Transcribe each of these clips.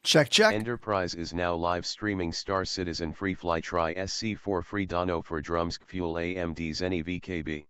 Check, check. Enterprise is now live streaming Star Citizen Free Fly Try SC4 Free Dono for Drums Gfuel AMD Zenny VKB.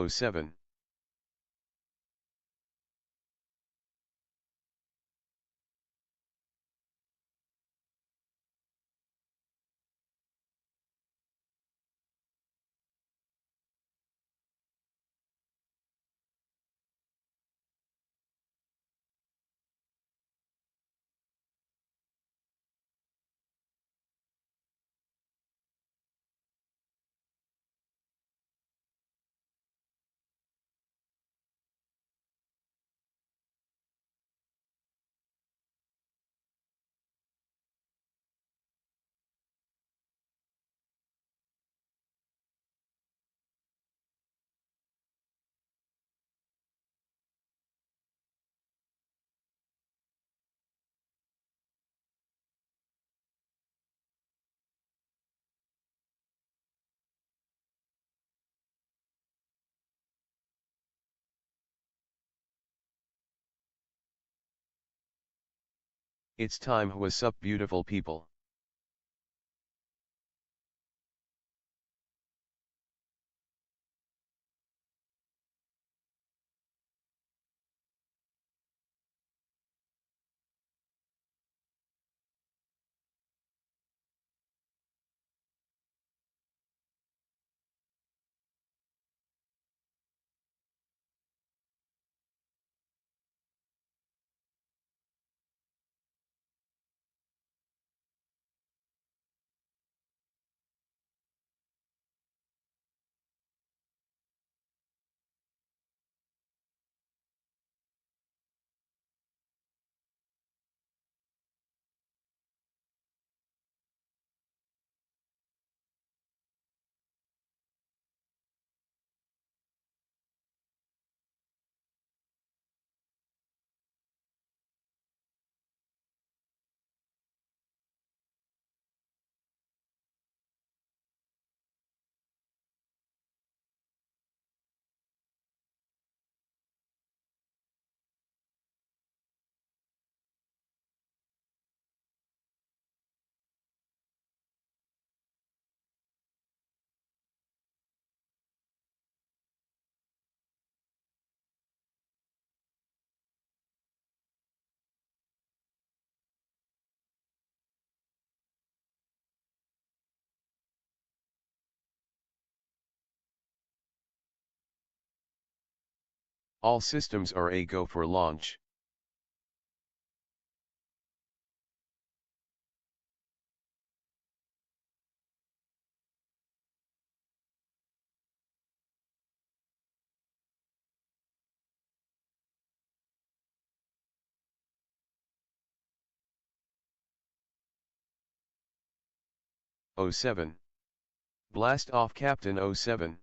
'07. It's time. What's up, beautiful people? All systems are a go for launch. '07. Blast off, Captain '07.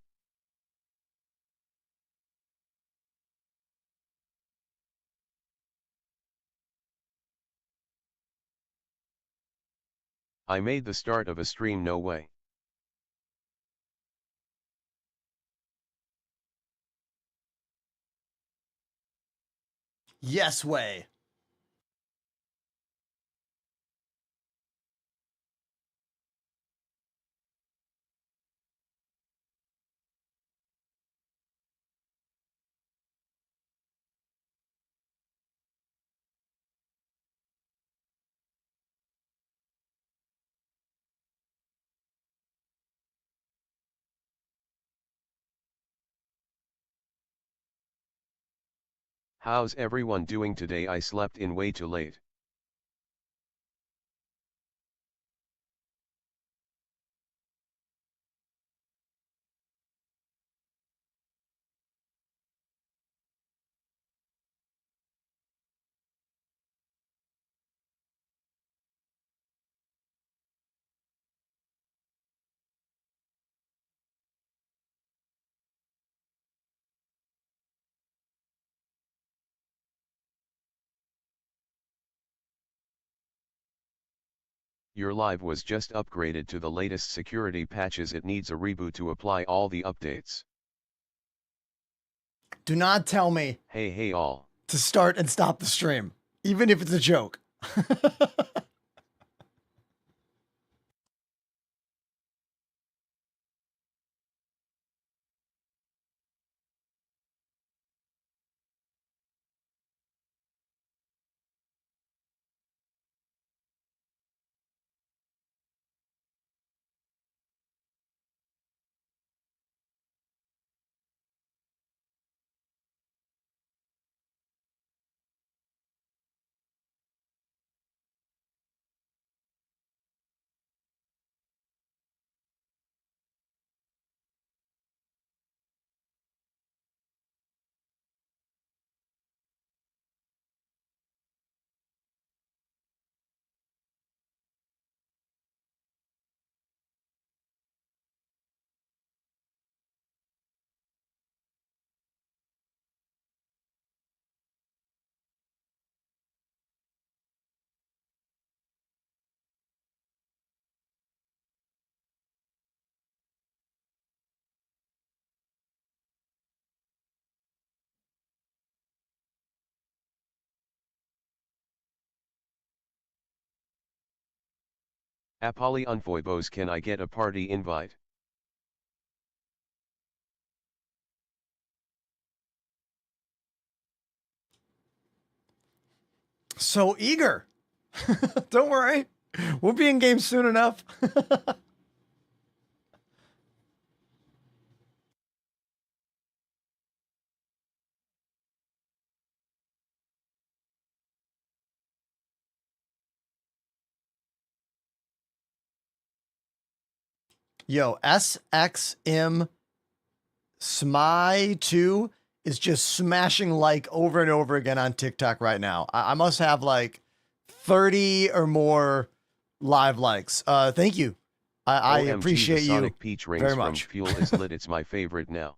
I made the start of a stream, no way. Yes way. How's everyone doing today? I slept in way too late. Your live was just upgraded to the latest security patches. It needs a reboot to apply all the updates. Do not tell me Hey all. to start and stop the stream, even if it's a joke. Apolly Unfoibos, can I get a party invite? So eager. Don't worry. We'll be in game soon enough. Yo, SXM Smy2 is just smashing like over and over again on TikTok right now. I must have like 30 or more live likes. Thank you. I OMG, appreciate the you Sonic Peach rings very from much. Gfuel is lit. It's my favorite now.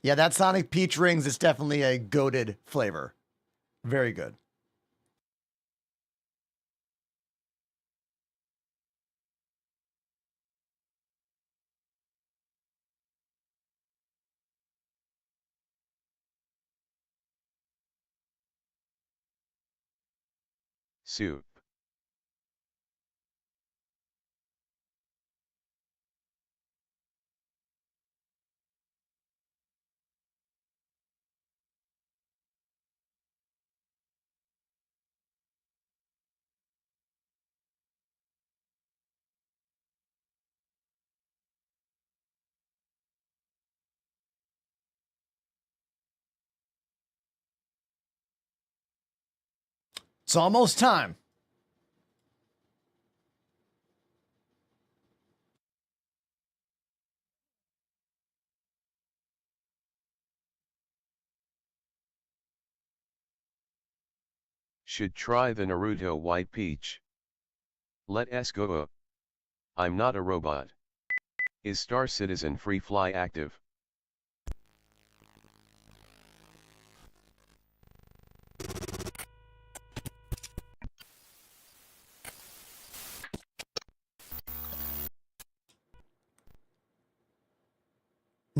Yeah, that Sonic Peach rings is definitely a goated flavor. Very good. Soup. It's almost time. Should try the Naruto White Peach. Let us go. I'm not a robot. Is Star Citizen Free Fly active?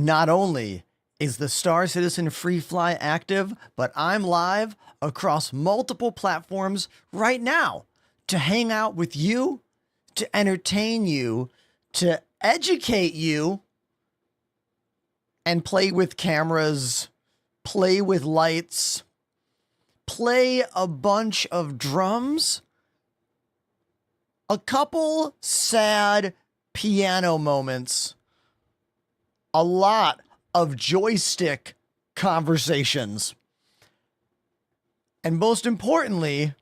not only is the Star Citizen Free Fly active, but I'm live across multiple platforms right now to hang out with you, to entertain you, to educate you, and play with cameras, play with lights, play a bunch of drums, a couple sad piano moments, a lot of joystick conversations, and most importantly,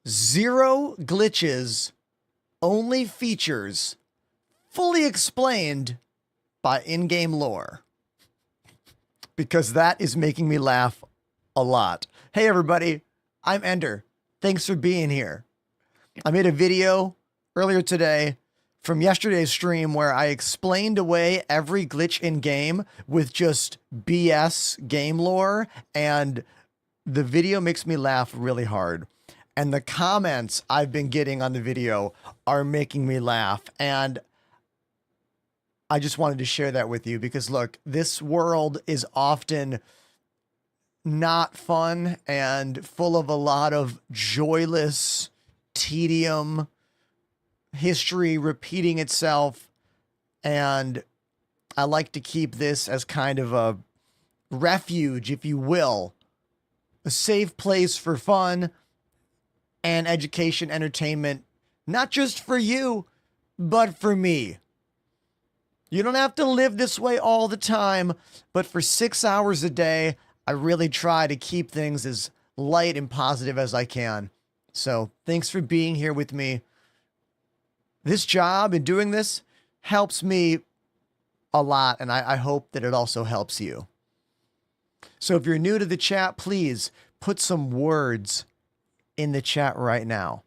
0 glitches, only features, fully explained by in-game lore. Because that is making me laugh a lot. Hey everybody, I'm Ender. Thanks for being here. I made a video earlier today from yesterday's stream where I explained away every glitch in game with just BS game lore, and the video makes me laugh really hard. And the comments I've been getting on the video are making me laugh. And I just wanted to share that with you because look, this world is often not fun and full of a lot of joyless tedium, history repeating itself. And I like to keep this as kind of a refuge, if you will, a safe place for fun and education, entertainment, not just for you, but for me. You don't have to live this way all the time, but for 6 hours a day, I really try to keep things as light and positive as I can. So thanks for being here with me. This job and doing this helps me a lot, and I hope that it also helps you. So if you're new to the chat, please put some words in the chat right now.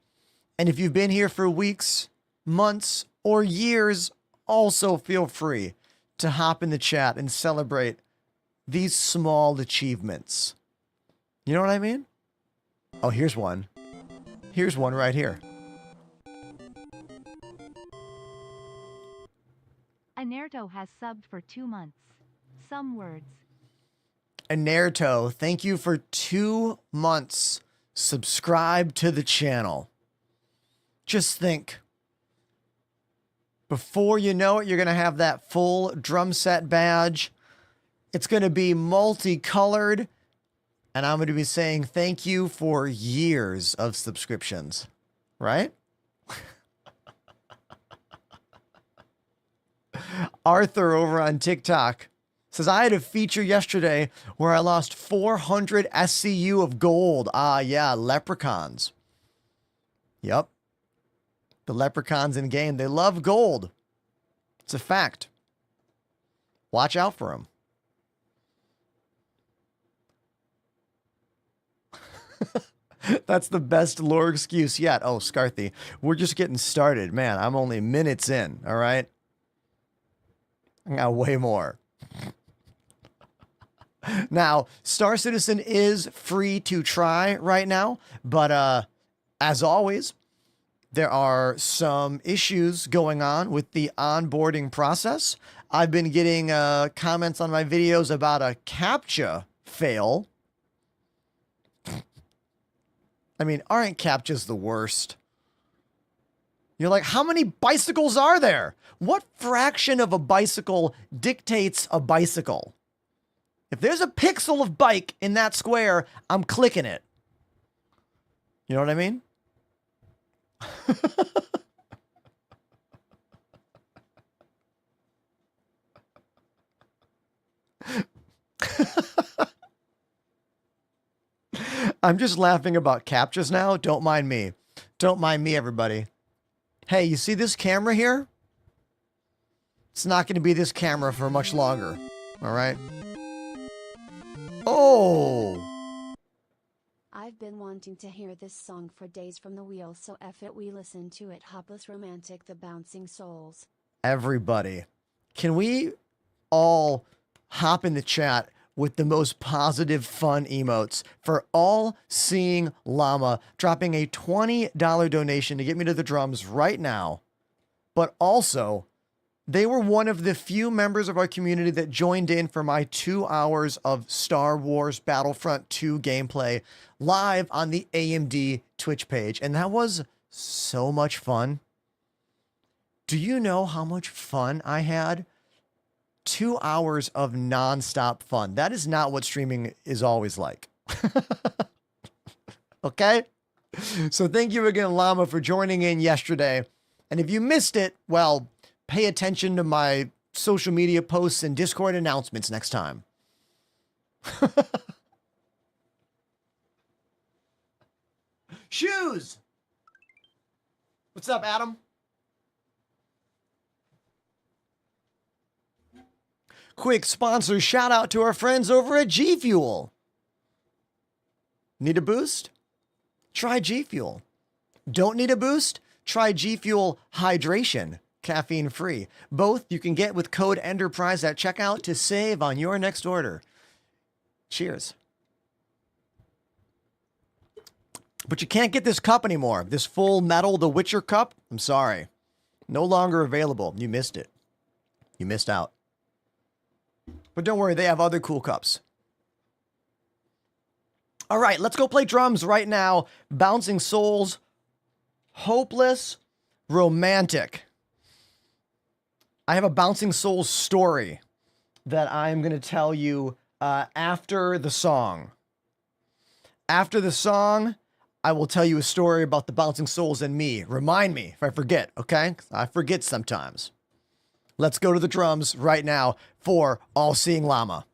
And if you've been here for weeks, months, or years, also feel free to hop in the chat and celebrate these small achievements. You know what I mean? Oh, here's one. Here's one right here. Anerto has subbed for 2 months. Some words. Anerto, thank you for 2 months. Subscribe to the channel. Just think. Before you know it, you're going to have that full drum set badge. It's going to be multicolored. And I'm going to be saying thank you for years of subscriptions. Right? Arthur over on TikTok says, I had a feature yesterday where I lost 400 SCU of gold. Ah, yeah, leprechauns. Yep. The leprechauns in game, they love gold. It's a fact. Watch out for them. That's the best lore excuse yet. Oh, Scarthy, we're just getting started. Man, I'm only minutes in, all right? I got way more. Now, Star Citizen is free to try right now, but as always, there are some issues going on with the onboarding process. I've been getting comments on my videos about a CAPTCHA fail. I mean, aren't CAPTCHAs the worst? You're like, how many bicycles are there? What fraction of a bicycle dictates a bicycle? If there's a pixel of bike in that square, I'm clicking it. You know what I mean? I'm just laughing about CAPTCHAs now. Don't mind me. Don't mind me, everybody. Hey, you see this camera here? It's not going to be this camera for much longer. All right? Oh! I've been wanting to hear this song for days from the wheel, so F it, we listen to it. Hopless Romantic, The Bouncing Souls. Everybody, can we all hop in the chat with the most positive, fun emotes for All Seeing Llama, dropping a $20 donation to get me to the drums right now, but also They were one of the few members of our community that joined in for my 2 hours of Star Wars Battlefront 2 gameplay live on the AMD Twitch page. And that was so much fun. Do you know how much fun I had? 2 hours of nonstop fun. That is not what streaming is always like. Okay? So thank you again, Llama, for joining in yesterday. And if you missed it, well, pay attention to my social media posts and Discord announcements next time. Shoes! What's up, Adam? Quick sponsor shout out to our friends over at Gfuel. Need a boost? Try Gfuel. Don't need a boost? Try Gfuel Hydration, caffeine free. Both you can get with code ENTERPRISE at checkout to save on your next order. Cheers. But you can't get this cup anymore. This full metal The Witcher cup, I'm sorry. No longer available. You missed it. You missed out. But don't worry, they have other cool cups. All right, let's go play drums right now. Bouncing Souls, Hopeless, Romantic. I have a Bouncing Souls story that I'm going to tell you after the song. After the song, I will tell you a story about the Bouncing Souls and me. Remind me if I forget, okay? I forget sometimes. Let's go to the drums right now for All Seeing Llama.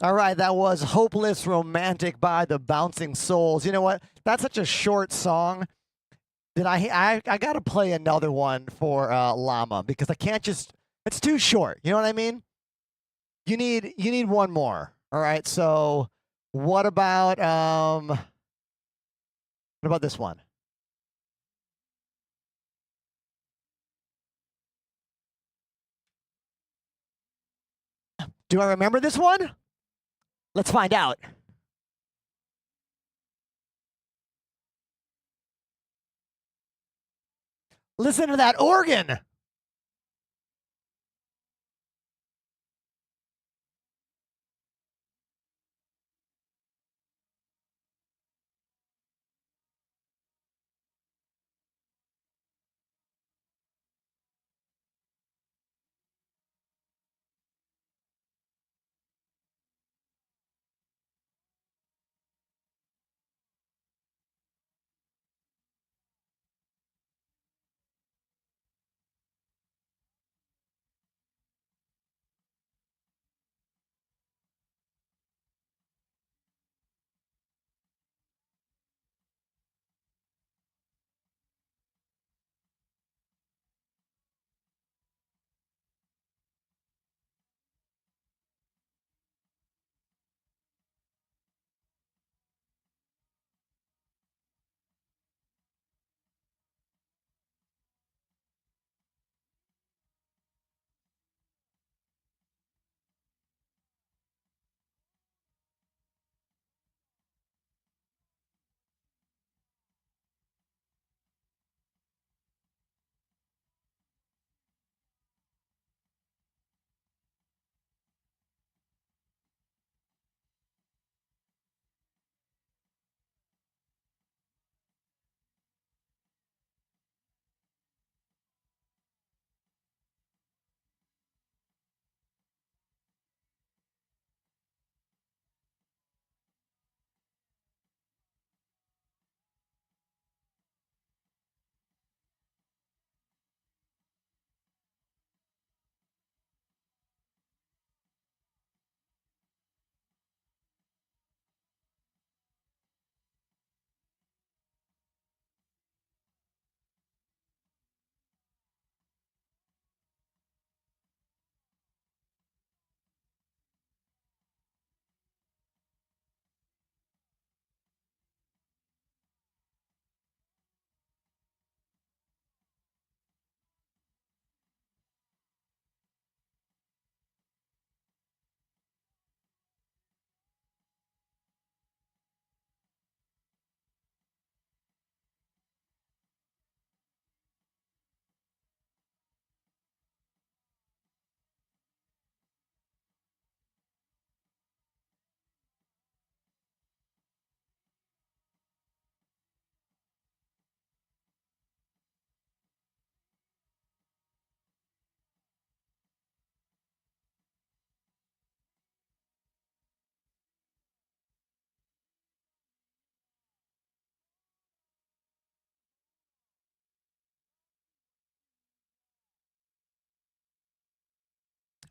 All right, that was Hopeless Romantic by the Bouncing Souls. You know what? That's such a short song that I got to play another one for Llama because I can't just, it's too short. You know what I mean? You need one more. All right, so what about this one? Do I remember this one? Let's find out. Listen to that organ.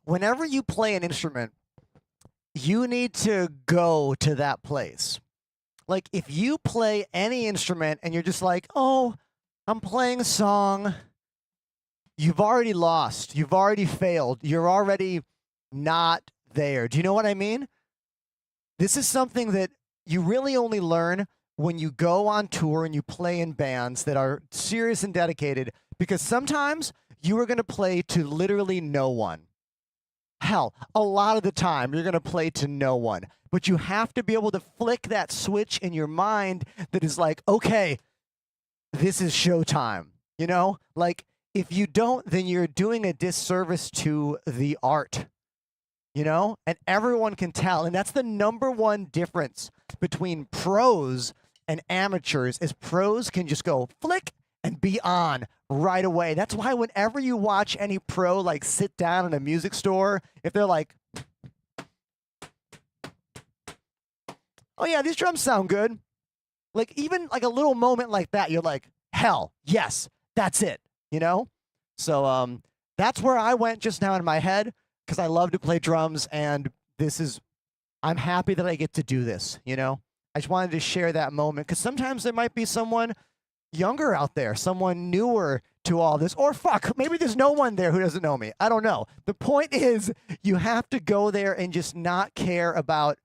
whenever you play an instrument, you need to go to that place. Like, if you play any instrument and you're just like, oh, I'm playing a song, you've already lost. You've already failed. You're already not there. Do you know what I mean? This is something that you really only learn when you go on tour and you play in bands that are serious and dedicated, because sometimes you are going to play to literally no one. Hell, a lot of the time you're going to play to no one, but you have to be able to flick that switch in your mind that is like, okay, this is showtime. You know, like, if you don't, then you're doing a disservice to the art, you know, and everyone can tell. And that's the number one difference between pros and amateurs, is pros can just go flick and be on right away. That's why whenever you watch any pro like sit down in a music store, if they're like, oh yeah, these drums sound good. Like, even like a little moment like that, you're like, hell, yes, that's it, you know? So that's where I went just now in my head, because I love to play drums, and I'm happy that I get to do this, you know? I just wanted to share that moment, because sometimes there might be someone younger out there, someone newer to all this, or fuck, maybe there's no one there who doesn't know me. I don't know. The point is, you have to go there and just not care about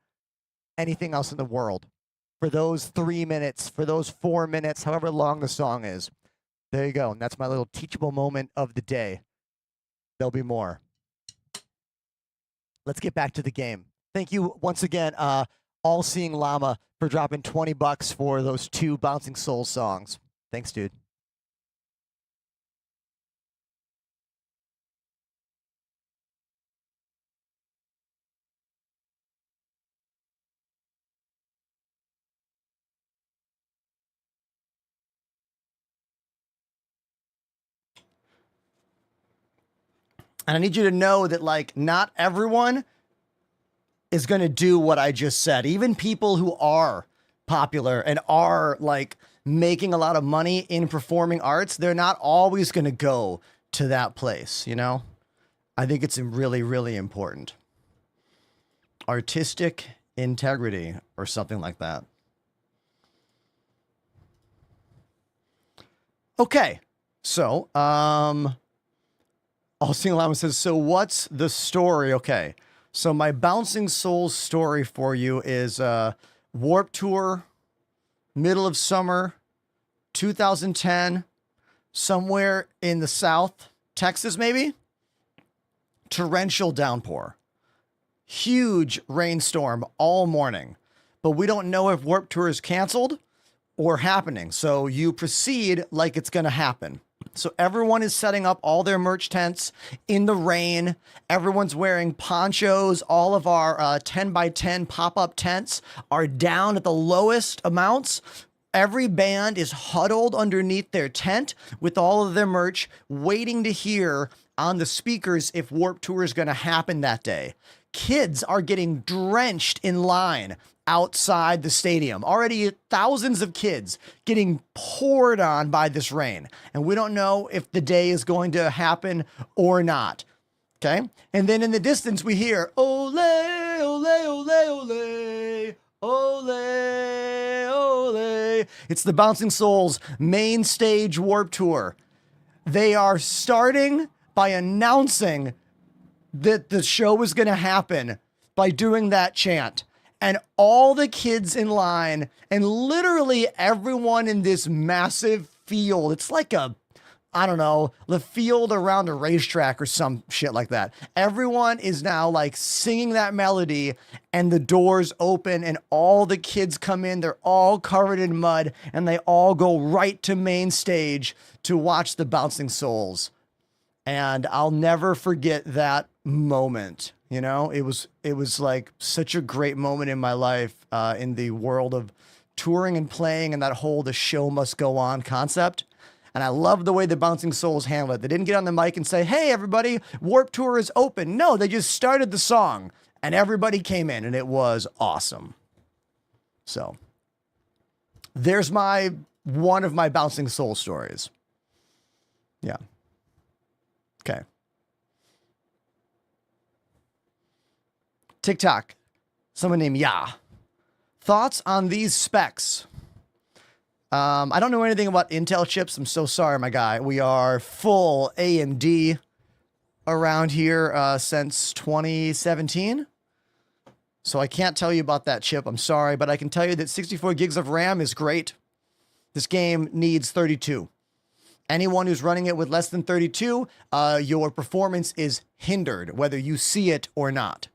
anything else in the world for those 3 minutes, for those 4 minutes, however long the song is. There you go. And that's my little teachable moment of the day. There'll be more. Let's get back to the game. Thank you once again, All Seeing Llama, for dropping $20 for those 2 Bouncing Souls songs. Thanks, dude. And I need you to know that, like, not everyone is going to do what I just said. Even people who are popular and are, like, making a lot of money in performing arts, they're not always going to go to that place, you know? I think it's really, really important. Artistic integrity or something like that. Okay. So, All Seeing Llama says, so what's the story? Okay. So my Bouncing Souls story for you is Warp Tour, middle of summer, 2010, somewhere in the South, Texas maybe? Torrential downpour. Huge rainstorm all morning. But we don't know if Warp Tour is canceled or happening. So you proceed like it's going to happen. So everyone is setting up all their merch tents in the rain. Everyone's wearing ponchos. All of our 10 by 10 pop-up tents are down at the lowest amounts. Every band is huddled underneath their tent with all of their merch, waiting to hear on the speakers if Warp Tour is going to happen that day. Kids are getting drenched in line outside the stadium. Already thousands of kids getting poured on by this rain. And we don't know if the day is going to happen or not. Okay? And then in the distance we hear, ole, ole, ole, ole, ole, ole. It's the Bouncing Souls main stage Warp Tour. They are starting by announcing that the show was going to happen by doing that chant. And all the kids in line and literally everyone in this massive field, it's like I don't know, the field around a racetrack or some shit like that. Everyone is now like singing that melody, and the doors open and all the kids come in. They're all covered in mud and they all go right to main stage to watch the Bouncing Souls. And I'll never forget that moment. You know, it was like such a great moment in my life, in the world of touring and playing and that whole the show must go on concept. And I love the way the Bouncing Souls handled it. They didn't get on the mic and say, hey, everybody, Warp Tour is open. No, they just started the song and everybody came in and it was awesome. So there's one of my Bouncing Soul stories. Yeah. Okay. TikTok. Someone named Ya. Thoughts on these specs? I don't know anything about Intel chips. I'm so sorry, my guy. We are full AMD around here since 2017. So I can't tell you about that chip. I'm sorry, but I can tell you that 64 gigs of RAM is great. This game needs 32. Anyone who's running it with less than 32, your performance is hindered, whether you see it or not.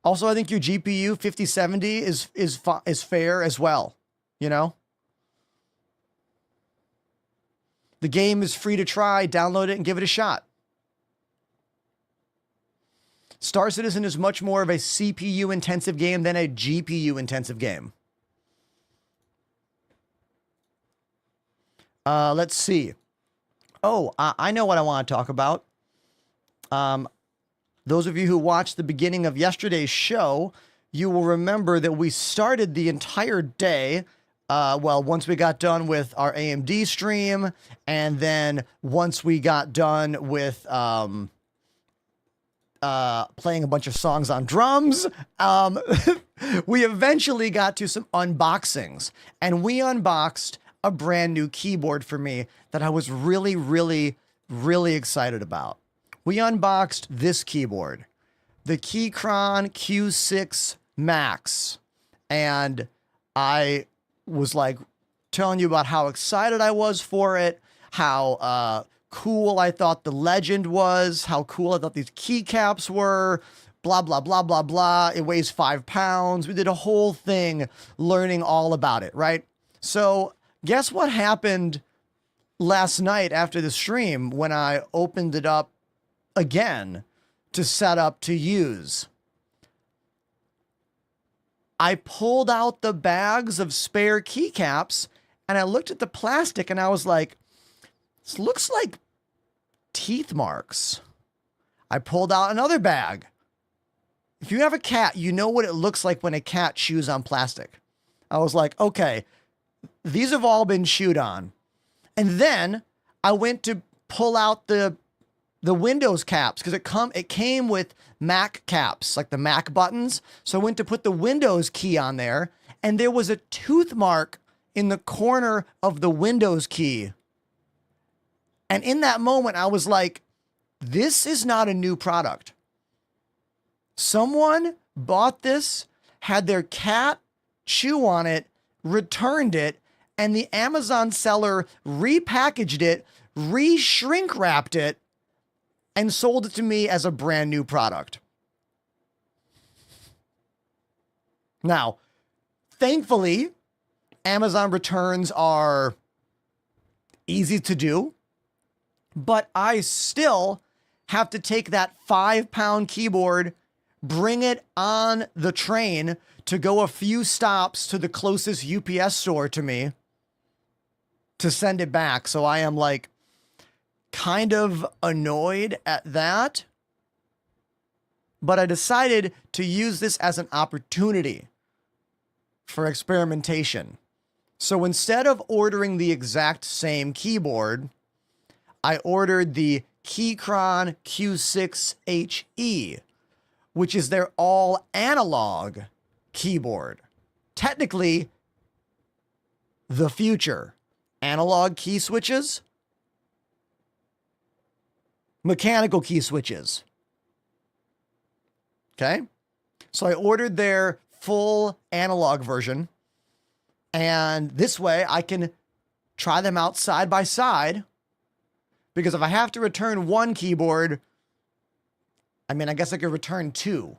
Also, I think your GPU 5070 is fair as well. You know? The game is free to try. Download it and give it a shot. Star Citizen is much more of a CPU-intensive game than a GPU-intensive game. Let's see. Oh, I know what I want to talk about. Those of you who watched the beginning of yesterday's show, you will remember that we started the entire day, once we got done with our AMD stream, and then once we got done with playing a bunch of songs on drums, we eventually got to some unboxings, and we unboxed a brand new keyboard for me that I was really, really, really excited about. We unboxed this keyboard, the Keychron Q6 Max, and I was like telling you about how excited I was for it, how cool I thought the legend was, how cool I thought these keycaps were, blah, blah, blah, blah, blah. It weighs 5 pounds. We did a whole thing learning all about it, right? So guess what happened last night after the stream when I opened it up again to set up to use? I pulled out the bags of spare keycaps and I looked at the plastic and I was like, this looks like teeth marks. I pulled out another bag. If you have a cat, you know what it looks like when a cat chews on plastic. I was like, okay, these have all been chewed on. And then I went to pull out the Windows caps because it came with Mac caps, like the Mac buttons. So I went to put the Windows key on there, and there was a tooth mark in the corner of the Windows key. And in that moment, I was like, this is not a new product. Someone bought this, had their cat chew on it, returned it, and the Amazon seller repackaged it, re-shrink wrapped it, and sold it to me as a brand new product. Now, thankfully, Amazon returns are easy to do, but I still have to take that 5-pound keyboard, bring it on the train to go a few stops to the closest UPS store to me to send it back. So I am like kind of annoyed at that, but I decided to use this as an opportunity for experimentation. So instead of ordering the exact same keyboard, I ordered the Keychron Q6HE, which is their all analog keyboard. Technically, the future. Analog key switches, mechanical key switches. Okay? So I ordered their full analog version, and this way I can try them out side by side, because if I have to return one keyboard, I mean, I guess I could return two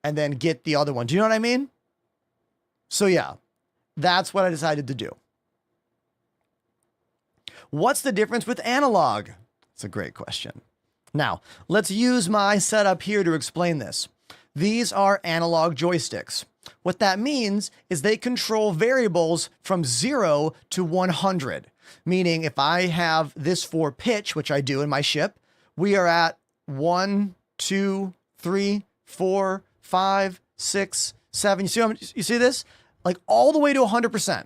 and then get the other one. Do you know what I mean? So yeah, that's what I decided to do. What's the difference with analog? It's a great question. Now, let's use my setup here to explain this. These are analog joysticks. What that means is they control variables from 0 to 100. Meaning if I have this for pitch, which I do in my ship, we are at 1, 2, 3, 4, 5, 6, 7. You see this? Like all the way to 100%.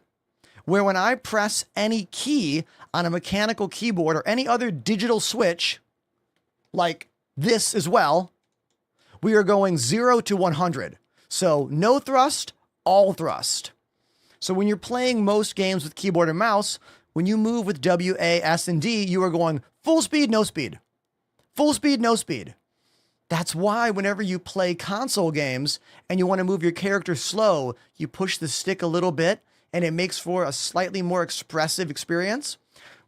Where when I press any key on a mechanical keyboard or any other digital switch, like this as well, We are going 0 to 100. So no thrust, all thrust. So when you're playing most games with keyboard and mouse, when you move with W, A, S, and D, you are going full speed, no speed. Full speed, no speed. That's why whenever you play console games and you want to move your character slow, you push the stick a little bit and it makes for a slightly more expressive experience.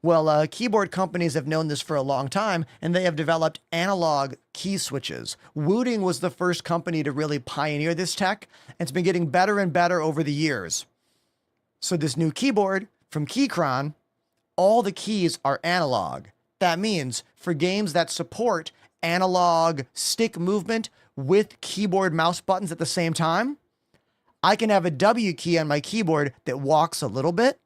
Well, keyboard companies have known this for a long time, and they have developed analog key switches. Wooting was the first company to really pioneer this tech, and it's been getting better and better over the years. So this new keyboard from Keychron, all the keys are analog. That means for games that support analog stick movement with keyboard mouse buttons at the same time, I can have a W key on my keyboard that walks a little bit,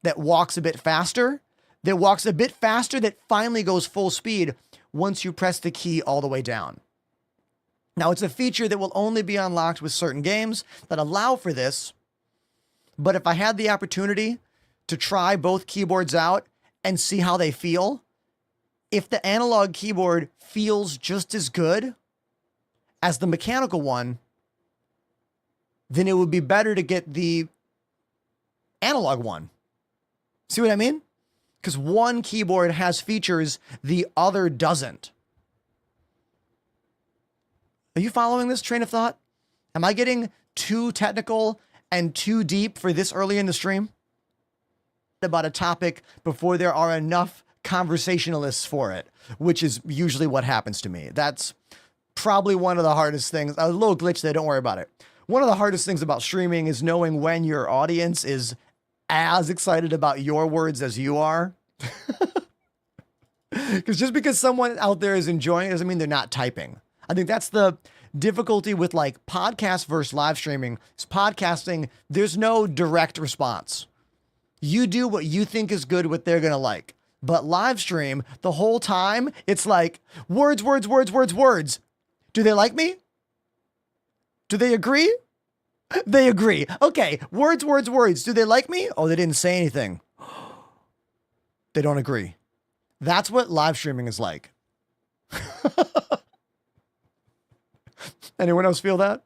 that walks a bit faster, that finally goes full speed once you press the key all the way down. Now, it's a feature that will only be unlocked with certain games that allow for this, but if I had the opportunity to try both keyboards out and see how they feel, if the analog keyboard feels just as good as the mechanical one, then it would be better to get the analog one. See what I mean? Because one keyboard has features the other doesn't. Are you following this train of thought? Am I getting too technical and too deep for this early in the stream? About a topic before there are enough conversationalists for it, which is usually what happens to me. That's probably one of the hardest things. A little glitch there, don't worry about it. One of the hardest things about streaming is knowing when your audience is as excited about your words as you are. Because just because someone out there is enjoying it doesn't mean they're not typing. I think that's the difficulty with like podcast versus live streaming. Is podcasting, there's no direct response. You do what you think is good, what they're going to like. But live stream, the whole time, it's like words, words, words, words, words. Do they like me? Do they agree? They agree. Okay, words, words, words. Do they like me? Oh, they didn't say anything. They don't agree. That's what live streaming is like. Anyone else feel that?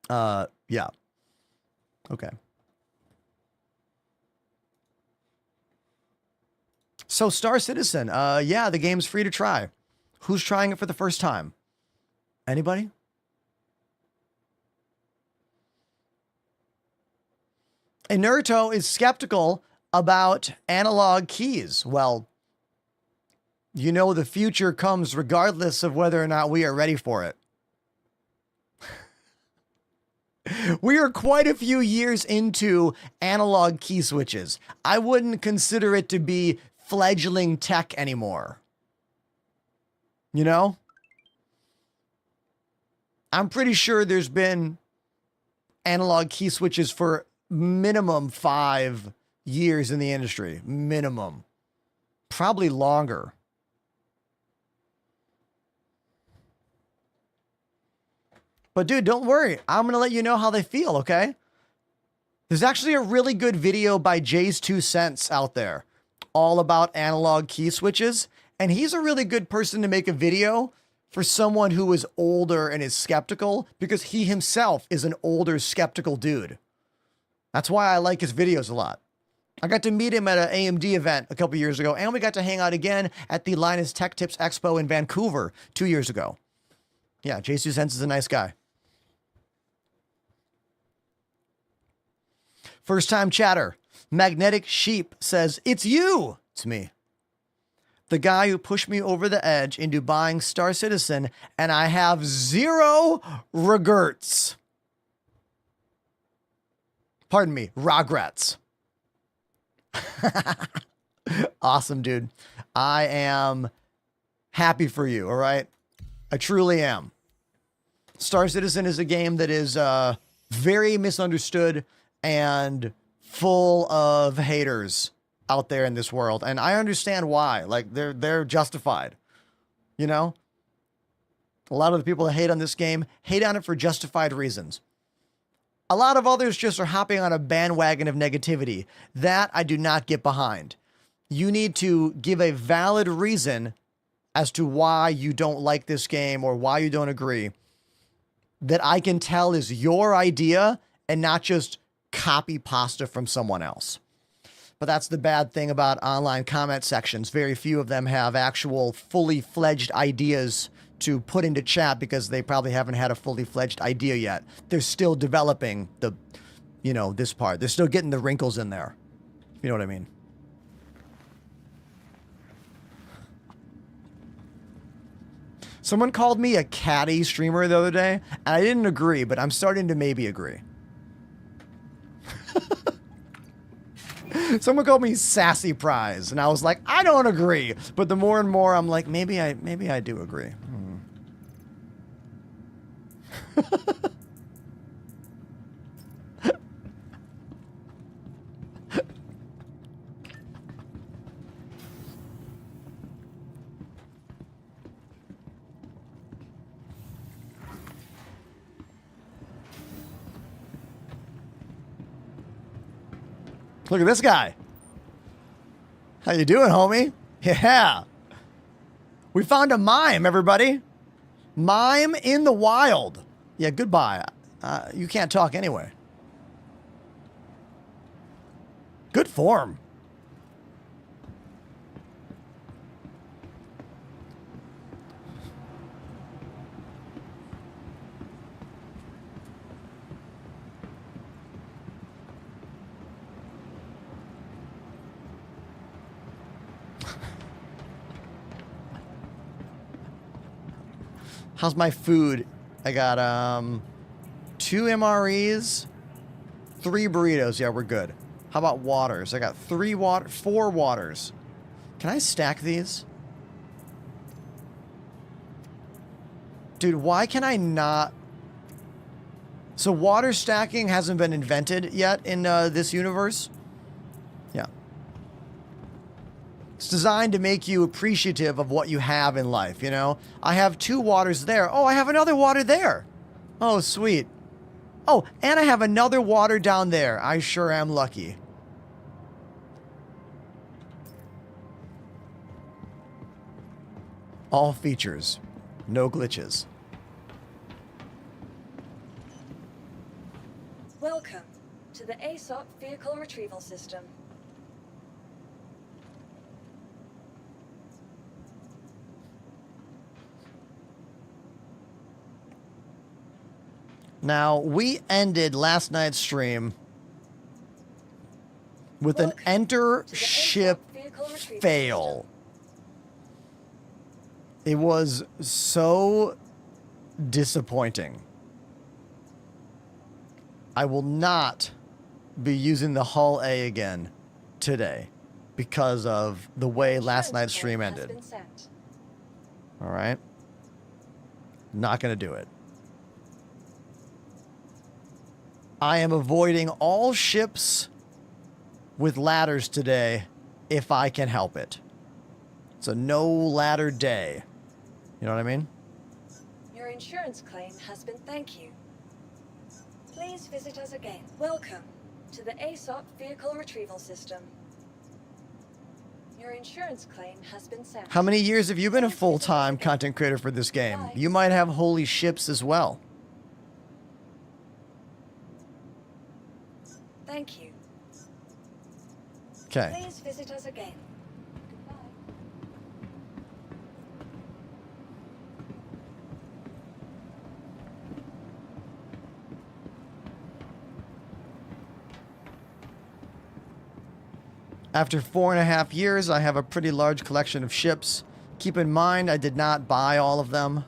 Yeah. Okay. So Star Citizen, yeah, the game's free to try. Who's trying it for the first time? Anybody? And Naruto is skeptical about analog keys. Well, you know the future comes regardless of whether or not we are ready for it. We are quite a few years into analog key switches. I wouldn't consider it to be fledgling tech anymore. You know? I'm pretty sure there's been analog key switches for minimum 5 years in the industry. Minimum. Probably longer. But dude, don't worry. I'm going to let you know how they feel, okay? There's actually a really good video by Jay's 2 Cents out there all about analog key switches. And he's a really good person to make a video for someone who is older and is skeptical, because he himself is an older skeptical dude. That's why I like his videos a lot. I got to meet him at an AMD event a couple years ago, and we got to hang out again at the Linus Tech Tips Expo in Vancouver 2 years ago. Yeah, Jay's 2 Cents is a nice guy. First time chatter. Magnetic Sheep says, "It's you." It's me. The guy who pushed me over the edge into buying Star Citizen, and I have 0 regrets. Pardon me, regrets. Awesome, dude. I am happy for you, all right? I truly am. Star Citizen is a game that is very misunderstood and full of haters out there in this world. And I understand why. Like, they're justified. You know? A lot of the people that hate on this game hate on it for justified reasons. A lot of others just are hopping on a bandwagon of negativity. That I do not get behind. You need to give a valid reason as to why you don't like this game or why you don't agree, that I can tell is your idea and not just copy pasta from someone else. But that's the bad thing about online comment sections. Very few of them have actual fully fledged ideas to put into chat because they probably haven't had a fully fledged idea yet. They're still developing the, you know, this part. They're still getting the wrinkles in there. You know what I mean? Someone called me a catty streamer the other day, and I didn't agree, but I'm starting to maybe agree. Someone called me Sassy Prize, and I was like, I don't agree. But the more and more I'm like, maybe I do agree. Look at this guy. How you doing, homie? Yeah. We found a mime, everybody. Mime in the wild. Yeah, goodbye. You can't talk anyway. Good form. How's my food? I got 2 MREs, 3 burritos. Yeah, we're good. How about waters? I got 4 waters. Can I stack these? Dude, why can I not? So water stacking hasn't been invented yet in this universe? Yeah. It's designed to make you appreciative of what you have in life, you know? I have 2 waters there. Oh, I have another water there. Oh, sweet. Oh, and I have another water down there. I sure am lucky. All features. No glitches. Welcome to the ASOP Vehicle Retrieval System. Now, we ended last night's stream with an enter ship fail. It was so disappointing. I will not be using the Hull A again today because of the way last night's stream ended. All right? Not going to do it. I am avoiding all ships with ladders today if I can help it. It's a no ladder day. You know what I mean? Your insurance claim has been thank you. Please visit us again. Welcome to the ASOP Vehicle Retrieval System. Your insurance claim has been sent. How many years have you been a full-time content creator for this game? You might have holy ships as well. Thank you. Okay. Please visit us again. Goodbye. After 4.5 years, I have a pretty large collection of ships. Keep in mind, I did not buy all of them.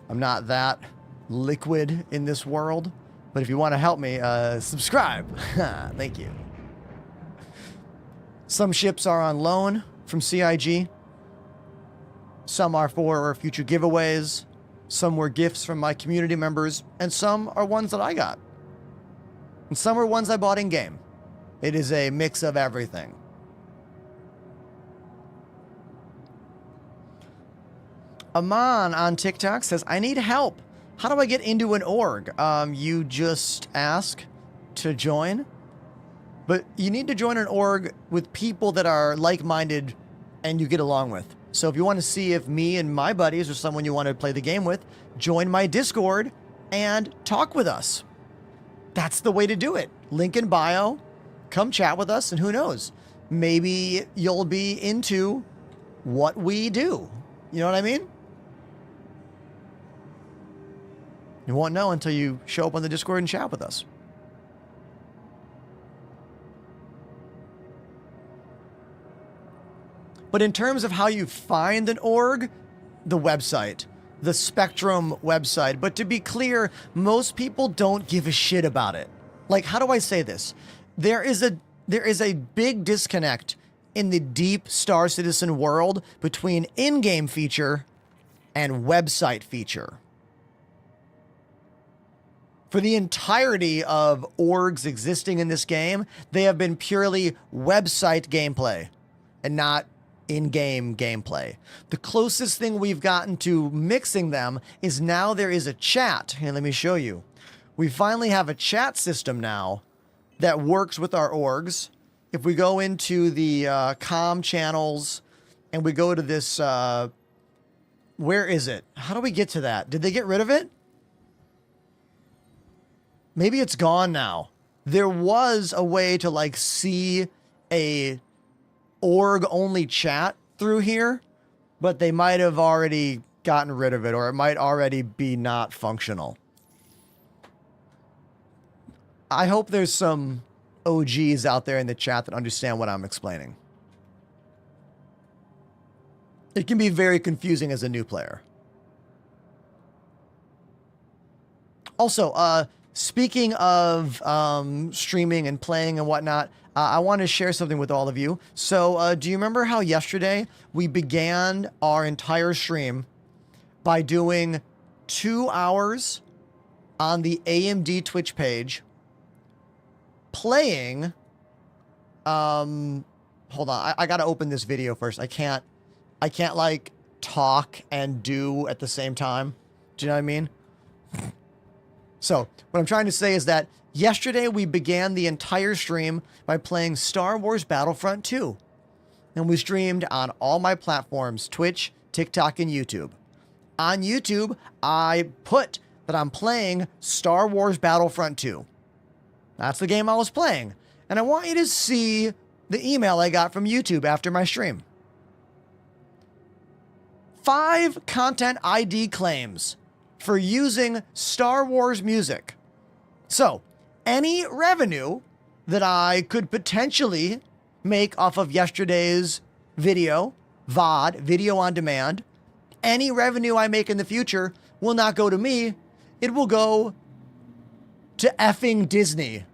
I'm not that liquid in this world. But if you want to help me, subscribe. Thank you. Some ships are on loan from CIG. Some are for future giveaways. Some were gifts from my community members. And some are ones that I got. And some are ones I bought in-game. It is a mix of everything. Aman on TikTok says, I need help. How do I get into an org? You just ask to join. But you need to join an org with people that are like-minded and you get along with. So if you want to see if me and my buddies or someone you want to play the game with, join my Discord and talk with us. That's the way to do it. Link in bio. Come chat with us, and who knows? Maybe you'll be into what we do. You know what I mean? You won't know until you show up on the Discord and chat with us. But in terms of how you find an org, the website, the Spectrum website. But to be clear, most people don't give a shit about it. Like, how do I say this? There is a big disconnect in the deep Star Citizen world between in-game feature and website feature. For the entirety of orgs existing in this game, they have been purely website gameplay and not in-game gameplay. The closest thing we've gotten to mixing them is now there is a chat. Here, let me show you. We finally have a chat system now that works with our orgs. If we go into the comm channels and we go to this, where is it? How do we get to that? Did they get rid of it? Maybe it's gone now. There was a way to like see a org only chat through here, but they might have already gotten rid of it, or it might already be not functional. I hope there's some OGs out there in the chat that understand what I'm explaining. It can be very confusing as a new player. Also, speaking of streaming and playing and whatnot, I want to share something with all of you. So, do you remember how yesterday we began our entire stream by doing 2 hours on the AMD Twitch page playing, hold on, I gotta open this video first. I can't like talk and do at the same time. Do you know what I mean? So, what I'm trying to say is that yesterday we began the entire stream by playing Star Wars Battlefront 2. And we streamed on all my platforms, Twitch, TikTok, and YouTube. On YouTube, I put that I'm playing Star Wars Battlefront 2. That's the game I was playing. And I want you to see the email I got from YouTube after my stream. 5 content ID claims for using Star Wars music. So, any revenue that I could potentially make off of yesterday's video, VOD, video on demand, any revenue I make in the future will not go to me. It will go to effing Disney.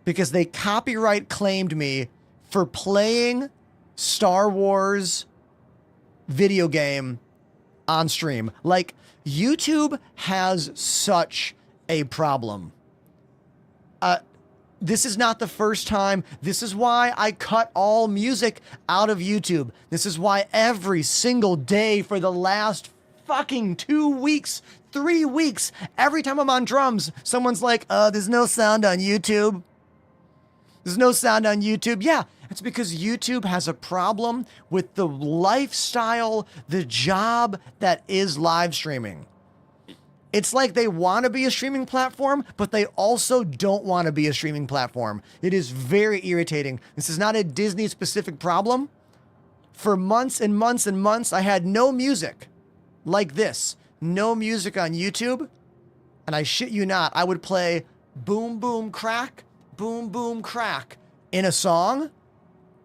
Because they copyright claimed me for playing Star Wars video game on stream. Like, YouTube has such a problem. This is not the first time. This is why I cut all music out of YouTube. This is why every single day for the last fucking 2 weeks, 3 weeks, every time I'm on drums, someone's like, there's no sound on YouTube. There's no sound on YouTube. Yeah, it's because YouTube has a problem with the lifestyle, the job that is live streaming. It's like they want to be a streaming platform, but they also don't want to be a streaming platform. It is very irritating. This is not a Disney-specific problem. For months and months and months, I had no music like this. No music on YouTube. And I shit you not, I would play boom, boom, crack, boom, boom, crack in a song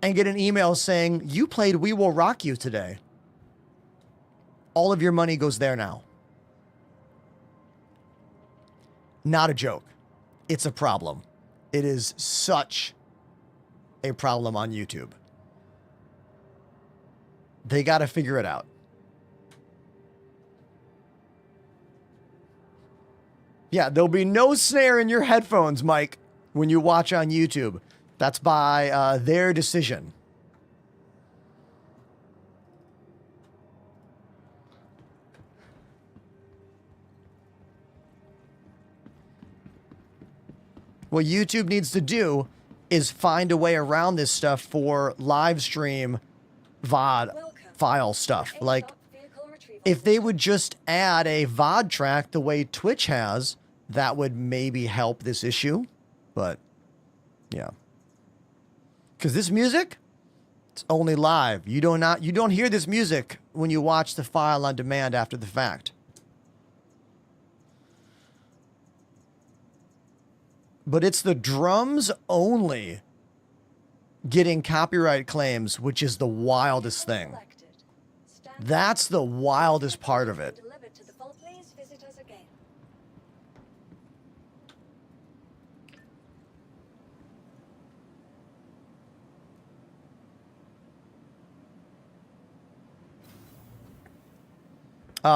and get an email saying, you played We Will Rock You today. All of your money goes there now. Not a joke. It's a problem. It is such a problem on YouTube. They got to figure it out. Yeah, there'll be no snare in your headphones, Mike, when you watch on YouTube. That's by their decision. What YouTube needs to do is find a way around this stuff for live stream VOD. Welcome file stuff. The Like, ASOP vehicle retrieval if they system. would just add a VOD track the way Twitch has, that would maybe help this issue. But, yeah. Because this music, it's only live. You don't hear this music when you watch the file on demand after the fact. But it's the drums only getting copyright claims, which is the wildest thing. Selected. Stand That's the wildest part of it. delivered to the vault. Please visit us again.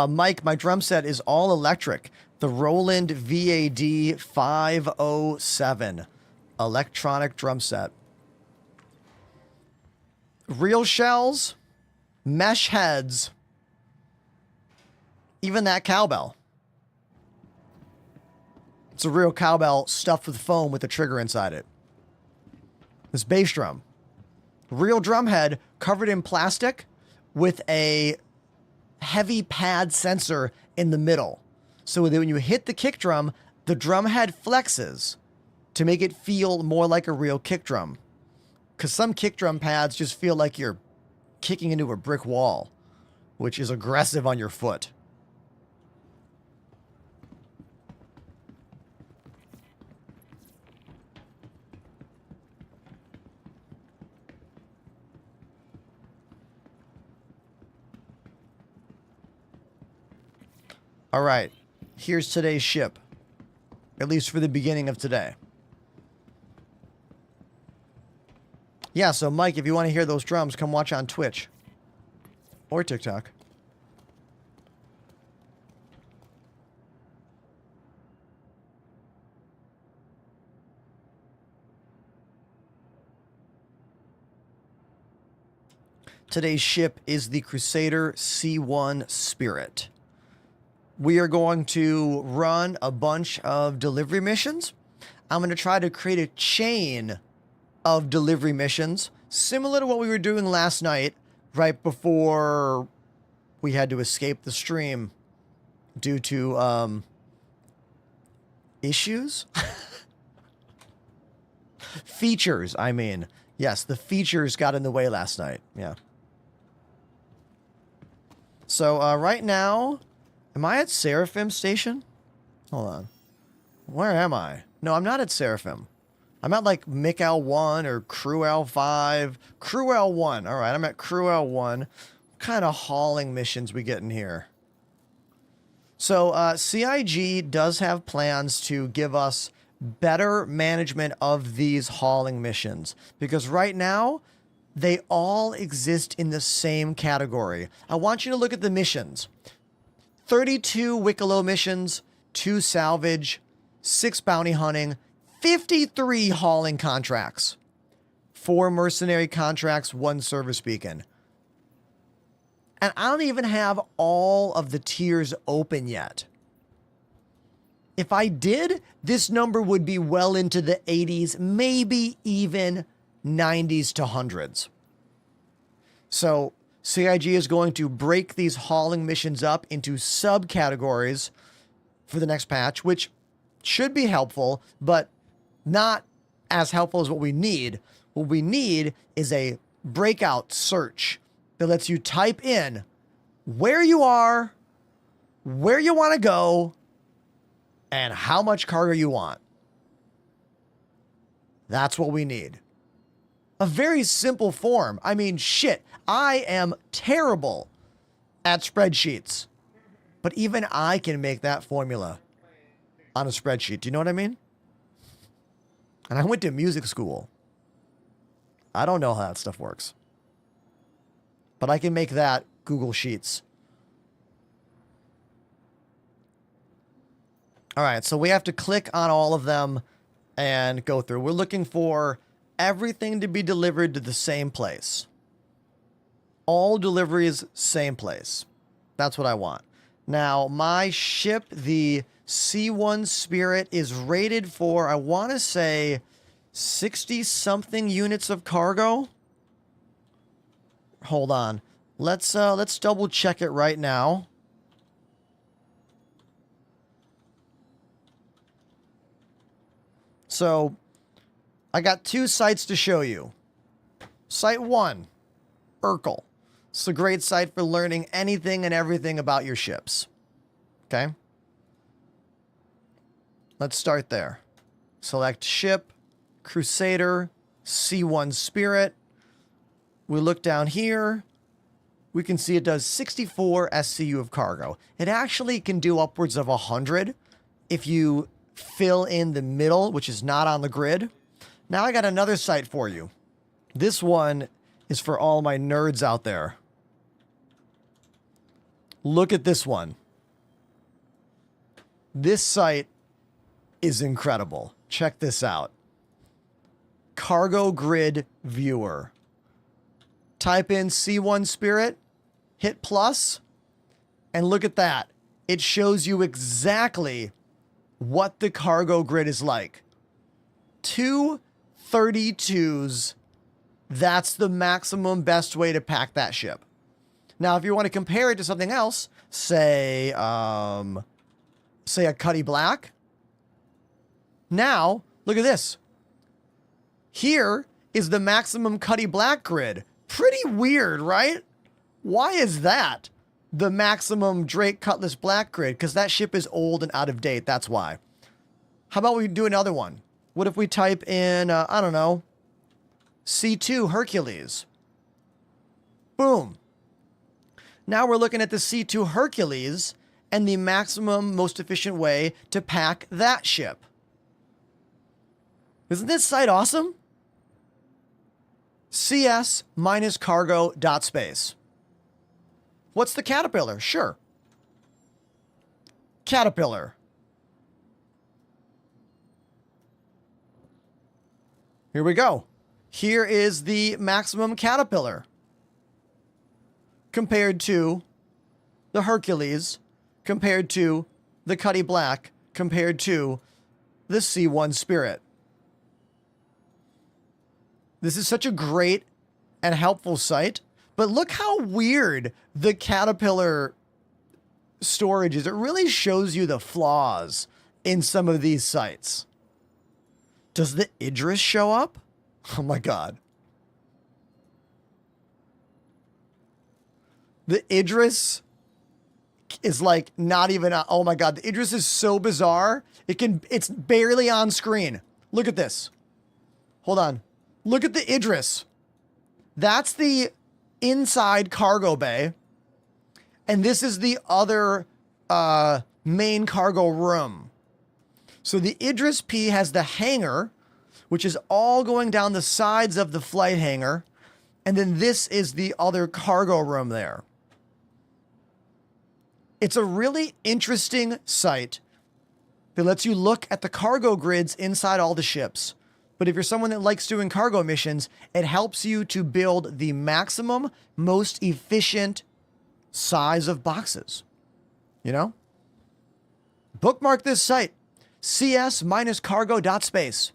Mike, my drum set is all electric. The Roland VAD 507 electronic drum set. Real shells, mesh heads, even that cowbell. It's a real cowbell stuffed with foam with a trigger inside it. This bass drum. Real drum head covered in plastic with a heavy pad sensor in the middle. So that when you hit the kick drum, the drum head flexes to make it feel more like a real kick drum. Because some kick drum pads just feel like you're kicking into a brick wall, which is aggressive on your foot. All right, here's today's ship, at least for the beginning of today. Yeah, so Mike, if you want to hear those drums, come watch on Twitch or TikTok. Today's ship is the Crusader C1 Spirit. We are going to run a bunch of delivery missions. I'm going to try to create a chain of delivery missions, similar to what we were doing last night, right before we had to escape the stream due to issues? Features, I mean. Yes, the features got in the way last night. Yeah. So right now, am I at Seraphim Station? Hold on. Where am I? No, I'm not at Seraphim. I'm at like Mick L1 or Crew L5. Crew L1. All right, I'm at Crew L1. What kind of hauling missions we getting here? So CIG does have plans to give us better management of these hauling missions. Because right now, they all exist in the same category. I want you to look at the missions. 32 Wicklow missions, 2 salvage, 6 bounty hunting, 53 hauling contracts, 4 mercenary contracts, 1 service beacon. And I don't even have all of the tiers open yet. If I did, this number would be well into the 80s, maybe even 90s to 100s. So CIG is going to break these hauling missions up into subcategories for the next patch, which should be helpful, but not as helpful as what we need. What we need is a breakout search that lets you type in where you are, where you want to go, and how much cargo you want. That's what we need. A very simple form. I mean, shit, I am terrible at spreadsheets, but even I can make that formula on a spreadsheet. Do you know what I mean? And I went to music school. I don't know how that stuff works. But I can make that Google Sheets. All right, so we have to click on all of them and go through. We're looking for everything to be delivered to the same place. All deliveries, same place. That's what I want. Now, my ship, the C1 Spirit, is rated for, I want to say, 60-something units of cargo. Hold on. Let's double check it right now. So, I got 2 sites to show you. Site 1, Urkel. It's a great site for learning anything and everything about your ships. Okay? Let's start there. Select ship, Crusader, C1 Spirit. We look down here. We can see it does 64 SCU of cargo. It actually can do upwards of 100 if you fill in the middle, which is not on the grid. Now I got another site for you. This one is for all my nerds out there. Look at this one. This site is incredible. Check this out. Cargo Grid Viewer. Type in C1 Spirit, hit plus, and look at that. It shows you exactly what the cargo grid is like. 2 32s. That's the maximum best way to pack that ship. Now, if you want to compare it to something else, say a Cuddy Black. Now, look at this. Here is the maximum Cuddy Black grid. Pretty weird, right? Why is that the maximum Drake Cutlass Black grid? Because that ship is old and out of date. That's why. How about we do another one? What if we type in, I don't know, C2 Hercules? Boom. Now we're looking at the C2 Hercules and the maximum, most efficient way to pack that ship. Isn't this site awesome? CS minus cargo dot space. What's the Caterpillar? Sure. Caterpillar. Here we go. Here is the maximum Caterpillar compared to the Hercules, compared to the Cuddy Black, compared to the C1 Spirit. This is such a great and helpful site, but look how weird the Caterpillar storage is. It really shows you the flaws in some of these sites. Does the Idris show up? Oh my God. The Idris is like not even, oh my God. The Idris is so bizarre. It's barely on screen. Look at this. Hold on. Look at the Idris. That's the inside cargo bay. And this is the other main cargo room. So the Idris P has the hangar, which is all going down the sides of the flight hangar. And then this is the other cargo room there. It's a really interesting site that lets you look at the cargo grids inside all the ships. But if you're someone that likes doing cargo missions, it helps you to build the maximum, most efficient size of boxes. You know? Bookmark this site. CS-cargo.space.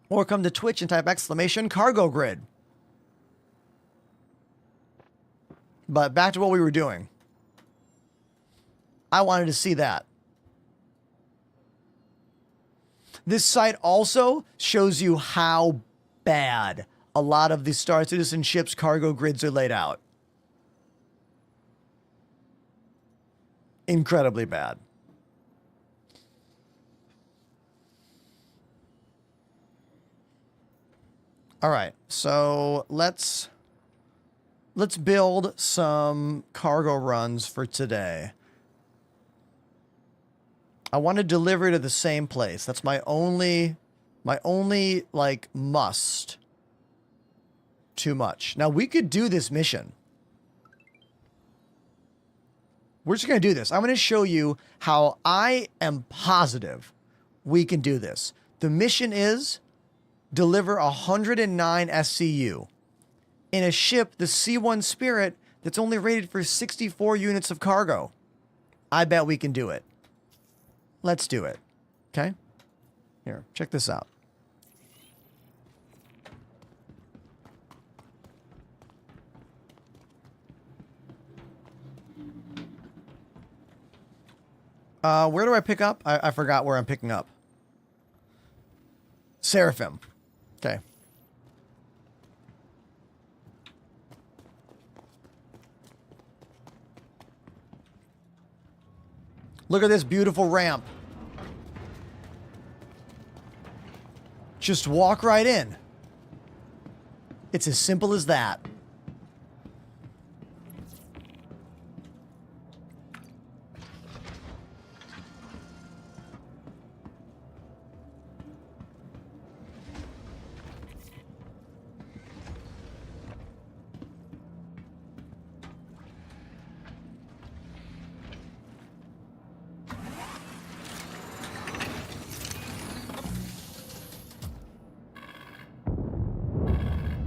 Or come to Twitch and type !cargo grid. But back to what we were doing. I wanted to see that. This site also shows you how bad a lot of the Star Citizen ships' cargo grids are laid out. Incredibly bad. All right, so let's build some cargo runs for today. I want to deliver to the same place. That's my only like must. Too much. Now we could do this mission. We're just going to do this. I'm going to show you how I am positive we can do this. The mission is deliver 109 SCU in a ship, the C1 Spirit, that's only rated for 64 units of cargo. I bet we can do it. Let's do it. Okay? Here, check this out. Where do I pick up? I forgot where I'm picking up. Seraphim. Okay. Look at this beautiful ramp. Just walk right in. It's as simple as that.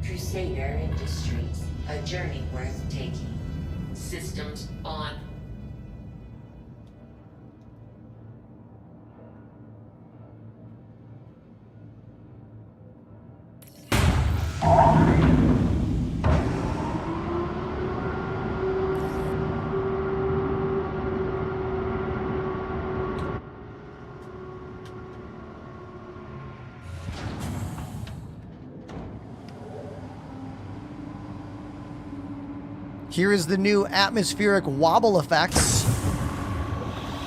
Crusader Industries, a journey worth taking. Systems on. Here is the new atmospheric wobble effects.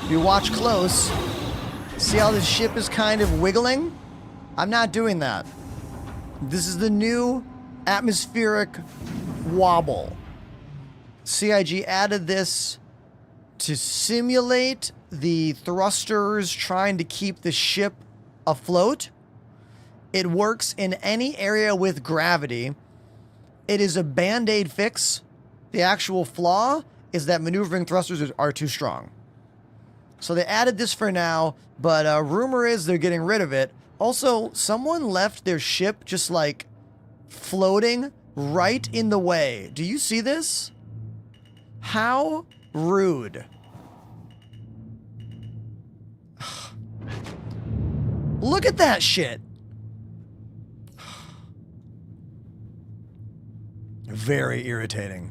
If you watch close, see how this ship is kind of wiggling? I'm not doing that. This is the new atmospheric wobble. CIG added this to simulate the thrusters trying to keep the ship afloat. It works in any area with gravity. It is a band-aid fix. The actual flaw is that maneuvering thrusters are too strong. So they added this for now, but rumor is they're getting rid of it. Also, someone left their ship just like floating right in the way. Do you see this? How rude. Look at that shit. Very irritating.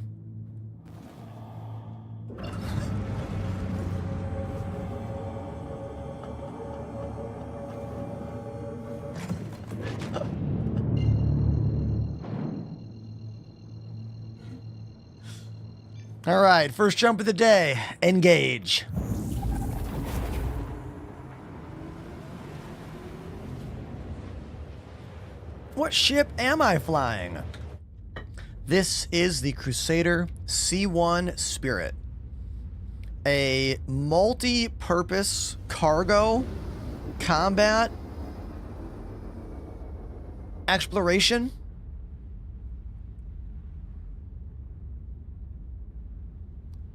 All right, first jump of the day. Engage. What ship am I flying? This is the Crusader C1 Spirit. A multi-purpose cargo, combat, exploration.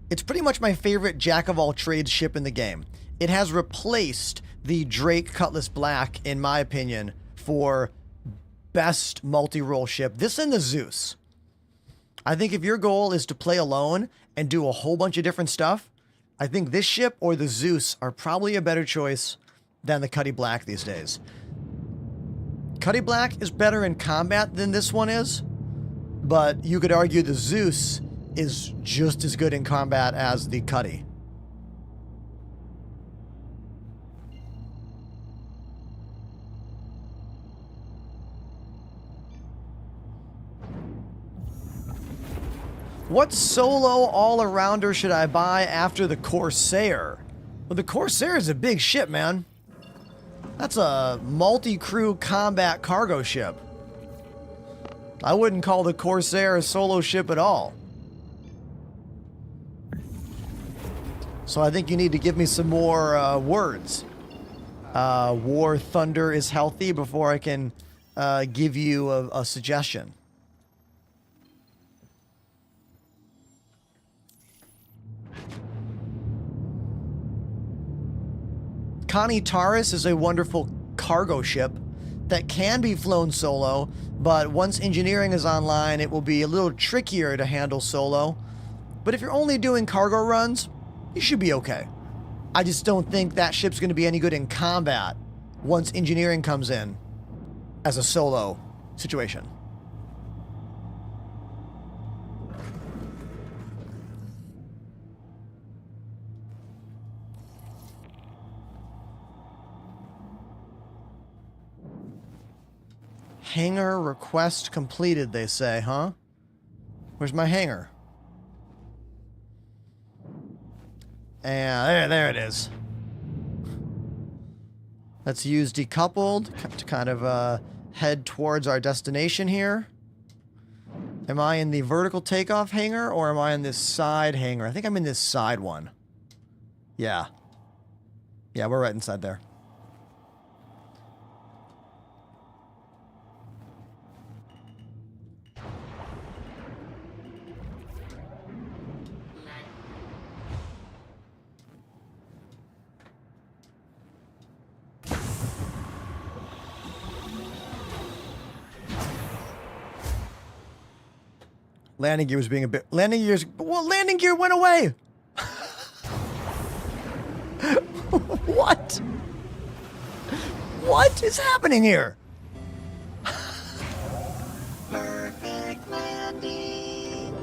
It's pretty much my favorite jack-of-all-trades ship in the game. It has replaced the Drake Cutlass Black, in my opinion, for best multi-role ship. This and the Zeus. I think if your goal is to play alone and do a whole bunch of different stuff, I think this ship or the Zeus are probably a better choice than the Cutty Black these days. Cutty Black is better in combat than this one is, but you could argue the Zeus is just as good in combat as the Cutty. What solo all-arounder should I buy after the Corsair? Well, the Corsair is a big ship, man. That's a multi-crew combat cargo ship. I wouldn't call the Corsair a solo ship at all. So I think you need to give me some more words. War Thunder is healthy before I can give you a suggestion. Connie Taurus is a wonderful cargo ship that can be flown solo, but once engineering is online, it will be a little trickier to handle solo. But if you're only doing cargo runs, you should be okay. I just don't think that ship's going to be any good in combat once engineering comes in as a solo situation. Hangar request completed, they say, huh? Where's my hangar? And there it is. Let's use decoupled to kind of head towards our destination here. Am I in the vertical takeoff hangar or am I in this side hangar? I think I'm in this side one. Yeah. Yeah, we're right inside there. Landing gear was being a bit... Landing gears... Well, landing gear went away! What? What is happening here? Perfect landing!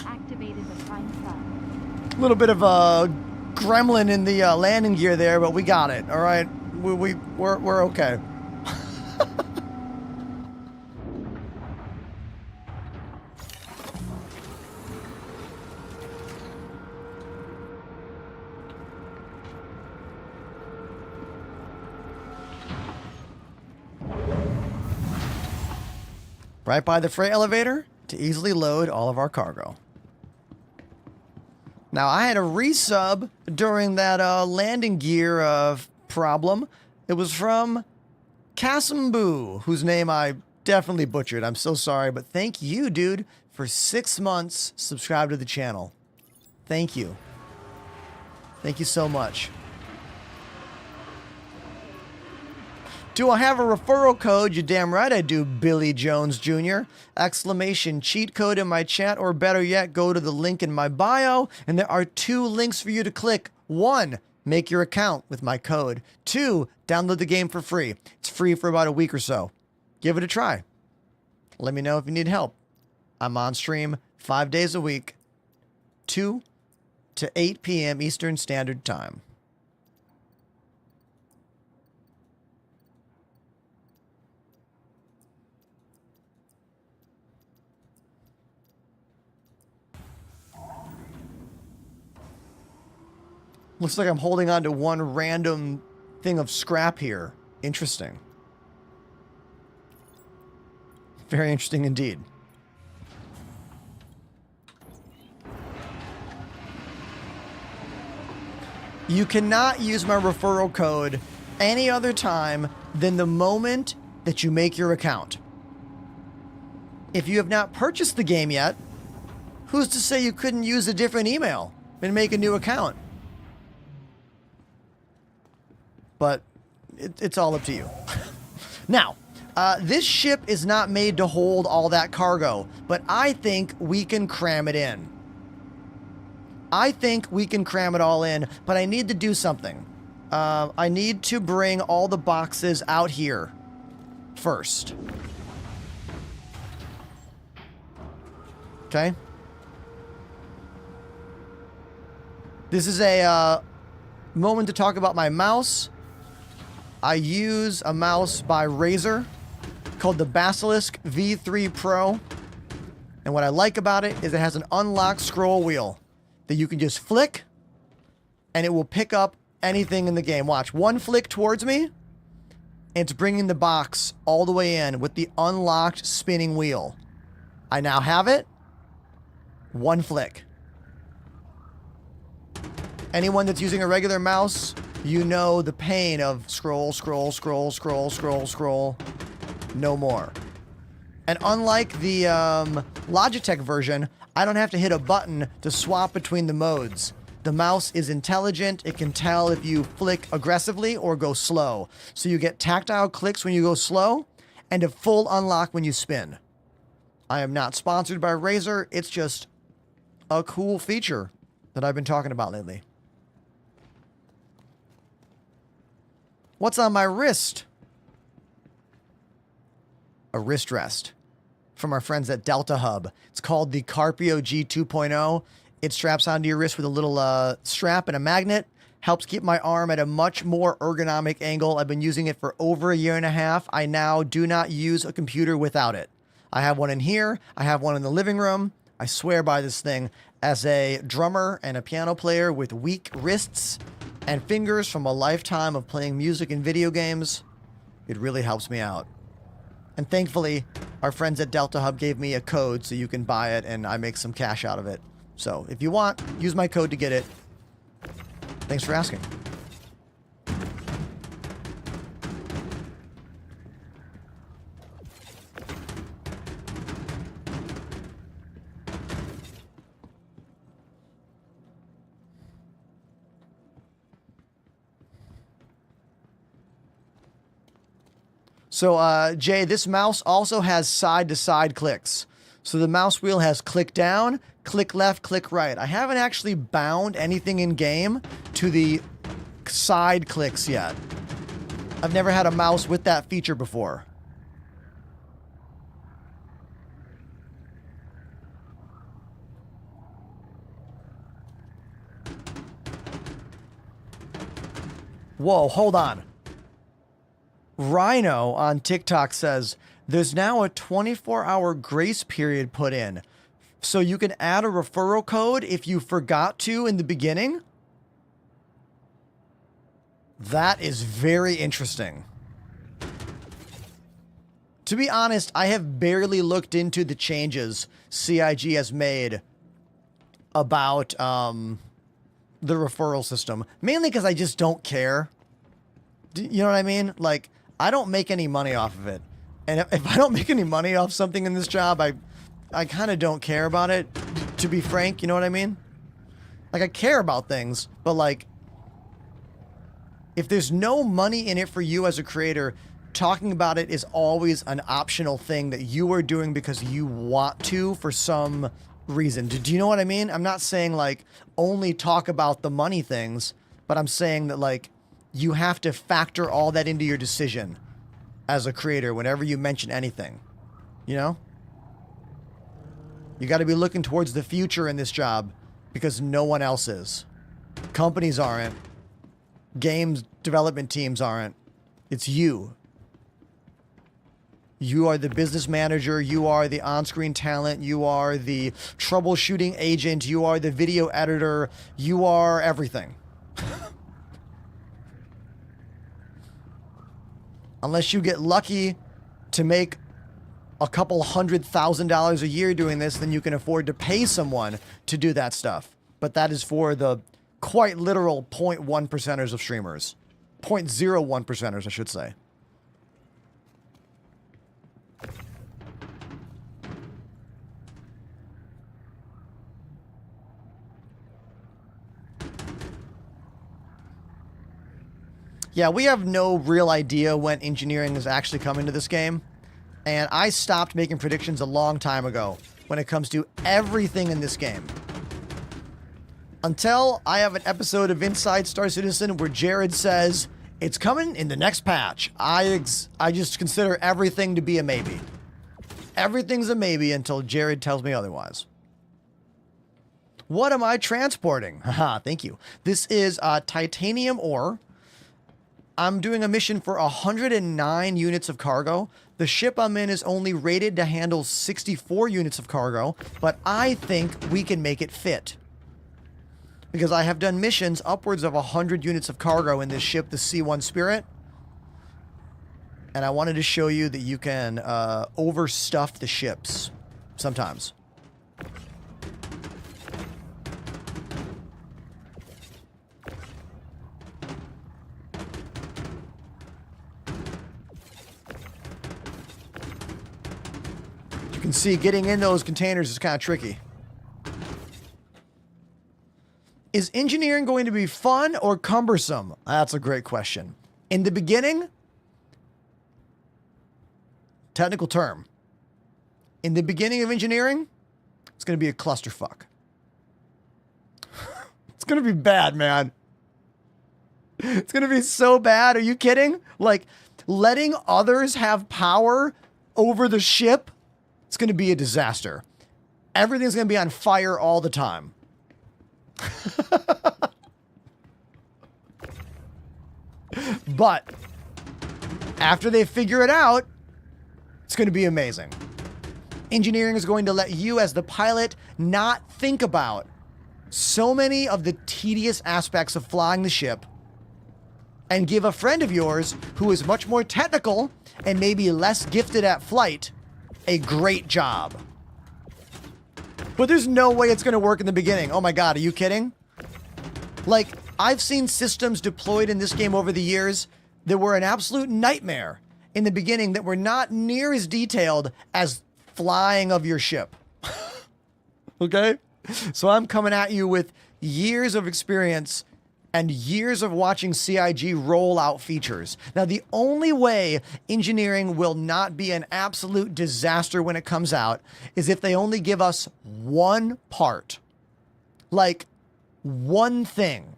Activated the prime sub. A little bit of a gremlin in the landing gear there, but we got it, alright? We're okay. Right by the freight elevator to easily load all of our cargo. Now, I had a resub during that landing gear problem. It was from Kasimbu, whose name I definitely butchered. I'm so sorry, but thank you, dude, for 6 months subscribed to the channel. Thank you. Thank you so much. Do I have a referral code? You damn right I do, Billy Jones Jr. Exclamation cheat code in my chat, or better yet, go to the link in my bio, and there are 2 links for you to click. 1, make your account with my code. 2, download the game for free. It's free for about a week or so. Give it a try. Let me know if you need help. I'm on stream 5 days a week, 2 to 8 p.m. Eastern Standard Time. Looks like I'm holding on to one random thing of scrap here. Interesting. Very interesting indeed. You cannot use my referral code any other time than the moment that you make your account. If you have not purchased the game yet, who's to say you couldn't use a different email and make a new account? But it's all up to you. Now, this ship is not made to hold all that cargo, but I think we can cram it in. I think we can cram it all in, but I need to do something. I need to bring all the boxes out here first. Okay? This is a moment to talk about my mouse. I use a mouse by Razer called the Basilisk V3 Pro. And what I like about it is it has an unlocked scroll wheel that you can just flick and it will pick up anything in the game. Watch, one flick towards me and it's bringing the box all the way in with the unlocked spinning wheel. I now have it. One flick. Anyone that's using a regular mouse, you know the pain of scroll, scroll, scroll, scroll, scroll, scroll. No more. And unlike the Logitech version, I don't have to hit a button to swap between the modes. The mouse is intelligent. It can tell if you flick aggressively or go slow. So you get tactile clicks when you go slow and a full unlock when you spin. I am not sponsored by Razer. It's just a cool feature that I've been talking about lately. What's on my wrist? A wrist rest from our friends at Delta Hub. It's called the Carpio G 2.0. It straps onto your wrist with a little strap and a magnet. Helps keep my arm at a much more ergonomic angle. I've been using it for over a year and a half. I now do not use a computer without it. I have one in here. I have one in the living room. I swear by this thing. As a drummer and a piano player with weak wrists and fingers from a lifetime of playing music and video games, it really helps me out. And thankfully, our friends at Delta Hub gave me a code so you can buy it and I make some cash out of it. So if you want, use my code to get it. Thanks for asking. So, Jay, this mouse also has side-to-side clicks. So the mouse wheel has click down, click left, click right. I haven't actually bound anything in game to the side clicks yet. I've never had a mouse with that feature before. Whoa, hold on. Rhino on TikTok says, there's now a 24-hour grace period put in. So you can add a referral code if you forgot to in the beginning? That is very interesting. To be honest, I have barely looked into the changes CIG has made about the referral system. Mainly because I just don't care. You know what I mean? Like, I don't make any money off of it. And if I don't make any money off something in this job, I kind of don't care about it, to be frank, you know what I mean? Like, I care about things, but like, if there's no money in it for you as a creator, talking about it is always an optional thing that you are doing because you want to for some reason. Do you know what I mean? I'm not saying like only talk about the money things, but I'm saying that like you have to factor all that into your decision as a creator whenever you mention anything, you know? You got to be looking towards the future in this job because no one else is. Companies aren't. Games development teams aren't. It's you. You are the business manager. You are the on-screen talent. You are the troubleshooting agent. You are the video editor. You are everything. Unless you get lucky to make a couple $100,000 a year doing this, then you can afford to pay someone to do that stuff. But that is for the quite literal 0.1%ers of streamers. 0.01%ers, I should say. Yeah, we have no real idea when engineering is actually coming to this game. And I stopped making predictions a long time ago when it comes to everything in this game. Until I have an episode of Inside Star Citizen where Jared says, it's coming in the next patch. I just consider everything to be a maybe. Everything's a maybe until Jared tells me otherwise. What am I transporting? Haha, thank you. This is titanium ore. I'm doing a mission for 109 units of cargo. The ship I'm in is only rated to handle 64 units of cargo, but I think we can make it fit. Because I have done missions upwards of 100 units of cargo in this ship, the C1 Spirit. And I wanted to show you that you can overstuff the ships sometimes. You can see getting in those containers is kind of tricky. Is engineering going to be fun or cumbersome? That's a great question. In the beginning, technical term. In the beginning of engineering, it's going to be a clusterfuck. It's going to be bad, man. It's going to be so bad. Are you kidding? Like, letting others have power over the ship, it's going to be a disaster. Everything's going to be on fire all the time. But after they figure it out, it's going to be amazing. Engineering is going to let you as the pilot not think about so many of the tedious aspects of flying the ship and give a friend of yours who is much more technical and maybe less gifted at flight a great job. But there's no way it's going to work in the beginning. Oh my God, are you kidding? Like, I've seen systems deployed in this game over the years that were an absolute nightmare in the beginning that were not near as detailed as flying of your ship. Okay? So I'm coming at you with years of experience and years of watching CIG roll out features. Now, the only way engineering will not be an absolute disaster when it comes out is if they only give us one part. Like, one thing.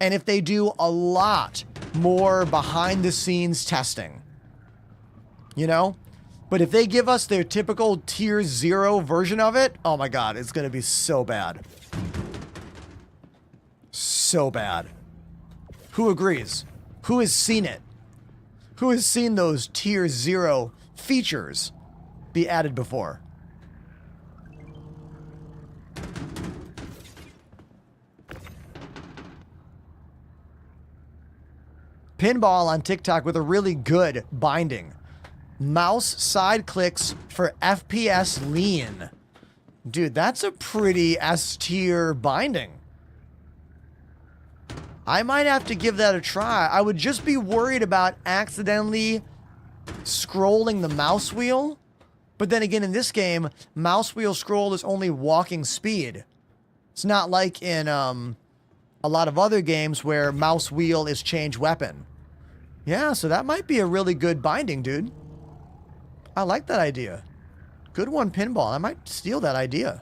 And if they do a lot more behind the scenes testing. You know? But if they give us their typical tier 0 version of it, oh my God, it's going to be so bad. So bad. Who agrees? Who has seen it? Who has seen those tier 0 features be added before? Pinball on TikTok with a really good binding. Mouse side clicks for FPS lean. Dude, that's a pretty S tier binding. I might have to give that a try. I would just be worried about accidentally scrolling the mouse wheel. But then again, in this game, mouse wheel scroll is only walking speed. It's not like in a lot of other games where mouse wheel is change weapon. Yeah, so that might be a really good binding, dude. I like that idea. Good one, Pinball. I might steal that idea.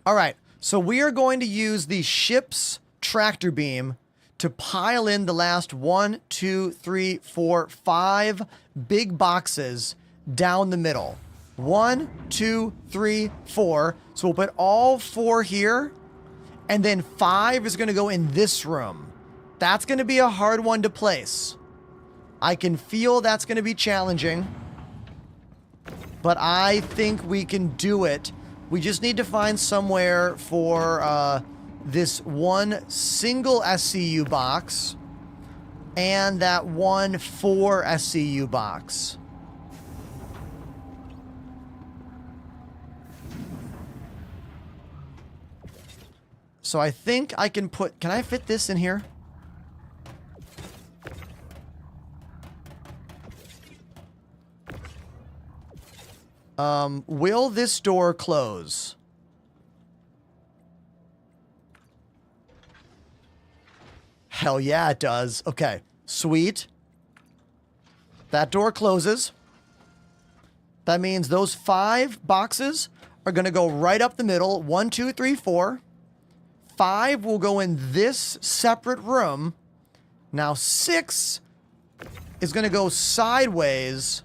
All right, so we are going to use the ship's tractor beam to pile in the last 1, 2, 3, 4, 5 big boxes down the middle. 1, 2, 3, 4. So we'll put all 4 here. And then 5 is going to go in this room. That's going to be a hard one to place. I can feel that's going to be challenging. But I think we can do it. We just need to find somewhere for this one single SCU box. And that one 4 SCU box. So I think I can put... Can I fit this in here? Will this door close? Hell yeah, it does. Okay, sweet. That door closes. That means those 5 boxes are going to go right up the middle. 1, 2, 3, 4. 5 will go in this separate room. Now 6 is going to go sideways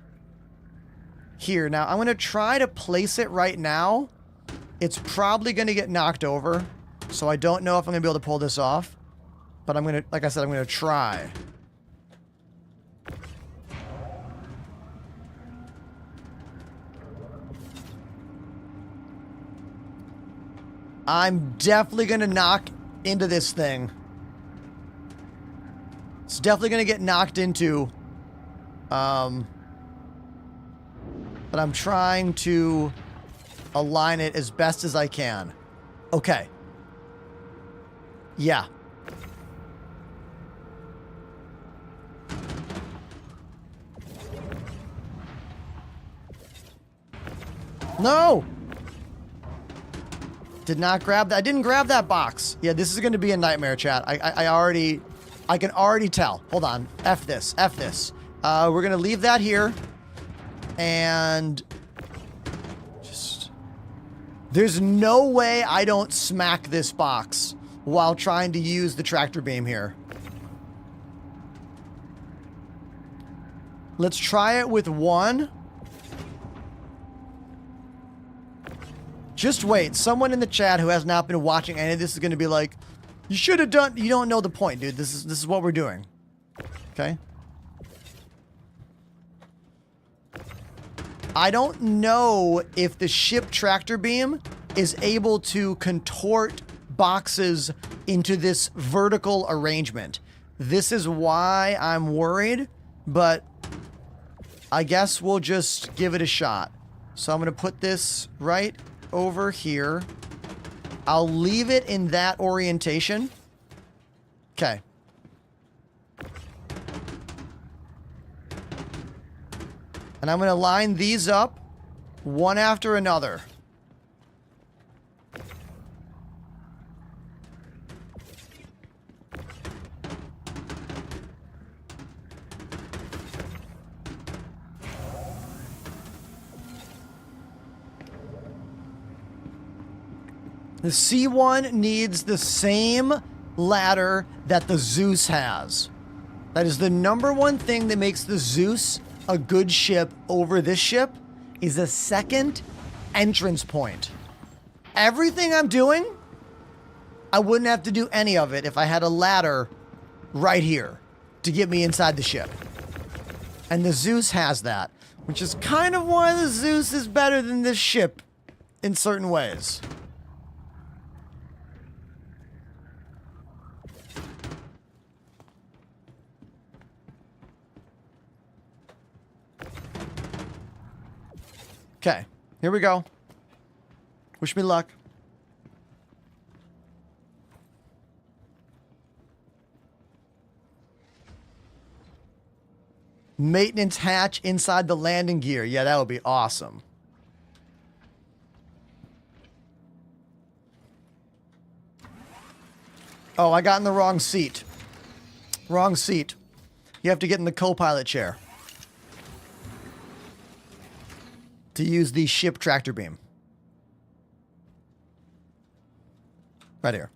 here. Now I'm going to try to place it right now. It's probably going to get knocked over. So I don't know if I'm going to be able to pull this off. But I'm going to, like I said, I'm going to try. I'm definitely going to knock into this thing. It's definitely going to get knocked into. But I'm trying to align it as best as I can. Okay. Yeah. No! Did not grab that. I didn't grab that box. Yeah, this is going to be a nightmare, chat. I can already tell. Hold on. F this. F this. We're going to leave that here. And just... There's no way I don't smack this box while trying to use the tractor beam here. Let's try it with 1. Just wait. Someone in the chat who has not been watching any of this is going to be like, you should have done... You don't know the point, dude. This is what we're doing. Okay? I don't know if the ship tractor beam is able to contort boxes into this vertical arrangement. This is why I'm worried, but I guess we'll just give it a shot. So I'm going to put this right over here. I'll leave it in that orientation. Okay. And I'm going to line these up one after another. The C1 needs the same ladder that the Zeus has. That is the #1 thing that makes the Zeus a good ship over this ship is a second entrance point. Everything I'm doing, I wouldn't have to do any of it if I had a ladder right here to get me inside the ship. And the Zeus has that, which is kind of why the Zeus is better than this ship in certain ways. Okay, here we go. Wish me luck. Maintenance hatch inside the landing gear. Yeah, that would be awesome. Oh, I got in the wrong seat. Wrong seat. You have to get in the co-pilot chair to use the ship tractor beam. Right here.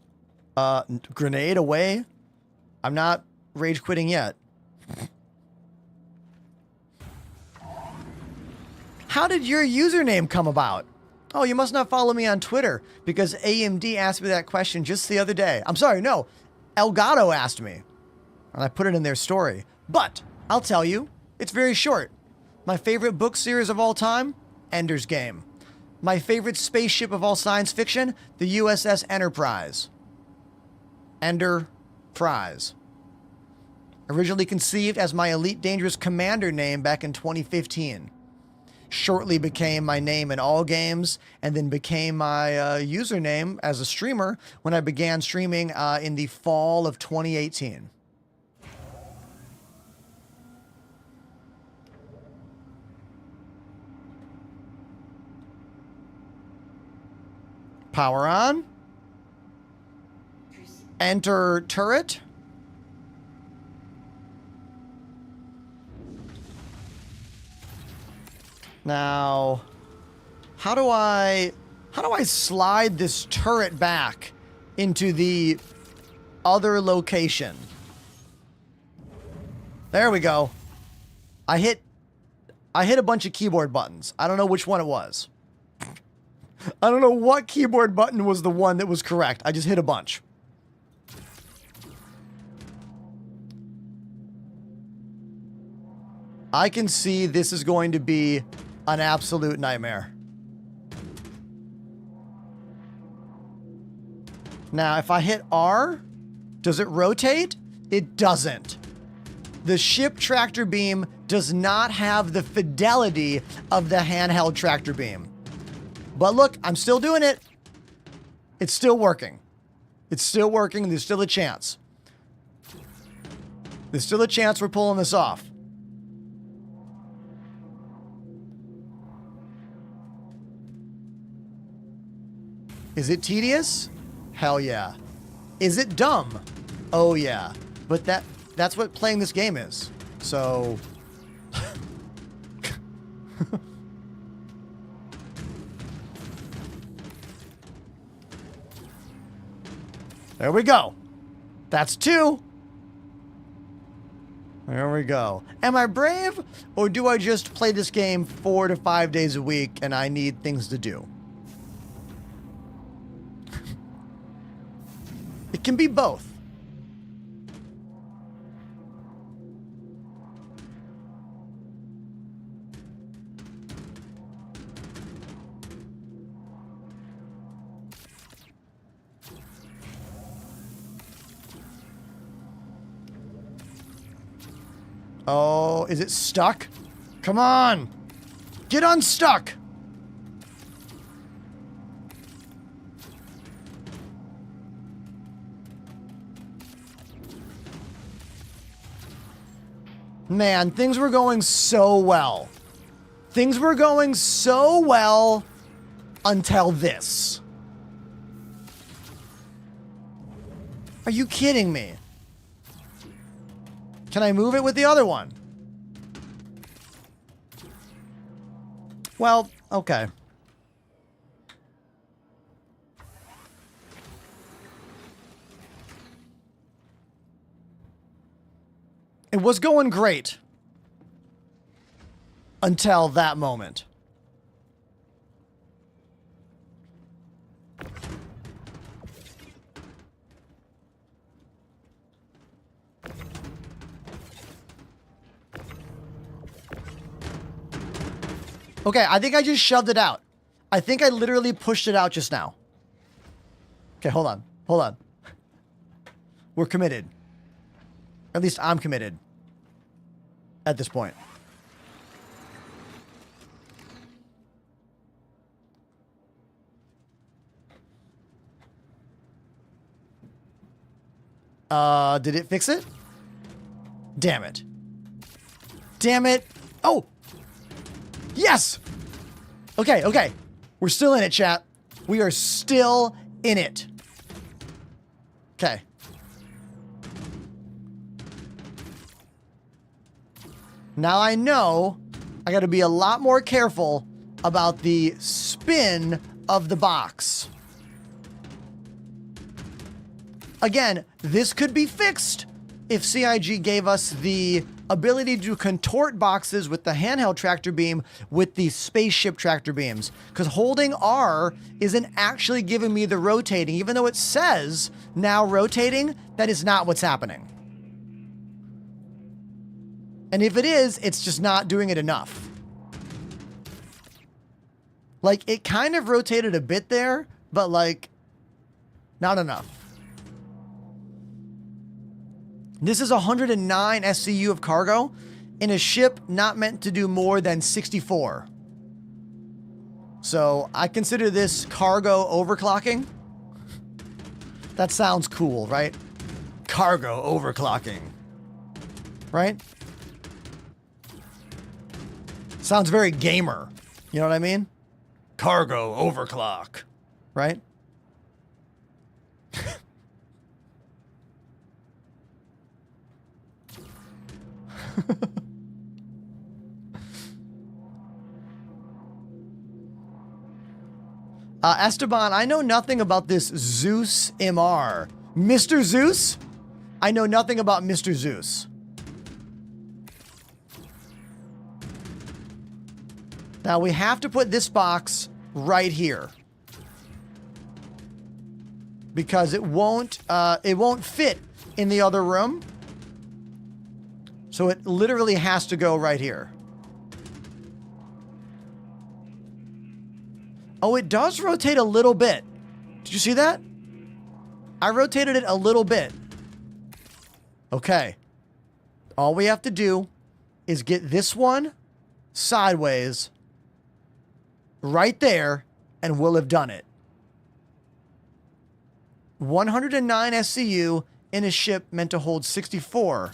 Grenade away. I'm not rage quitting yet. How did your username come about? Oh, you must not follow me on Twitter because AMD asked me that question just the other day. I'm sorry, no. Elgato asked me. And I put it in their story. But I'll tell you, it's very short. My favorite book series of all time, Ender's Game. My favorite spaceship of all science fiction, the USS Enterprise. Enterprise. Originally conceived as my Elite Dangerous Commander name back in 2015. Shortly became my name in all games, and then became my username as a streamer when I began streaming in the fall of 2018. Power on. Enter turret. Now, how do I slide this turret back into the other location? There we go. I hit a bunch of keyboard buttons. I don't know which one it was. I don't know what keyboard button was the one that was correct. I just hit a bunch. I can see this is going to be an absolute nightmare. Now, if I hit R, does it rotate? It doesn't. The ship tractor beam does not have the fidelity of the handheld tractor beam. But look, I'm still doing it. It's still working. It's still working. There's still a chance. There's still a chance we're pulling this off. Is it tedious? Hell yeah. Is it dumb? Oh yeah. But that's what playing this game is. So... There we go. That's 2. There we go. Am I brave? Or do I just play this game 4 to 5 days a week and I need things to do? It can be both. Oh, is it stuck? Come on! Get unstuck! Man, things were going so well. Things were going so well until this. Are you kidding me? Can I move it with the other one? Well, okay. It was going great. Until that moment. Okay, I think I just shoved it out. I think I literally pushed it out just now. Okay, hold on. Hold on. We're committed. At least I'm committed. At this point. Did it fix it? Damn it. Damn it. Oh! Yes! Okay, okay. We're still in it, chat. We are still in it. Okay. Now I know I gotta be a lot more careful about the spin of the box. Again, this could be fixed if CIG gave us the ability to contort boxes with the handheld tractor beam with the spaceship tractor beams. Because holding R isn't actually giving me the rotating. Even though it says now rotating, that is not what's happening. And if it is, it's just not doing it enough. Like, it kind of rotated a bit there, but like, not enough. This is 109 SCU of cargo in a ship not meant to do more than 64. So I consider this cargo overclocking. That sounds cool, right? Cargo overclocking. Right? Sounds very gamer. You know what I mean? Cargo overclock. Right? Esteban, I know nothing about this Zeus MR. Mr. Zeus? I know nothing about Mr. Zeus. Now we have to put this box right here. Because it won't fit in the other room. So it literally has to go right here. Oh, it does rotate a little bit. Did you see that? I rotated it a little bit. Okay. All we have to do is get this one sideways right there, and we'll have done it. 109 SCU in a ship meant to hold 64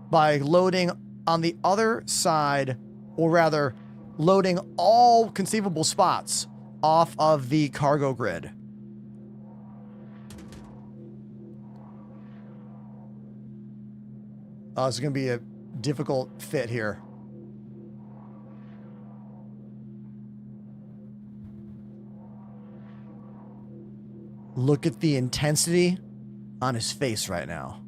by loading on the other side, or rather, loading all conceivable spots off of the cargo grid. Oh, it's going to be a difficult fit here. Look at the intensity on his face right now.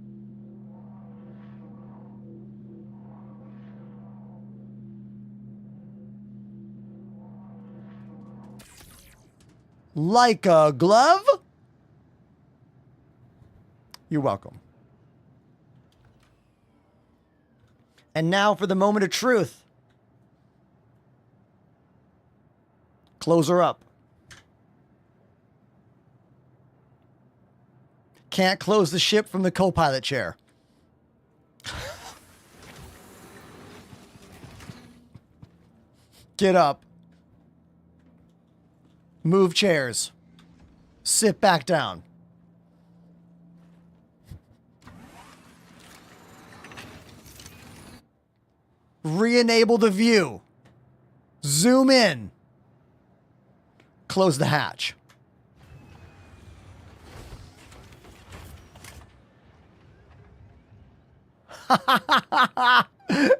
Like a glove? You're welcome. And now for the moment of truth. Close her up. Can't close the ship from the co-pilot chair. Get up. Move chairs. Sit back down. Re-enable the view. Zoom in. Close the hatch.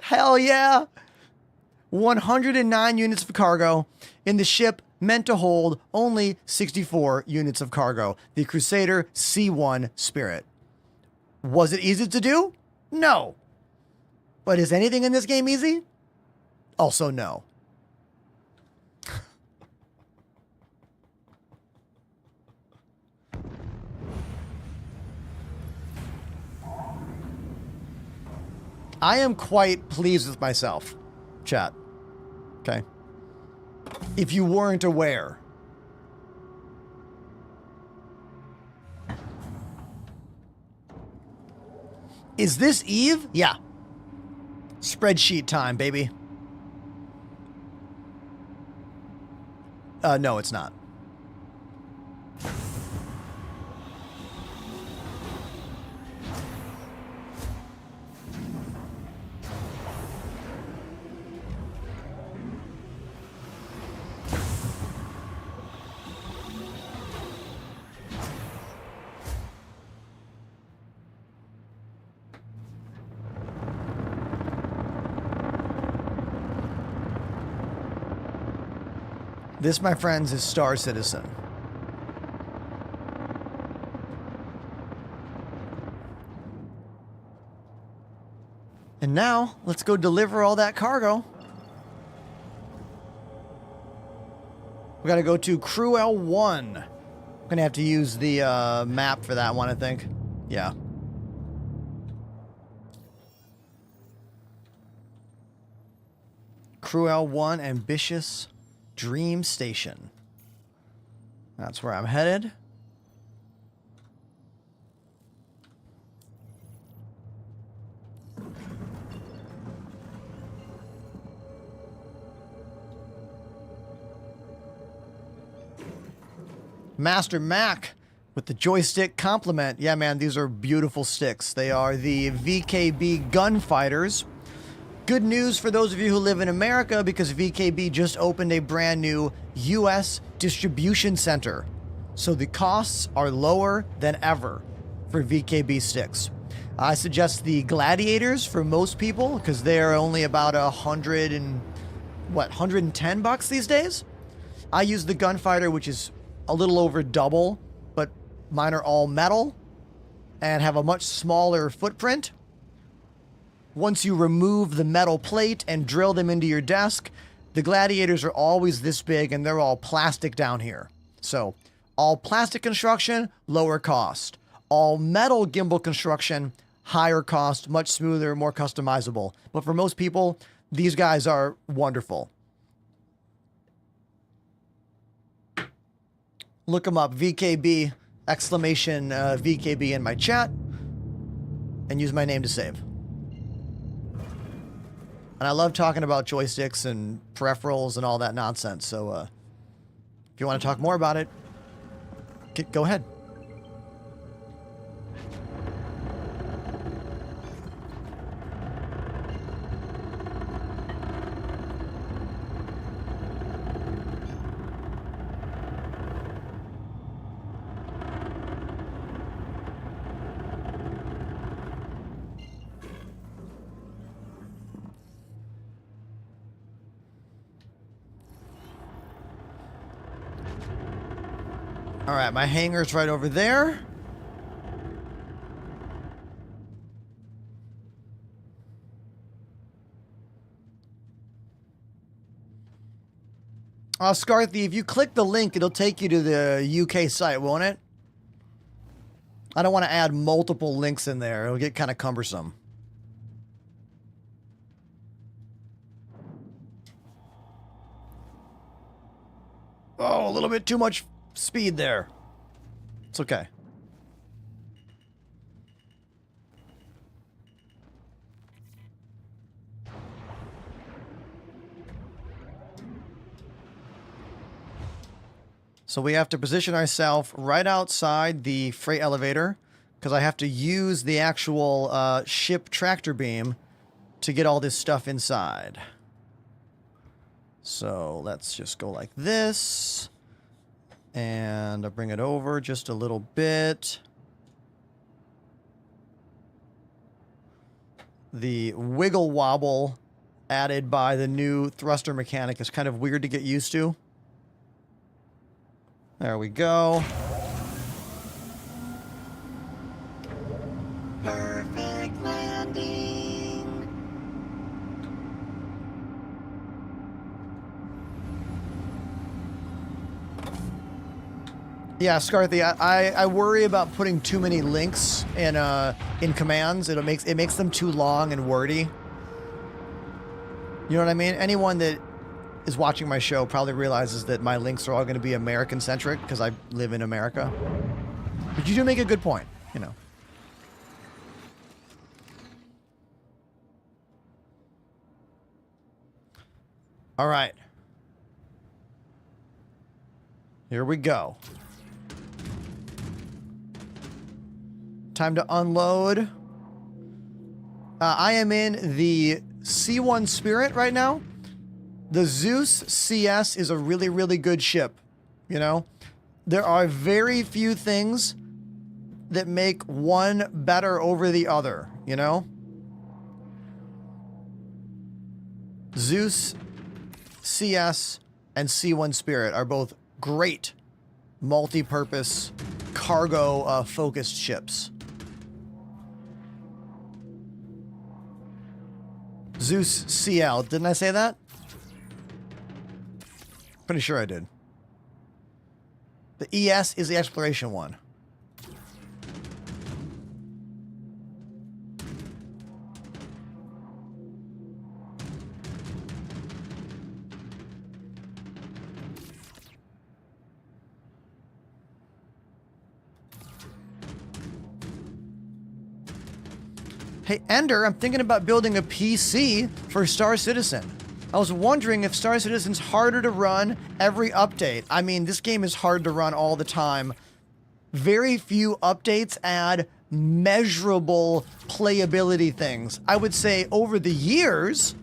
Hell yeah. 109 units of cargo in the ship meant to hold only 64 units of cargo. The Crusader C1 Spirit. Was it easy to do? No. But is anything in this game easy? Also no. I am quite pleased with myself, chat. Okay. If you weren't aware. Is this Eve? Yeah. Spreadsheet time, baby. No, it's not. This, my friends, is Star Citizen. And now, let's go deliver all that cargo. We gotta go to Gfuel 1. I'm gonna have to use the map for that one, I think. Yeah. Gfuel 1, Ambitious Dream Station. That's where I'm headed. Master Mac with the joystick complement. Yeah, man, these are beautiful sticks. They are the VKB Gunfighters. Good news for those of you who live in America, because VKB just opened a brand new US distribution center. So the costs are lower than ever for VKB sticks. I suggest the Gladiators for most people, because they're only about $110 these days. I use the Gunfighter, which is a little over double, but mine are all metal and have a much smaller footprint. Once you remove the metal plate and drill them into your desk, the Gladiators are always this big and they're all plastic down here. So, all plastic construction, lower cost. All metal gimbal construction, higher cost, much smoother, more customizable. But for most people, these guys are wonderful. Look them up, VKB, exclamation VKB in my chat, and use my name to save. And I love talking about joysticks and peripherals and all that nonsense. So if you want to talk more about it, go ahead. All right, my hangar's right over there. Scarthy, if you click the link, it'll take you to the UK site, won't it? I don't want to add multiple links in there. It'll get kind of cumbersome. Oh, a little bit too much speed there. It's okay. So we have to position ourselves right outside the freight elevator because I have to use the actual ship tractor beam to get all this stuff inside. So let's just go like this. And I'll bring it over just a little bit. The wiggle wobble added by the new thruster mechanic is kind of weird to get used to. There we go. Perfect landing. Yeah, Scarthy, I worry about putting too many links in commands. It makes them too long and wordy. You know what I mean? Anyone that is watching my show probably realizes that my links are all going to be American-centric because I live in America. But you do make a good point, you know. All right. Here we go. Time to unload. I am in the C1 Spirit right now. The Zeus CS is a really, really good ship, you know? There are very few things that make one better over the other, you know? Zeus, CS, and C1 Spirit are both great multi-purpose cargo focused ships. Zeus CL, didn't I say that? Pretty sure I did. The ES is the exploration one. Hey, Ender, I'm thinking about building a PC for Star Citizen. I was wondering if Star Citizen's harder to run every update. I mean, this game is hard to run all the time. Very few updates add measurable playability things. I would say over the years,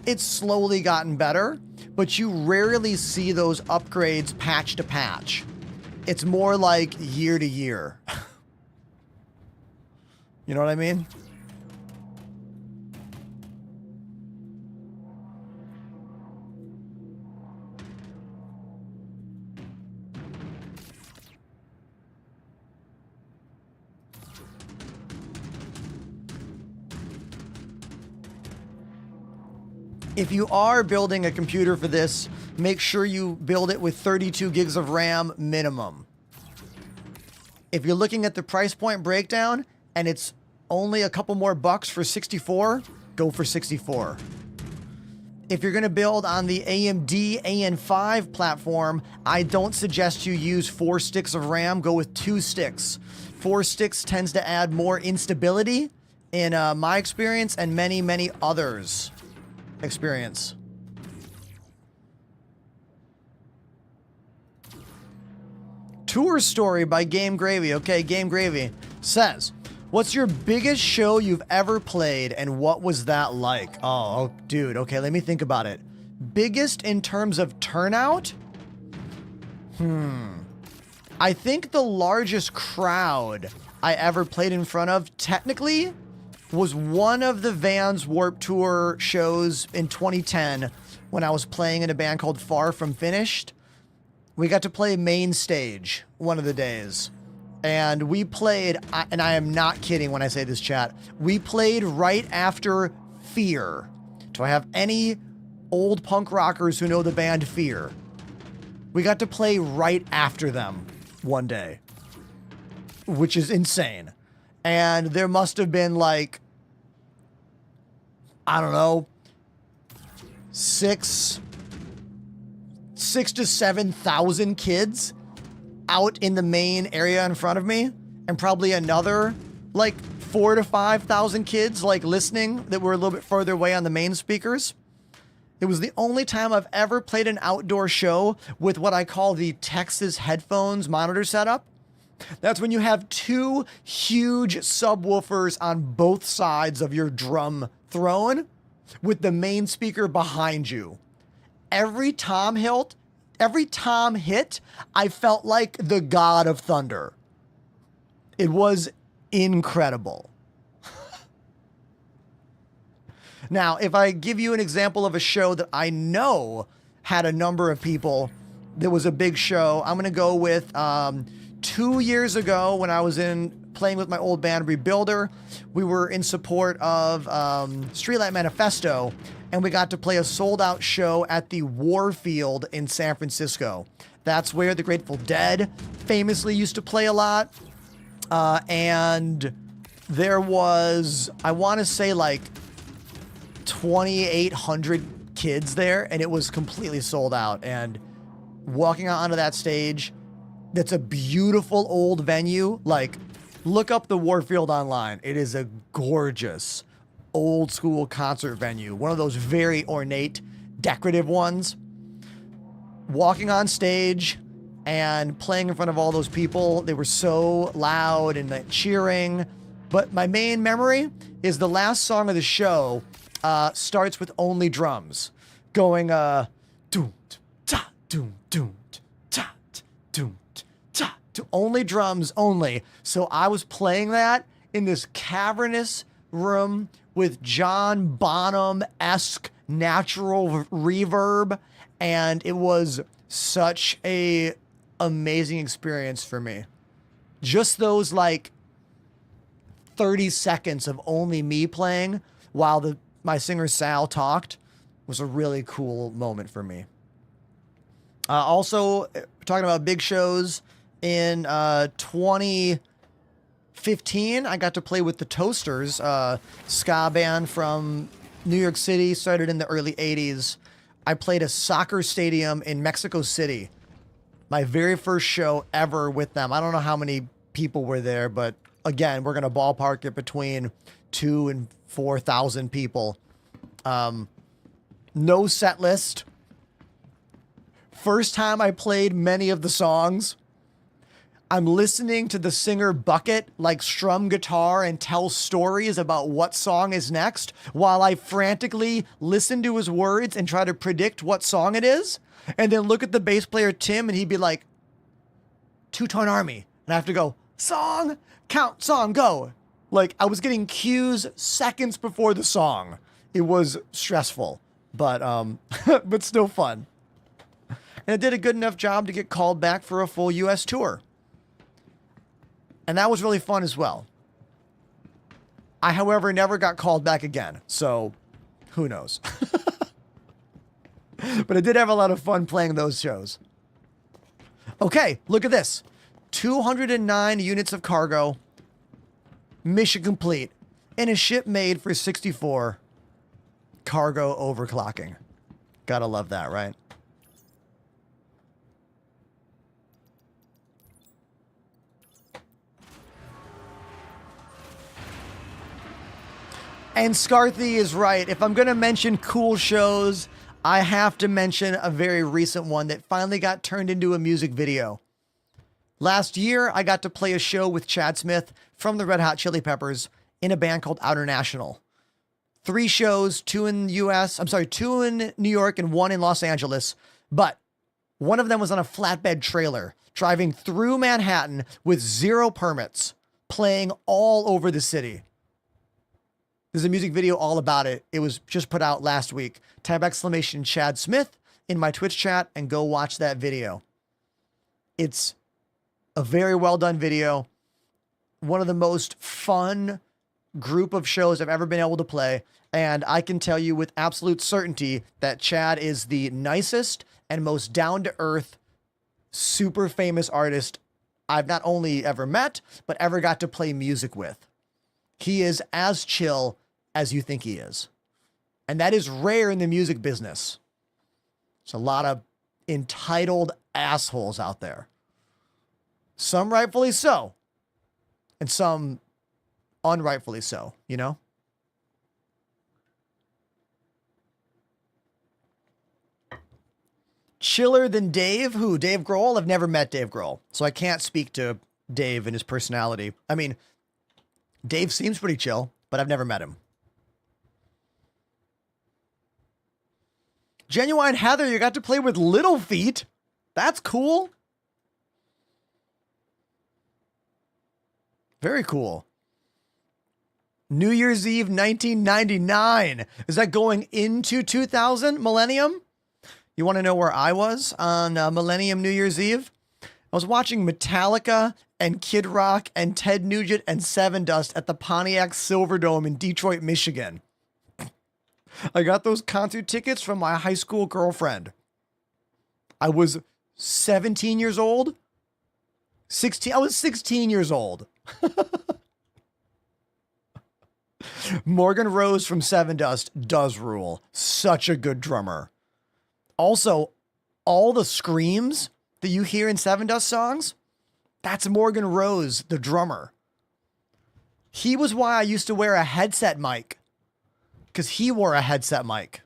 it's slowly gotten better, but you rarely see those upgrades patch to patch. It's more like year to year. You know what I mean? If you are building a computer for this, make sure you build it with 32 gigs of RAM minimum. If you're looking at the price point breakdown and it's only a couple more bucks for 64, go for 64. If you're going to build on the AMD AN5 platform, I don't suggest you use 4 sticks of RAM. Go with 2 sticks. 4 sticks tends to add more instability in my experience and many, many others' experience. Tour story by Game Gravy. Okay, Game Gravy says, what's your biggest show you've ever played and what was that like? Oh, dude. Okay, let me think about it. Biggest in terms of turnout? I think the largest crowd I ever played in front of, technically, was one of the Vans Warped Tour shows in 2010 when I was playing in a band called Far From Finished. We got to play main stage one of the days. And we played, and I am not kidding when I say this, chat, we played right after Fear. Do I have any old punk rockers who know the band Fear? We got to play right after them one day. which is insane. And there must have been like, I don't know, 6 to 7,000 kids out in the main area in front of me, and probably another like 4 to 5,000 kids like listening that were a little bit further away on the main speakers. It was the only time I've ever played an outdoor show with what I call the Texas headphones monitor setup. That's when you have 2 huge subwoofers on both sides of your drum throne with the main speaker behind you. Every tom hit, I felt like the god of thunder. It was incredible. Now, if I give you an example of a show that I know had a number of people, that was a big show, I'm going to go with 2 years ago when I was playing with my old band Rebuilder. We were in support of Streetlight Manifesto, and we got to play a sold-out show at the Warfield in San Francisco. That's where the Grateful Dead famously used to play a lot. And there was, I want to say, like 2,800 kids there, and it was completely sold out. And walking out onto that stage, that's a beautiful old venue. Like, look up the Warfield online. It is a gorgeous old school concert venue. One of those very ornate, decorative ones. Walking on stage and playing in front of all those people, they were so loud and like, cheering. But my main memory is the last song of the show starts with only drums going doom ta doom doom ta doom ta, only drums only. So I was playing that in this cavernous room with John Bonham-esque natural reverb, and it was such a amazing experience for me. Just those like 30 seconds of only me playing while my singer Sal talked was a really cool moment for me. Also, talking about big shows, in 2015, I got to play with the Toasters, ska band from New York City, started in the early 80s. I played a soccer stadium in Mexico City. My very first show ever with them. I don't know how many people were there, but again, we're going to ballpark it between 2,000 and 4,000 people. No set list. First time I played many of the songs. I'm listening to the singer Bucket like strum guitar and tell stories about what song is next while I frantically listen to his words and try to predict what song it is. And then look at the bass player Tim and he'd be like, Two-Tone Army. And I have to go, song, count, song, go. Like I was getting cues seconds before the song. It was stressful, but but still fun. And it did a good enough job to get called back for a full US tour. And that was really fun as well. I, however, never got called back again. So who knows? But I did have a lot of fun playing those shows. Okay, look at this. 209 units of cargo. Mission complete. In a ship made for 64. Cargo overclocking. Gotta love that, right? And Scarthy is right. If I'm going to mention cool shows, I have to mention a very recent one that finally got turned into a music video. Last year, I got to play a show with Chad Smith from the Red Hot Chili Peppers in a band called Outer National. 3 shows, 2 in the US, 2 in New York and 1 in Los Angeles. But one of them was on a flatbed trailer, driving through Manhattan with 0 permits, playing all over the city. There's a music video all about it. It was just put out last week. Type exclamation Chad Smith in my Twitch chat and go watch that video. It's a very well done video. One of the most fun group of shows I've ever been able to play. And I can tell you with absolute certainty that Chad is the nicest and most down to earth, super famous artist I've not only ever met, but ever got to play music with. He is as chill as you think he is. And that is rare in the music business. There's a lot of entitled assholes out there. Some rightfully so. And some unrightfully so, you know? Chiller than Dave? Who? Dave Grohl? I've never met Dave Grohl, so I can't speak to Dave and his personality. I mean, Dave seems pretty chill, but I've never met him. Genuine Heather, you got to play with Little Feet. That's cool. Very cool. New Year's Eve 1999. Is that going into 2000 millennium? You want to know where I was on Millennium New Year's Eve? I was watching Metallica and Kid Rock and Ted Nugent and Seven Dust at the Pontiac Silverdome in Detroit, Michigan. I got those concert tickets from my high school girlfriend. I was 17 years old. 16. I was 16 years old. Morgan Rose from Seven Dust does rule. Such a good drummer. Also, all the screams that you hear in Seven Dust songs, that's Morgan Rose, the drummer. He was why I used to wear a headset mic, because he wore a headset mic.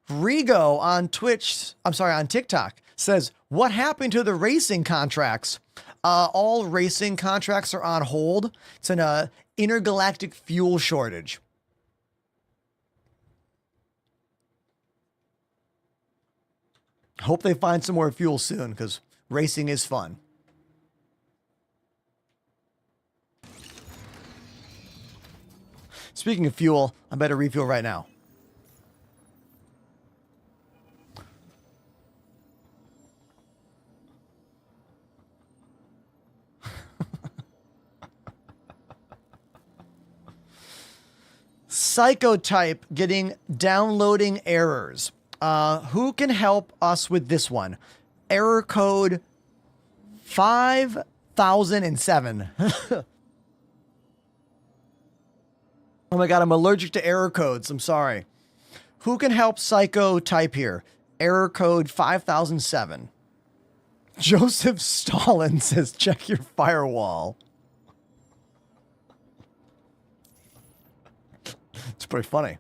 Rigo on on TikTok says, what happened to the racing contracts? All racing contracts are on hold. It's an intergalactic fuel shortage. Hope they find some more fuel soon, because racing is fun. Speaking of fuel, I better refuel right now. Psychotype getting downloading errors. Who can help us with this one? Error code 5007. Oh my God, I'm allergic to error codes. I'm sorry. Who can help Psychotype here? Error code 5007. Joseph Stalin says, check your firewall. It's pretty funny.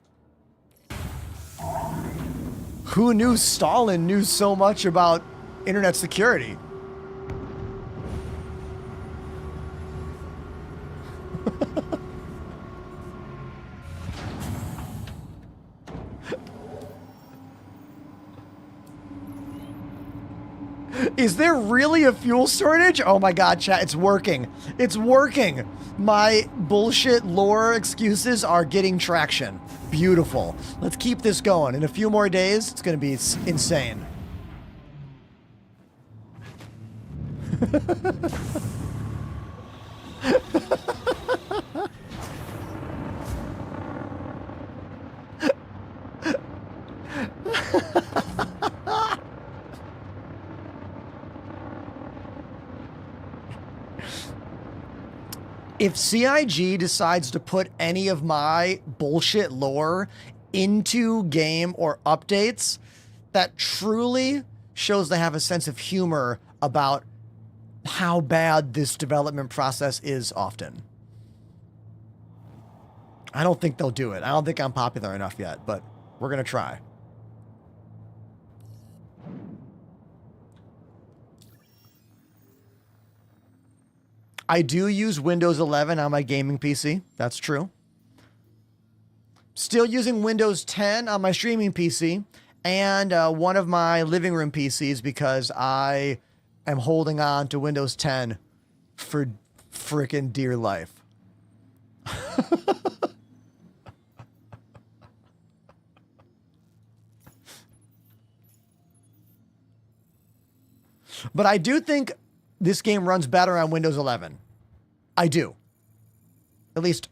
Who knew Stalin knew so much about internet security? Is there really a fuel shortage? Oh my God, chat, it's working. It's working. My bullshit lore excuses are getting traction. Beautiful. Let's keep this going. In a few more days, it's going to be insane. If CIG decides to put any of my bullshit lore into game or updates, that truly shows they have a sense of humor about how bad this development process is often. I don't think they'll do it. I don't think I'm popular enough yet, but we're going to try. I do use Windows 11 on my gaming PC. That's true. Still using Windows 10 on my streaming PC and one of my living room PCs because I am holding on to Windows 10 for frickin' dear life. But I do think this game runs better on Windows 11. I do. At least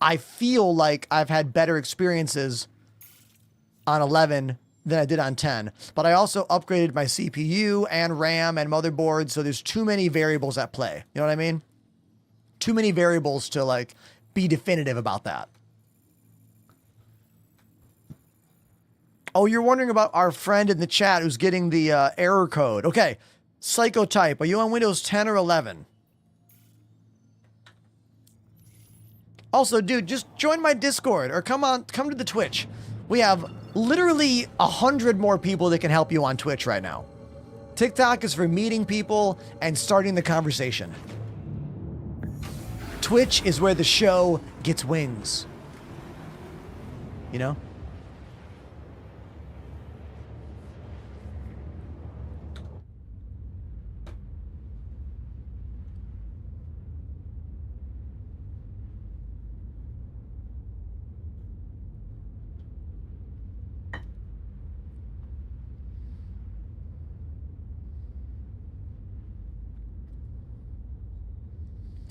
I feel like I've had better experiences on 11 than I did on 10, but I also upgraded my CPU and RAM and motherboard, so there's too many variables at play. You know what I mean? Too many variables to like be definitive about that. Oh, you're wondering about our friend in the chat who's getting the error code. Okay, Psychotype, are you on Windows 10 or 11? Also, dude, just join my Discord or come to the Twitch. We have literally 100 more people that can help you on Twitch right now. TikTok is for meeting people and starting the conversation. Twitch is where the show gets wings. You know?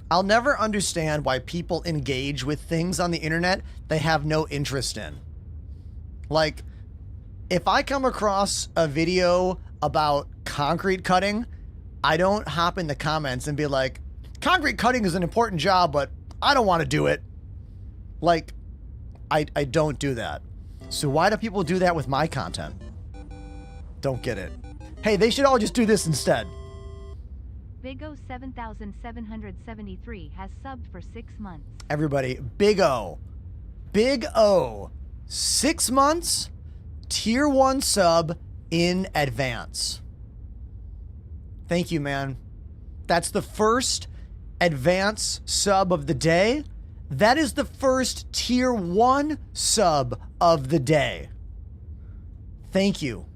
I'll never understand why people engage with things on the internet they have no interest in. Like, if I come across a video about concrete cutting, I don't hop in the comments and be like, concrete cutting is an important job, but I don't want to do it. Like, I don't do that. So why do people do that with my content? Don't get it. Hey, they should all just do this instead. Big O 7773 has subbed for 6 months. Everybody, Big O. Big O. 6 months, tier 1 sub in advance. Thank you, man. That's the first advance sub of the day. That is the first tier 1 sub of the day. Thank you.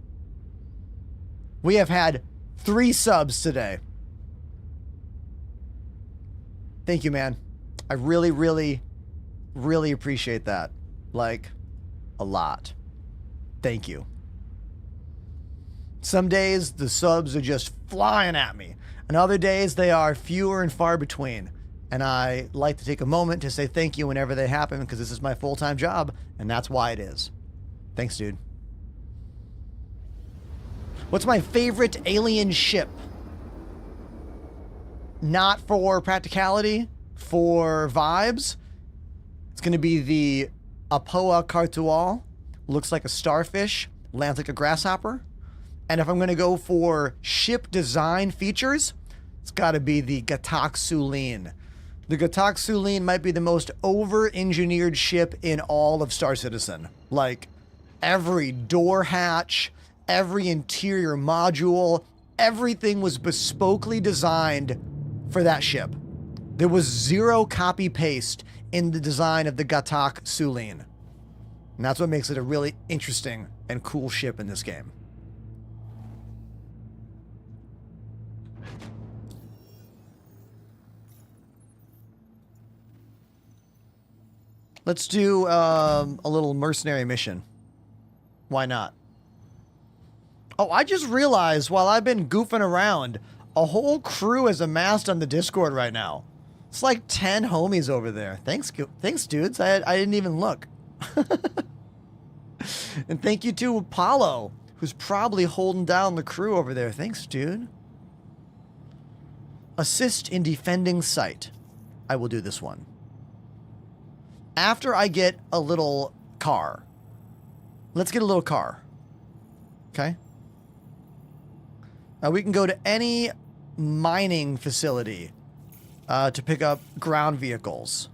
We have had 3 subs today. Thank you, man. I really, really, really appreciate that. Like, a lot. Thank you. Some days the subs are just flying at me, and other days they are fewer and far between. And I like to take a moment to say thank you whenever they happen, because this is my full-time job, and that's why it is. Thanks, dude. What's my favorite alien ship? Not for practicality, for vibes. It's going to be the Apoa Cartual. Looks like a starfish, lands like a grasshopper. And if I'm going to go for ship design features, it's got to be the Gatak Sulin. The Gatak Sulin might be the most over-engineered ship in all of Star Citizen. Like, every door hatch, every interior module, everything was bespokely designed for that ship. There was zero copy-paste in the design of the Gatak Sulin. And that's what makes it a really interesting and cool ship in this game. Let's do a little mercenary mission. Why not? Oh, I just realized while I've been goofing around, a whole crew is amassed on the Discord right now. It's like 10 homies over there. Thanks, dudes. I didn't even look. And thank you to Apollo, who's probably holding down the crew over there. Thanks, dude. Assist in defending site. I will do this one. After I get a little car. Let's get a little car. Okay? Now we can go to any mining facility to pick up ground vehicles.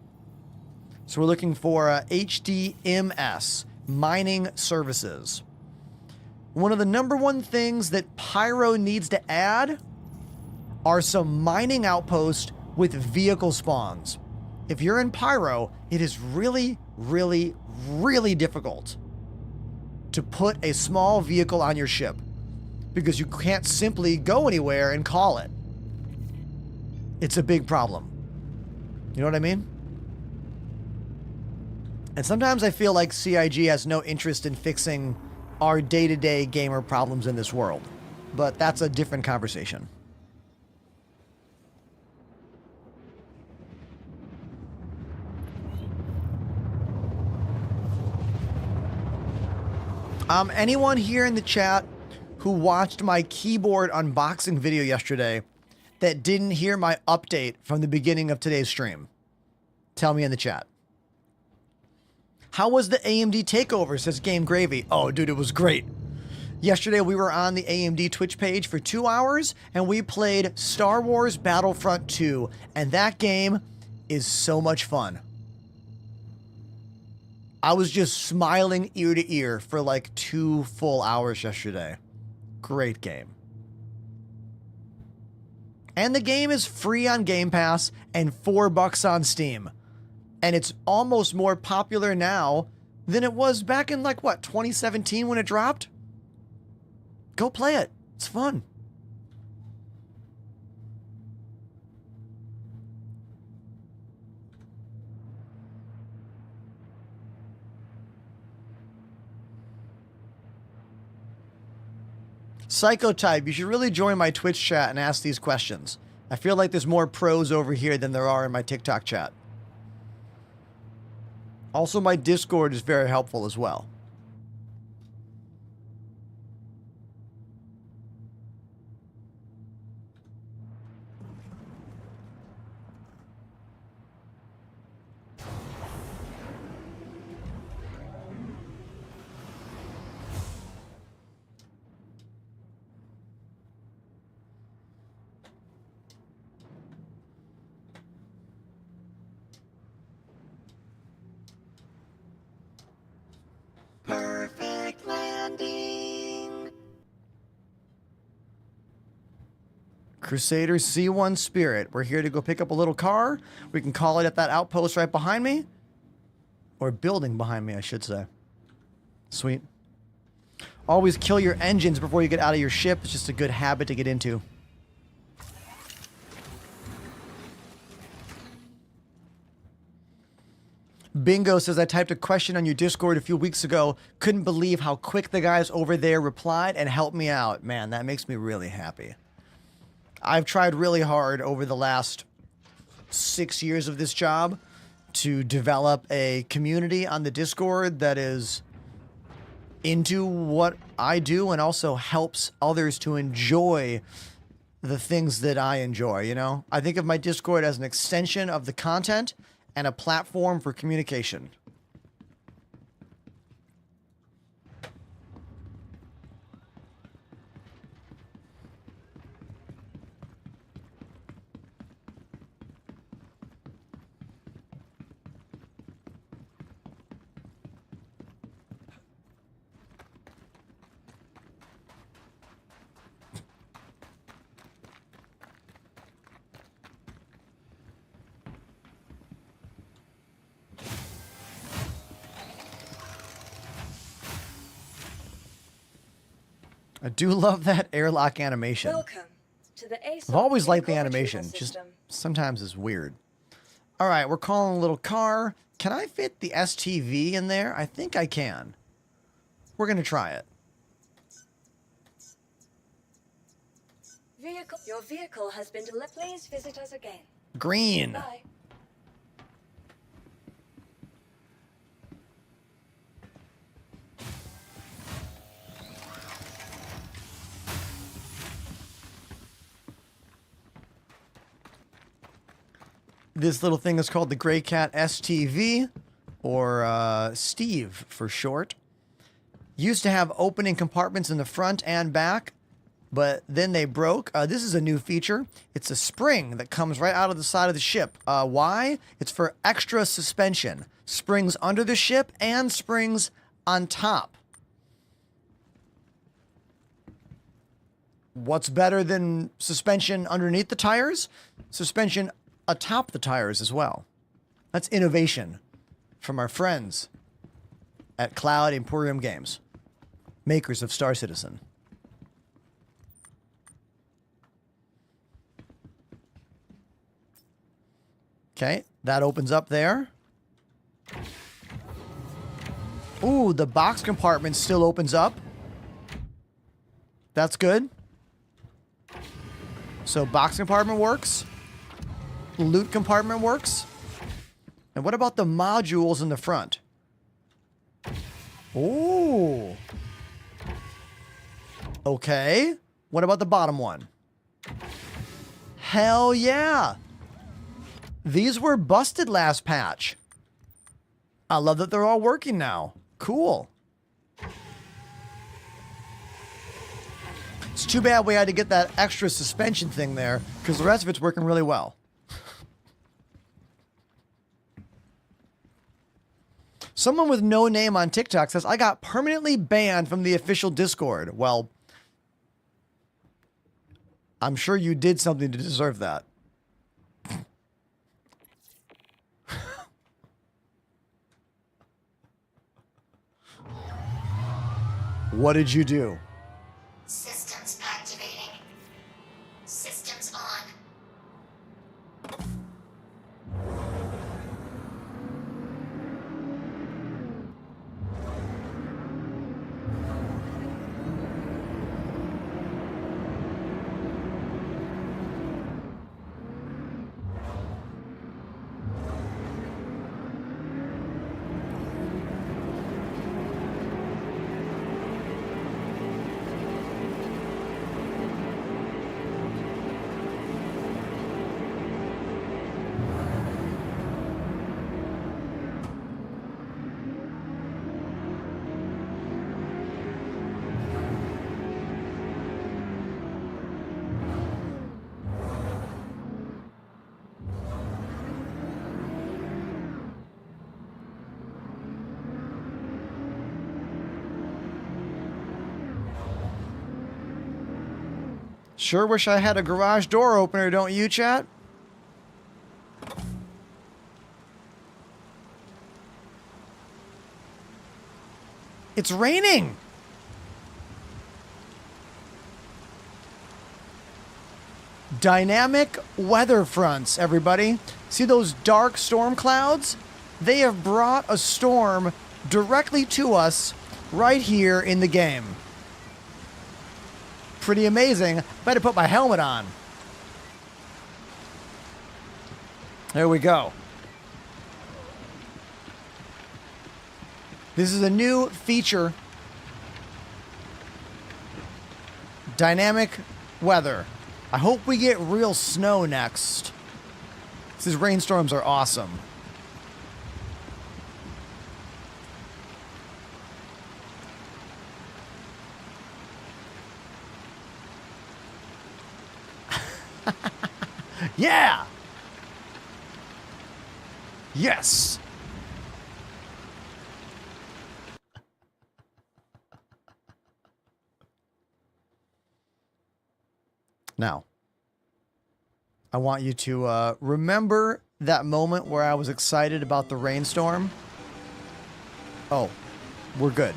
So we're looking for HDMS, mining services. One of the #1 things that Pyro needs to add are some mining outposts with vehicle spawns. If you're in Pyro, it is really, really, really difficult to put a small vehicle on your ship, because you can't simply go anywhere and call it. It's a big problem. You know what I mean? And sometimes I feel like CIG has no interest in fixing our day-to-day gamer problems in this world. But that's a different conversation. Anyone here in the chat who watched my keyboard unboxing video yesterday that didn't hear my update from the beginning of today's stream? Tell me in the chat. How was the AMD takeover, says Game Gravy. Oh, dude, it was great. Yesterday, we were on the AMD Twitch page for 2 hours, and we played Star Wars Battlefront 2, and that game is so much fun. I was just smiling ear to ear for like 2 full hours yesterday. Great game. And the game is free on Game Pass and $4 on Steam. And it's almost more popular now than it was back in like, what, 2017 when it dropped? Go play it. It's fun. Psychotype, you should really join my Twitch chat and ask these questions. I feel like there's more pros over here than there are in my TikTok chat. Also, my Discord is very helpful as well. Perfect landing. Crusader C1 Spirit. We're here to go pick up a little car. We can call it at that outpost right behind me. Or building behind me, I should say. Sweet. Always kill your engines before you get out of your ship. It's just a good habit to get into. Bingo says, I typed a question on your Discord a few weeks ago. Couldn't believe how quick the guys over there replied and helped me out. Man, that makes me really happy. I've tried really hard over the last 6 years of this job to develop a community on the Discord that is into what I do and also helps others to enjoy the things that I enjoy, you know? I think of my Discord as an extension of the content and a platform for communication. I do love that airlock animation. Welcome to the ASOP I've always liked the vehicle animation, retrieval just system. sometimes it's weird. All right, we're calling a little car. Can I fit the STV in there? I think I can. We're going to try it. Your vehicle has been delivered. Please visit us again. Green. Bye. This little thing is called the Gray Cat STV, or Steve for short. Used to have opening compartments in the front and back, but then they broke. This is a new feature. It's a spring that comes right out of the side of the ship. Why? It's for extra suspension. Springs under the ship and springs on top. What's better than suspension underneath the tires? Suspension atop the tires as well. That's innovation from our friends at Cloud Emporium Games, makers of Star Citizen. Okay, that opens up there. Ooh, the box compartment still opens up. That's good. So box compartment works. Loot compartment works. And what about the modules in the front? Ooh. Okay. What about the bottom one? Hell yeah. These were busted last patch. I love that they're all working now. Cool. It's too bad we had to get that extra suspension thing there, because the rest of it's working really well. Someone with no name on TikTok says, I got permanently banned from the official Discord. Well, I'm sure you did something to deserve that. What did you do? Systems activating. Systems on. Sure wish I had a garage door opener, don't you, chat? It's raining. Dynamic weather fronts, everybody. See those dark storm clouds? They have brought a storm directly to us right here in the game. Pretty amazing. Better put my helmet on. There we go. This is a new feature. Dynamic weather. I hope we get real snow next. These rainstorms are awesome. Yeah! Yes! Now, I want you to remember that moment where I was excited about the rainstorm. Oh, we're good.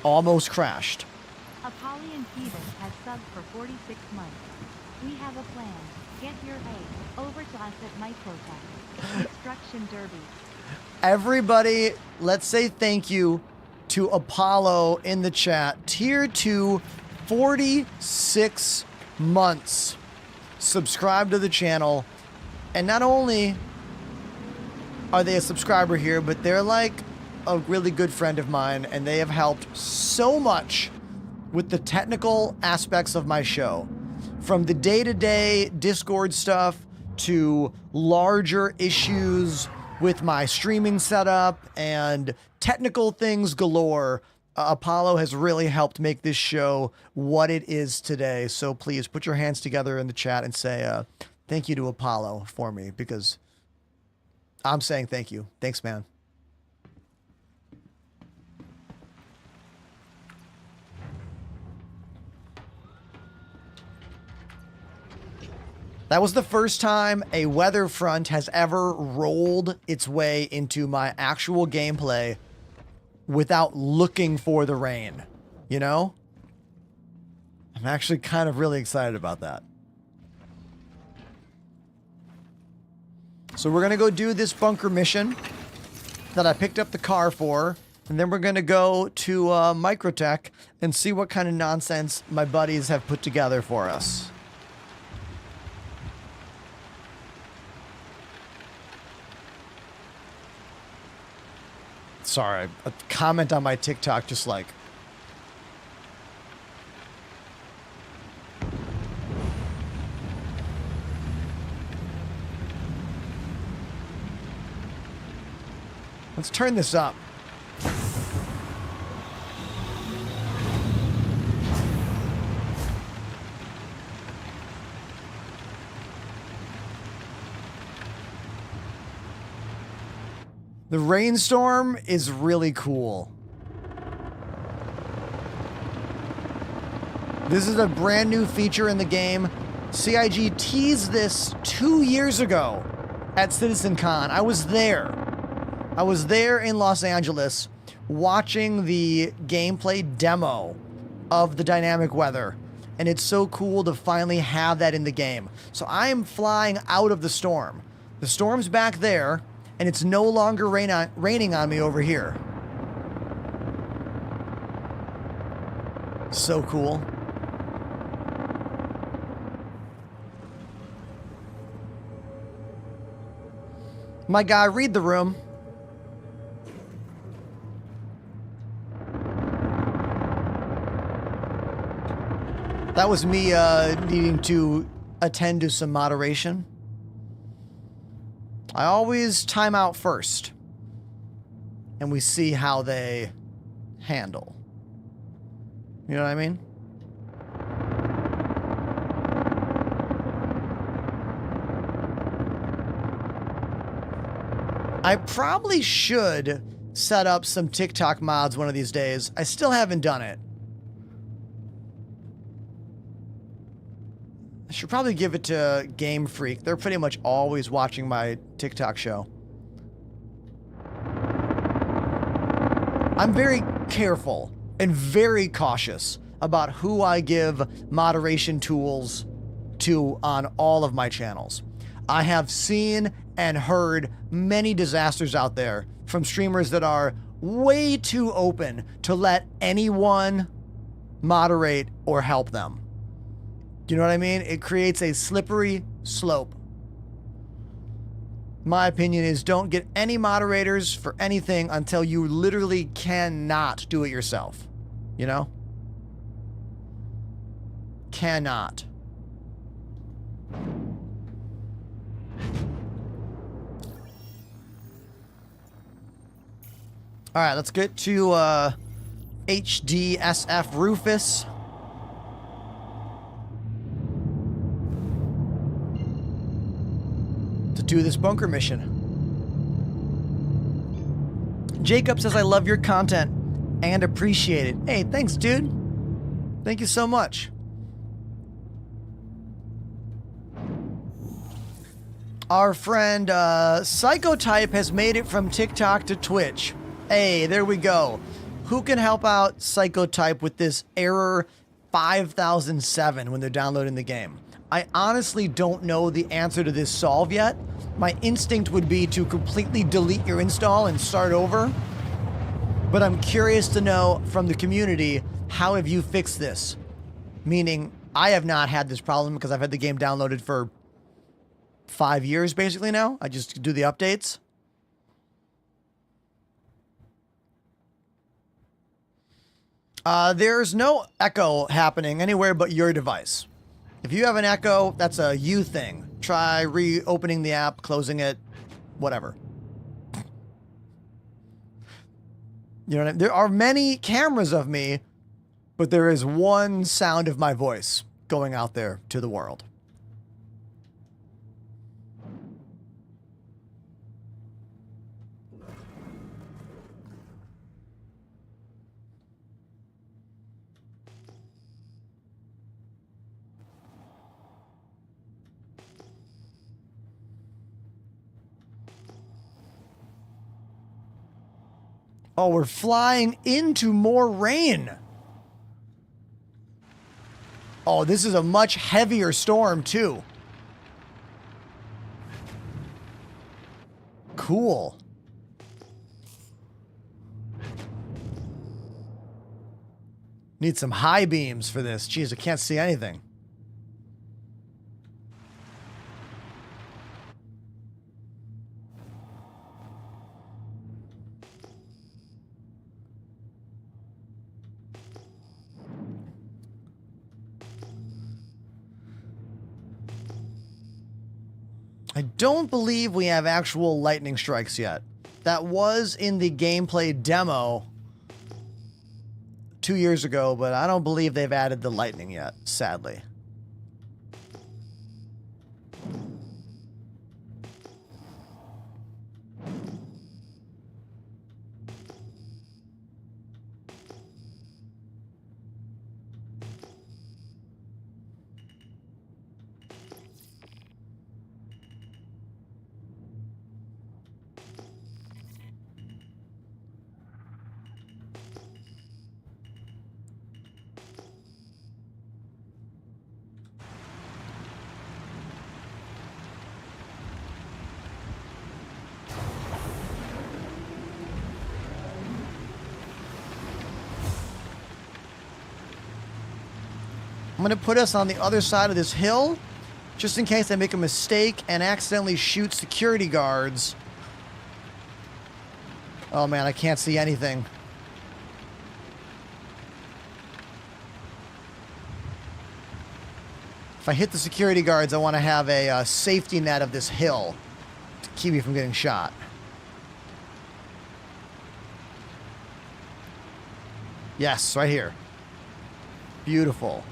Almost crashed. Apollyon Peebles has subbed for 46 months. We have a plan. Get your A over to us at Microtech. Construction Derby. Everybody, let's say thank you to Apollo in the chat. Tier 2, 46 months. Subscribe to the channel. And not only are they a subscriber here, but they're like a really good friend of mine, and they have helped so much with the technical aspects of my show. From the day-to-day Discord stuff to larger issues with my streaming setup and technical things galore, Apollo has really helped make this show what it is today. So please put your hands together in the chat and say thank you to Apollo for me, because I'm saying thank you. Thanks, man. That was the first time a weather front has ever rolled its way into my actual gameplay without looking for the rain, you know? I'm actually kind of really excited about that. So we're going to go do this bunker mission that I picked up the car for, and then we're going to go to Microtech and see what kind of nonsense my buddies have put together for us. Sorry, a comment on my TikTok just like Let's turn this up. The rainstorm is really cool. This is a brand new feature in the game. CIG teased this 2 years ago at CitizenCon. I was there. I was there in Los Angeles watching the gameplay demo of the dynamic weather. And it's so cool to finally have that in the game. So I am flying out of the storm. The storm's back there, and it's no longer raining on me over here. So cool. My guy, read the room. That was me needing to attend to some moderation. I always time out first, and we see how they handle. You know what I mean? I probably should set up some TikTok mods one of these days. I still haven't done it. I should probably give it to Game Freak. They're pretty much always watching my TikTok show. I'm very careful and very cautious about who I give moderation tools to on all of my channels. I have seen and heard many disasters out there from streamers that are way too open to let anyone moderate or help them. Do you know what I mean? It creates a slippery slope. My opinion is don't get any moderators for anything until you literally cannot do it yourself. You know? Cannot. All right, let's get to HDSF Rufus. To do this bunker mission. Jacob says, I love your content and appreciate it. Hey, thanks, dude. Thank you so much. Our friend Psychotype has made it from TikTok to Twitch. Hey, there we go. Who can help out Psychotype with this error 5007 when they're downloading the game? I honestly don't know the answer to this solve yet. My instinct would be to completely delete your install and start over. But I'm curious to know from the community, how have you fixed this? Meaning, I have not had this problem because I've had the game downloaded for 5 years basically now. I just do the updates. There's no echo happening anywhere but your device. If you have an echo, that's a you thing. Try reopening the app, closing it, whatever. You know what I mean? There are many cameras of me, but there is one sound of my voice going out there to the world. Oh, we're flying into more rain. Oh, this is a much heavier storm, too. Cool. Need some high beams for this. Jeez, I can't see anything. I don't believe we have actual lightning strikes yet. That was in the gameplay demo 2 years ago, but I don't believe they've added the lightning yet, sadly. I'm going to put us on the other side of this hill, just in case I make a mistake and accidentally shoot security guards. Oh man, I can't see anything. If I hit the security guards, I want to have a safety net of this hill to keep me from getting shot. Yes, right here. Beautiful.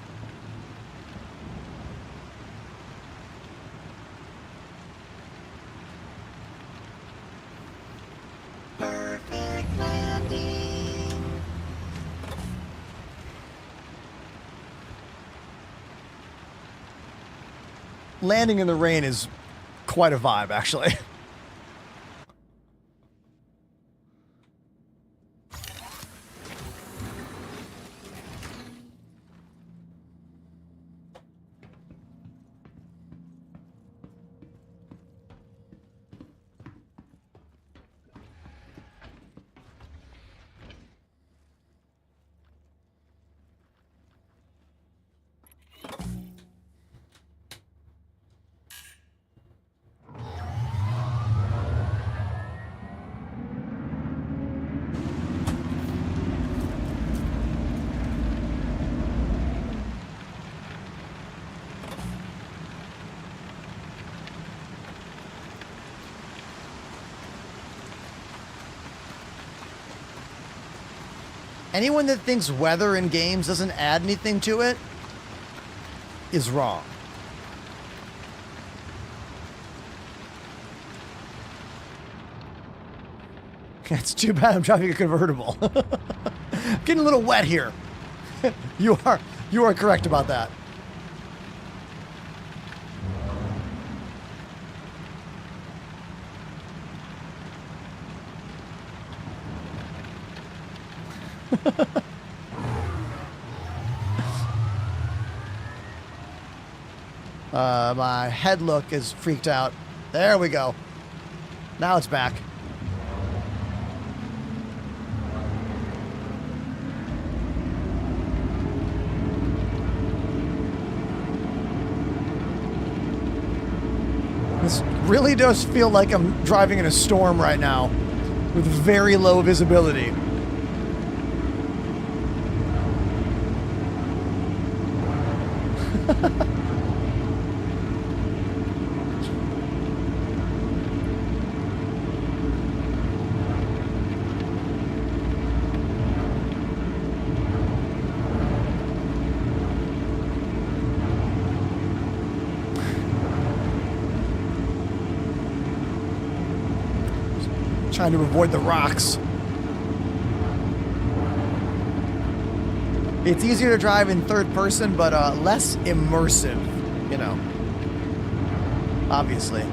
Landing in the rain is quite a vibe, actually. Anyone that thinks weather in games doesn't add anything to it is wrong. It's too bad I'm driving a convertible. I'm getting a little wet here. You are correct about that. My head look is freaked out. There we go. Now it's back. This really does feel like I'm driving in a storm right now with very low visibility. Trying to avoid the rocks. It's easier to drive in third person, but less immersive, you know. Obviously.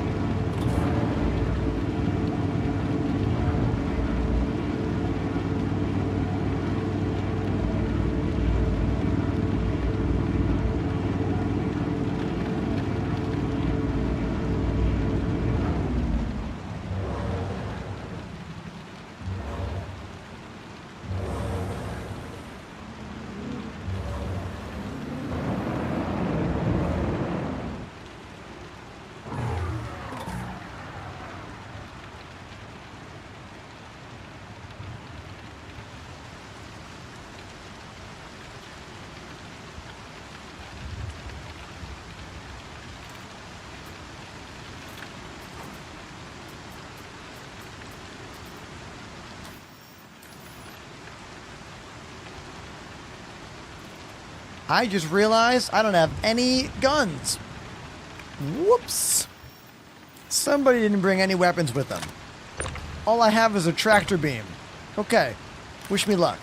I just realized I don't have any guns. Whoops. Somebody didn't bring any weapons with them. All I have is a tractor beam. Okay. Wish me luck.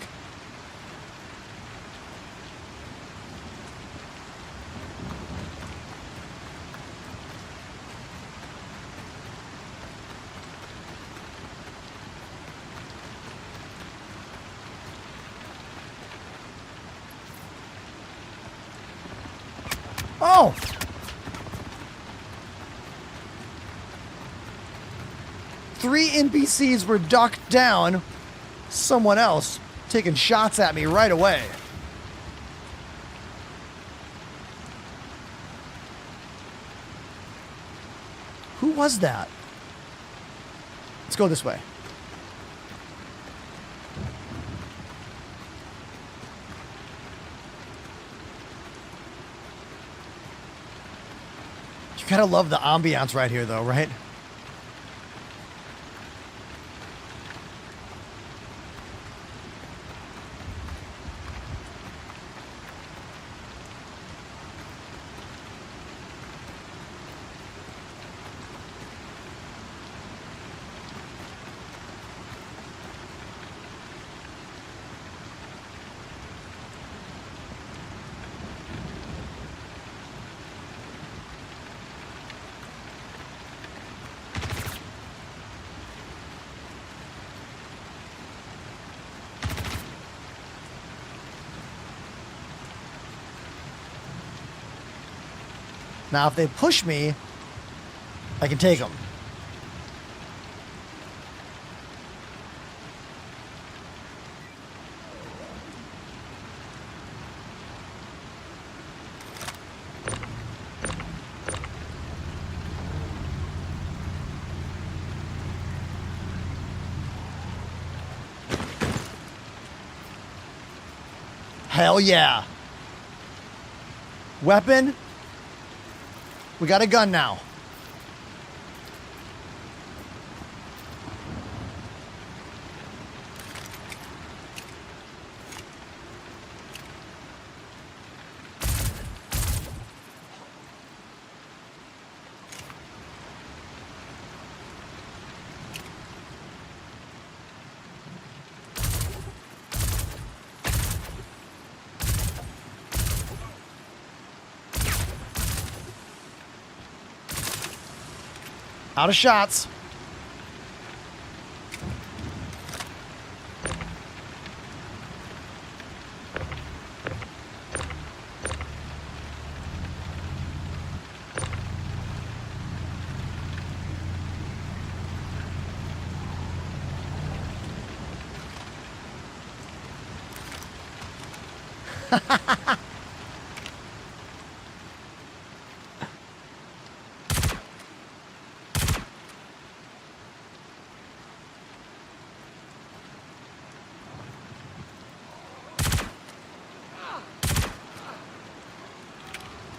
Oh! Three NPCs were ducked down. Someone else taking shots at me right away. Who was that? Let's go this way. You gotta love the ambiance right here, though, right? Now, if they push me, I can take them. Hell yeah. Weapon. We got a gun now. Out of shots.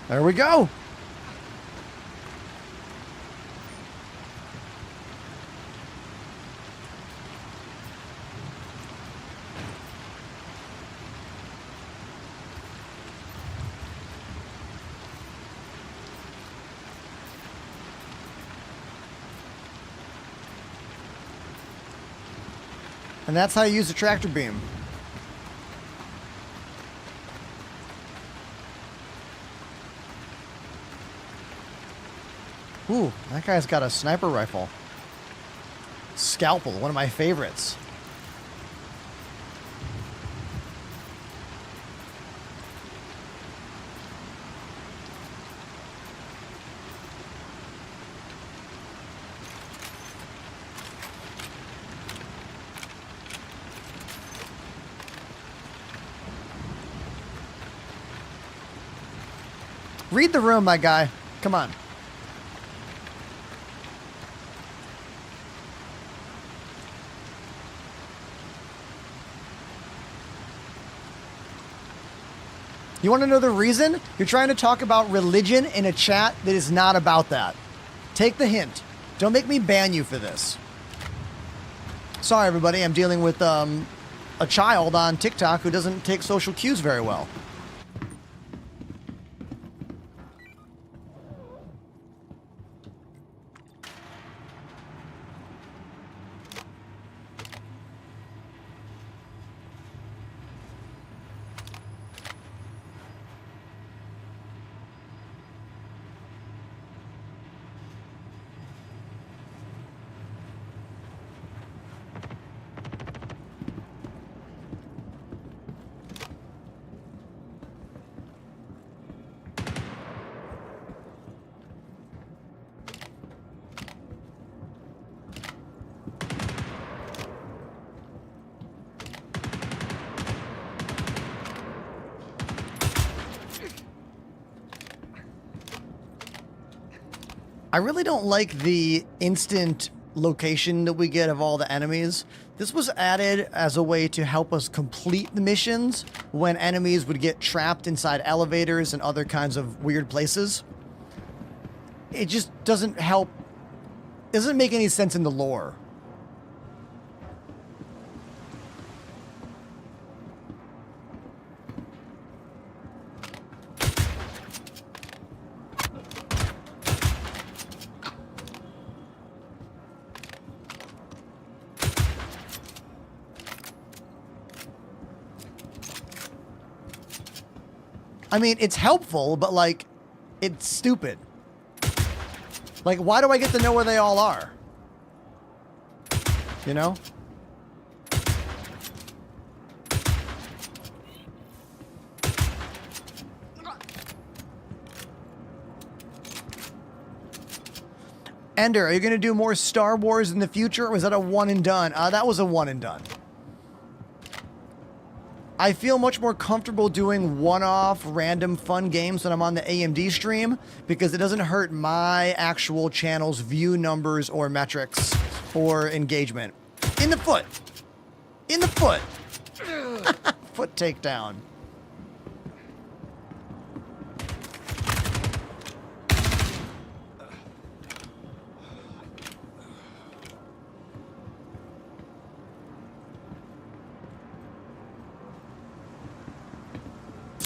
There we go. And that's how you use the tractor beam. Ooh, that guy's got a sniper rifle. Scalpel, one of my favorites. Read the room, my guy. Come on. You want to know the reason? You're trying to talk about religion in a chat that is not about that. Take the hint. Don't make me ban you for this. Sorry, everybody. I'm dealing with a child on TikTok who doesn't take social cues very well. I really don't like the instant location that we get of all the enemies. This was added as a way to help us complete the missions when enemies would get trapped inside elevators and other kinds of weird places. It just doesn't help. It doesn't make any sense in the lore. I mean, it's helpful, but, like, it's stupid. Like, why do I get to know where they all are? You know? Ender, are you going to do more Star Wars in the future, or was that a one and done? That was a one and done. I feel much more comfortable doing one-off random fun games when I'm on the AMD stream because it doesn't hurt my actual channel's view numbers or metrics or engagement. In the foot. In the foot. Foot takedown.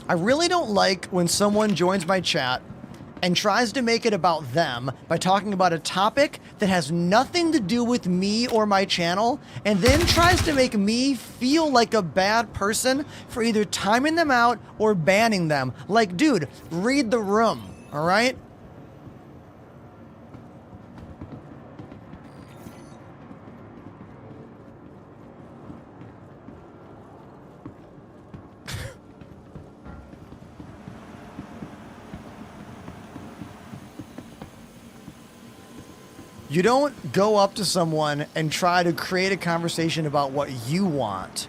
I really don't like when someone joins my chat and tries to make it about them by talking about a topic that has nothing to do with me or my channel, and then tries to make me feel like a bad person for either timing them out or banning them. Like, dude, read the room, all right? You don't go up to someone and try to create a conversation about what you want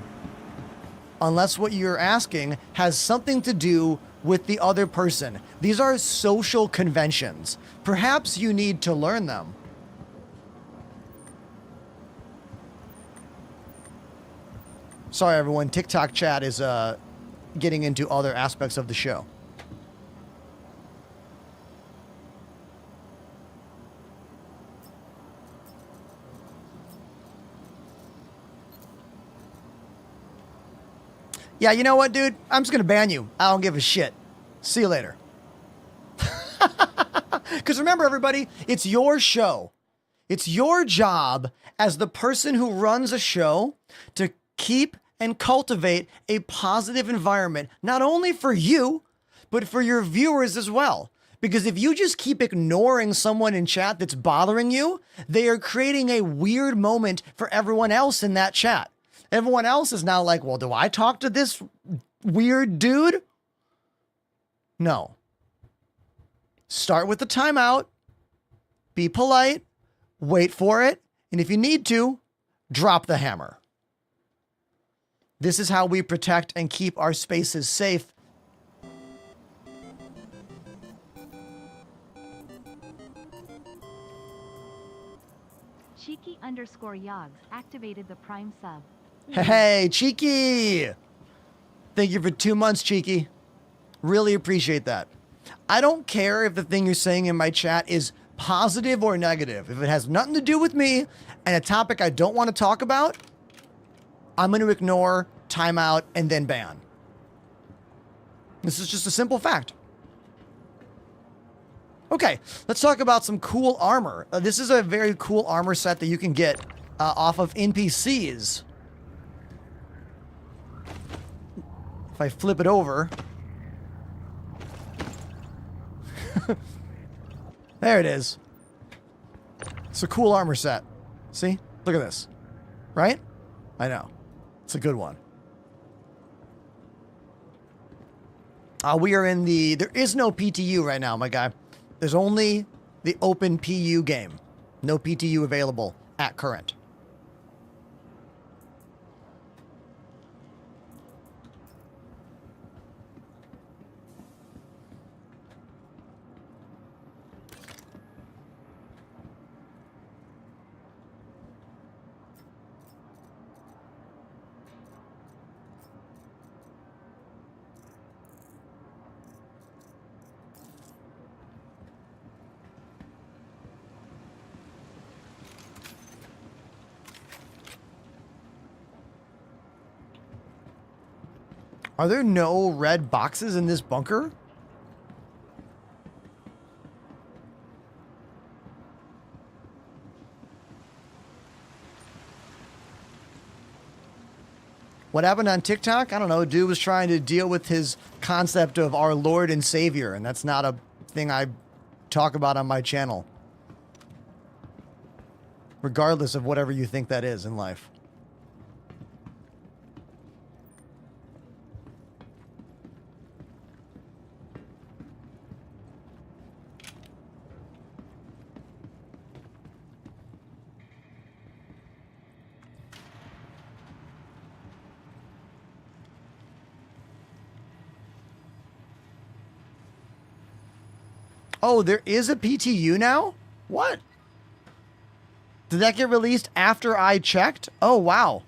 unless what you're asking has something to do with the other person. These are social conventions. Perhaps you need to learn them. Sorry, everyone. TikTok chat is getting into other aspects of the show. Yeah, you know what, dude? I'm just going to ban you. I don't give a shit. See you later. Because remember, everybody, it's your show. It's your job as the person who runs a show to keep and cultivate a positive environment, not only for you, but for your viewers as well. Because if you just keep ignoring someone in chat that's bothering you, they are creating a weird moment for everyone else in that chat. Everyone else is now like, well, do I talk to this weird dude? No. Start with the timeout. Be polite. Wait for it. And if you need to, drop the hammer. This is how we protect and keep our spaces safe. Cheeky_Yogs activated the Prime sub. Hey, Cheeky! Thank you for 2 months, Cheeky. Really appreciate that. I don't care if the thing you're saying in my chat is positive or negative. If it has nothing to do with me and a topic I don't want to talk about, I'm going to ignore, time out, and then ban. This is just a simple fact. Okay, let's talk about some cool armor. This is a very cool armor set that you can get off of NPCs. If I flip it over. There it is. It's a cool armor set. See? Look at this. Right? I know. It's a good one. We are in the... There is no PTU right now, my guy. There's only the open PU game. No PTU available at current. Are there no red boxes in this bunker? What happened on TikTok? I don't know. Dude was trying to deal with his concept of our Lord and Savior, and that's not a thing I talk about on my channel. Regardless of whatever you think that is in life. Oh, there is a PTU now? What? Did that get released after I checked? Oh, wow.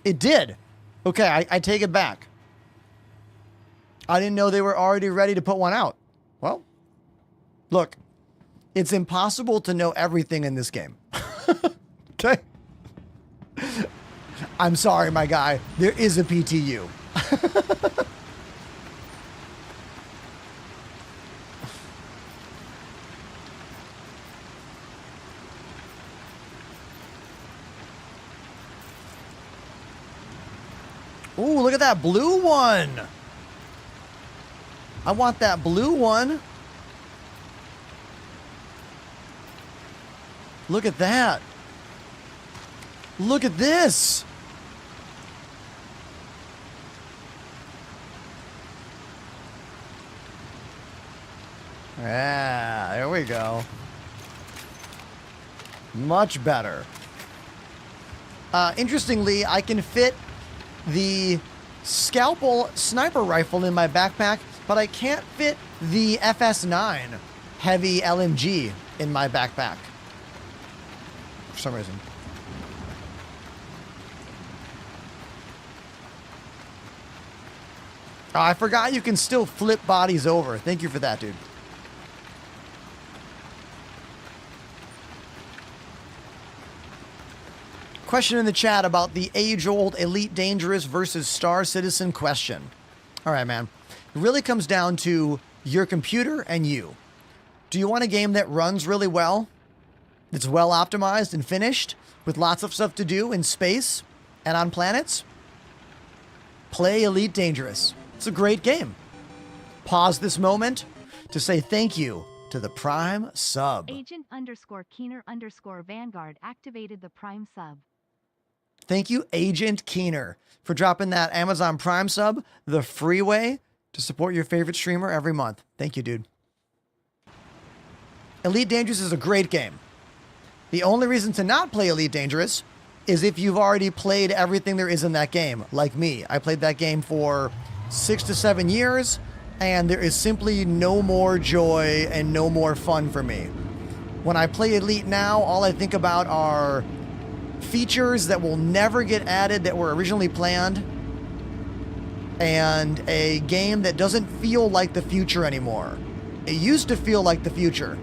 It did. Okay, I take it back. I didn't know they were already ready to put one out. Well, look, it's impossible to know everything in this game. Okay? I'm sorry, my guy. There is a PTU. Ooh, look at that blue one. I want that blue one. Look at that. Look at this. Yeah, there we go. Much better. Interestingly, I can fit the scalpel sniper rifle in my backpack, but I can't fit the FS9 heavy LMG in my backpack for some reason. Oh, I forgot you can still flip bodies over. Thank you for that, dude. Question in the chat about the age-old Elite Dangerous versus Star Citizen question. All right, man. It really comes down to your computer and you. Do you want a game that runs really well? That's well optimized and finished with lots of stuff to do in space and on planets? Play Elite Dangerous. It's a great game. Pause this moment to say thank you to the Prime sub. Agent _Keener _Vanguard activated the Prime sub. Thank you, Agent Keener, for dropping that Amazon Prime sub, the free way to support your favorite streamer every month. Thank you, dude. Elite Dangerous is a great game. The only reason to not play Elite Dangerous is if you've already played everything there is in that game, like me. I played that game for 6 to 7 years, and there is simply no more joy and no more fun for me. When I play Elite now, all I think about are features that will never get added that were originally planned, and a game that doesn't feel like the future anymore. It used to feel like the future.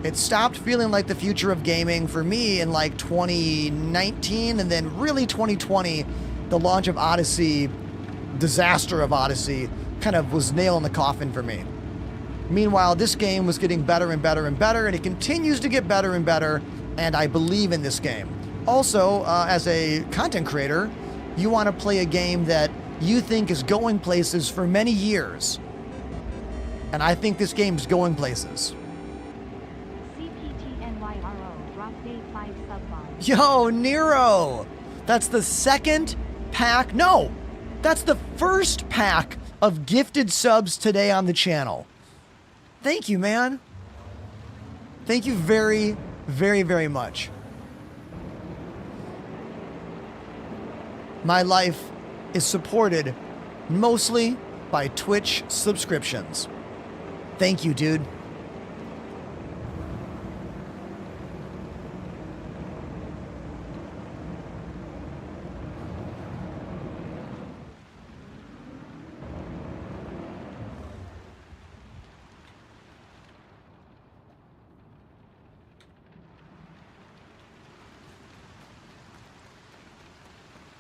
It stopped feeling like the future of gaming for me in like 2019, and then really 2020, the launch of Odyssey, disaster of Odyssey, kind of was nail in the coffin for me. Meanwhile, this game was getting better and better and better, and it continues to get better and better, and I believe in this game. Also, as a content creator, you want to play a game that you think is going places for many years. And I think this game's going places. CPTNYRO dropped day 5 sub bomb. Yo, Nero! That's the second pack. No! That's the first pack of gifted subs today on the channel. Thank you, man. Thank you very, very, very much. My life is supported mostly by Twitch subscriptions. Thank you, dude.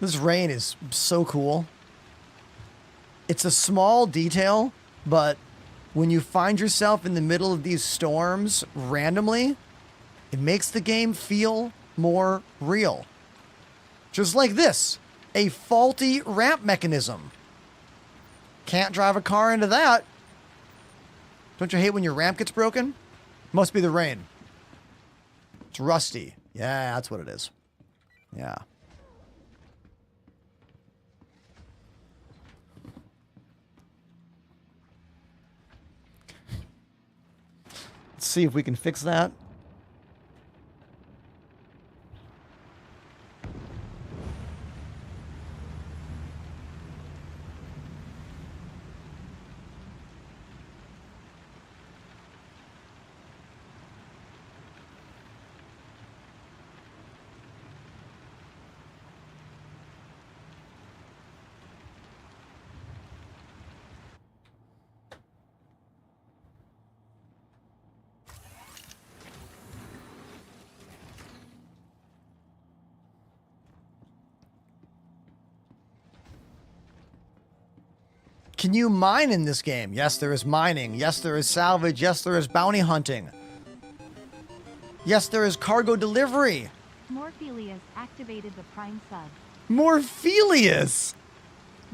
This rain is so cool. It's a small detail, but when you find yourself in the middle of these storms randomly, it makes the game feel more real. Just like this, a faulty ramp mechanism. Can't drive a car into that. Don't you hate when your ramp gets broken? Must be the rain. It's rusty. Yeah, that's what it is. Yeah. Let's see if we can fix that. Can you mine in this game? Yes, there is mining. Yes, there is salvage. Yes, there is bounty hunting. Yes, there is cargo delivery. Morphelius activated the Prime sub. Morphelius!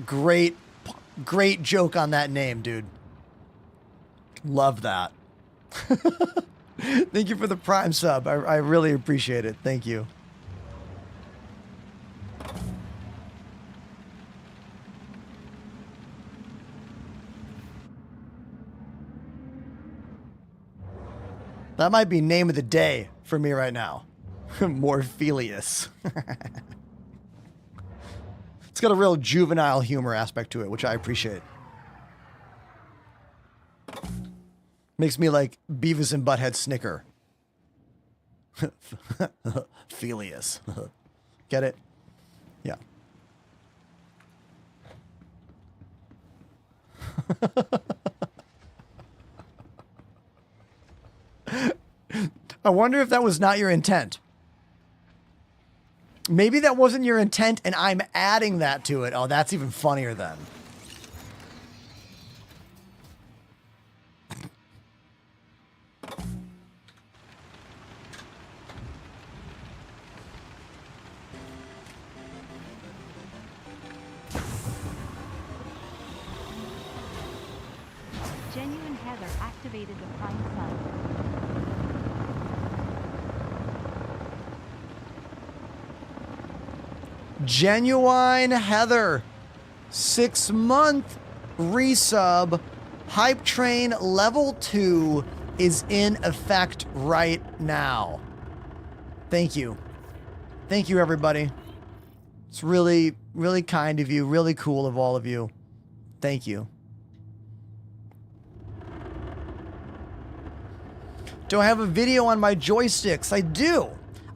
Great joke on that name, dude. Love that. Thank you for the Prime sub. I really appreciate it. Thank you. That might be name of the day for me right now. Morphelius. It's got a real juvenile humor aspect to it, which I appreciate. Makes me like Beavis and Butthead snicker. Felius. Get it? Yeah. I wonder if that was not your intent. Maybe that wasn't your intent and I'm adding that to it. Oh, that's even funnier then. Genuine Heather activated the Prime sub. Genuine Heather, 6-month resub. Hype Train level 2 is in effect right now. Thank you. Thank you, everybody. It's really, really kind of you. Really cool of all of you. Thank you. Do I have a video on my joysticks? I do.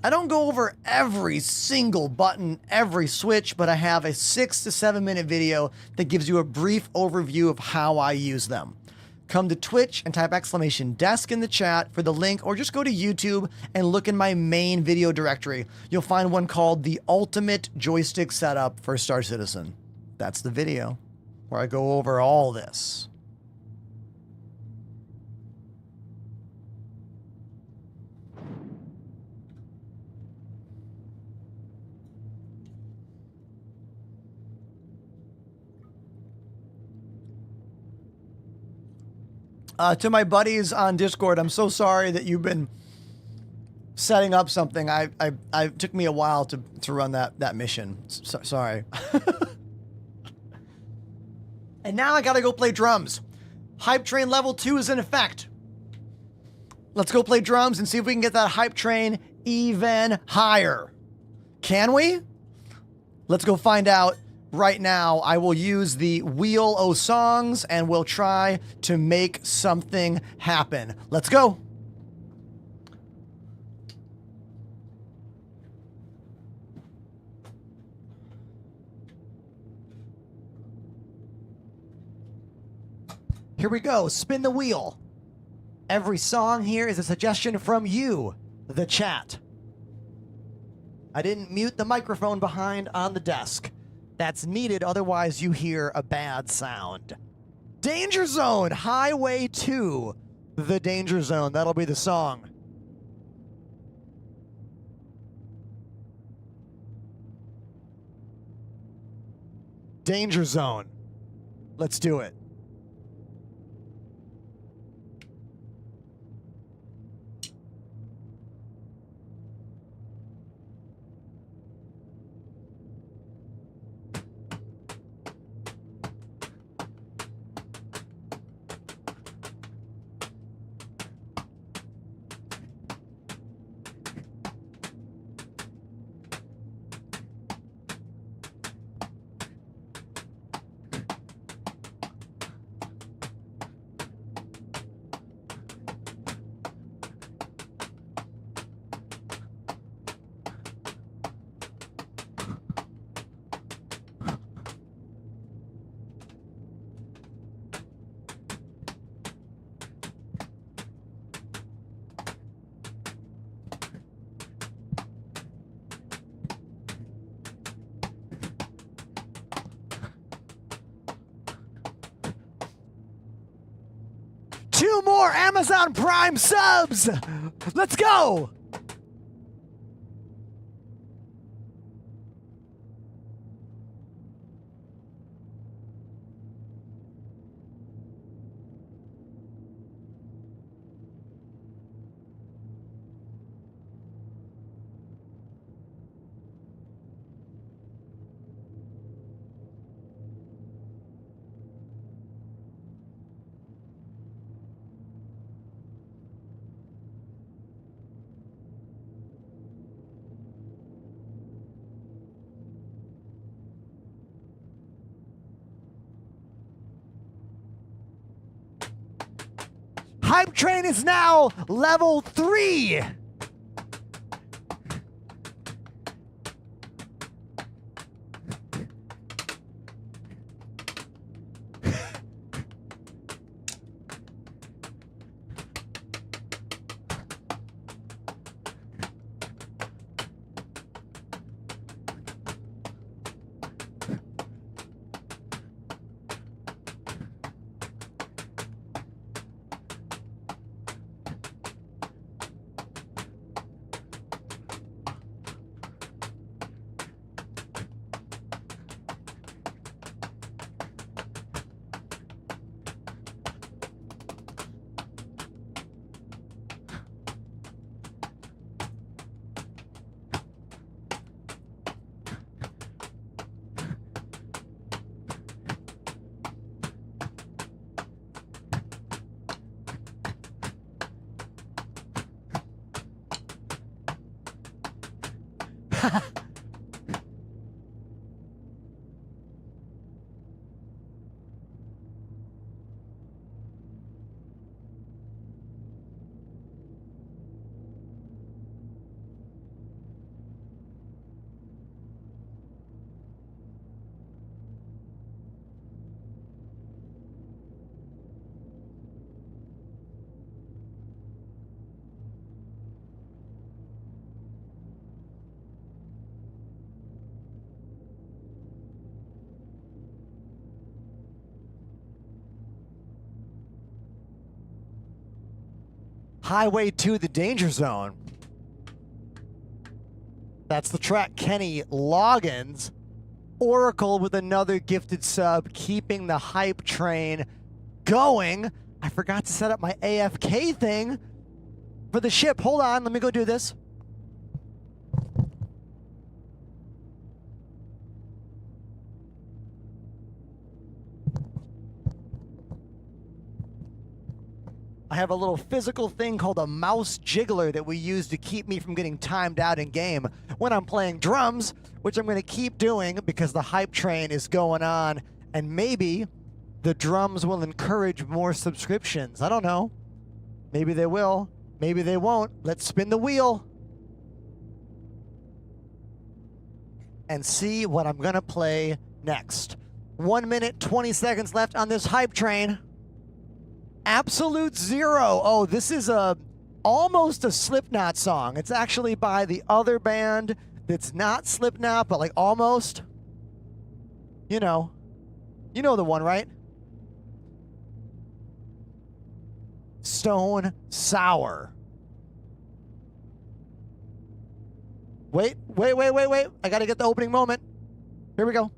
I don't go over every single button, every switch, but I have a 6 to 7 minute video that gives you a brief overview of how I use them. Come to Twitch and type !desk in the chat for the link, or just go to YouTube and look in my main video directory. You'll find one called The Ultimate Joystick Setup for Star Citizen. That's the video where I go over all this. To my buddies on Discord, I'm so sorry that you've been setting up something. I took me a while to run that mission. Sorry. And now I gotta go play drums. Hype Train level 2 is in effect. Let's go play drums and see if we can get that Hype Train even higher. Can we? Let's go find out. Right now, I will use the Wheel o' Songs and we'll try to make something happen. Let's go. Here we go. Spin the wheel. Every song here is a suggestion from you, the chat. I didn't mute the microphone behind on the desk. that's needed, otherwise you hear a bad sound. Danger Zone, Highway to the Danger Zone. That'll be the song. Danger Zone. Let's do it. Two more Amazon Prime subs. Let's go. Hype Train is now level 3. Highway to the Danger Zone. That's the track. Kenny Loggins. Oracle with another gifted sub, keeping the hype train going. I forgot to set up my AFK thing for the ship. Hold on, let me go do this. I have a little physical thing called a mouse jiggler that we use to keep me from getting timed out in game when I'm playing drums, which I'm going to keep doing because the hype train is going on, and maybe the drums will encourage more subscriptions. I don't know. Maybe they will. Maybe they won't. Let's spin the wheel and see what I'm going to play next. 1 minute, 20 seconds left on this hype train. Absolute Zero. Oh, this is almost a Slipknot song. It's actually by the other band that's not Slipknot, but like almost. You know the one, right? Stone Sour. Wait. I gotta get the opening moment. Here we go.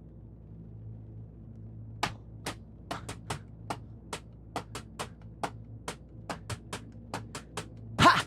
Ha!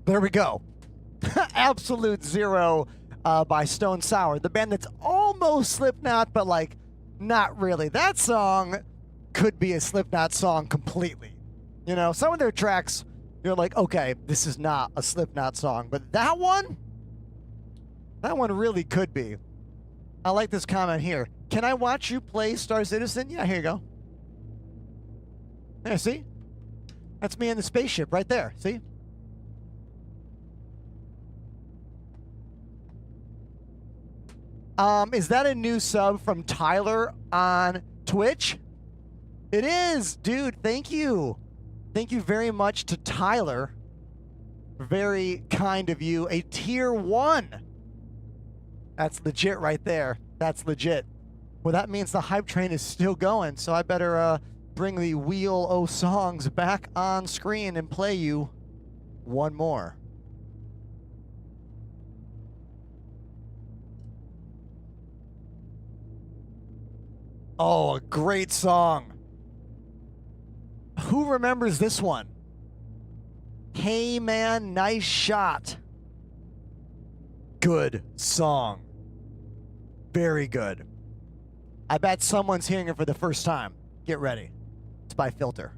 There we go. Absolute Zero by Stone Sour, the band that's almost Slipknot, but like not really. That song could be a Slipknot song completely. You know, some of their tracks, you're like, okay, this is not a Slipknot song, but that one really could be. I like this comment here. Can I watch you play Star Citizen? Yeah, here you go. There, see? That's me in the spaceship right there, see? Is that a new sub from Tyler on Twitch? It is, dude. Thank you. Thank you very much to Tyler. Very kind of you. A tier 1. That's legit right there. That's legit. Well, that means the hype train is still going, so I better bring the Wheel O songs back on screen and play you one more. Oh, a great song. Who remembers this one? Hey man, nice shot. Good song. Very good. I bet someone's hearing it for the first time. Get ready. It's by Filter.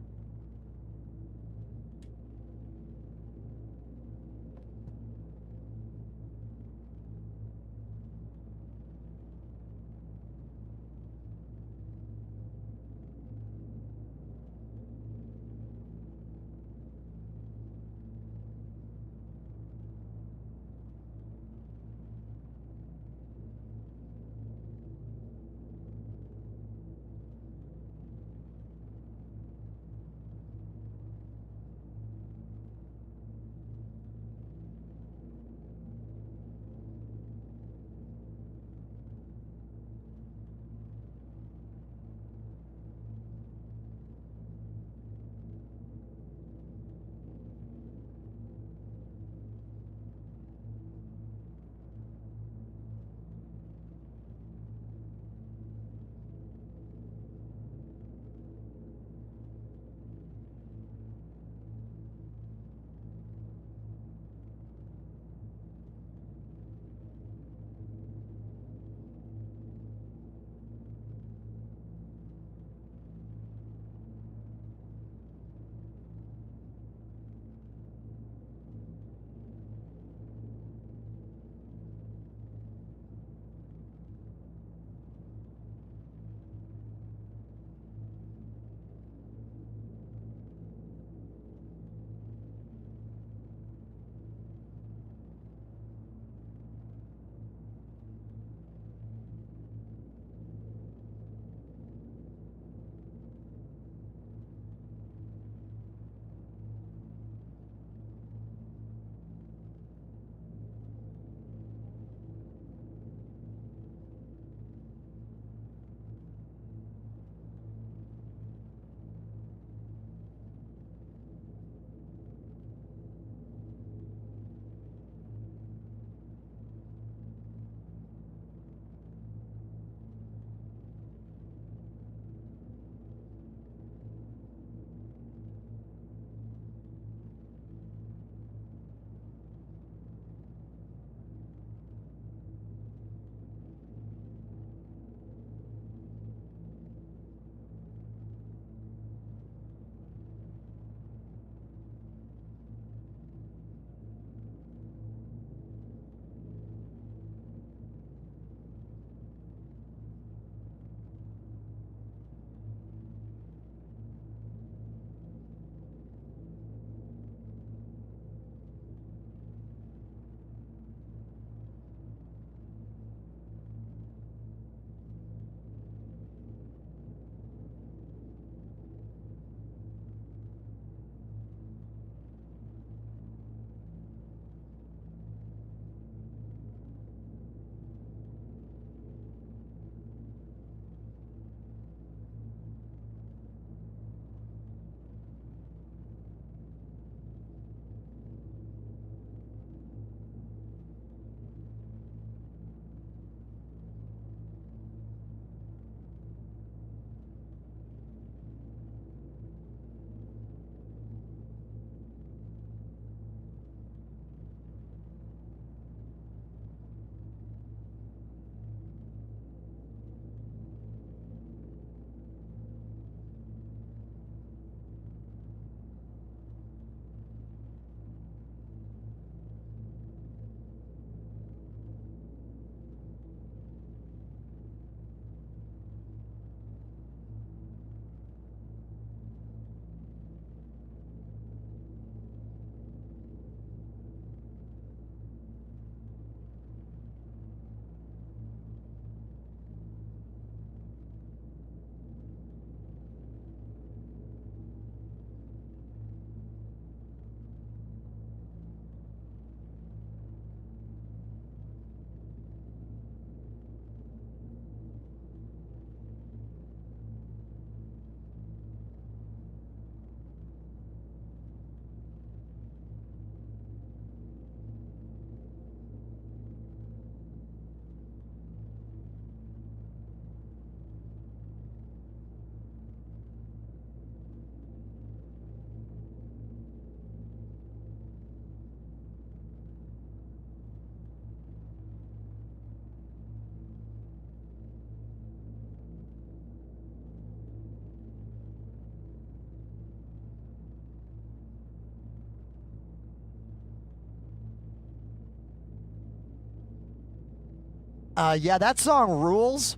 Yeah, that song rules.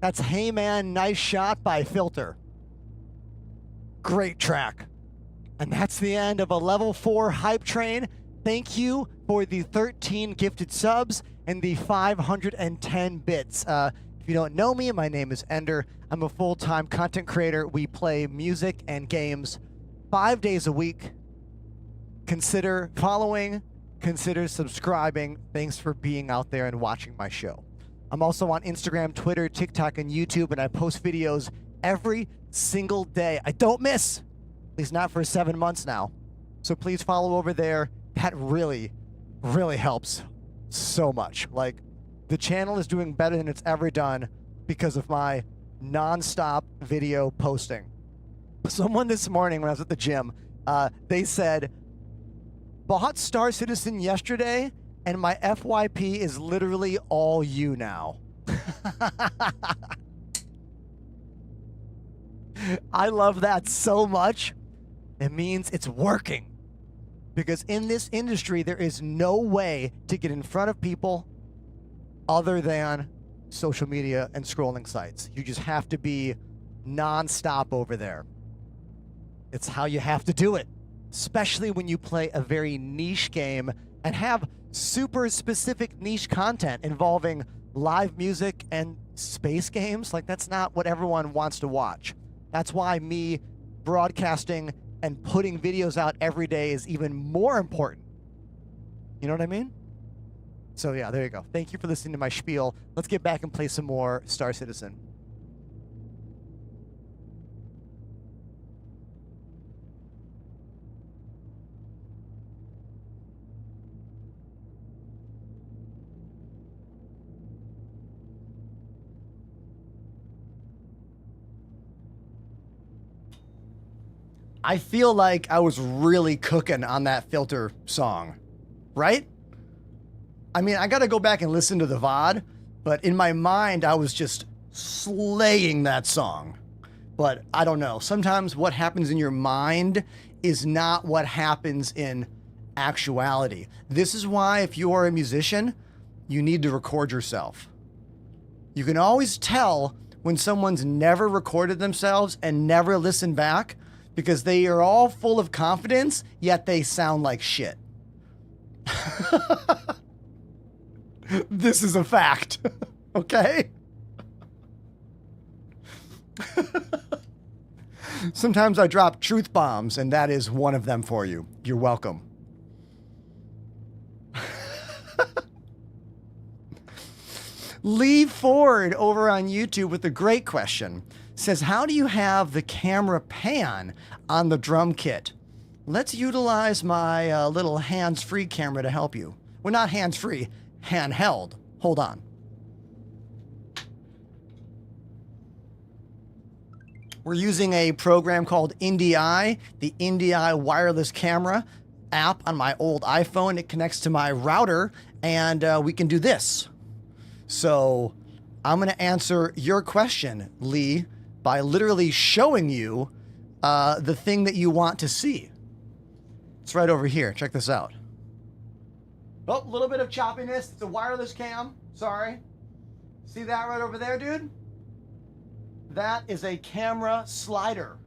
That's Hey Man, Nice Shot by Filter. Great track. And that's the end of a level 4 hype train. Thank you for the 13 gifted subs and the 510 bits. If you don't know me, my name is Ender. I'm a full-time content creator. We play music and games 5 days a week. Consider following, consider subscribing. Thanks for being out there and watching my show. I'm also on Instagram, Twitter, TikTok, and YouTube, and I post videos every single day. I don't miss, at least not for 7 months now. So please follow over there. That really, really helps so much. Like, the channel is doing better than it's ever done because of my non-stop video posting. Someone this morning when I was at the gym, they said, bought Star Citizen yesterday, and my FYP is literally all you now. I love that so much. It means it's working. Because in this industry, there is no way to get in front of people other than social media and scrolling sites. You just have to be non-stop over there. It's how you have to do it, especially when you play a very niche game and have super specific niche content involving live music and space games. Like, that's not what everyone wants to watch. That's why me broadcasting and putting videos out every day is even more important. You know what I mean? So yeah, there you go. Thank you for listening to my spiel. Let's get back and play some more Star Citizen. I feel like I was really cooking on that Filter song, right? I mean, I gotta go back and listen to the VOD, but in my mind, I was just slaying that song. But I don't know. Sometimes what happens in your mind is not what happens in actuality. This is why, if you are a musician, you need to record yourself. You can always tell when someone's never recorded themselves and never listened back, because they are all full of confidence, yet they sound like shit. This is a fact, okay? Sometimes I drop truth bombs, and that is one of them for you. You're welcome. Lee Ford over on YouTube with a great question. Says, how do you have the camera pan on the drum kit? Let's utilize my little hands-free camera to help you. Well, not hands-free, handheld. Hold on. We're using a program called IndieEye, the IndieEye wireless camera app on my old iPhone. It connects to my router, and we can do this. So I'm going to answer your question, Lee, by literally showing you the thing that you want to see. It's right over here. Check this out. Oh, a little bit of choppiness. It's a wireless cam. Sorry. See that right over there, dude? That is a camera slider.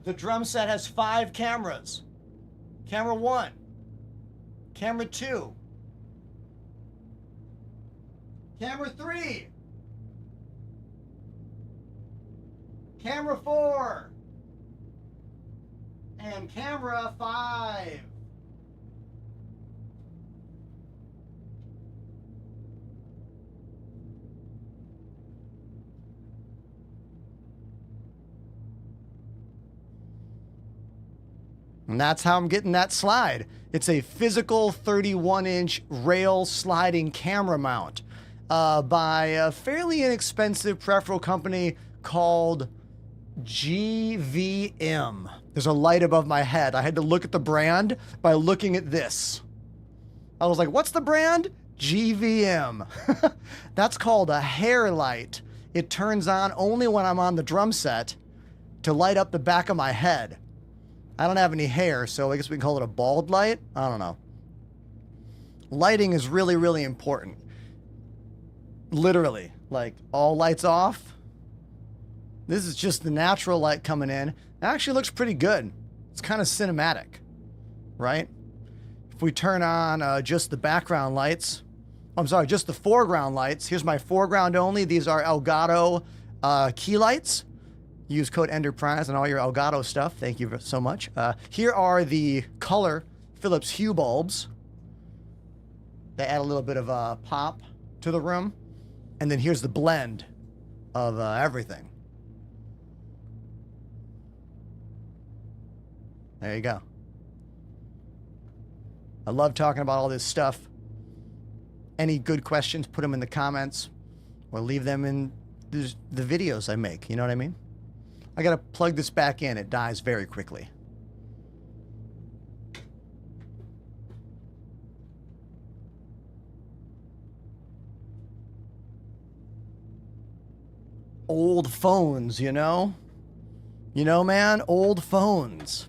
The drum set has 5 cameras. Camera 1. Camera 2. Camera 3. Camera 4. And camera 5. And that's how I'm getting that slide. It's a physical 31-inch rail sliding camera mount by a fairly inexpensive peripheral company called GVM. There's a light above my head. I had to look at the brand by looking at this. I was like, what's the brand? GVM. That's called a hair light. It turns on only when I'm on the drum set to light up the back of my head. I don't have any hair, so I guess we can call it a bald light. I don't know. Lighting is really, really important. Literally, like all lights off. This is just the natural light coming in. It actually looks pretty good. It's kind of cinematic, right? If we turn on just the background lights, I'm sorry, just the foreground lights. Here's my foreground only. These are Elgato key lights. Use code Enterprise on all your Elgato stuff. Thank you so much. Here are the color Philips Hue bulbs. They add a little bit of pop to the room. And then here's the blend of everything. There you go. I love talking about all this stuff. Any good questions, put them in the comments or leave them in the videos I make. You know what I mean? I gotta plug this back in. It dies very quickly. Old phones, you know? You know, man? Old phones.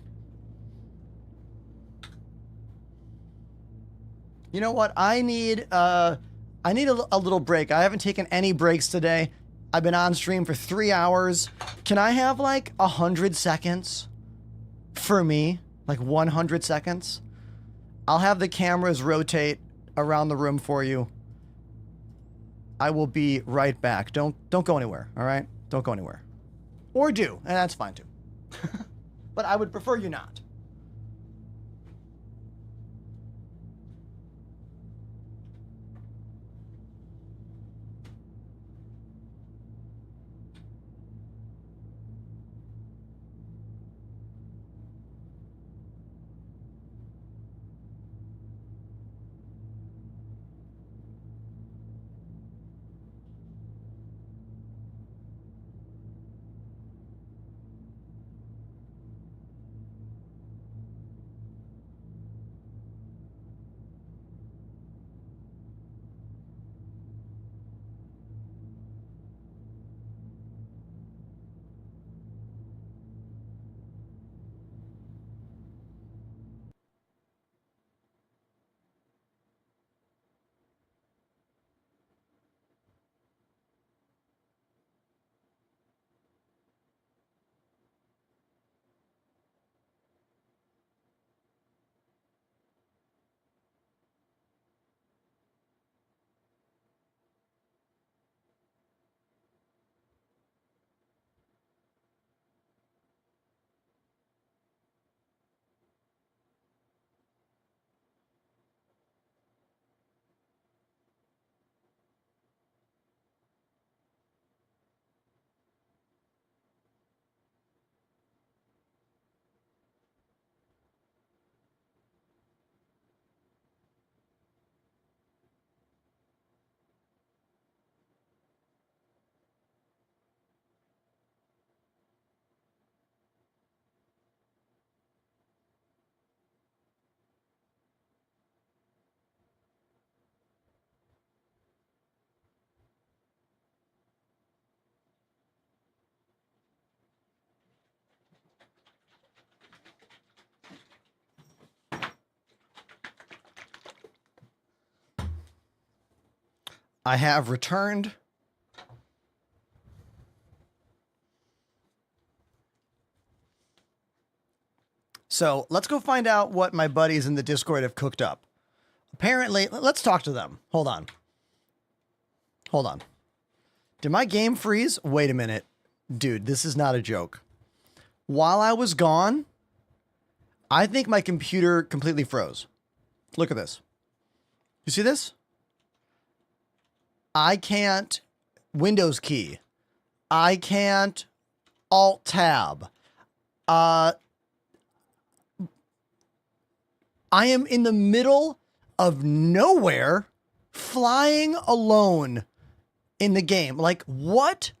You know what? I need a little break. I haven't taken any breaks today. I've been on stream for 3 hours. Can I have like 100 seconds for me? Like 100 seconds? I'll have the cameras rotate around the room for you. I will be right back. Don't go anywhere, all right? Don't go anywhere. Or do, and that's fine too. But I would prefer you not. I have returned. So let's go find out what my buddies in the Discord have cooked up. Apparently, let's talk to them. Hold on. Hold on. Did my game freeze? Wait a minute. Dude, this is not a joke. While I was gone, I think my computer completely froze. Look at this. You see this? I can't Windows key. I can't Alt Tab. I am in the middle of nowhere flying alone in the game. Like, what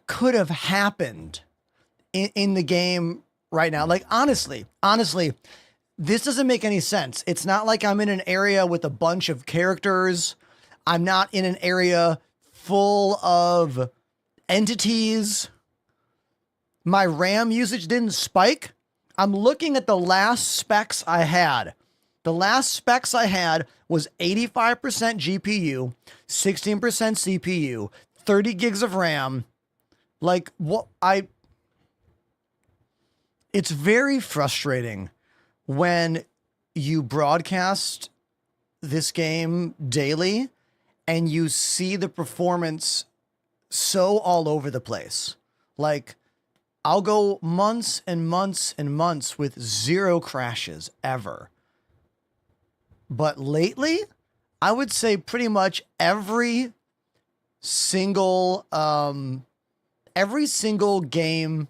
could have happened in the game right now? Like, honestly, this doesn't make any sense. It's not like I'm in an area with a bunch of characters. I'm not in an area full of entities. My RAM usage didn't spike. I'm looking at the last specs I had. The last specs I had was 85% GPU, 16% CPU, 30 gigs of RAM. Like it's very frustrating when you broadcast this game daily and you see the performance so all over the place. Like, I'll go months and months and months with 0 crashes ever. But lately, I would say pretty much every single game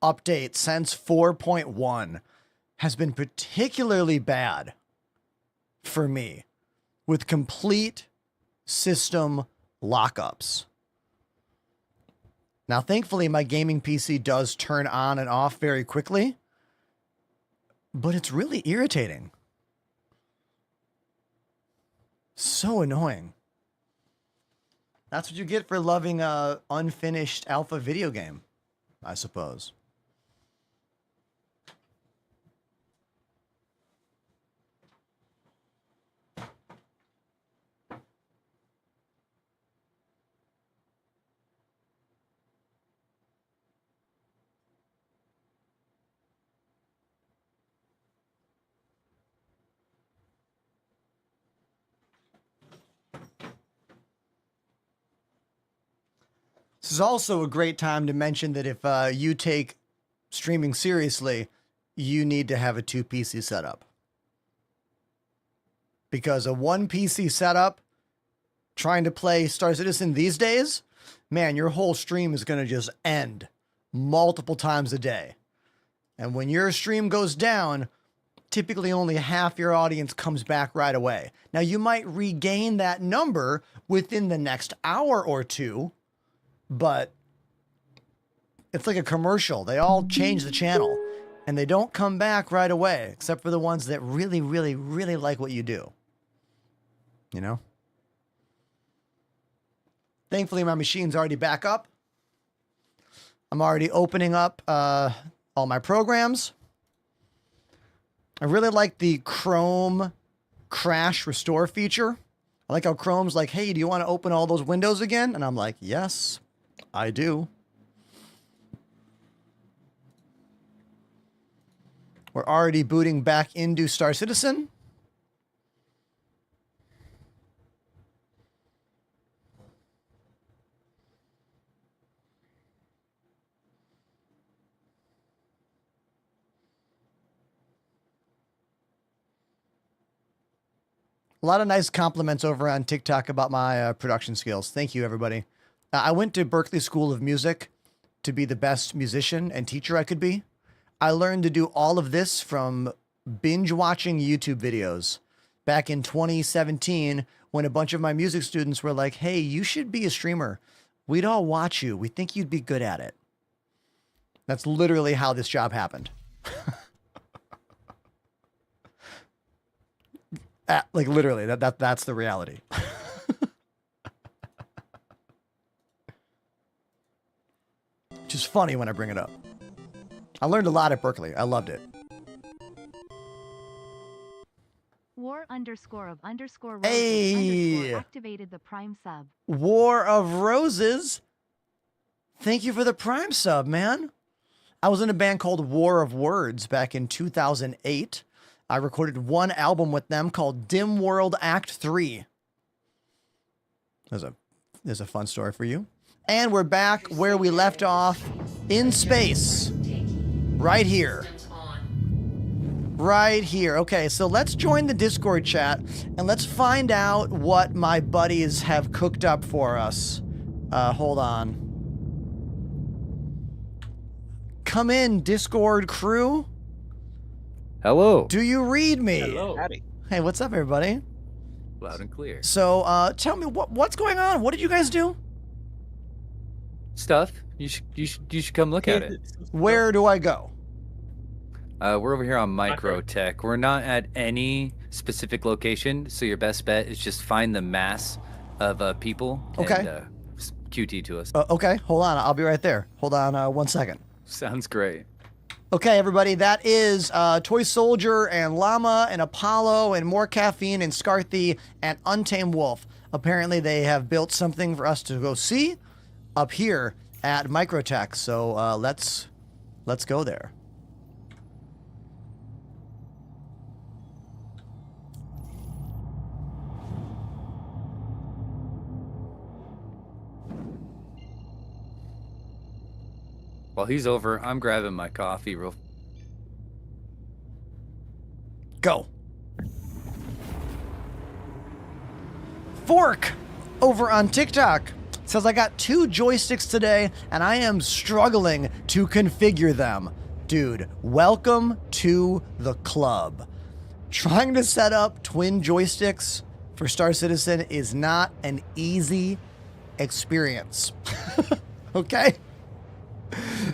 update since 4.1 has been particularly bad for me, with complete system lockups. Now, thankfully, my gaming PC does turn on and off very quickly, but it's really irritating. So annoying. That's what you get for loving a unfinished alpha video game, I suppose. This is also a great time to mention that if you take streaming seriously, you need to have a 2 PC setup. Because a 1 PC setup, trying to play Star Citizen these days, man, your whole stream is going to just end multiple times a day. And when your stream goes down, typically only half your audience comes back right away. Now, you might regain that number within the next hour or two, but it's like a commercial. They all change the channel and they don't come back right away, except for the ones that really, really, really like what you do. You know? Thankfully, my machine's already back up. I'm already opening up all my programs. I really like the Chrome crash restore feature. I like how Chrome's like, hey, do you want to open all those windows again? And I'm like, yes, I do. We're already booting back into Star Citizen. A lot of nice compliments over on TikTok about my production skills. Thank you, everybody. I went to Berklee School of Music to be the best musician and teacher I could be. I learned to do all of this from binge watching YouTube videos back in 2017 when a bunch of my music students were like, hey, you should be a streamer. We'd all watch you. We think you'd be good at it. That's literally how this job happened. Like literally, that's the reality. Which is funny when I bring it up. I learned a lot at Berklee. I loved it. War _of_roses Hey! activated the Prime sub. War of Roses. Thank you for the Prime sub, man. I was in a band called War of Words back in 2008. I recorded one album with them called Dim World Act 3. There's a fun story for you. And we're back where we left off in space. Right here. Right here. Okay, so let's join the Discord chat and let's find out what my buddies have cooked up for us. Hold on. Come in, Discord crew. Hello. Do you read me? Hello. Howdy. Hey, what's up, everybody? Loud and clear. So, tell me what's going on? What did you guys do? Stuff. You should come look at it. Where do I go? We're over here on Microtech. We're not at any specific location, so your best bet is just find the mass of people Okay. and QT to us. Okay, hold on. I'll be right there. Hold on 1 second. Sounds great. Okay, everybody, that is Toy Soldier and Llama and Apollo and More Caffeine and Scarthy and Untamed Wolf. Apparently, they have built something for us to go see up here at Microtech. So let's go there. While he's over, I'm grabbing my coffee real. Go. Fork over on TikTok says, I got 2 joysticks today and I am struggling to configure them. Dude, welcome to the club. Trying to set up twin joysticks for Star Citizen is not an easy experience. Okay?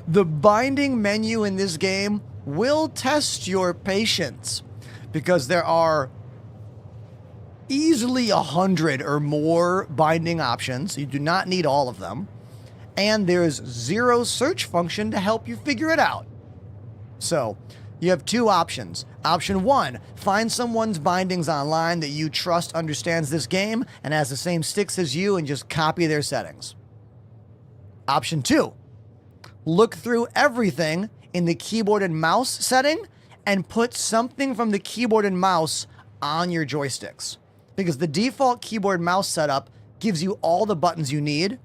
The binding menu in this game will test your patience because there are easily 100 or more binding options. You do not need all of them. And there's 0 search function to help you figure it out. So you have 2 options. Option 1, find someone's bindings online that you trust understands this game and has the same sticks as you and just copy their settings. Option 2, look through everything in the keyboard and mouse setting and put something from the keyboard and mouse on your joysticks. Because the default keyboard mouse setup gives you all the buttons you need.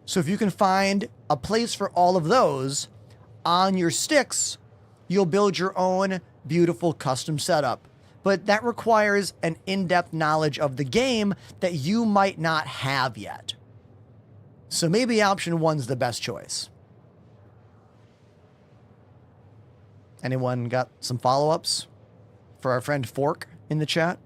So if you can find a place for all of those on your sticks, you'll build your own beautiful custom setup. But that requires an in-depth knowledge of the game that you might not have yet. So maybe option 1's the best choice. Anyone got some follow-ups for our friend Fork in the chat?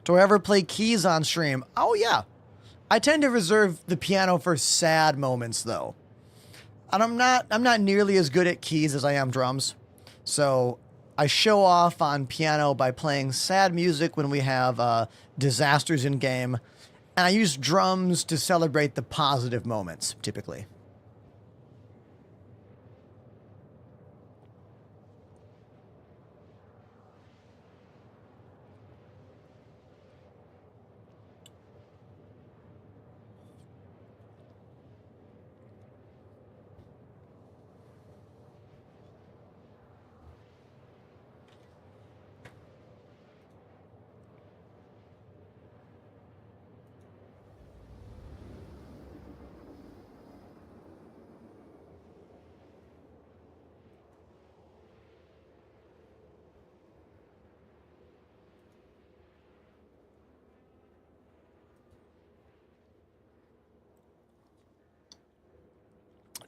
Do I ever play keys on stream? Oh yeah. I tend to reserve the piano for sad moments though. And I'm not nearly as good at keys as I am drums. So I show off on piano by playing sad music when we have disasters in game. And I use drums to celebrate the positive moments, typically.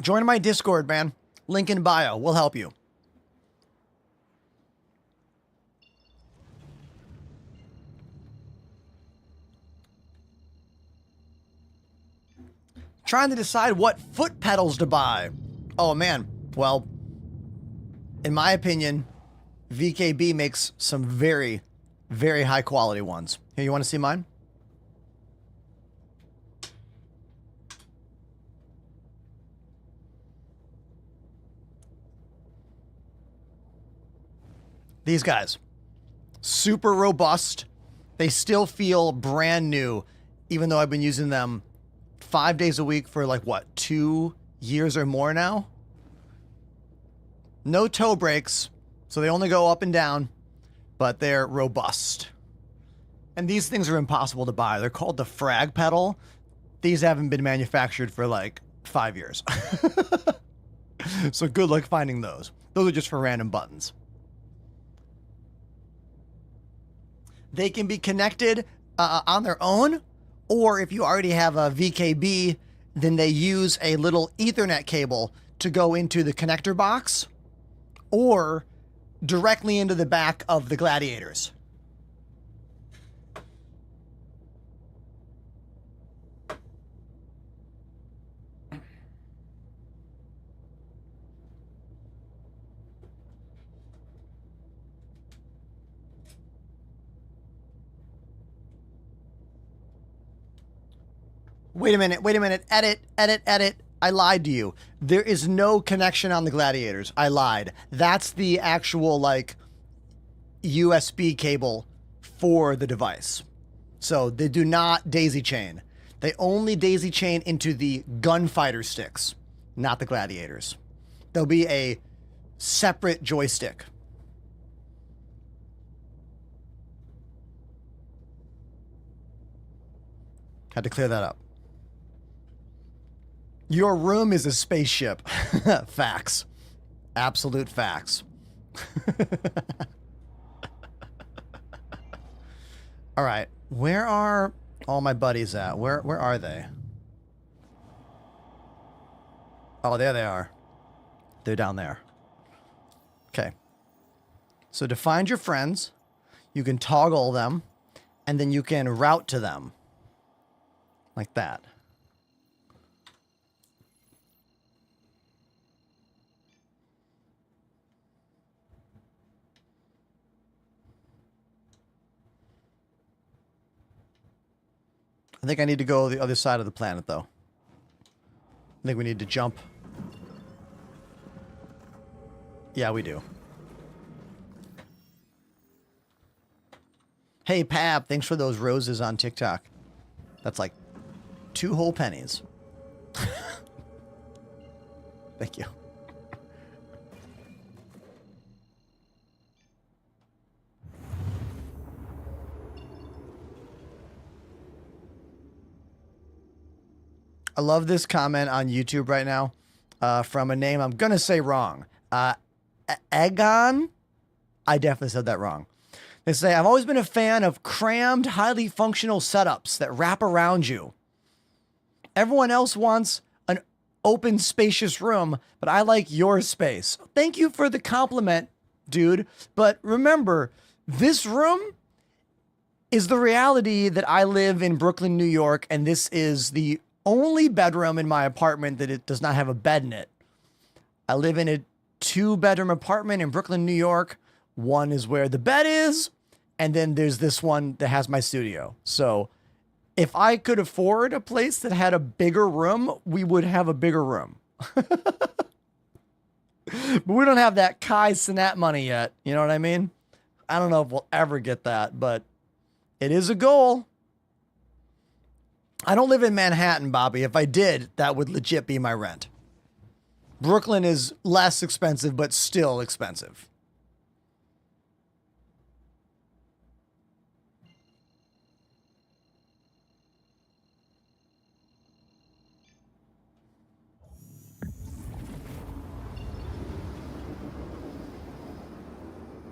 Join my Discord, man. Link in bio. We'll help you. Trying to decide what foot pedals to buy. Oh, man. Well, in my opinion, VKB makes some very, very high quality ones. Here, you want to see mine? These guys, super robust. They still feel brand new, even though I've been using them 5 days a week for like, what, 2 years or more now? No toe brakes, so they only go up and down, but they're robust. And these things are impossible to buy. They're called the frag pedal. These haven't been manufactured for like 5 years. So good luck finding those. Those are just for random buttons. They can be connected on their own, or if you already have a VKB, then they use a little Ethernet cable to go into the connector box or directly into the back of the Gladiators. Wait a minute. Edit. I lied to you. There is no connection on the Gladiators. I lied. That's the actual, like, USB cable for the device. So they do not daisy chain. They only daisy chain into the gunfighter sticks, not the Gladiators. There'll be a separate joystick. Had to clear that up. Your room is a spaceship. Facts. Absolute facts. All right. Where are all my buddies at? Where are they? Oh, there they are. They're down there. Okay. So to find your friends, you can toggle them, and then you can route to them. Like that. I think I need to go the other side of the planet, though. I think we need to jump. Yeah, we do. Hey, Pab, thanks for those roses on TikTok. That's like 2 whole pennies. Thank you. I love this comment on YouTube right now from a name I'm going to say wrong. Egon? I definitely said that wrong. They say, I've always been a fan of crammed, highly functional setups that wrap around you. Everyone else wants an open, spacious room, but I like your space. Thank you for the compliment, dude. But remember, this room is the reality that I live in Brooklyn, New York, and this is the only bedroom in my apartment that it does not have a bed in it. I live in a 2-bedroom apartment in Brooklyn, New York. One is where the bed is, and then there's this one that has my studio. So if I could afford a place that had a bigger room, we would have a bigger room. But we don't have that Kai Cenat money yet. You know what I mean? I don't know if we'll ever get that, but it is a goal. I don't live in Manhattan, Bobby. If I did, that would legit be my rent. Brooklyn is less expensive, but still expensive.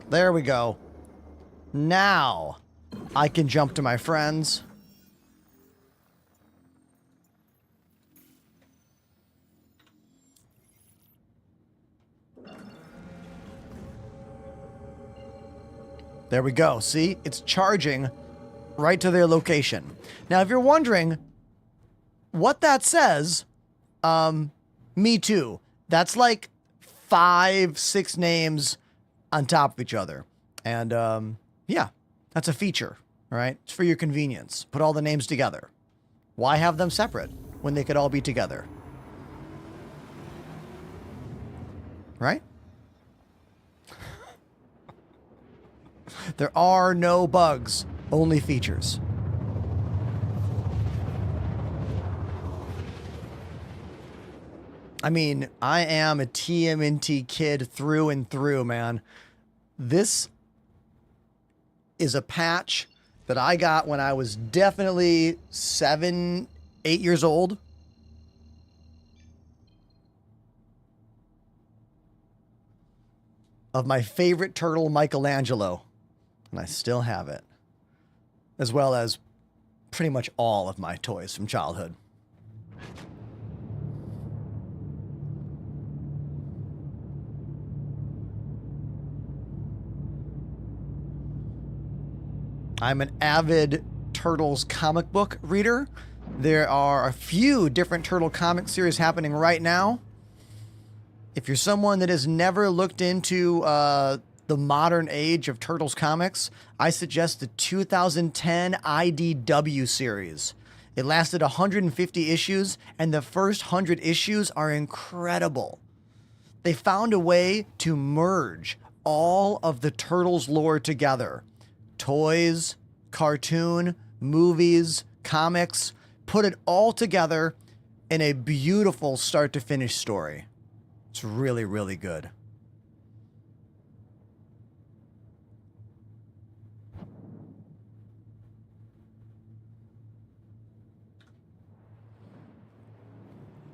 There we go. Now I can jump to my friends. There we go. See, it's charging right to their location. Now, if you're wondering what that says, me too. That's like 5, 6 names on top of each other. And yeah, that's a feature, all right? It's for your convenience. Put all the names together. Why have them separate when they could all be together? Right? There are no bugs, only features. I mean, I am a TMNT kid through and through, man. This is a patch that I got when I was definitely 7, 8 years old. Of my favorite turtle, Michelangelo. And I still have it. As well as pretty much all of my toys from childhood. I'm an avid Turtles comic book reader. There are a few different Turtle comic series happening right now. If you're someone that has never looked into the modern age of Turtles comics, I suggest the 2010 IDW series. It lasted 150 issues, and the first 100 issues are incredible. They found a way to merge all of the Turtles lore together. Toys, cartoon, movies, comics, put it all together in a beautiful start to finish story. It's really, really good.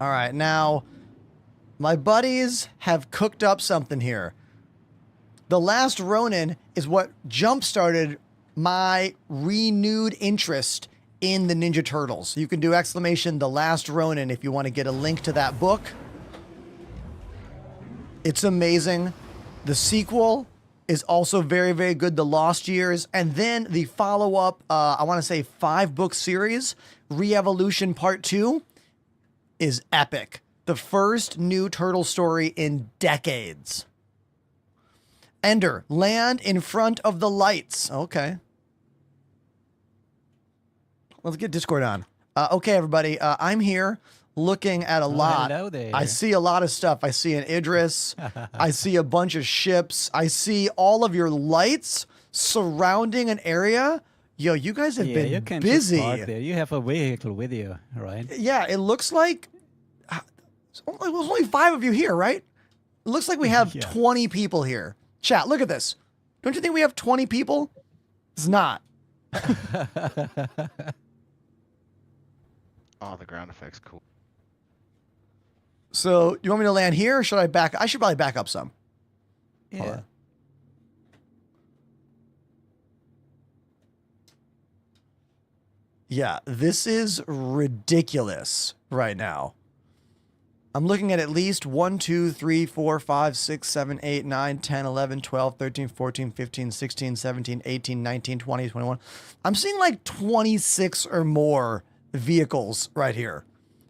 All right, now my buddies have cooked up something here. The Last Ronin is what jump-started my renewed interest in the Ninja Turtles. You can do exclamation The Last Ronin if you want to get a link to that book. It's amazing. The sequel is also very, very good, The Lost Years. And then the follow-up, I want to say 5-book series, Re-Evolution Part 2, is epic. The first new turtle story in decades. Ender, land in front of the lights. Okay. Let's get Discord on. Okay, everybody. I'm here looking at a lot. Hello there. I see a lot of stuff. I see an Idris. I see a bunch of ships. I see all of your lights surrounding an area. Yo, you guys have you been can busy. Just park there. You have a vehicle with you, right? Yeah, it looks like there's only 5 of you here, right? It looks like we have 20 people here. Chat, look at this. Don't you think we have 20 people? It's not. Oh, the ground effect's cool. So, you want me to land here or should I back? I should probably back up some. Yeah. Yeah, this is ridiculous right now. I'm looking at least 1, 2, 3, 4, 5, 6, 7, 8, 9, 10, 11, 12, 13, 14, 15, 16, 17, 18, 19, 20, 21. I'm seeing like 26 or more vehicles right here.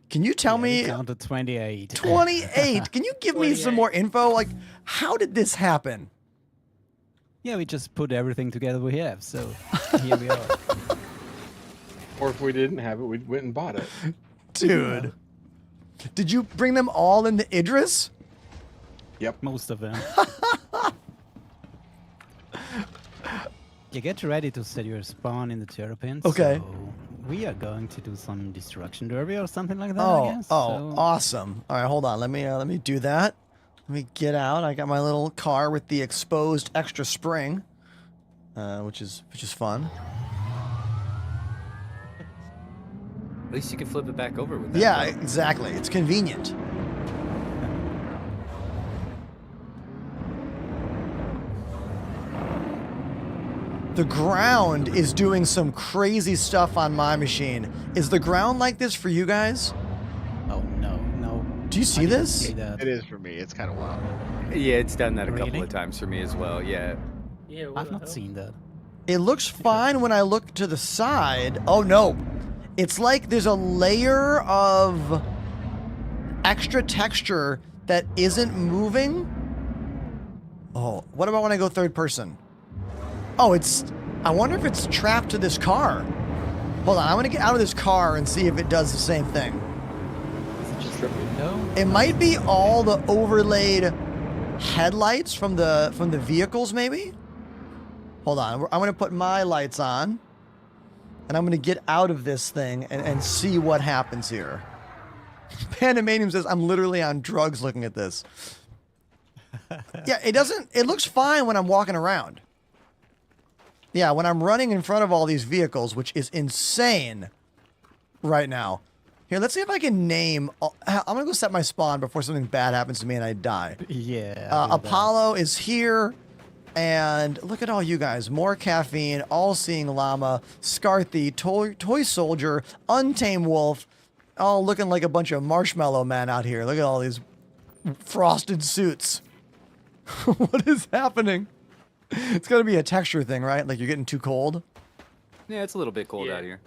Can you tell me? Down to 28. 28. Can you give me some more info? Like, how did this happen? Yeah, we just put everything together we have, so here we are. Or if we didn't have it, we went and bought it. Dude. Did you bring them all in the Idris? Yep. Most of them. You get ready to set your spawn in the terrapins. Okay. So we are going to do some destruction derby or something like that, Oh, I guess. oh, awesome. All right, hold on. Let me do that. Let me get out. I got my little car with the exposed extra spring, which is fun. At least you can flip it back over with that. Yeah, exactly. It's convenient. The ground is doing some crazy stuff on my machine. Is the ground like this for you guys? Oh, no. Do you see this? It is for me. It's kind of wild. Yeah, it's done that a couple Really? of times for me as well. Yeah. I've not seen that. It looks fine when I look to the side. Oh, no. It's like there's a layer of extra texture that isn't moving. Oh, what about when I go third person? Oh, I wonder if it's trapped to this car. Hold on, I'm gonna get out of this car and see if it does the same thing. Is it just a window? It might be all the overlaid headlights from the vehicles, maybe? Hold on, I'm gonna put my lights on. And I'm going to get out of this thing and see what happens here. Pandemanium says, I'm literally on drugs looking at this. Yeah, it looks fine when I'm walking around. Yeah, when I'm running in front of all these vehicles, which is insane right now. Here, let's see if I can name... I'm going to go set my spawn before something bad happens to me and I die. Yeah. Apollo is here. And look at all you guys. More Caffeine, All-Seeing Llama, Scarthy, Toy Soldier, Untamed Wolf, all looking like a bunch of marshmallow men out here. Look at all these frosted suits. What is happening? It's got to be a texture thing, right? Like you're getting too cold? Yeah, it's a little bit cold out here.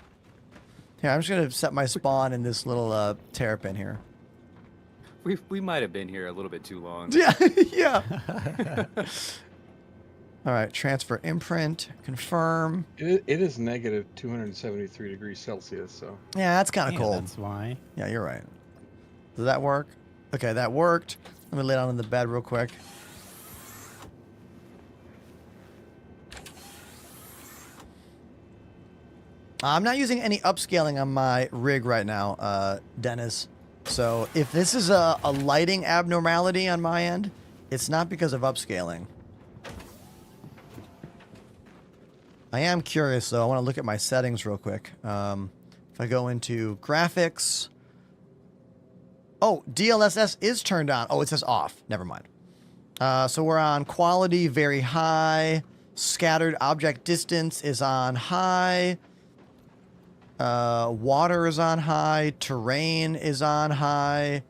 Here, I'm just going to set my spawn in this little terrapin here. We might have been here a little bit too long. Yeah, yeah. All right, transfer imprint, confirm. It is negative 273 degrees Celsius, so. Yeah, that's kind of Yeah, cold. that's why. Yeah, you're right. Does that work? Okay, that worked. Let me lay down in the bed real quick. I'm not using any upscaling on my rig right now, Dennis. So if this is a lighting abnormality on my end, it's not because of upscaling. I am curious, though. I want to look at my settings real quick. If I go into graphics... Oh, DLSS is turned on. Oh, it says off. Never mind. So we're on quality, very high. Scattered object distance is on high. Water is on high. Terrain is on high.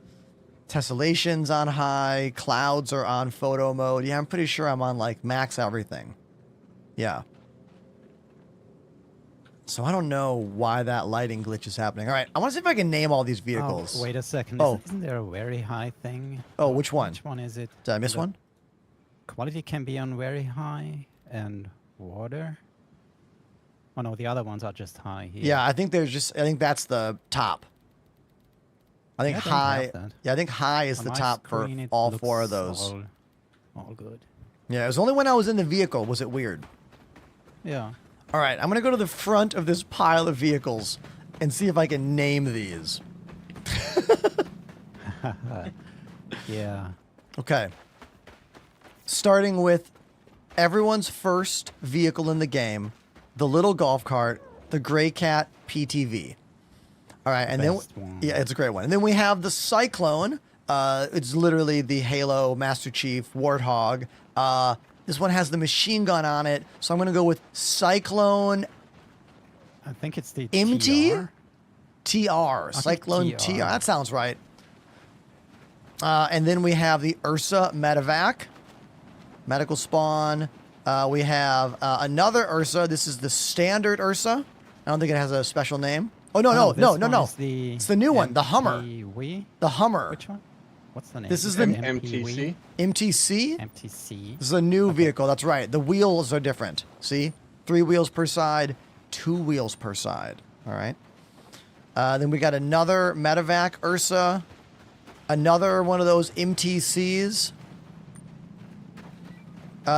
Tessellation's on high. Clouds are on photo mode. Yeah, I'm pretty sure I'm on, like, max everything. Yeah. So I don't know why that lighting glitch is happening. All right, I want to see if I can name all these vehicles. Oh, wait a second. Oh. Isn't there a very high thing? Oh, which one? Which one is it? Did I miss one? Quality can be on very high and water. Oh no, the other ones are just high here. Yeah, I think there's just. I think that's the top. I think Yeah, I don't high. have that. Yeah, I think high is On the my top for screen, it all looks 4 of those. All good. Yeah, it was only when I was in the vehicle was it weird. Yeah. All right, I'm gonna go to the front of this pile of vehicles and see if I can name these. Yeah. Okay. Starting with everyone's first vehicle in the game, the little golf cart, the Gray Cat PTV. All right, and Best then one. yeah, it's a great one. And then we have the Cyclone. It's literally the Halo Master Chief Warthog. This one has the machine gun on it, so I'm gonna go with Cyclone I think it's the MT TR. TR. think Cyclone TR. TR. That sounds right. And then we have the Ursa Medevac, medical spawn. We have another Ursa. This is the standard Ursa. I don't think it has a special name. Oh, no. It's It's the new one, the Hummer. MPV? The Hummer. Which one? What's the name? This is it the MTC. MTC. MTC. This is a new vehicle. That's right. The wheels are different. See? 3 wheels per side, 2 wheels per side. All right. Then we got another Medevac Ursa. Another one of those MTCs.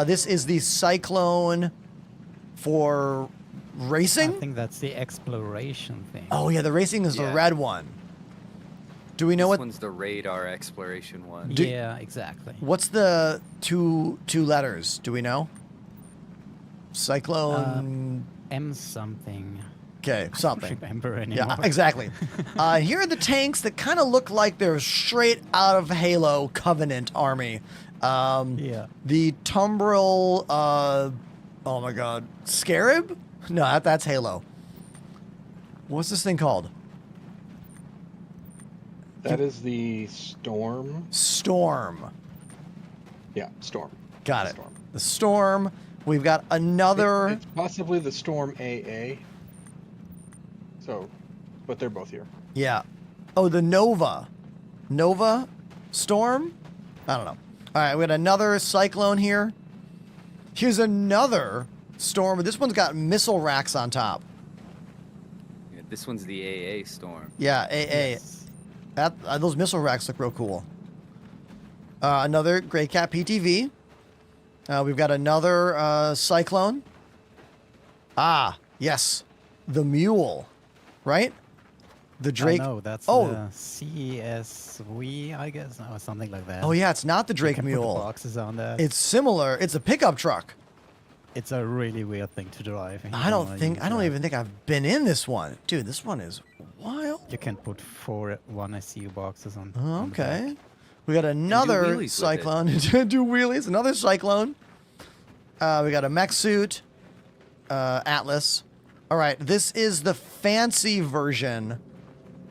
This is the Cyclone for racing? I think that's the exploration thing. Oh, yeah, the racing is the Yeah. red one. Do we know This what... one's the radar exploration one. Yeah, exactly. What's the two letters? Do we know? Cyclone... M something. Okay, I don't something. remember anymore. Yeah, exactly. Here are the tanks that kind of look like they're straight out of Halo Covenant Army. Yeah. The Tumbril, oh my god, Scarab? No, that's Halo. What's this thing called? That is the Storm. Storm. Yeah, Storm. Got it. Storm. The Storm. We've got another... It's possibly the Storm AA. So, but they're both here. Yeah. Oh, the Nova. Nova Storm? I don't know. All right, we got another Cyclone here. Here's another Storm, but this one's got missile racks on top. Yeah, this one's the AA Storm. Yeah, AA. Yes. Those missile racks look real cool. Another Grey Cat PTV. We've got another Cyclone. Ah, yes. The Mule, right? The Drake. No, that's oh. the CSV, I guess, or something like that. Oh, yeah, it's not the You Drake can put the Mule. boxes on that. It's similar. It's a pickup truck. It's a really weird thing to drive. and you I don't wanna think. use I don't that. even think I've been in this one, dude. This one is wild. You can put 4 1SU boxes on. Oh, on the back. okay. We got another wheelies with it. Cyclone. Do wheelies. Another Cyclone. We got a mech suit. Atlas. All right. This is the fancy version.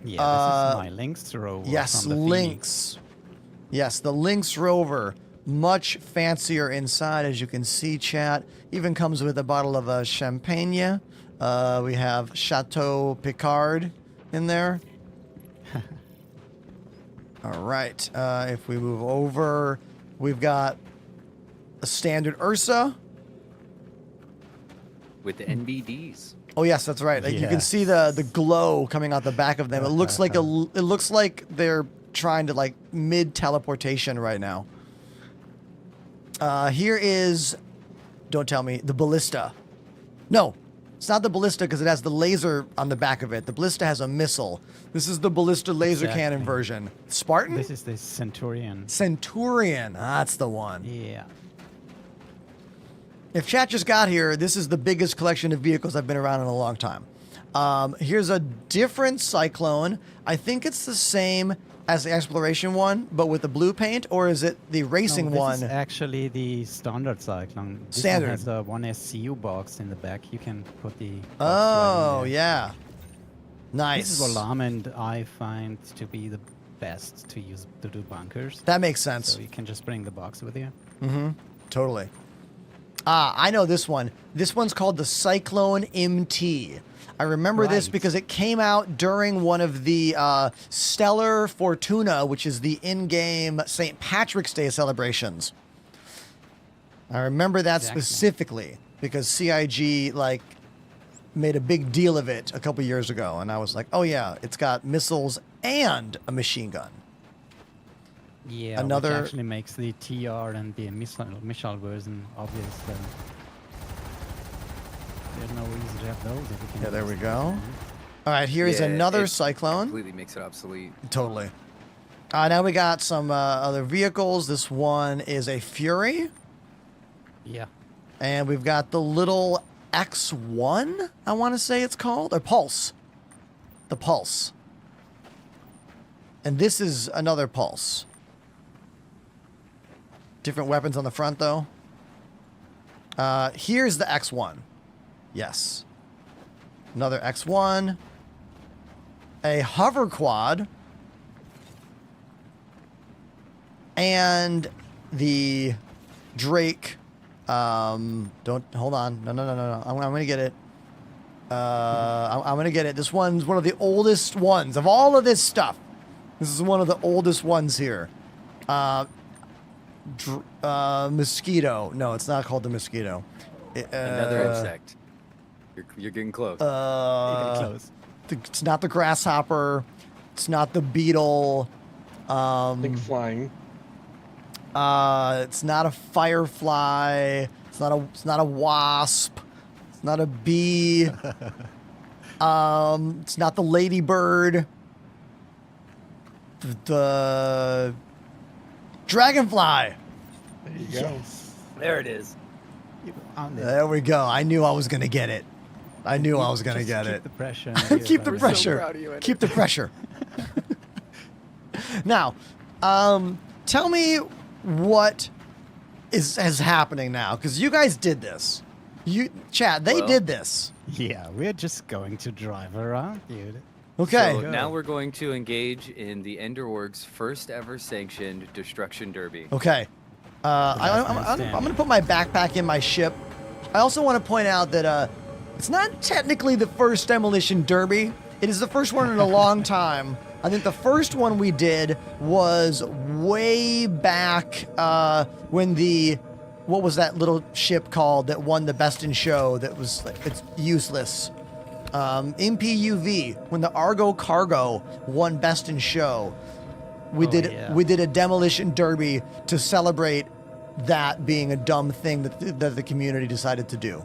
Yeah, this is my Lynx Rover. Yes, from the Lynx. Yes, the Lynx Rover. Much fancier inside, as you can see, chat. Even comes with a bottle of champagne. We have Chateau Picard in there. All right. If we move over, we've got a standard Ursa. with the NBDs. Oh yes, that's right. Like, you can see the glow coming out the back of them. It looks like they're trying to like mid teleportation right now. Here is, don't tell me, the ballista. No, it's not the ballista because it has the laser on the back of it. The ballista has a missile. This is the ballista laser cannon version. Spartan? This is the Centurion. Centurion. That's the one. Yeah. If chat just got here, this is the biggest collection of vehicles I've been around in a long time. Here's a different Cyclone. I think it's the same as the exploration one, but with the blue paint, or is it the racing one? This is actually the standard Cyclone. This Standard. one has a 1SCU box in the back. You can put the. Oh, yeah. Nice. This is what Lament I find to be the best to use to do bunkers. That makes sense. So you can just bring the box with you. Mm-hmm. Totally. I know this one. This one's called the Cyclone MT. I remember this because it came out during one of the Stellar Fortuna, which is the in-game St. Patrick's Day celebrations. I remember that specifically because CIG like made a big deal of it a couple years ago, and I was like, oh yeah, it's got missiles and a machine gun. Yeah, Another which actually makes the TR and the missile version obvious. There's no reason to have those if you can. Yeah, there we go. All right, here is another Cyclone. Completely makes it obsolete. Totally. Now we got some other vehicles. This one is a Fury. Yeah. And we've got the little X1, I want to say it's called, or Pulse. The Pulse. And this is another Pulse. Different weapons on the front, though. Here's the X1. Yes. Another X1. A hover quad. And the Drake. Don't hold on. No. I'm gonna get it. I'm gonna get it. This one's one of the oldest ones of all of this stuff. This is one of the oldest ones here. Mosquito. No, it's not called the Mosquito. Another insect. You're getting close. It's not the grasshopper. It's not the beetle. Think flying. It's not a firefly. It's not a wasp. It's not a bee. It's not the ladybird. The dragonfly. There you go. There it is. There we go. I knew I was gonna get it. I knew I was gonna get it. Keep the pressure. Keep the pressure. Keep the pressure. Now, tell me what is happening now, because you guys did this. Chat, they did this. Yeah, we're just going to drive around, dude. Okay. So now we're going to engage in the Enderorg's first ever sanctioned destruction derby. Okay. I'm going to put my backpack in my ship. I also want to point out that it's not technically the first demolition derby. It is the first one in a long time. I think the first one we did was way back when what was that little ship called that won the best in show that was like, it's useless. MPUV, when the Argo Cargo won best in show. We did a demolition derby to celebrate that being a dumb thing that the community decided to do.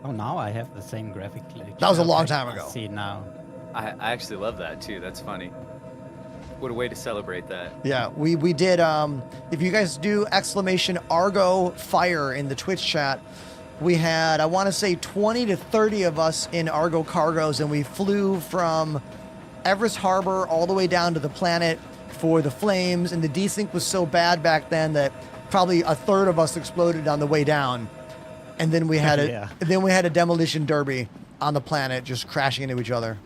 Oh, now I have the same graphic. That was a long time ago. See now. I actually love that too. That's funny. What a way to celebrate that. Yeah, we did. If you guys do exclamation Argo Fire in the Twitch chat, we had, I want to say 20 to 30 of us in Argo Cargos, and we flew from Everest Harbor all the way down to the planet for the flames, and the desync was so bad back then that probably a third of us exploded on the way down. And then we had a demolition derby on the planet, just crashing into each other.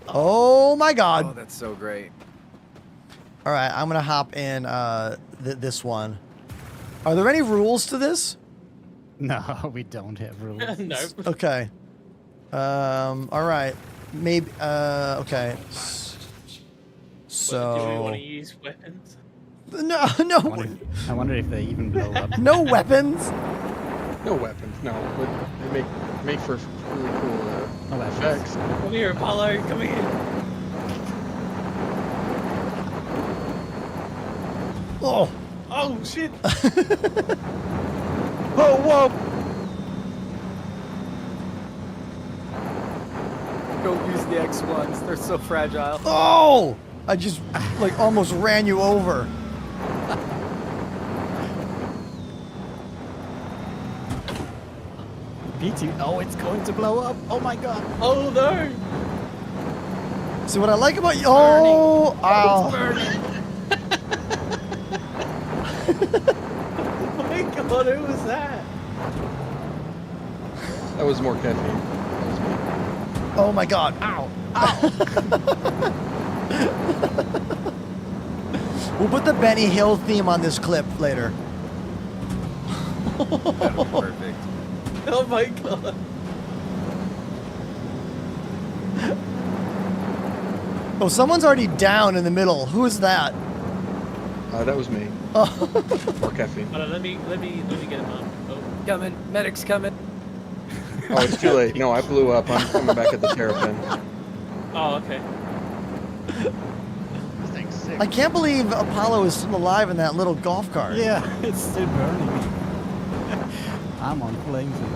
Oh my god. Oh, that's so great. All right, I'm going to hop in this one. Are there any rules to this? No, we don't have rules. No. Okay. All right. Maybe, okay. So... Do we want to use weapons? No. I wonder if they even blow up. No weapons. No weapons, no. But they make for really cool No weapons. effects. Come here, Apollo. Come here. Oh, Oh shit. Oh, whoa! Don't use the X1s. They're so fragile. oh! I just like almost ran you over. BT. Oh, it's going to blow up. Oh my god. Oh no. See what I like about you? Oh, ow. Oh my god, who was that? That was more caffeine. That was me. Oh my god. Ow. We'll put the Benny Hill theme on this clip later. That'll be perfect. Oh my god. Oh, someone's already down in the middle. Who is that? That was me. Oh. More caffeine. Hold on, let me get him up. Oh. Coming. Medic's coming. Oh, it's too late. No, I blew up. I'm coming back at the terrapin. Oh, okay. This thing's sick. I can't believe Apollo is still alive in that little golf cart. Yeah, it's still burning. I'm on flames here.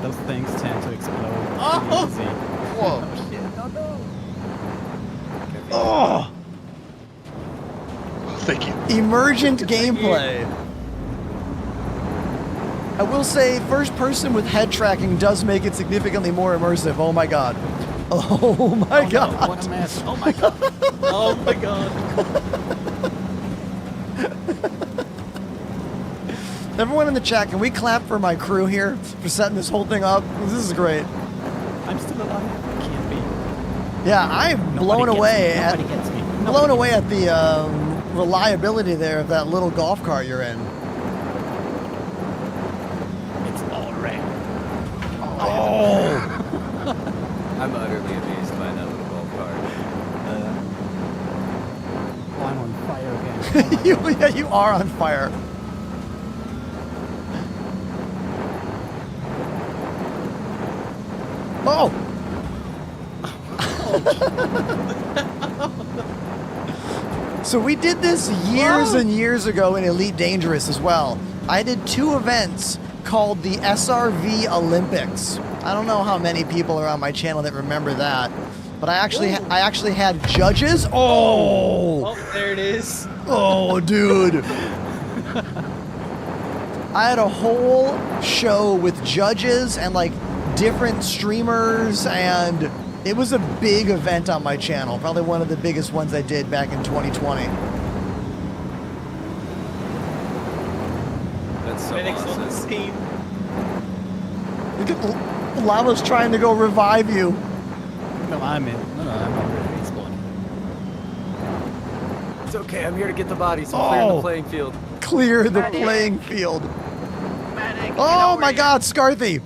Those things tend to explode Oh! easy. Whoa. Oh shit. Oh no. Oh, Thank you. emergent gameplay. I will say, first person with head tracking does make it significantly more immersive. Oh my god. Oh my Oh, no, god. what a mess. Oh my god. Oh my god. Everyone in the chat, can we clap for my crew here for setting this whole thing up? This is great. I'm still alive. Can't be. Yeah, I'm blown Nobody away gets at me. Nobody gets me. blown away at the reliability there of that little golf cart you're in. It's all red. Oh, I'm utterly amazed by that little golf cart. Oh, I'm on fire again. Oh my you, God. yeah, you are on fire. Oh. So we did this years and years ago in Elite Dangerous as well. I did 2 events called the SRV Olympics. I don't know how many people are on my channel that remember that, but I actually had judges. Oh, Oh, there it is. oh, dude. I had a whole show with judges and like different streamers, and it was a big event on my channel. Probably one of the biggest ones I did back in 2020. That's so Medic's on the awesome. scene. Look at Lava's trying to go revive you. No, I'm in. No, I'm already respawning. It's okay. I'm here to get the bodies. I'm clearing Oh. the playing field. Clear the playing field. Oh my god, Scarthy.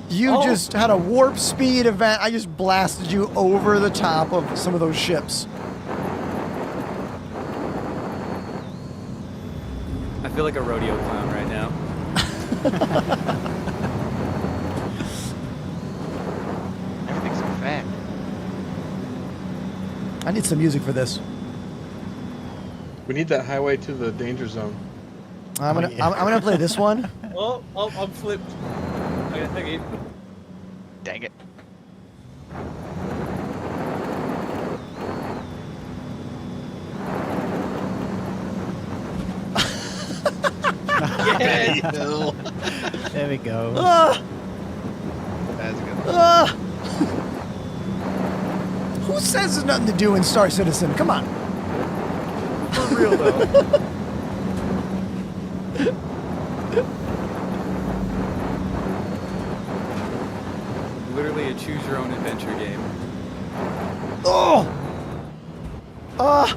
You just had a warp speed event. I just blasted you over the top of some of those ships. I feel like a rodeo clown right now. Everything's so fat. I need some music for this. We need that highway to the danger zone. I'm gonna play this one. Oh, I'm flipped. Okay. Dang it. Yes. No. There we go. Ah! That's good. Ah! Who says there's nothing to do in Star Citizen? Come on. For real though. Literally a choose your own adventure game. Oh! Ah!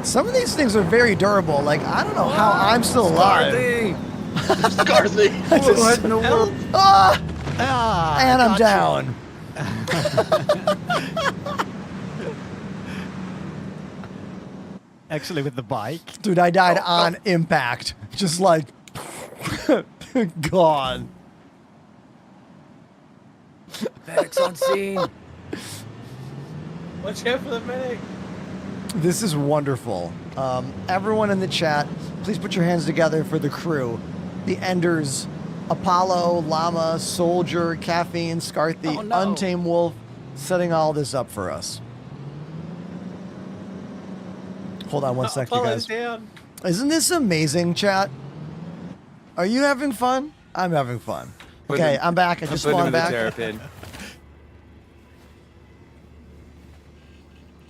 Some of these things are very durable. Like, I don't know how I'm still alive. Scarthy! I just- What in the world? Ah! Ah, And I'm gotcha. down. Actually, with the bike. Dude, I died on impact. Just like, gone. Medic's on scene. Watch out for the medic. This is wonderful. Everyone in the chat, please put your hands together for the crew. The Enders, Apollo, Llama, Soldier, Caffeine, Scarthy, Oh, no. Untamed Wolf, setting all this up for us. Hold on one sec, you Apollo's guys. down. Isn't this amazing, chat? Are you having fun? I'm having fun. Put Okay, him- I'm back. I just Put him in spawned the back. terrapin.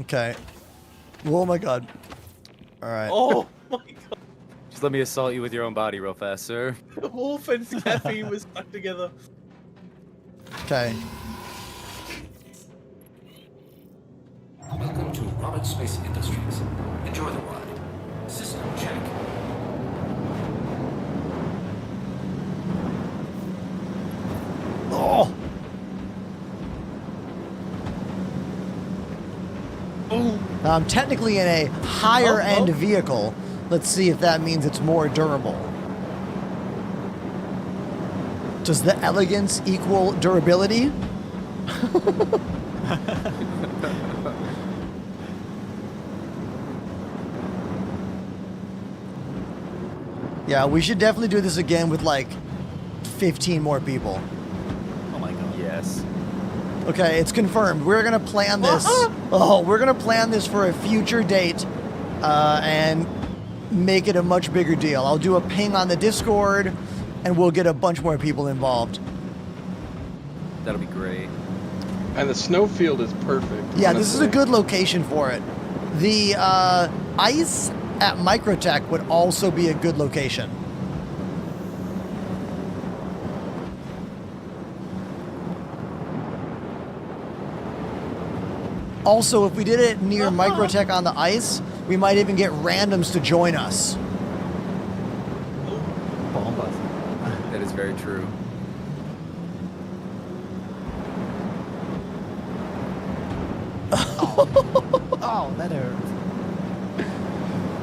Okay. Oh my god. All right. Oh my god. Just let me assault you with your own body real fast, sir. The wolf and caffeine was stuck together. Okay. Welcome to Roberts Space Industries. Enjoy the ride. System check. Oh. Now, I'm technically in a higher end vehicle. Let's see if that means it's more durable. Does the elegance equal durability? Yeah, we should definitely do this again with like 15 more people. Oh my god. Yes. Okay, it's confirmed. We're gonna plan this. We're gonna plan this for a future date, and make it a much bigger deal. I'll do a ping on the Discord, and we'll get a bunch more people involved. That'll be great. And the snowfield is perfect. Yeah, this is a honestly. good location for it. The ice at Microtech would also be a good location. Also, if we did it near Microtech on the ice, we might even get randoms to join us. Bombas. That is very true. Oh, that hurt.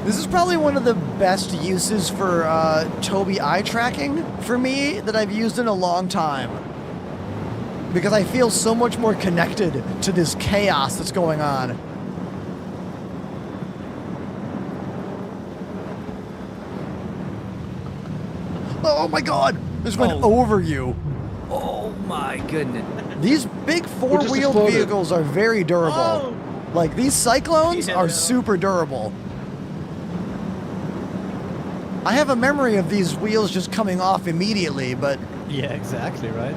This is probably one of the best uses for Tobii eye tracking for me that I've used in a long time. Because I feel so much more connected to this chaos that's going on. Oh my god! This went over you. Oh my goodness. These big four-wheeled exploded. vehicles are very durable. Oh. Like, these Cyclones Yeah, are they are. super durable. I have a memory of these wheels just coming off immediately, but Yeah, exactly, right?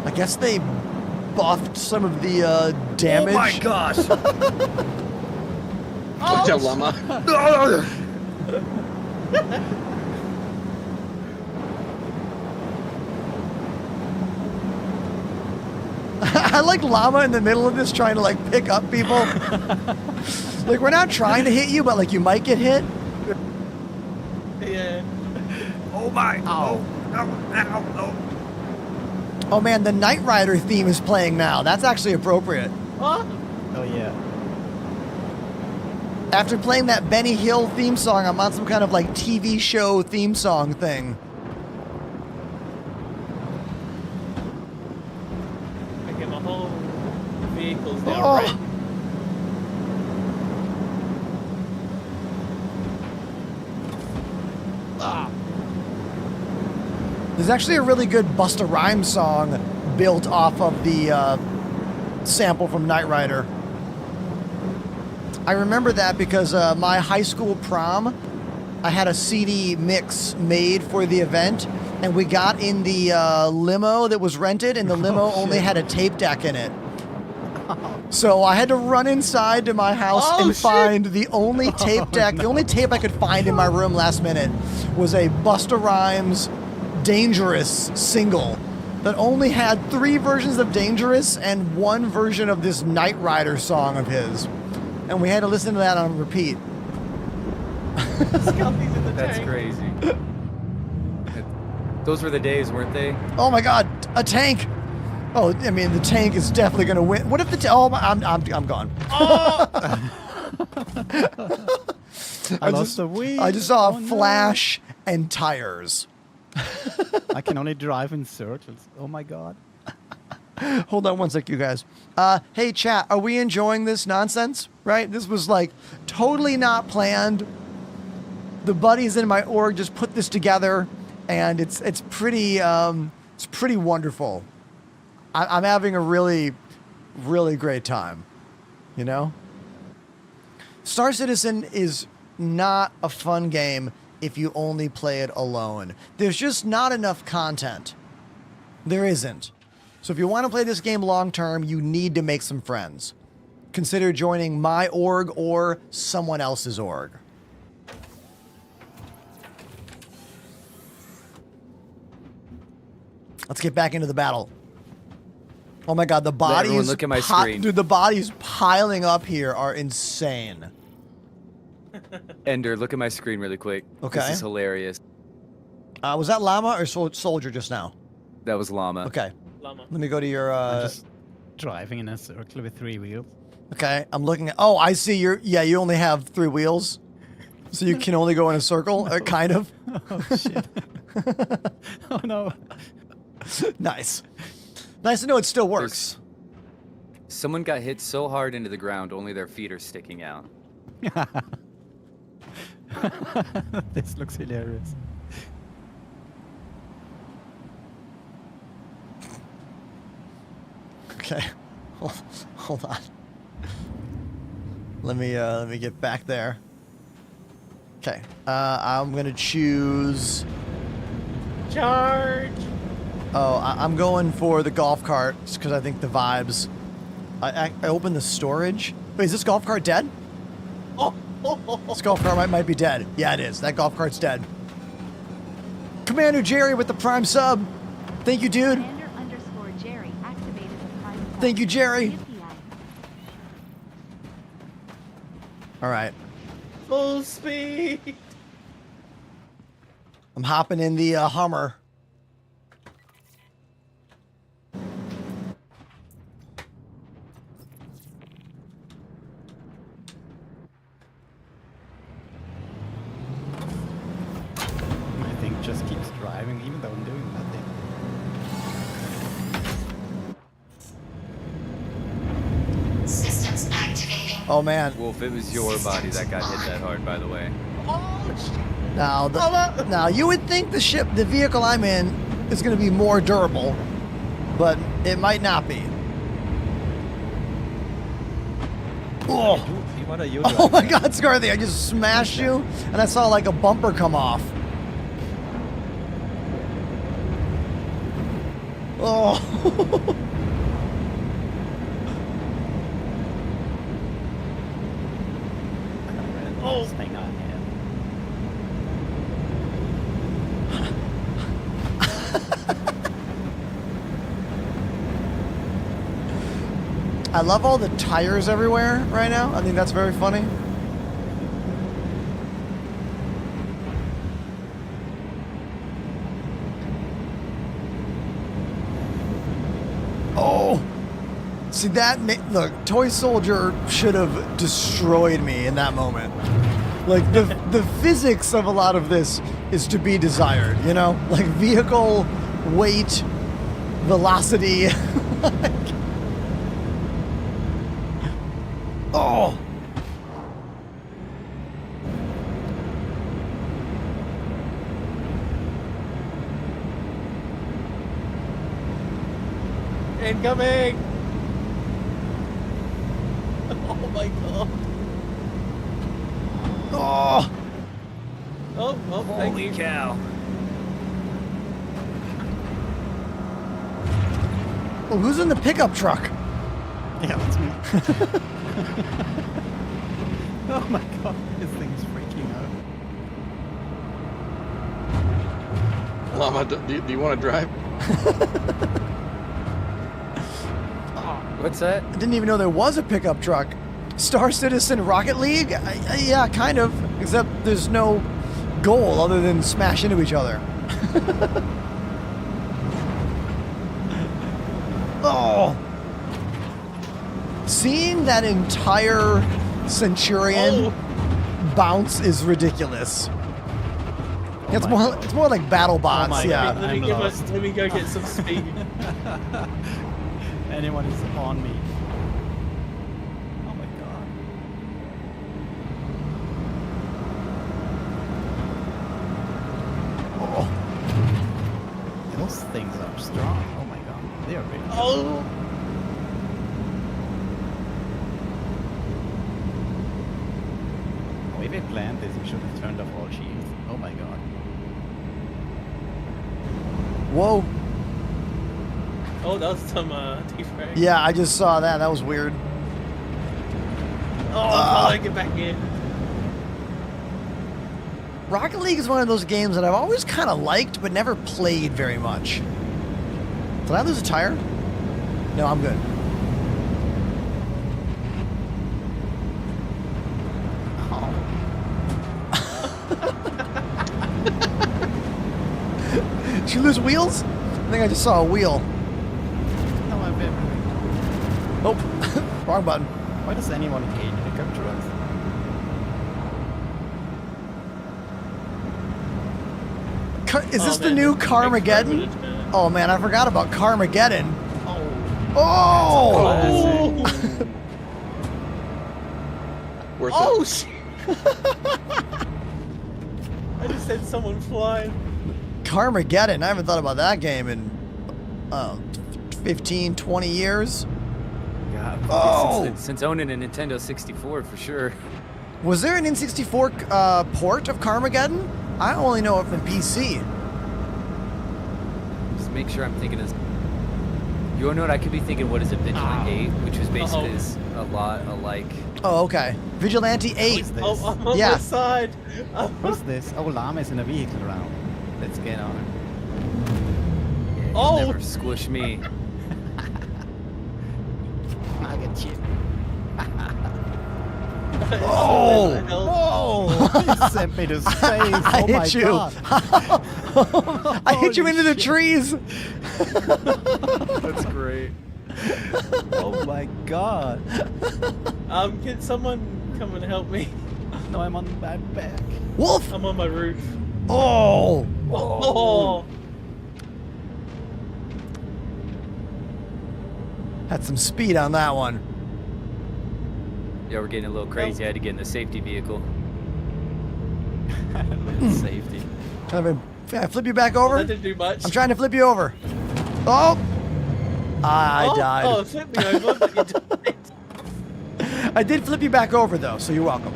I guess they buffed some of the damage. Oh my gosh. Watch out, llama. I like Llama in the middle of this trying to like pick up people. Like, we're not trying to hit you, but like you might get hit. Yeah. Oh my. Oh. Oh man, the Knight Rider theme is playing now. That's actually appropriate. Huh? Oh yeah. After playing that Benny Hill theme song, I'm on some kind of like TV show theme song thing. Okay, my whole vehicle's now Oh. red. There's actually a really good Busta Rhymes song built off of the sample from Knight Rider. I remember that because my high school prom, I had a CD mix made for the event, and we got in the limo that was rented, and the limo only had a tape deck in it. So I had to run inside to my house and find the only tape deck, the only tape I could find in my room last minute was a Busta Rhymes Dangerous single that only had 3 versions of Dangerous and 1 version of this Knight Rider song of his. And we had to listen to that on repeat. Scuffy's in the That's tank. crazy. Those were the days, weren't they? Oh my god, a tank! Oh, I mean, the tank is definitely gonna win. What if the I'm gone. Oh! I lost the wheel. I just saw Oh, a no. flash and tires. I can only drive in circles. Oh my god. Hold on one sec, you guys. Hey, chat, are we enjoying this nonsense? Right? This was like totally not planned. The buddies in my org just put this together, and it's pretty wonderful. I'm having a really, really great time. You know? Star Citizen is not a fun game if you only play it alone. There's just not enough content. There isn't. So if you want to play this game long term, you need to make some friends. Consider joining my org or someone else's org. Let's get back into the battle. Oh my god, the bodies. Everyone look at my screen. Dude, the bodies piling up here are insane. Ender, look at my screen really quick. Okay. This is hilarious. Was that llama or soldier just now? That was llama. Okay. Llama. Let me go to your. I'm just driving in a circle with 3 wheels. Okay, I'm looking at. Oh, I see. You only have 3 wheels, so you can only go in a circle, kind of. Oh shit. Oh no. Nice. Nice to know it still works. Someone got hit so hard into the ground, only their feet are sticking out. This looks hilarious. Okay, hold on. Let me get back there. Okay, I'm gonna choose. Charge! Oh, I'm going for the golf cart because I think the vibes. I opened the storage. Wait, is this golf cart dead? Oh, This golf cart might be dead. Yeah, it is. That golf cart's dead. Commander Jerry with the prime sub. Thank you, dude. Commander_Jerry activated the prime sub. Thank you, Jerry. Yippee-yi. All right. full speed! I'm hopping in the Hummer. My thing just keeps driving even though I'm doing nothing. Systems activating. Oh man. Wolf, it was your body that got hit that hard, by the way. Oh, shit. Now you would think the vehicle I'm in is going to be more durable, but it might not be. Oh. What are you Oh my driving? God, Scarthy! I just smashed you, and I saw like a bumper come off. Oh. Oh, thing on here. I love all the tires everywhere right now. I think that's very funny. Oh, see that? Look, Toy Soldier should have destroyed me in that moment. Like the physics of a lot of this is to be desired, you know, like vehicle weight, velocity. Oh. Incoming! Oh my god. Oh. Oh, thank Holy you. cow. Oh, who's in the pickup truck? Yeah, that's me. Oh my god, this thing is freaking out. Llama, do you want to drive? What's that? I didn't even know there was a pickup truck. Star Citizen Rocket League? Yeah, kind of. Except there's no goal other than smash into each other. Oh. Seeing that entire Centurion bounce is ridiculous. It's more like battle bots, yeah. Let me go get some speed. Anyone is on me. Oh my god. Oh. Those things are strong. Oh my god. They are really Oh! Oh, if we planned this, we should have turned off all shields. Oh my god. Whoa. Oh, that was some defrag. Yeah, I just saw that. That was weird. Oh, I get back in. Rocket League is one of those games that I've always kind of liked, but never played very much. Did I lose a tire? No, I'm good. Did you lose wheels? I think I just saw a wheel. No, I'm in. Oh, wrong button. Why does anyone hate helicopter runs? Is this the new Carmageddon? Oh man, I forgot about Carmageddon. Oh! Worth Oh it. shit! I just said someone flying. Carmageddon. I haven't thought about that game in 15, 20 years. God, Oh! since owning a Nintendo 64 for sure. Was there an N64 port of Carmageddon? I only know it from PC. Just make sure I'm thinking of. You wanna know what I could be thinking? What is it, Vigilante 8, which was basically a lot alike. Oh, okay. Vigilante 8. Oh, I'm on Yeah. the side. What's this? Oh, llama is in a vehicle around. Let's get on it. Yeah, Oh! never squish me. I'll get you. Oh! Oh! He sent me to space. I Oh my hit you. god. I hit you Holy into the shit. trees. That's great. Oh my god. Can someone come and help me? No, I'm on my back. Wolf! I'm on my roof. Oh! Oh! Had some speed on that one. Yeah, we're getting a little crazy. I had to get in the safety vehicle. Safety. Can I flip you back over? That didn't do much. I'm trying to flip you over. Oh! I died. Oh, flip me over, but you died. I did flip you back over though, so you're welcome.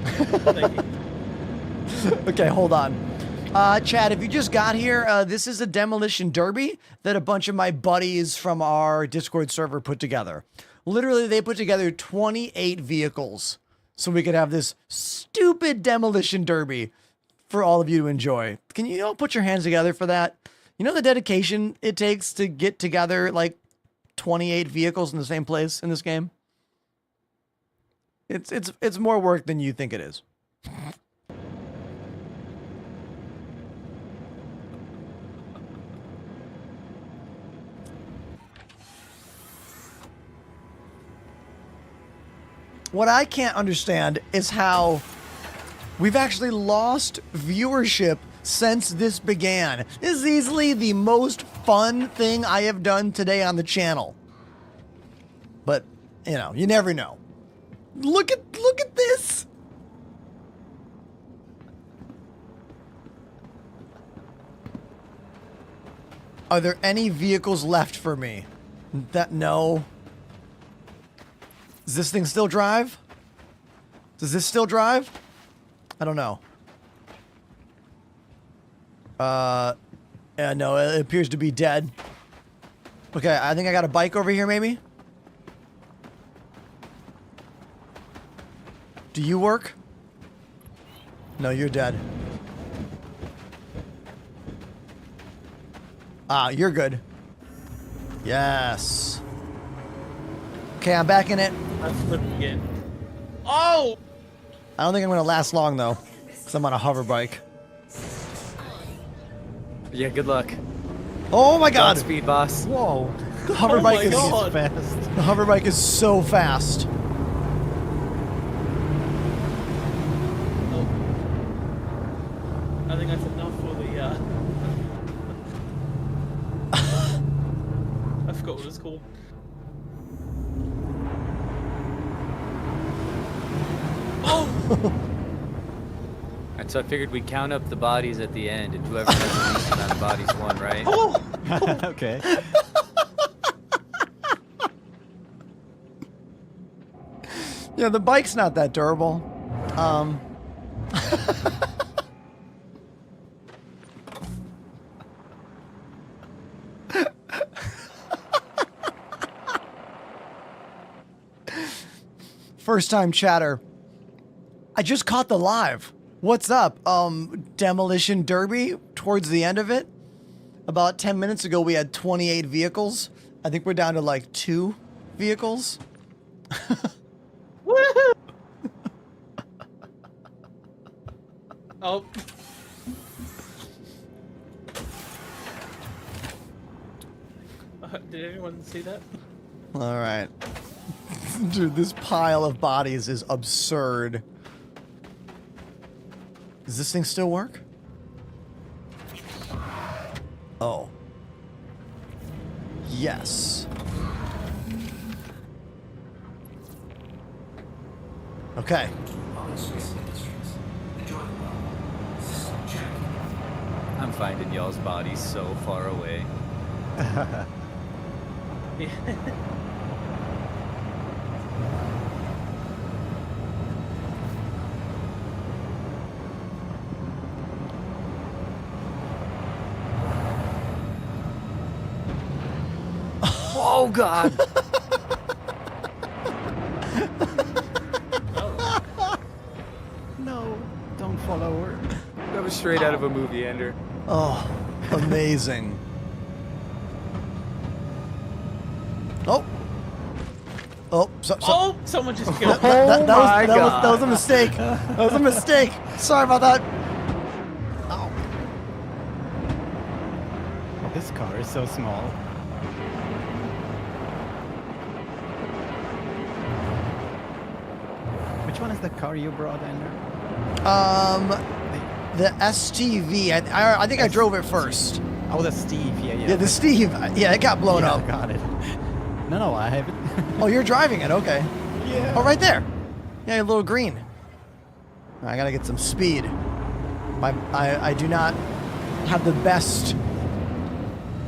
Thank you. Okay, hold on. Chad, if you just got here, this is a demolition derby that a bunch of my buddies from our Discord server put together. Literally, they put together 28 vehicles so we could have this stupid demolition derby for all of you to enjoy. Can you all put your hands together for that? You know the dedication it takes to get together like 28 vehicles in the same place in this game? It's more work than you think it is. What I can't understand is how we've actually lost viewership since this began. This is easily the most fun thing I have done today on the channel. But, you know, you never know. Look at this. Are there any vehicles left for me? No. Does this thing still drive? Does this still drive? I don't know. Yeah, no, it appears to be dead. Okay, I think I got a bike over here, maybe? Do you work? No, you're dead. Ah, you're good. Yes. Okay, I'm back in it. I'm flipping again. Oh! I don't think I'm gonna last long though, because I'm on a hover bike. Yeah, good luck. Oh my god! Speed, boss. Whoa. The hover Oh bike my is God. Fast. The hover bike is so fast. forgot what it was called. Oh! Alright, so I figured we'd count up the bodies at the end, and whoever has the least amount of bodies won, right? Oh! Okay. Yeah, the bike's not that durable. First time chatter. I just caught the live. What's up? Demolition Derby towards the end of it. About 10 minutes ago, we had 28 vehicles. I think we're down to like 2 vehicles. Woohoo! Oh. Did everyone see that? All right. Dude, this pile of bodies is absurd. Does this thing still work? Oh. Yes. Okay. I'm finding y'all's bodies so far away. Oh God! No, don't follow her. That was straight out of a movie, Ender. Oh, amazing. Oh. Oh, oh, someone just killed that was a mistake. That was a mistake. Sorry about that. Oh. This car is so small. Which one is the car you brought, Ender? The STV. I think I drove it first. Oh, the Steve. Yeah. Yeah, the Steve. Yeah, it got blown up. Got it. No, I haven't. Oh, you're driving it. Okay. Yeah. Oh, right there. Yeah, a little green. I gotta get some speed. I do not have the best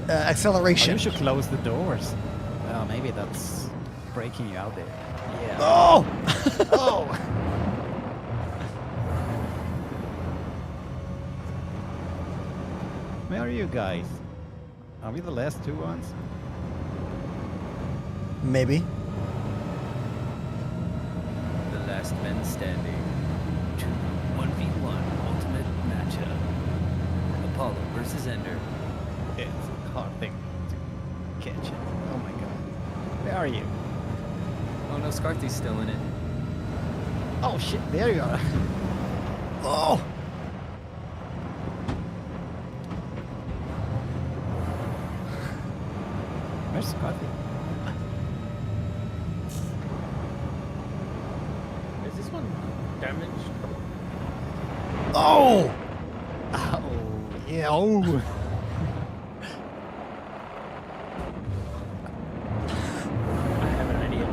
acceleration. Oh, you should close the doors. Well, maybe that's breaking you out there. Yeah. Oh! Oh! Where are you guys? Are we the last 2 ones? Maybe. The last men standing. 1v1 ultimate matchup. Apollo versus Ender. It's a hard thing to catch it. Oh my god. Where are you? Oh no, Scarthy's still in it. Oh shit, there you are. Oh! Where's Scotty? Is this one damaged? Oh! Oh, yeah. Oh! I have an idea.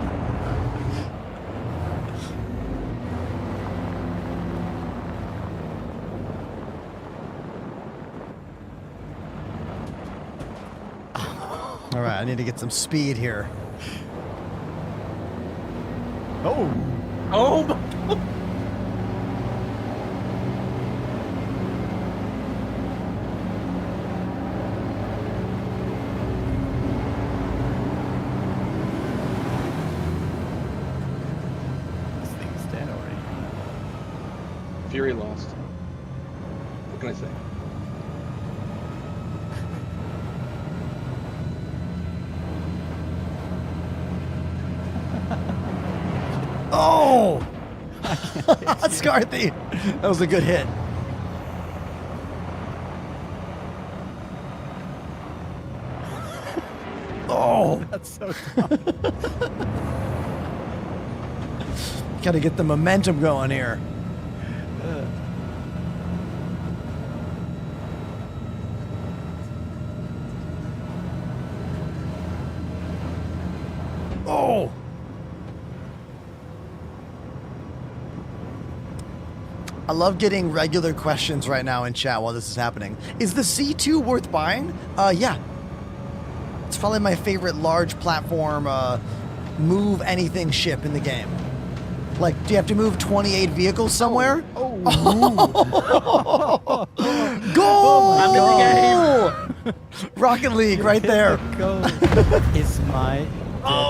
All right, I need to get some speed here. Oh! Oh! This thing is dead already. Fury lost. What can I say? Oh! Scarthy! That was a good hit. Oh! That's so tough. Gotta get the momentum going here. I love getting regular questions right now in chat while this is happening. Is the C2 worth buying? Yeah. It's probably my favorite large platform move anything ship in the game. Like, do you have to move 28 vehicles somewhere? Oh. Goal! I'm in the Rocket League right there. Go. Is my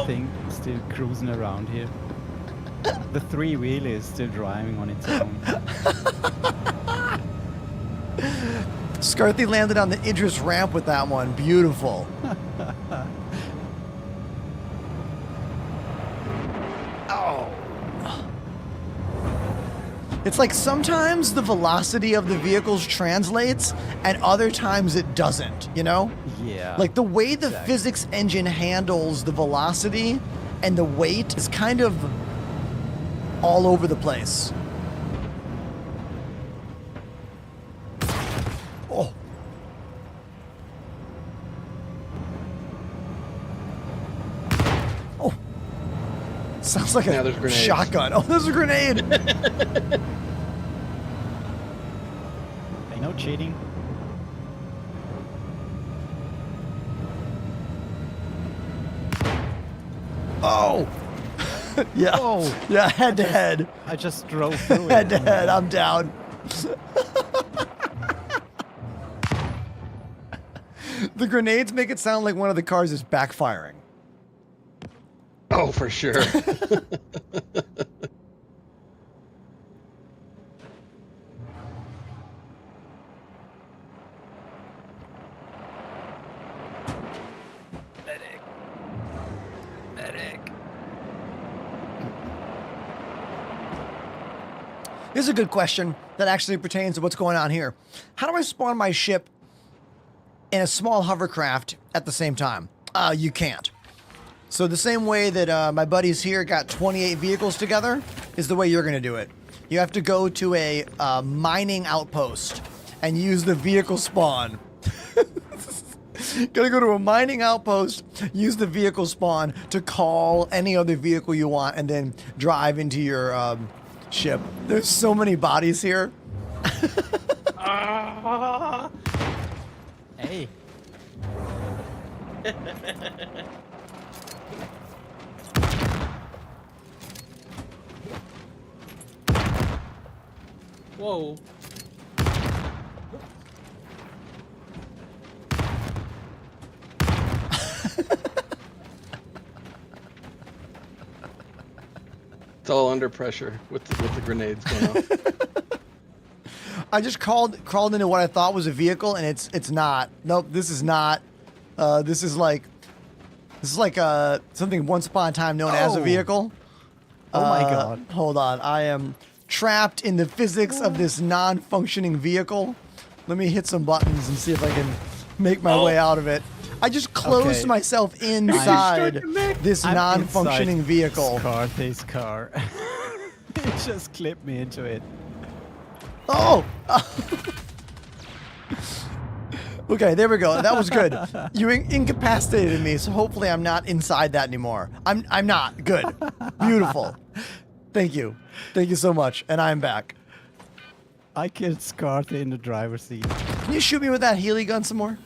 thing still cruising around here? The three-wheeler is still driving on its own. Scarthy landed on the Idris ramp with that one. Beautiful. Oh. It's like sometimes the velocity of the vehicles translates and other times it doesn't, you know? Yeah. Like the way the physics engine handles the velocity and the weight is kind of all over the place. Oh. Oh. Sounds like Now a there's grenades. shotgun. Oh, there's a grenade. Hey, no cheating. Oh. Yeah. Oh. Yeah, head to head. I just drove through Head it. to head, I'm down. The grenades make it sound like one of the cars is backfiring. Oh, for sure. Medic. Medic. This is a good question that actually pertains to what's going on here. How do I spawn my ship in a small hovercraft at the same time? You can't. So the same way that my buddies here got 28 vehicles together is the way you're going to do it. You have to go to a mining outpost and use the vehicle spawn. Gotta go to a mining outpost, use the vehicle spawn to call any other vehicle you want, and then drive into your ship. There's so many bodies here. Hey. Whoa. It's all under pressure with the grenades going off. I just crawled into what I thought was a vehicle, and it's not. Nope, this is not. This is like something once upon a time known as a vehicle. Oh my god. Hold on, I am trapped in the physics of this non-functioning vehicle. Let me hit some buttons and see if I can make my way out of it. I just closed myself inside this non-functioning vehicle. Scarface car. It just clipped me into it. Oh! Okay, there we go. That was good. You incapacitated me, so hopefully I'm not inside that anymore. I'm not. Good. Beautiful. Thank you. Thank you so much. And I'm back. I killed Scarthy in the driver's seat. Can you shoot me with that Healy gun some more?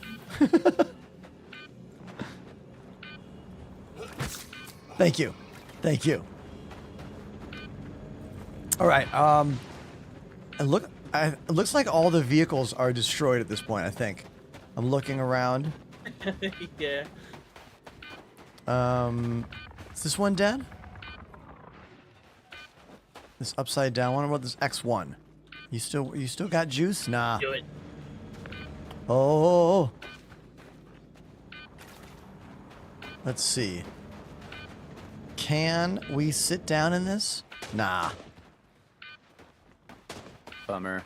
Thank you. Thank you. All right. It looks like all the vehicles are destroyed at this point, I think. I'm looking around. Yeah. Is this one dead? This upside down one? What about this X1? You still got juice? Nah. Do it. Oh. Let's see. Can we sit down in this? Nah. Bummer.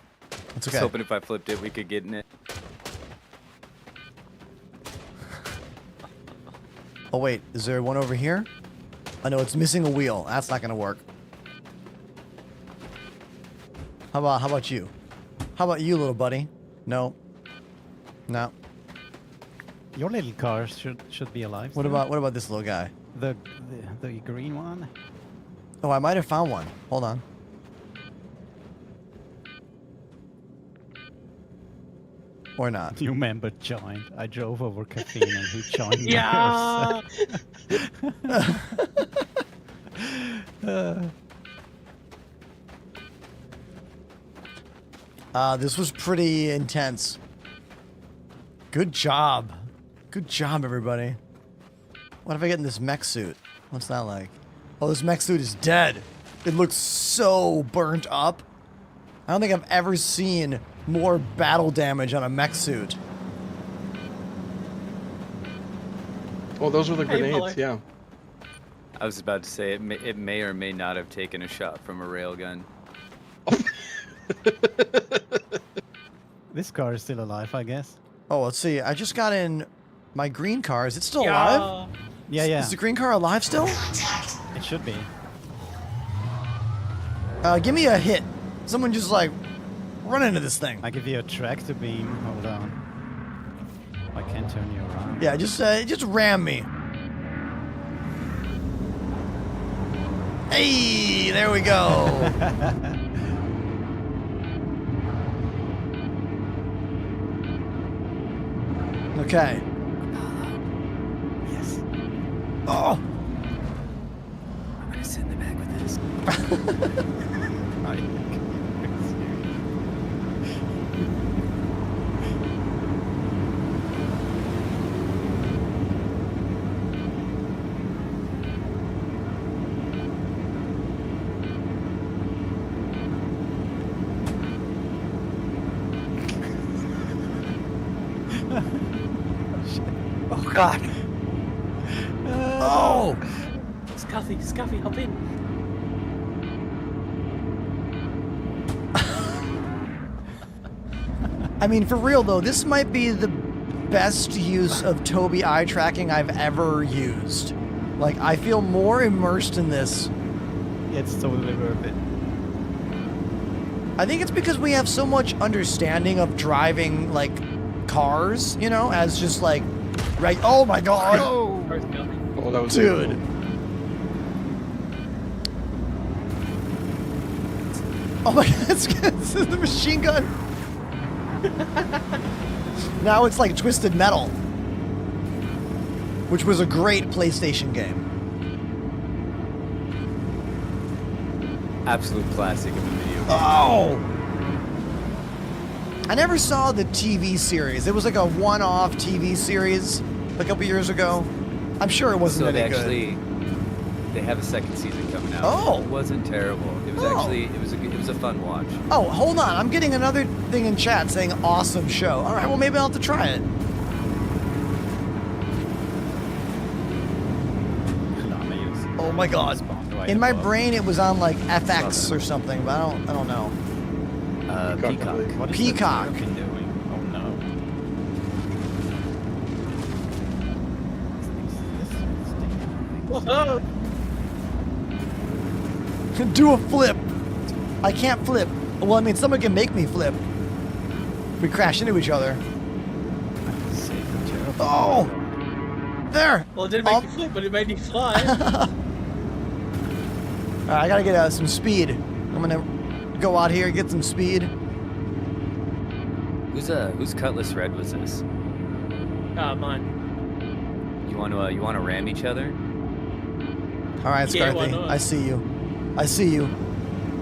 It's I was okay. hoping if I flipped it, we could get in it. Oh wait, is there one over here? I know it's missing a wheel. That's not gonna work. How about you? How about you, little buddy? No. No. Your little car should be alive. What still. about this little guy? the green one? Oh, I might have found one. Hold on. Or not. New member joined. I drove over caffeine and he joined me. Yeah. This was pretty intense. Good job. Good job, everybody. What if I get in this mech suit? What's that like? Oh, this mech suit is dead. It looks so burnt up. I don't think I've ever seen more battle damage on a mech suit. Oh, those were the Hey, grenades, Muller. yeah. I was about to say it may or may not have taken a shot from a railgun. This car is still alive, I guess. Oh, let's see. I just got in my green car. Is it still Yeah. alive? Yeah. Is the green car alive still? It should be. Give me a hit. Someone just like run into this thing. I give you a tractor beam. Hold on. I can't turn you around. Yeah, just ram me. Hey, there we go. Okay. Yes. Oh. I'm gonna sit in the back with this. Oh God. Oh. Scuffy, hop in. I mean, for real though, this might be the best use of Toby eye tracking I've ever used. Like, I feel more immersed in this. It's totally worth it. I think it's because we have so much understanding of driving, like, cars, you know, as just like, right? Oh my God. Oh, that was Dude. beautiful. Oh my God, this is the machine gun. Now it's like Twisted Metal, which was a great PlayStation game. Absolute classic of a video game. Oh! I never saw the TV series. It was like a one-off TV series a couple years ago. I'm sure it wasn't So they any good. actually they have a second season coming out. Oh. It wasn't terrible. It was actually it was a fun watch. Oh, hold on. I'm getting another thing in chat saying awesome show. All right, well, maybe I'll have to try it. Oh my God. In my brain, it was on like FX or something, but I don't know. Peacock. What is Peacock. the turkey doing? Oh no. Whoa. Do a flip. I can't flip. Well, I mean, someone can make me flip. We crash into each other. Oh! There! Well, it didn't make you flip, but it made you fly. Alright, I gotta get some speed. I'm gonna go out here and get some speed. Whose Cutlass Red was this? Mine. You wanna ram each other? Alright, Yeah, why Scarthy. not? I see you. I see you.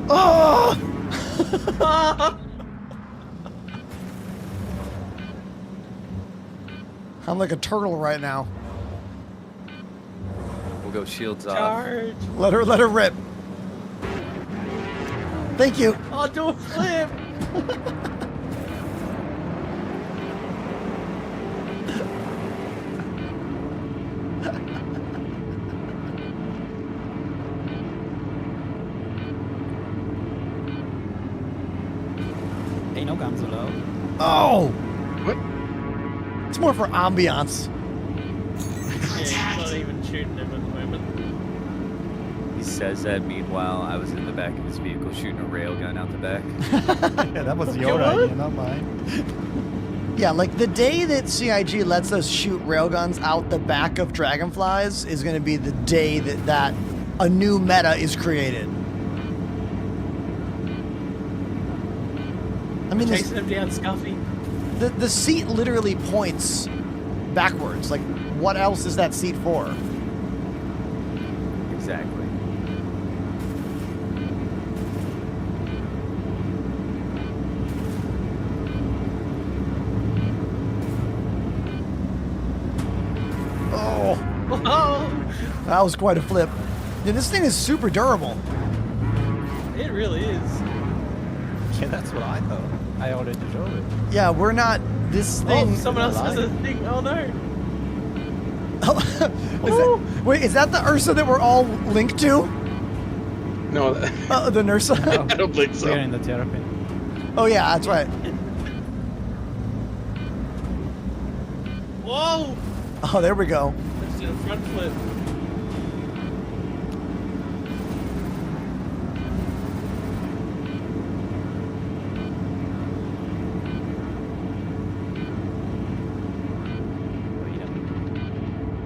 Oh! I'm like a turtle right now. We'll go shields off. Charge. Let her rip. Thank you. Oh, do a flip. Ain't no guns allowed. Oh! What? It's more for ambiance. Yeah, he's not even shooting him at the moment. He says that. Meanwhile, I was in the back of his vehicle shooting a railgun out the back. Yeah, that was your what? idea, not mine. Yeah, like the day that CIG lets us shoot railguns out the back of dragonflies is going to be the day that a new meta is created. I mean, Chasing him down, Scuffy. the seat literally points backwards. Like, what else is that seat for? Exactly. Oh, Oh, that was quite a flip. Yeah, this thing is super durable. it really is. Yeah, that's what I thought. I already drove it. Yeah, we're not. This Oh, thing. someone else has a thing. Oh no. Wait, is that the Ursa that we're all linked to? No, The Nursa? I don't think so. We're in the terrapin. Oh yeah, that's right. Whoa! Oh, there we go. Let's do a front flip.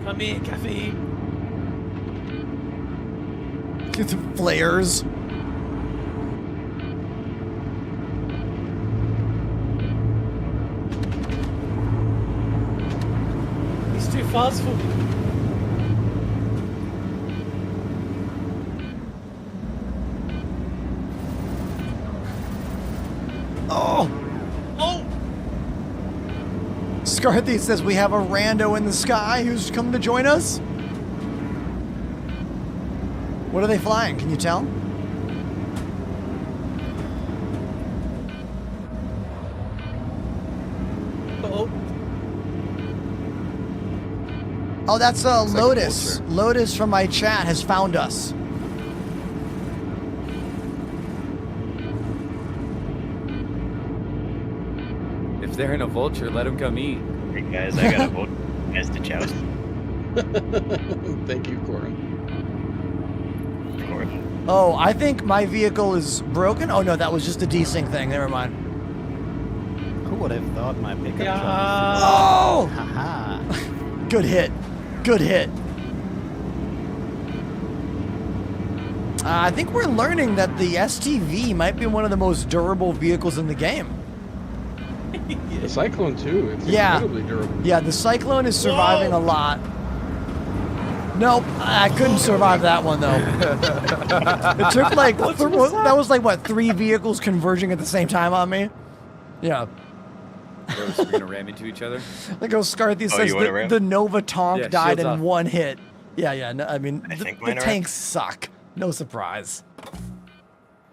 Come here, Caffeine. Get the flares. He's too fast for me. Oh! Oh! Scarthy says we have a rando in the sky who's come to join us. What are they flying? Can you tell? Oh. Oh, that's Looks like a Lotus. vulture. Lotus from my chat has found us. If they're in a vulture, let them come eat. Hey guys, I got a vote as to joust. Thank you, Corin. Oh, I think my vehicle is broken. Oh no, that was just a desync thing. Never mind. Who would have thought my pickup Yeah. truck? Oh! Haha. Good hit. Good hit. I think we're learning that the STV might be one of the most durable vehicles in the game. The Cyclone too. It's Yeah. incredibly durable. Yeah, the Cyclone is surviving a lot. Nope, I couldn't survive that one though. It took like that was like what, 3 vehicles converging at the same time on me. Yeah. We're gonna ram into each other. Like Scarthy says, you wanna ram? the Nova Tonk Yeah, died shields in off. one hit. Yeah. No, I mean, the think mine are tanks suck. No surprise.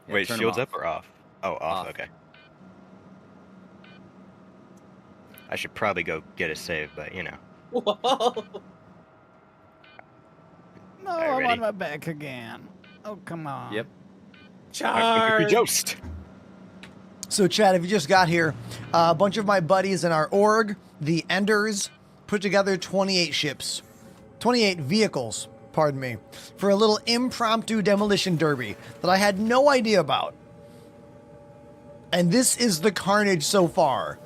Wait, turn 'em shields off. up or off? Oh, off. Off. Okay. I should probably go get a save, but you know. Whoa. No, Alright, I'm ready? on my back again. Oh, come on. Yep. Charge. Joust. So, Chad, if you just got here, a bunch of my buddies in our org, the Enders, put together 28 ships, 28 vehicles, pardon me, for a little impromptu demolition derby that I had no idea about. And this is the carnage so far.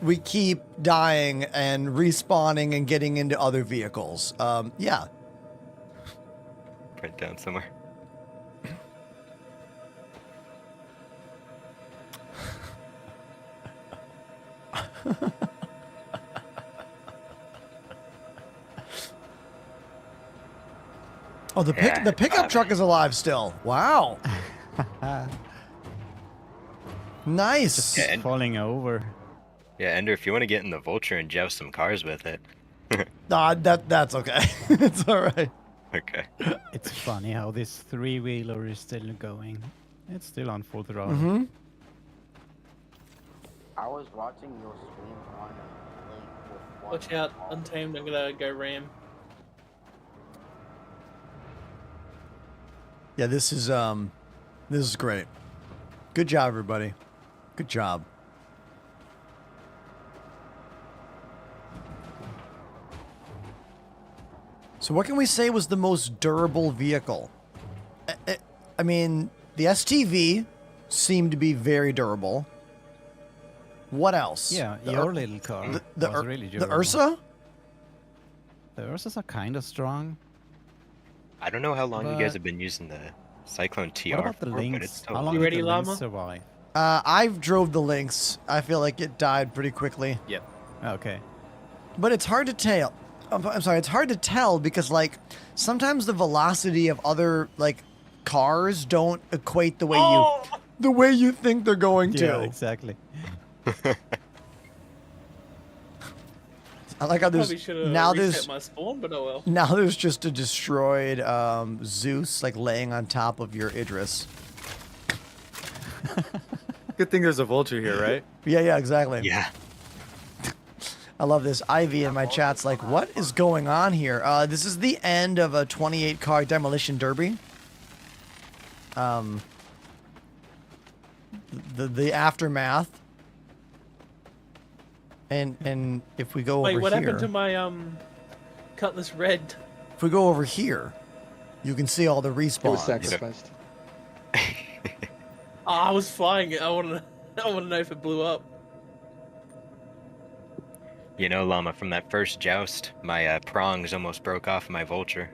We keep dying and respawning and getting into other vehicles. Yeah. Print down somewhere. Oh, the pickup truck is alive still. Wow. Nice. Yeah, and- Falling over. Yeah, Ender, if you want to get in the Vulture and joust some cars with it. That's okay. It's all right. Okay. It's funny how this 3-wheeler is still going. It's still on full throttle. Mm-hmm. I was watching your stream on a link with one. Watch out, Untamed. I'm gonna go ram. Yeah, this is great. Good job, everybody. Good job. So what can we say was the most durable vehicle? I mean, the STV seemed to be very durable. What else? Yeah, The your Ur- little car the was Ur- really the durable. Ursa? The Ursas are kind of strong. I don't know how long you guys But- have been using the Cyclone TR What about the for, but it's Lynx? still How long You did ready, the Lynx Llama? survive? I've drove the Lynx. I feel like it died pretty quickly. Yep. Okay. But it's hard to tell. I'm sorry, it's hard to tell because like sometimes the velocity of other like cars don't equate the way you think they're going to. Yeah, exactly. I like how there's Probably should have now reset there's my spawn, but oh well. now there's just a destroyed Zeus like laying on top of your Idris. Good thing there's a vulture here, right? Yeah, exactly. Yeah. I love this. Ivy in my chat's like, what is going on here? This is the end of a 28-car demolition derby. The aftermath. And if we go Wait, over what here, happened to my Cutlass Red? if we go over here, you can see all the It was respawns. sacrificed. Oh, I was flying it. I want to know if it blew up. You know, Llama, from that first joust, my prongs almost broke off my vulture.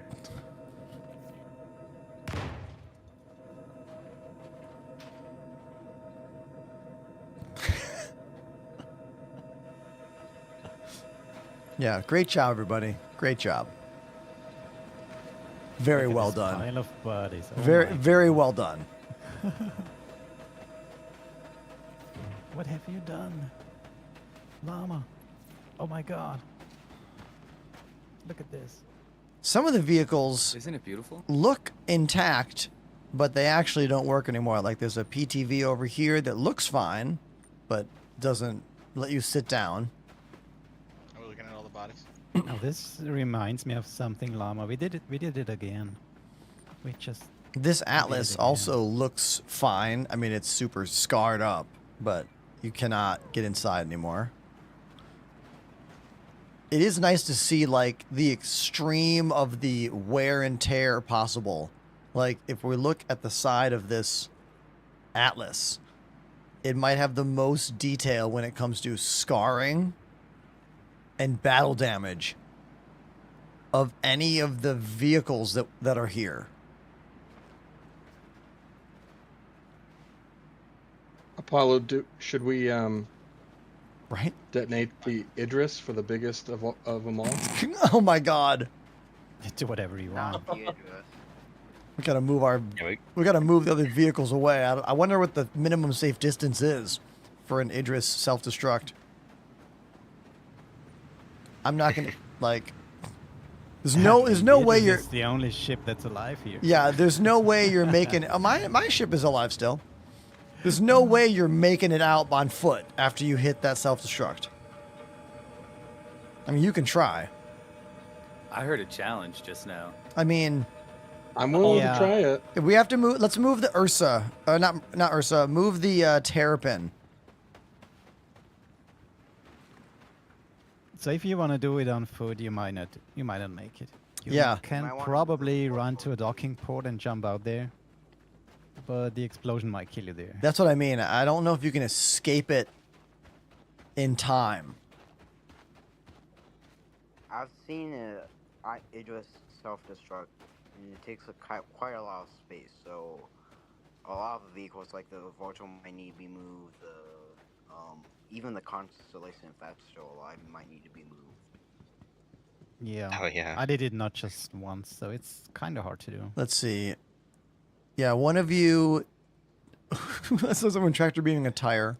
Yeah, great job, everybody. Great job. Very Look at well this done. pile of bodies. Oh Very, my very well done. What have you done? Llama. Oh my god. Look at this. Some of the vehicles Isn't it beautiful? look intact, but they actually don't work anymore. Like there's a PTV over here that looks fine, but doesn't let you sit down. Are we looking at all the bodies? Now this reminds me of something, Llama. We did it again. We just This Atlas again. also looks fine. I mean, it's super scarred up, but you cannot get inside anymore. It is nice to see like the extreme of the wear and tear possible. Like if we look at the side of this Atlas, it might have the most detail when it comes to scarring and battle damage of any of the vehicles that are here. Apollo, should we Right? detonate the Idris for the biggest of them all? Oh my god. do whatever you want. Not the Idris. We gotta move our. Yeah, We gotta move the other vehicles away. I wonder what the minimum safe distance is for an Idris self-destruct. I'm not gonna like. There's no way you're. It's the only ship that's alive here. Yeah, there's no way you're making. My ship is alive still. There's no way you're making it out on foot after you hit that self-destruct. I mean, you can try. I heard a challenge just now. I mean, I'm willing Yeah. to try it. if we have to move. Let's move the Ursa. Not Ursa. Move the Terrapin. So if you want to do it on foot, you might not make it. You Yeah. can Might wanna probably run to a docking port and jump out there, but the explosion might kill you there. That's what I mean. I don't know if you can escape it in time. I've seen Idris self-destruct, and it takes quite a lot of space. So a lot of the vehicles, like the Vulture, might need to be moved. Even the Constellation, if that's still alive, might need to be moved. Yeah. Oh, yeah. I did it not just once, so it's kind of hard to do. Let's see. Yeah, one of you. That says someone tractor beaming a tire.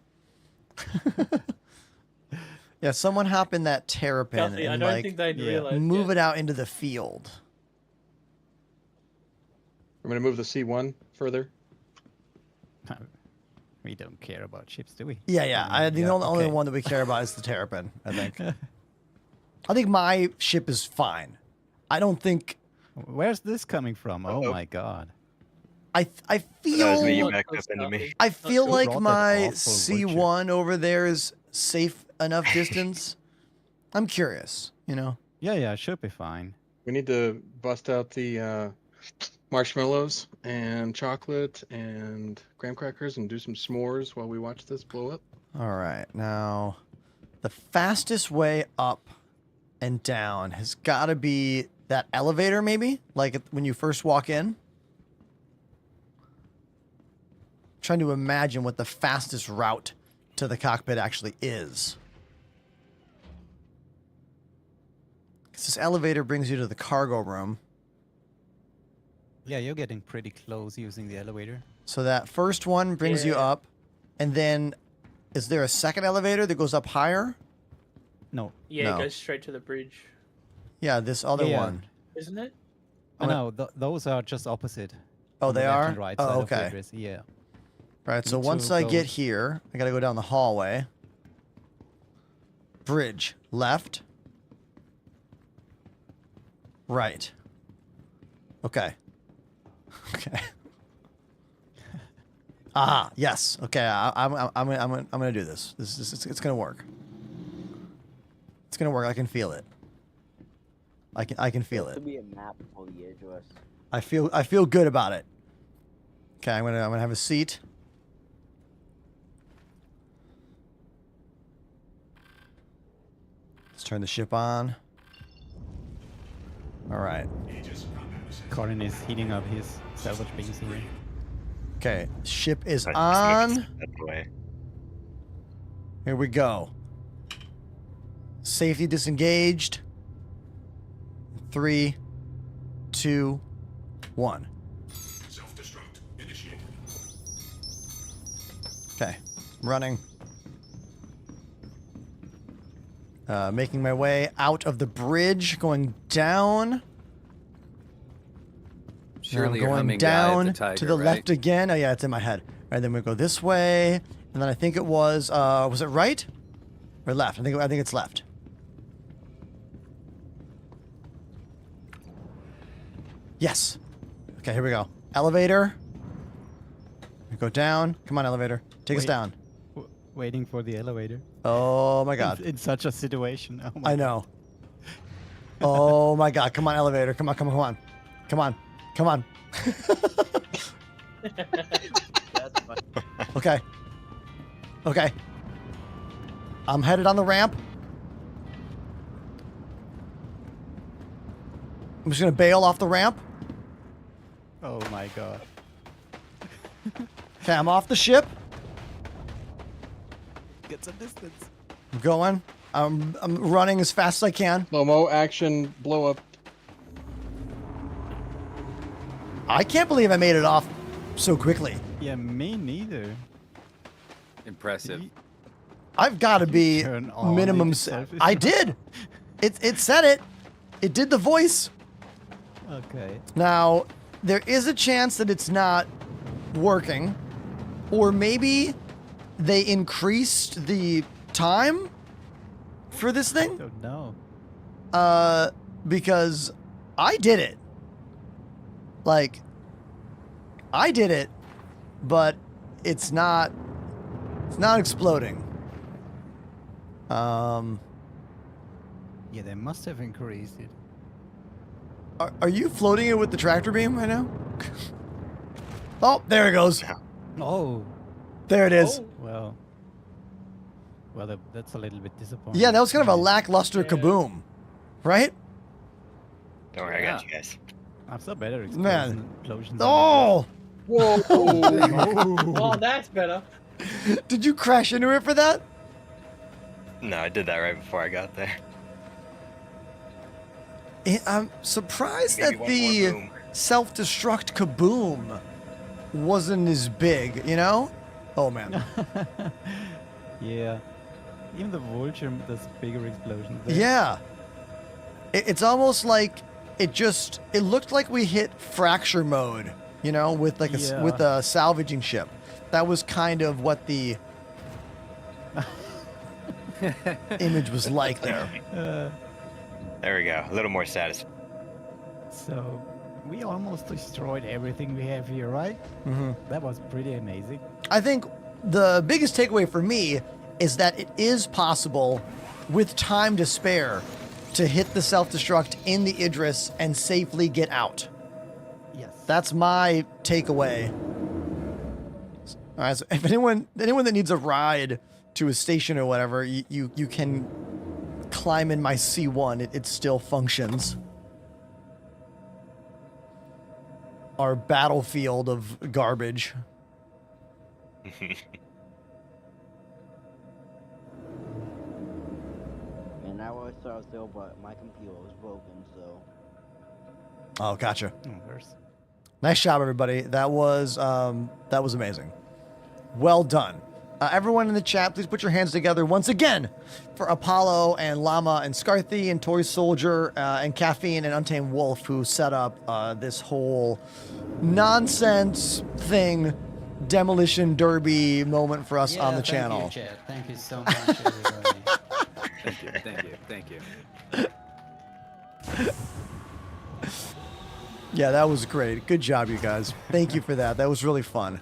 Yeah, someone hop in that Terrapin Duffy, I and don't like think they'd realize. move it out into the field. I'm going to move the C1 further. We don't care about ships, do we? Yeah. I mean, The yeah, only okay. one that we care about is the Terrapin, I think. I think my ship is fine. I don't think. Where's this coming from? Oh Uh-oh. my god. I That was me, you feel. backed up into me. I feel Who like brought that my awful C1 over there is safe enough distance. I'm curious, you know. Yeah, it should be fine. We need to bust out the marshmallows and chocolate and graham crackers and do some s'mores while we watch this blow up. All right, now the fastest way up and down has got to be that elevator, maybe, like when you first walk in. trying to imagine what the fastest route to the cockpit actually is. 'Cause this elevator brings you to the cargo room. Yeah, you're getting pretty close using the elevator. So that first one brings you Yeah. up, and then is there a second elevator that goes up higher? No. Yeah, No. it goes straight to the bridge, Yeah, this other Yeah. one. isn't it? Oh, No, those are just opposite. Oh, on the they left are? and right Oh, side of the okay. address, yeah. Right, so Need once to I go- get here, I gotta go down the hallway. Bridge. Left. Right. Okay. Okay. Ah, yes. Okay, I'm gonna do this. It's gonna work. It's gonna work. I can feel it. I can feel There it. could be a map for the address. I feel good about it. Okay, I'm gonna have a seat. Let's turn the ship on. All right. Corin is heating up his salvage beams here. Okay, ship is That's on. that way. Here we go. Safety disengaged. 3, 2, 1. Self-destruct initiated. Okay, I'm running. Making my way out of the bridge, going down. Surely Now you're I'm humming going Guy of down the Tiger, to the right? left again. Oh yeah, it's in my head. All right, then we go this way, and then I think it was it right or left? I think it's left. Yes. Okay, here we go. Elevator. We go down. Come on, elevator. Take us Wait. down. Waiting for the elevator. Oh my god. In such a situation. Oh my I know. Oh my god. Come on, elevator. Come on, come on, come on. Come on. Come on. That's fine. Okay. Okay. I'm headed on the ramp. I'm just gonna bail off the ramp. Oh my god. Okay, I'm off the ship. Get some distance. I'm going. I'm running as fast as I can. Slow-mo action, blow up. I can't believe I made it off so quickly. Yeah, me neither. Impressive. I've got to be turn on minimum. the selfie? I did. It said it. It did the voice. Okay. Now, there is a chance that it's not working, or maybe they increased the time for this thing. Don't know. Because I did it. Like, I did it, but it's not exploding. Yeah, they must have increased it. Are you floating it with the tractor beam right now? Oh, there it goes. Oh. There it is. Well, that's a little bit disappointing. Yeah, that was kind of a lackluster kaboom, right? Don't worry, I got you guys. I've saw better Man. explosions. Oh! Whoa! Oh, that's better. Did you crash into it for that? No, I did that right before I got there. I'm surprised Maybe that one more the boom. self-destruct kaboom wasn't as big, you know? Oh, man. Yeah. Even the vulture does bigger explosions. there. Yeah. It's almost like it looked like we hit fracture mode, you know, with like Yeah. with a salvaging ship. That was kind of what the image was like there. There we go. A little more satisfying. So, we almost destroyed everything we have here, right? Mm-hmm. That was pretty amazing. I think the biggest takeaway for me is that it is possible, with time to spare, to hit the self-destruct in the Idris and safely get out. Yes. That's my takeaway. All right, so if anyone that needs a ride to a station or whatever, you can climb in my C1. It still functions. Our battlefield of garbage. And I was still, but my computer was broken, so. Oh, gotcha. Worse. Nice job, everybody. That was amazing. Well done. Everyone in the chat, please put your hands together once again for Apollo and Llama and Scarthy and Toy Soldier and Caffeine and Untamed Wolf, who set up this whole nonsense thing, demolition derby moment for us on the channel. Thank you, Chad. Thank you so much, everybody. Thank you. Yeah, that was great. Good job, you guys. Thank you for that. That was really fun.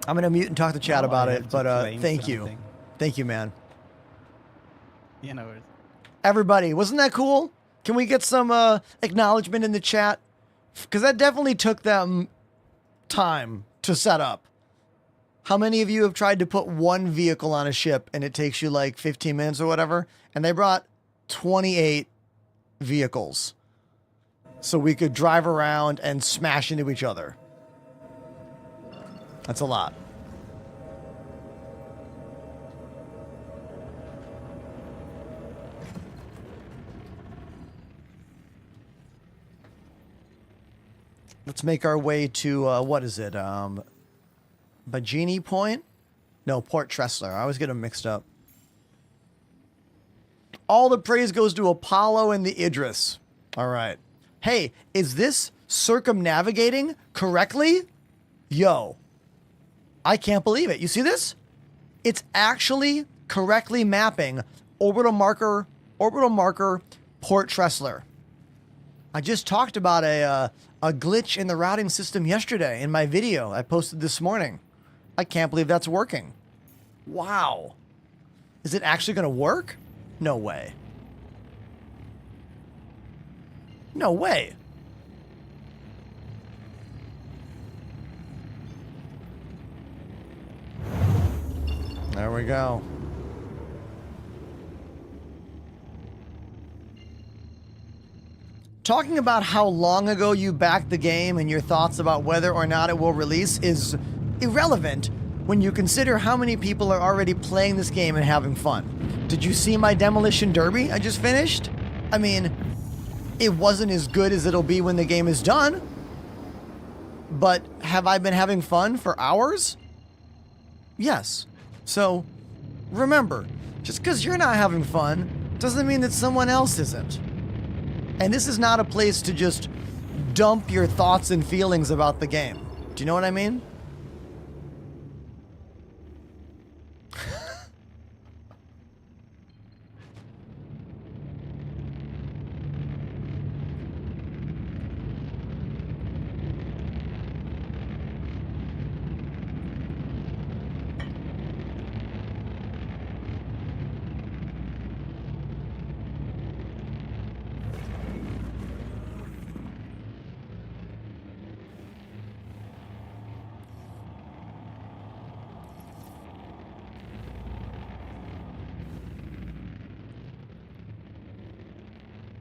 I'm going to mute and talk to chat about it, but thank you. Thank you, man. You know, everybody, wasn't that cool? Can we get some acknowledgement in the chat? Because that definitely took them time to set up. How many of you have tried to put one vehicle on a ship and it takes you like 15 minutes or whatever? And they brought 28 vehicles so we could drive around and smash into each other. That's a lot. Let's make our way to, what is it? Bajini Point? No, Port Tressler. I always get them mixed up. All the praise goes to Apollo and the Idris. All right. Hey, is this circumnavigating correctly? Yo. I can't believe it. You see this? It's actually correctly mapping orbital marker Port Tressler. I just talked about a glitch in the routing system yesterday in my video I posted this morning. I can't believe that's working. Wow. Is it actually going to work? No way. No way. There we go. Talking about how long ago you backed the game and your thoughts about whether or not it will release is irrelevant when you consider how many people are already playing this game and having fun. Did you see my demolition derby I just finished? I mean, it wasn't as good as it'll be when the game is done. But have I been having fun for hours? Yes. So, remember, just because you're not having fun doesn't mean that someone else isn't. And this is not a place to just dump your thoughts and feelings about the game. Do you know what I mean?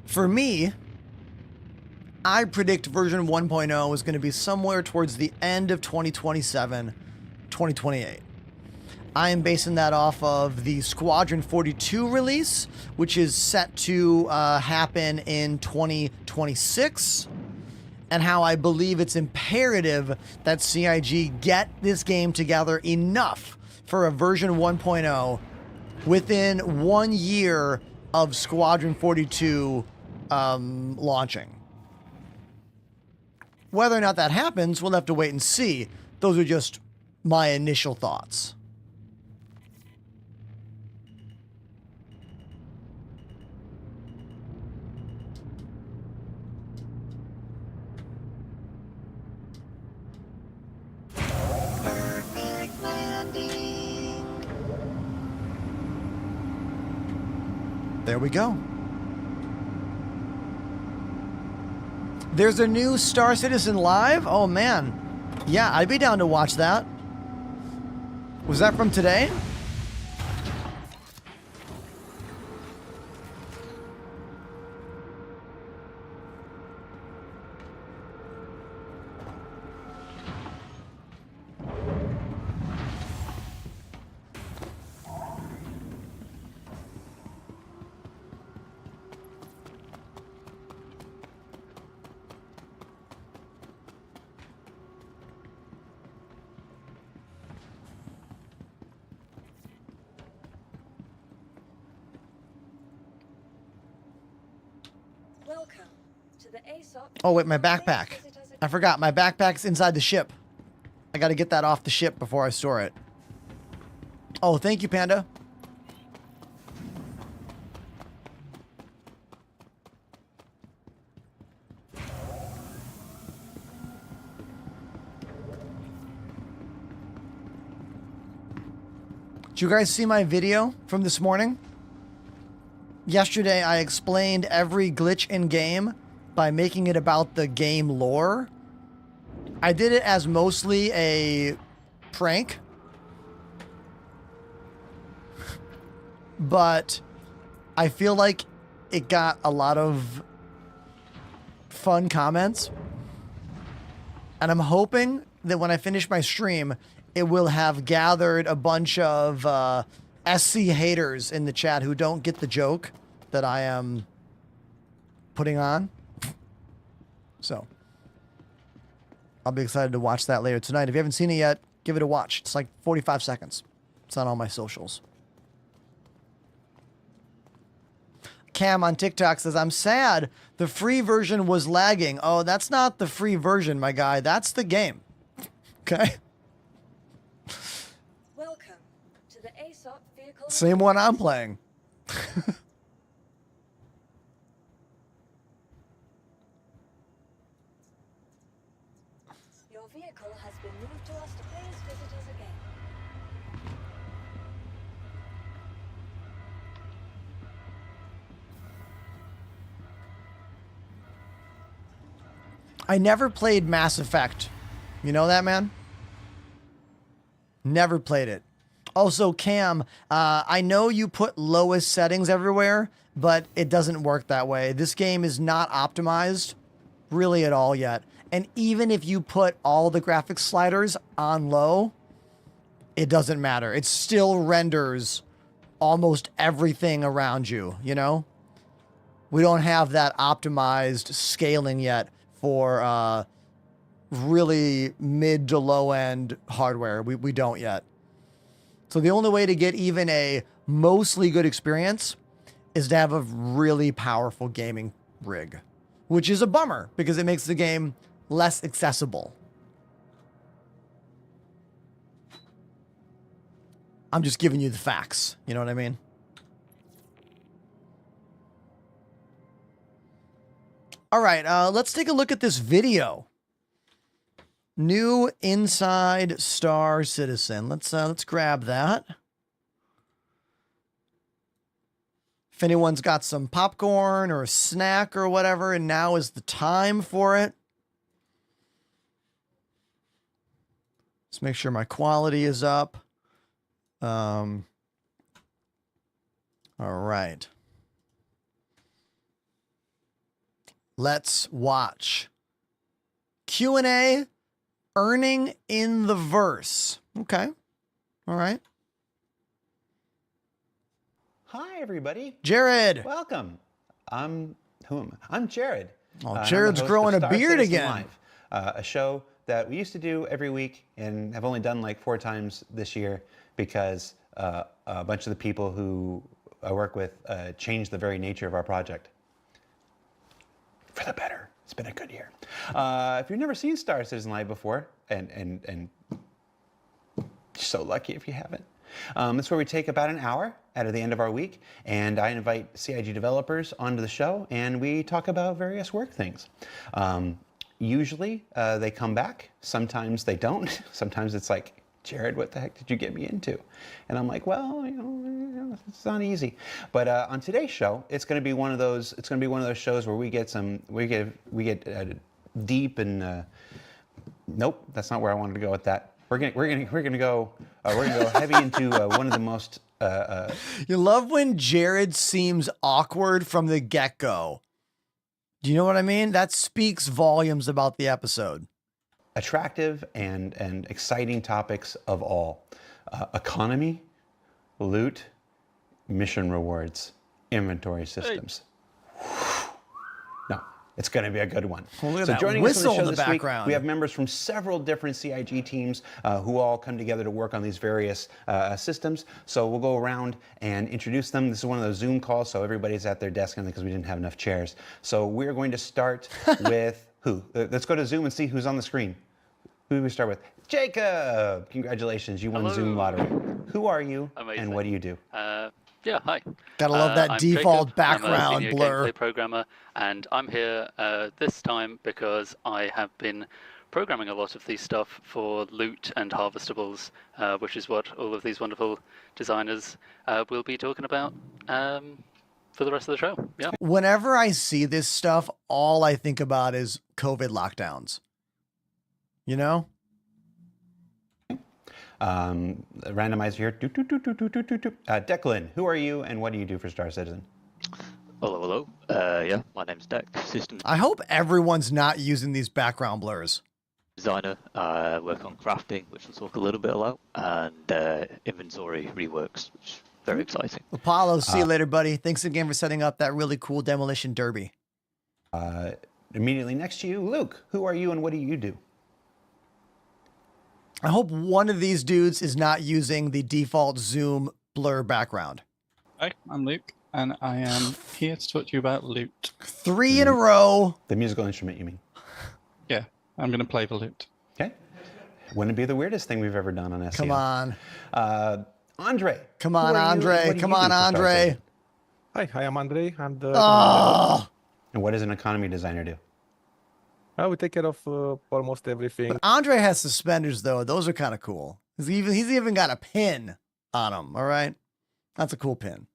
For me, I predict version 1.0 is going to be somewhere towards the end of 2027, 2028. I am basing that off of the Squadron 42 release, which is set to happen in 2026, and how I believe it's imperative that CIG get this game together enough for a version 1.0 within 1 year of Squadron 42 launching. Whether or not that happens, we'll have to wait and see. Those are just my initial thoughts. There we go. There's a new Star Citizen Live? Oh man. Yeah, I'd be down to watch that. Was that from today? Welcome to the ASOP. Oh, wait, my backpack. I forgot. My backpack's inside the ship. I got to get that off the ship before I store it. Oh, thank you, Panda. Did you guys see my video from this morning? Yesterday, I explained every glitch in game by making it about the game lore. I did it as mostly a prank. But I feel like it got a lot of fun comments. And I'm hoping that when I finish my stream, it will have gathered a bunch of SC haters in the chat who don't get the joke that I am putting on. So I'll be excited to watch that later tonight. If you haven't seen it yet, give it a watch. It's like 45 seconds. It's on all my socials. Cam on TikTok says, I'm sad the free version was lagging. Oh, that's not the free version, my guy. That's the game. Okay? Welcome to the ASOP vehicle. Same one I'm playing. Your vehicle has been moved to us to please visit us again. I never played Mass Effect. You know that, man? Never played it. Also, Cam, I know you put lowest settings everywhere, but it doesn't work that way. This game is not optimized really at all yet. And even if you put all the graphics sliders on low, it doesn't matter. It still renders almost everything around you, you know? We don't have that optimized scaling yet for really mid to low end hardware. We don't yet. So the only way to get even a mostly good experience is to have a really powerful gaming rig, which is a bummer because it makes the game less accessible. I'm just giving you the facts. You know what I mean? All right, let's take a look at this video. New Inside Star Citizen. Let's grab that. If anyone's got some popcorn or a snack or whatever, and now is the time for it. Let's make sure my quality is up. All right. Let's watch Q&A earning in the verse. Okay. All right. Hi, everybody. Jared. Welcome. I'm Jared. Oh, Jared's growing a beard again. Live, a show that we used to do every week and have only done like 4 times this year because a bunch of the people who I work with changed the very nature of our project. For the better. It's been a good year. If you've never seen Star Citizen Live before, and so lucky if you haven't, that's where we take about an hour out of the end of our week, and I invite CIG developers onto the show, and we talk about various work things. Usually they come back. Sometimes they don't. Sometimes it's like, Jared, what the heck did you get me into? And I'm like, well, you know, it's not easy. But on today's show, it's going to be one of those. It's going to be one of those shows where we get deep and. Nope, that's not where I wanted to go with that. We're gonna go heavy into one of the most. You love when Jared seems awkward from the get-go. Do you know what I mean? That speaks volumes about the episode. Attractive and exciting topics of all. Economy, loot, mission rewards, inventory systems. No, It's going to be a good one. Well, look at So that joining us whistle on the in show the this week, background. we have members from several different CIG teams who all come together to work on these various systems. So we'll go around and introduce them. This is one of those Zoom calls, so everybody's at their desk because we didn't have enough chairs. So we're going to start with who? Let's go to Zoom and see who's on the screen. Who do we start with? Jacob! Congratulations, you won Hello. Zoom lottery. Who are you Amazing. and what do you do? Yeah, hi. Gotta love that I'm default Jacob. background I'm a senior blur. gameplay programmer, and I'm here this time because I have been programming a lot of these stuff for loot and harvestables, which is what all of these wonderful designers will be talking about for the rest of the show. Yeah. Whenever I see this stuff, all I think about is COVID lockdowns. You know? Randomizer here. Declan, who are you and what do you do for Star Citizen? Hello. Yeah, my name's Deck. Systems I hope everyone's not using these background blurs. designer. Work on crafting, which we'll talk a little bit about, and inventory reworks, which is very exciting. Apollo, see you later, buddy. Thanks again for setting up that really cool demolition derby. Immediately next to you, Luke, who are you and what do you do? I hope one of these dudes is not using the default Zoom blur background. Hi, I'm Luke, and I am here to talk to you about loot. 3 in a row. The musical instrument, you mean? Yeah, I'm going to play the loot. Okay. Wouldn't be the weirdest thing we've ever done on SEO. Come on. Andre. Come on, Andre. Come on, Andre. Hi, I am Andre. I'm the. And what does an economy designer do? We take care of almost everything. But Andre has suspenders, though. Those are kind of cool. He's even got a pin on him, all right? That's a cool pin.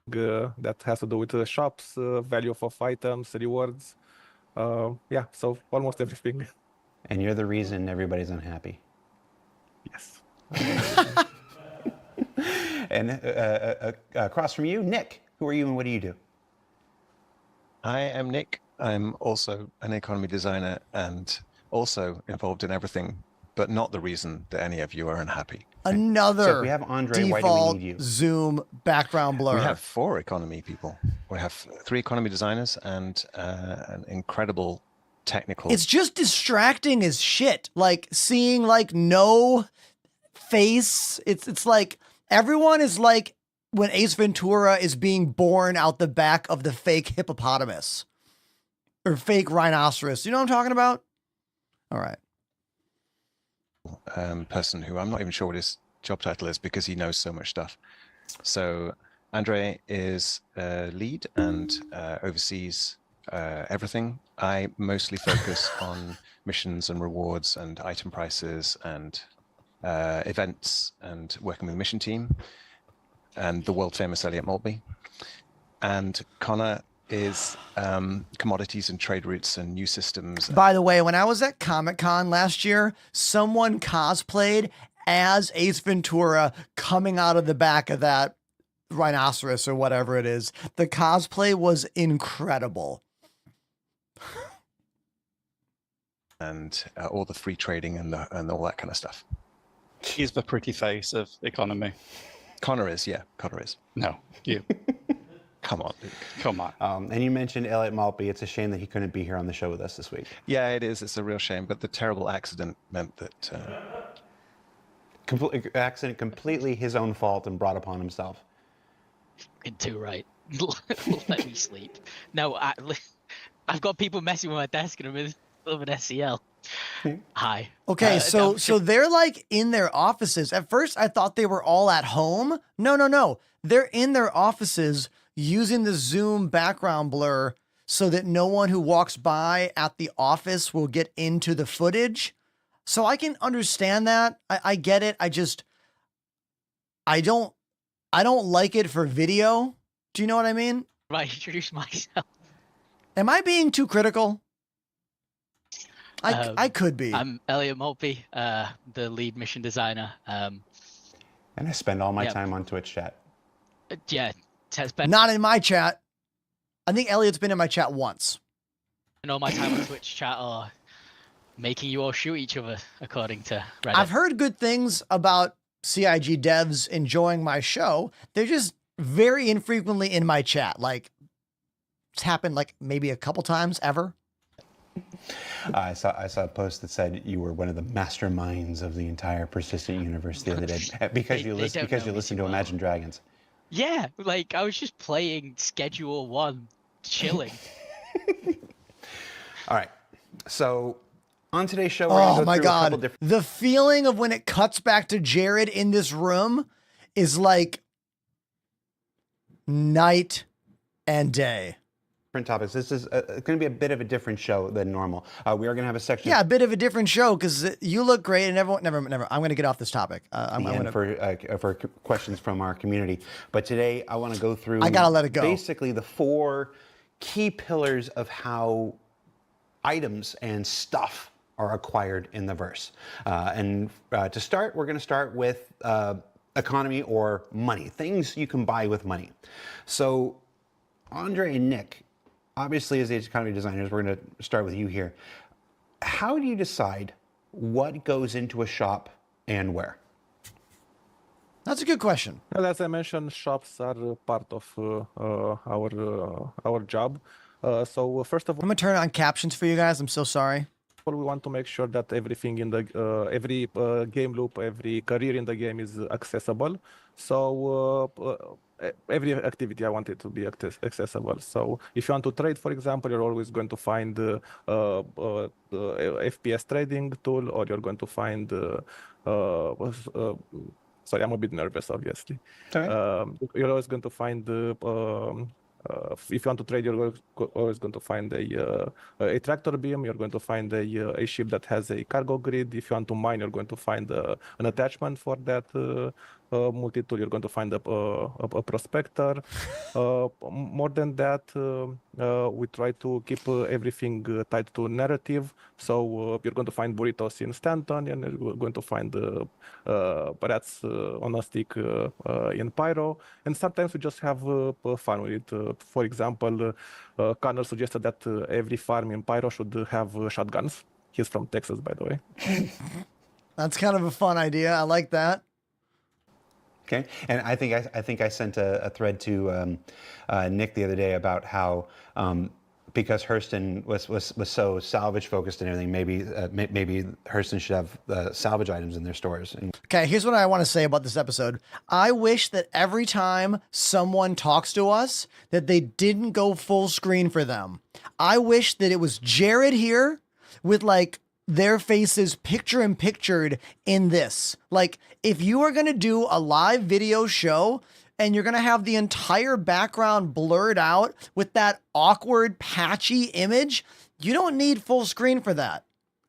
That has to do with the shops, value of items, rewards. Yeah, so almost everything. And you're the reason everybody's unhappy. Yes. And across from you, Nick. Who are you and what do you do? I am Nick. I'm also an economy designer and also involved in everything, but not the reason that any of you are unhappy. Another So if we have Andre, why do we default need you? Zoom background blur. We have 4 economy people. We have 3 economy designers and an incredible technical. It's just distracting as shit. Like seeing like no face. It's like everyone is like when Ace Ventura is being born out the back of the fake hippopotamus or fake rhinoceros. You know what I'm talking about? All right. Person who I'm not even sure what his job title is because he knows so much stuff. So Andre is lead and oversees everything. I mostly focus on missions and rewards and item prices and events and working with the mission team and the world famous Elliot Maltby. And Connor is commodities and trade routes and new systems. By the way, when I was at Comic-Con last year, someone cosplayed as Ace Ventura coming out of the back of that rhinoceros or whatever it is. The cosplay was incredible. And all the free trading and all that kind of stuff. He's the pretty face of economy. Connor is, yeah. Connor is. No, you. Come on, Luke. Come on. And you mentioned Elliot Maltby. It's a shame that he couldn't be here on the show with us this week. Yeah, it is. It's a real shame. But the terrible accident meant that... accident completely his own fault and brought upon himself. In too right. Let me sleep. No, I've got people messing with my desk in the middle of an SEL. Hi. Okay, so they're like in their offices. At first, I thought they were all at home. No. They're in their offices using the Zoom background blur so that no one who walks by at the office will get into the footage. So I can understand that. I get it. I don't like it for video. Do you know what I mean? Right, introduce myself. Am I being too critical? I could be. I'm Elliot Maltby, the lead mission designer. And I spend all my time on Twitch chat. Yeah. Not in my chat. I think Elliot's been in my chat once. And all my time on Twitch chat or making you all shoot each other, according to Reddit. I've heard good things about CIG devs enjoying my show. They're just very infrequently in my chat. Like, it's happened like maybe a couple times ever. I saw a post that said you were one of the masterminds of the entire persistent universe the other day because you listen to Imagine Dragons. Yeah, like I was just playing Schedule 1, chilling. All right, so on today's show, we're going to go my through a couple God. different. The feeling of when it cuts back to Jared in this room is like night and day. Different topics. This is going to be a bit of a different show than normal. We are going to have a section. Yeah, a bit of a different show because you look great and everyone. Never. I'm going to get off this topic. I'm And gonna, for questions from our community. But today I want to go through. I gotta let it go. Basically, the 4 key pillars of how items and stuff are acquired in the verse. To start, we're going to start with economy or money, things you can buy with money. So, Andre and Nick, obviously as the economy designers, we're going to start with you here. How do you decide what goes into a shop and where? That's a good question. Well, as I mentioned, shops are part of our job. So first of all, I'm gonna turn on captions for you guys. I'm so sorry. We want to make sure that everything in the every game loop, every career in the game is accessible. So every activity I want it to be accessible. So if you want to trade, for example, you're always going to find the FPS trading tool, or you're going to find sorry, I'm a bit nervous, obviously. You're always going to find the if you want to trade, you're always going to find a tractor beam. You're going to find a ship that has a cargo grid. If you want to mine, you're going to find an attachment for that multi-tool. You're going to find a prospector. More than that, we try to keep everything tied to narrative. So you're going to find burritos in Stanton, and you're going to find rats on a stick in Pyro. And sometimes we just have fun with it. For example, Connor suggested that every farm in Pyro should have shotguns. He's from Texas, by the way. That's kind of a fun idea. I like that. Okay, and I think I sent a thread to Nick the other day about how because Hurston was so salvage focused and everything, maybe Hurston should have salvage items in their stores. Okay, here's what I want to say about this episode. I wish that every time someone talks to us, that they didn't go full screen for them. I wish that it was Jared here with like their faces pictured in this. Like, if you are going to do a live video show and you're going to have the entire background blurred out with that awkward, patchy image, you don't need full screen for that.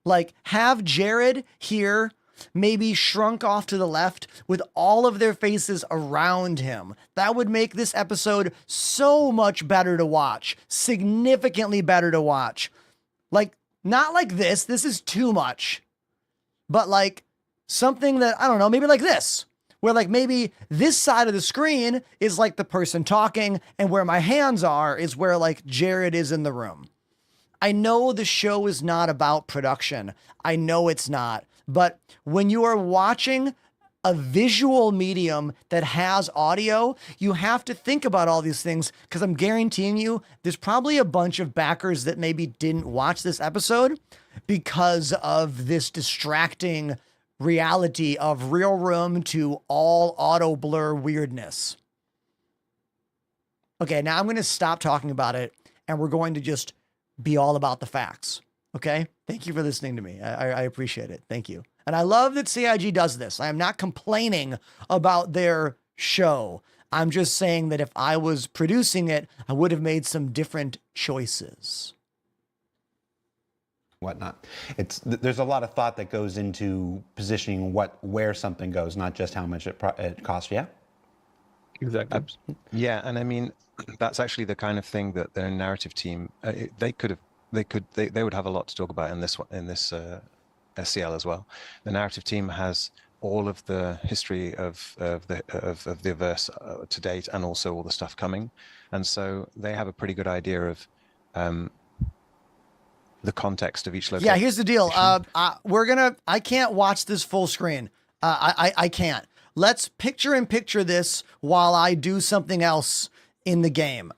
Like, have Jared here, maybe shrunk off to the left with all of their faces around him. That would make this episode so much better to watch, significantly better to watch. Like, not like this. This is too much. But like something that, I don't know, maybe like this, where like maybe this side of the screen is like the person talking, and where my hands are is where like Jared is in the room. I know the show is not about production. I know it's not. But when you are watching a visual medium that has audio, you have to think about all these things, because I'm guaranteeing you there's probably a bunch of backers that maybe didn't watch this episode because of this distracting reality of real room to all auto blur weirdness. Okay, now I'm going to stop talking about it and we're going to just be all about the facts. Okay? Thank you for listening to me. I appreciate it. Thank you. And I love that CIG does this. I am not complaining about their show. I'm just saying that if I was producing it, I would have made some different choices. Whatnot. There's a lot of thought that goes into positioning where something goes, not just how much it costs. Yeah. Exactly. Yeah, and I mean that's actually the kind of thing that the narrative team they would have a lot to talk about in this SCL as well. The narrative team has all of the history of the verse to date, and also all the stuff coming, and so they have a pretty good idea of the context of each location. Yeah, here's the deal. I can't watch this full screen. I can't. Let's picture this while I do something else in the game.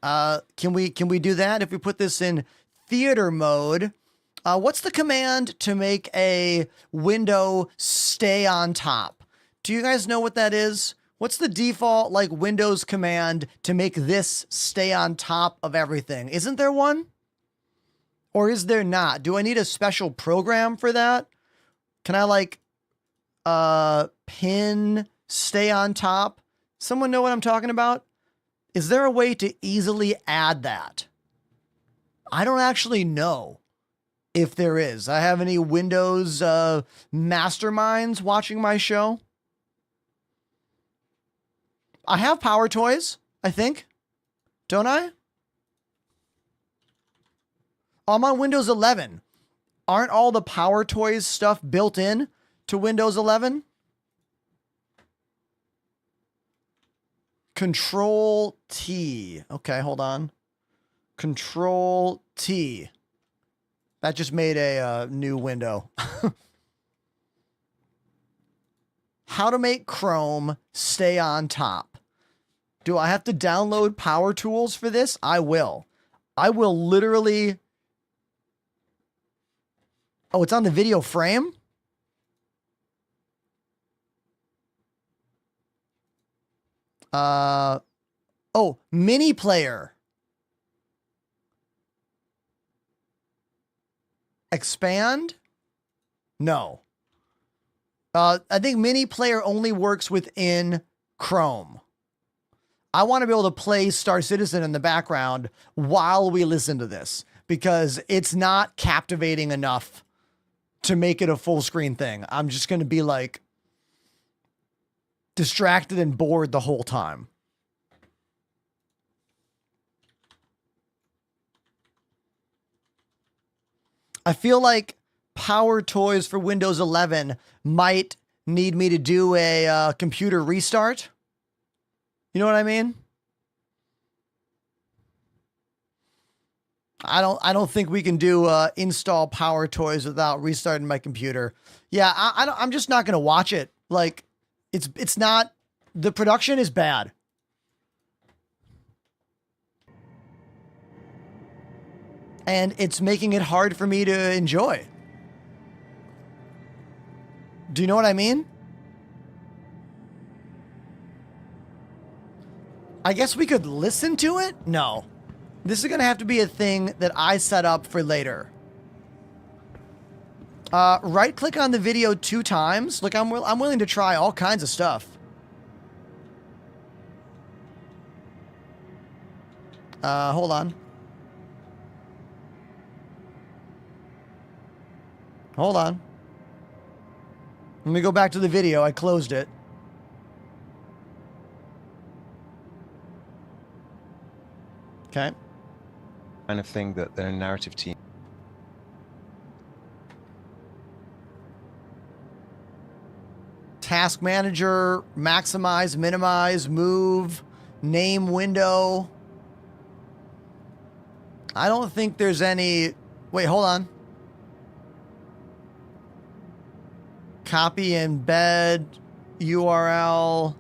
Can we do that? If we put this in theater mode, What's the command to make a window stay on top? Do you guys know what that is? What's the default like Windows command to make this stay on top of everything? Isn't there one? Or is there not? Do I need a special program for that? Can I like pin stay on top? Someone know what I'm talking about? Is there a way to easily add that? I don't actually know if there is. I have any Windows masterminds watching my show. I have Power Toys, I think. Don't I? I'm on Windows 11. Aren't all the Power Toys stuff built in to Windows 11? Control T. Okay, hold on. Control T. That just made a new window. How to make Chrome stay on top. Do I have to download Power Tools for this? I will. I will literally... Oh, it's on the video frame? Oh, mini player. Expand? No. I think mini player only works within Chrome. I want to be able to play Star Citizen in the background while we listen to this because it's not captivating enough to make it a full screen thing. I'm just going to be like distracted and bored the whole time. I feel like Power Toys for Windows 11 might need me to do a computer restart. You know what I mean? I don't think we can do install Power Toys without restarting my computer. Yeah, I'm just not gonna watch it. Like, it's not. The production is bad. And it's making it hard for me to enjoy. Do you know what I mean? I guess we could listen to it? No. This is going to have to be a thing that I set up for later. Right-click on the video 2 times. Look, I'm willing to try all kinds of stuff. Hold on. Hold on. Let me go back to the video. I closed it. Okay. Kind of thing that the narrative team. Task manager, maximize, minimize, move, name window. I don't think there's any... Wait, hold on. Copy, embed, URL.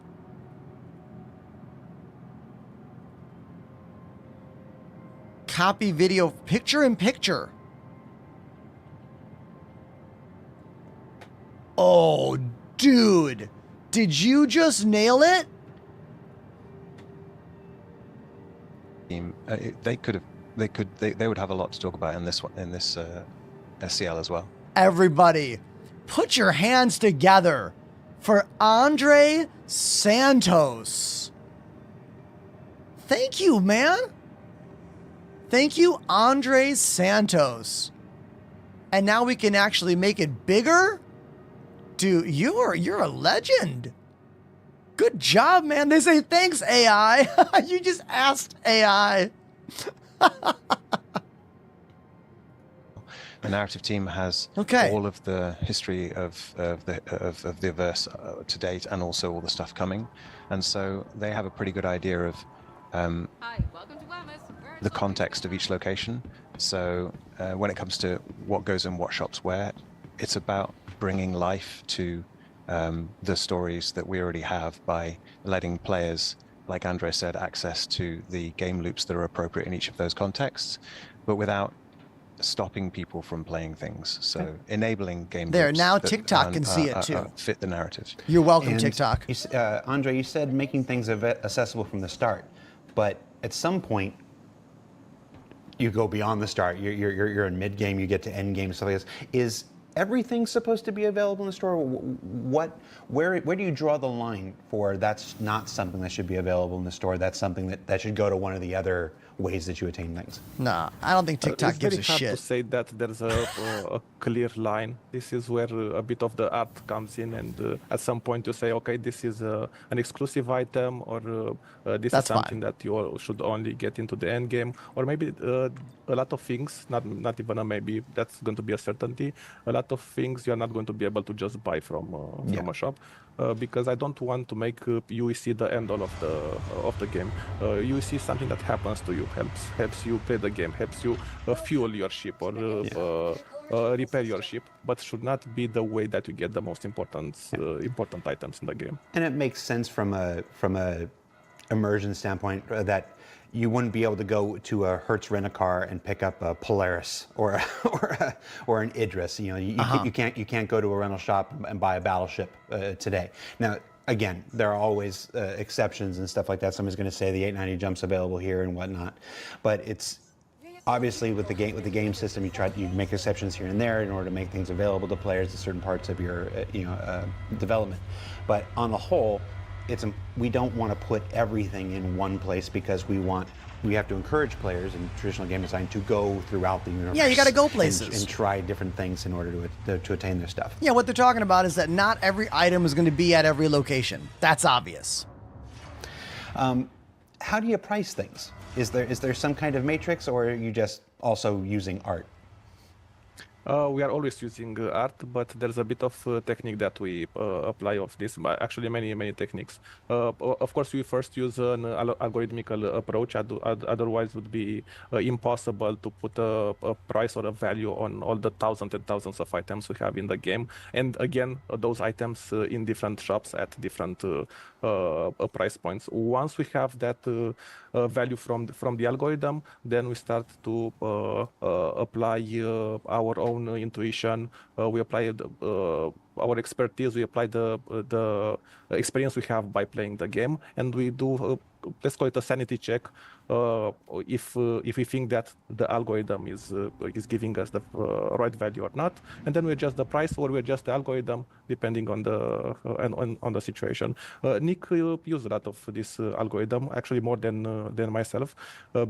Copy video, picture in picture. Oh, dude. Did you just nail it? They would have a lot to talk about in this one, in this SCL as well. Everybody, put your hands together for Andre Santos. Thank you, man. Thank you, Andre Santos. And now we can actually make it bigger? Dude, you're a legend. Good job, man. They say, thanks, AI. You just asked AI. The narrative team has all of the history of the verse to date, and also all the stuff coming, and so they have a pretty good idea of the context of each location. So when it comes to what goes in what shops where, it's about bringing life to the stories that we already have by letting players, like Andre said, access to the game loops that are appropriate in each of those contexts, but without stopping people from playing things. So enabling game There, loops now that TikTok can see it too. fit the narrative. You're welcome, And TikTok. Andre, you said making things accessible from the start, but at some point, you go beyond the start. You're in mid game. You get to end game. Stuff like this. Is everything supposed to be available in the store? Where do you draw the line for that's not something that should be available in the store? That's something that should go to one of the other ways that you attain things. Nah, I don't think TikTok gives a It's very shit. hard to say that there's a clear line. This is where a bit of the art comes in, and at some point you say, okay, this is an exclusive item, or this That's is something that you should only get into the end game, or maybe a lot of things, not even a maybe, that's going to be a certainty. A lot of things you're not going to be able to just buy from a shop. Because I don't want to make UEC the end all of the game. UEC is something that happens to you, helps you play the game, helps you fuel your ship or repair your ship, but should not be the way that you get the most important items in the game. And it makes sense from a immersion standpoint that you wouldn't be able to go to a Hertz rent-a-car and pick up a Polaris or an Idris. You know, you can't go to a rental shop and buy a battleship today. Now, again, there are always exceptions and stuff like that. Somebody's going to say the 890 jump's available here and whatnot, but it's obviously with the game system, you make exceptions here and there in order to make things available to players at certain parts of your development. But on the whole, we don't want to put everything in one place because we have to encourage players in traditional game design to go throughout the universe. Yeah, you got to go places and try different things in order to attain their stuff. Yeah, what they're talking about is that not every item is going to be at every location. That's obvious. How do you price things? Is there some kind of matrix, or are you just also using art? We are always using art, but there's a bit of technique that we apply of this, but actually many techniques. Of course, we first use an algorithmical approach, otherwise it would be impossible to put a price or a value on all the thousands and thousands of items we have in the game. And again, those items in different shops at different price points. Once we have that value from the algorithm, then we start to apply our own intuition. We apply our expertise. We apply the experience we have by playing the game, and we do let's call it a sanity check. If we think that the algorithm is giving us the right value or not, and then we adjust the price or we adjust the algorithm depending on the situation. Nick used a lot of this algorithm, actually more than myself,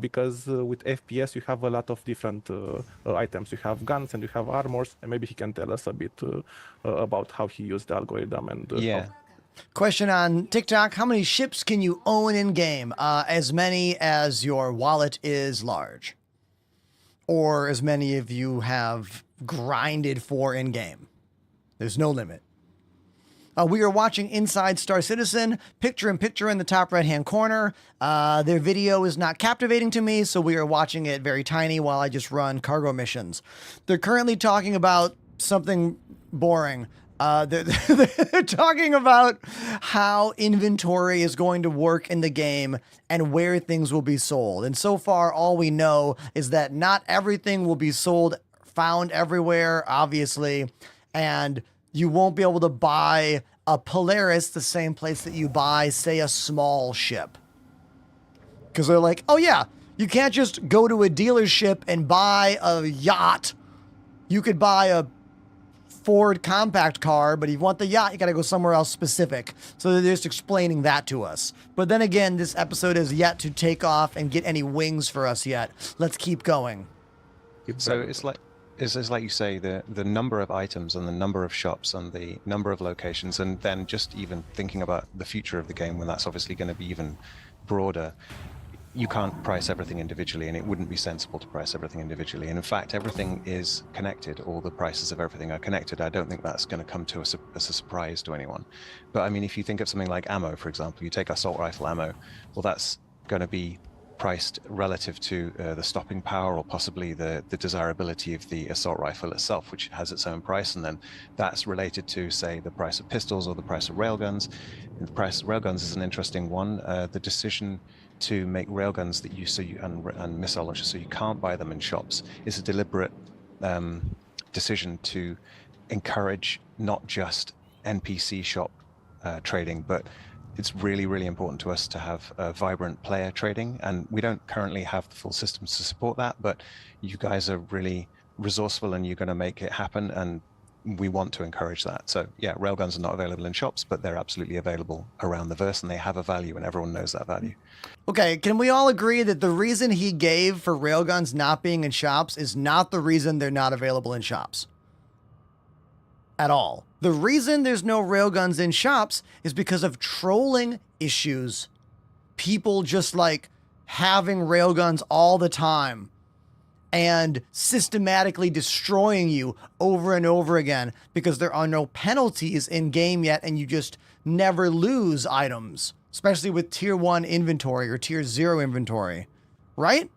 because with FPS you have a lot of different items. You have guns and you have armors, and maybe he can tell us a bit about how he used the algorithm and yeah. Question on TikTok: how many ships can you own in game? As many as your wallet is large, or as many of you have grinded for in game. There's no limit. We are watching Inside Star Citizen, picture-in-picture in the top right-hand corner. Their video is not captivating to me, so we are watching it very tiny while I just run cargo missions. They're currently talking about something boring. They're talking about how inventory is going to work in the game and where things will be sold. And so far, all we know is that not everything will be found everywhere, obviously, and you won't be able to buy a Polaris the same place that you buy, say, a small ship. Because they're like, oh yeah, you can't just go to a dealership and buy a yacht. You could buy a Ford compact car, but if you want the yacht, you got to go somewhere else specific. So they're just explaining that to us. But then again, this episode is yet to take off and get any wings for us yet. Let's keep going. So it's like you say, the number of items and the number of shops and the number of locations, and then just even thinking about the future of the game when that's obviously going to be even broader. You can't price everything individually, and it wouldn't be sensible to price everything individually. And in fact, everything is connected. All the prices of everything are connected. I don't think that's going to come to us as a surprise to anyone. But I mean, if you think of something like ammo, for example, you take assault rifle ammo, well, that's going to be priced relative to the stopping power or possibly the desirability of the assault rifle itself, which has its own price, and then that's related to, say, the price of pistols or the price of railguns. And the price of railguns is an interesting one. The decision to make railguns and missile launchers so you can't buy them in shops is a deliberate decision to encourage not just NPC shop trading, but it's really, really important to us to have vibrant player trading, and we don't currently have the full systems to support that, but you guys are really resourceful and you're going to make it happen, and we want to encourage that. So yeah, railguns are not available in shops, but they're absolutely available around the verse, and they have a value, and everyone knows that value. Okay, can we all agree that the reason he gave for railguns not being in shops is not the reason they're not available in shops? At all. The reason there's no railguns in shops is because of trolling issues. People just like having railguns all the time and systematically destroying you over and over again because there are no penalties in game yet, and you just never lose items, especially with tier 1 inventory or tier 0 inventory, right?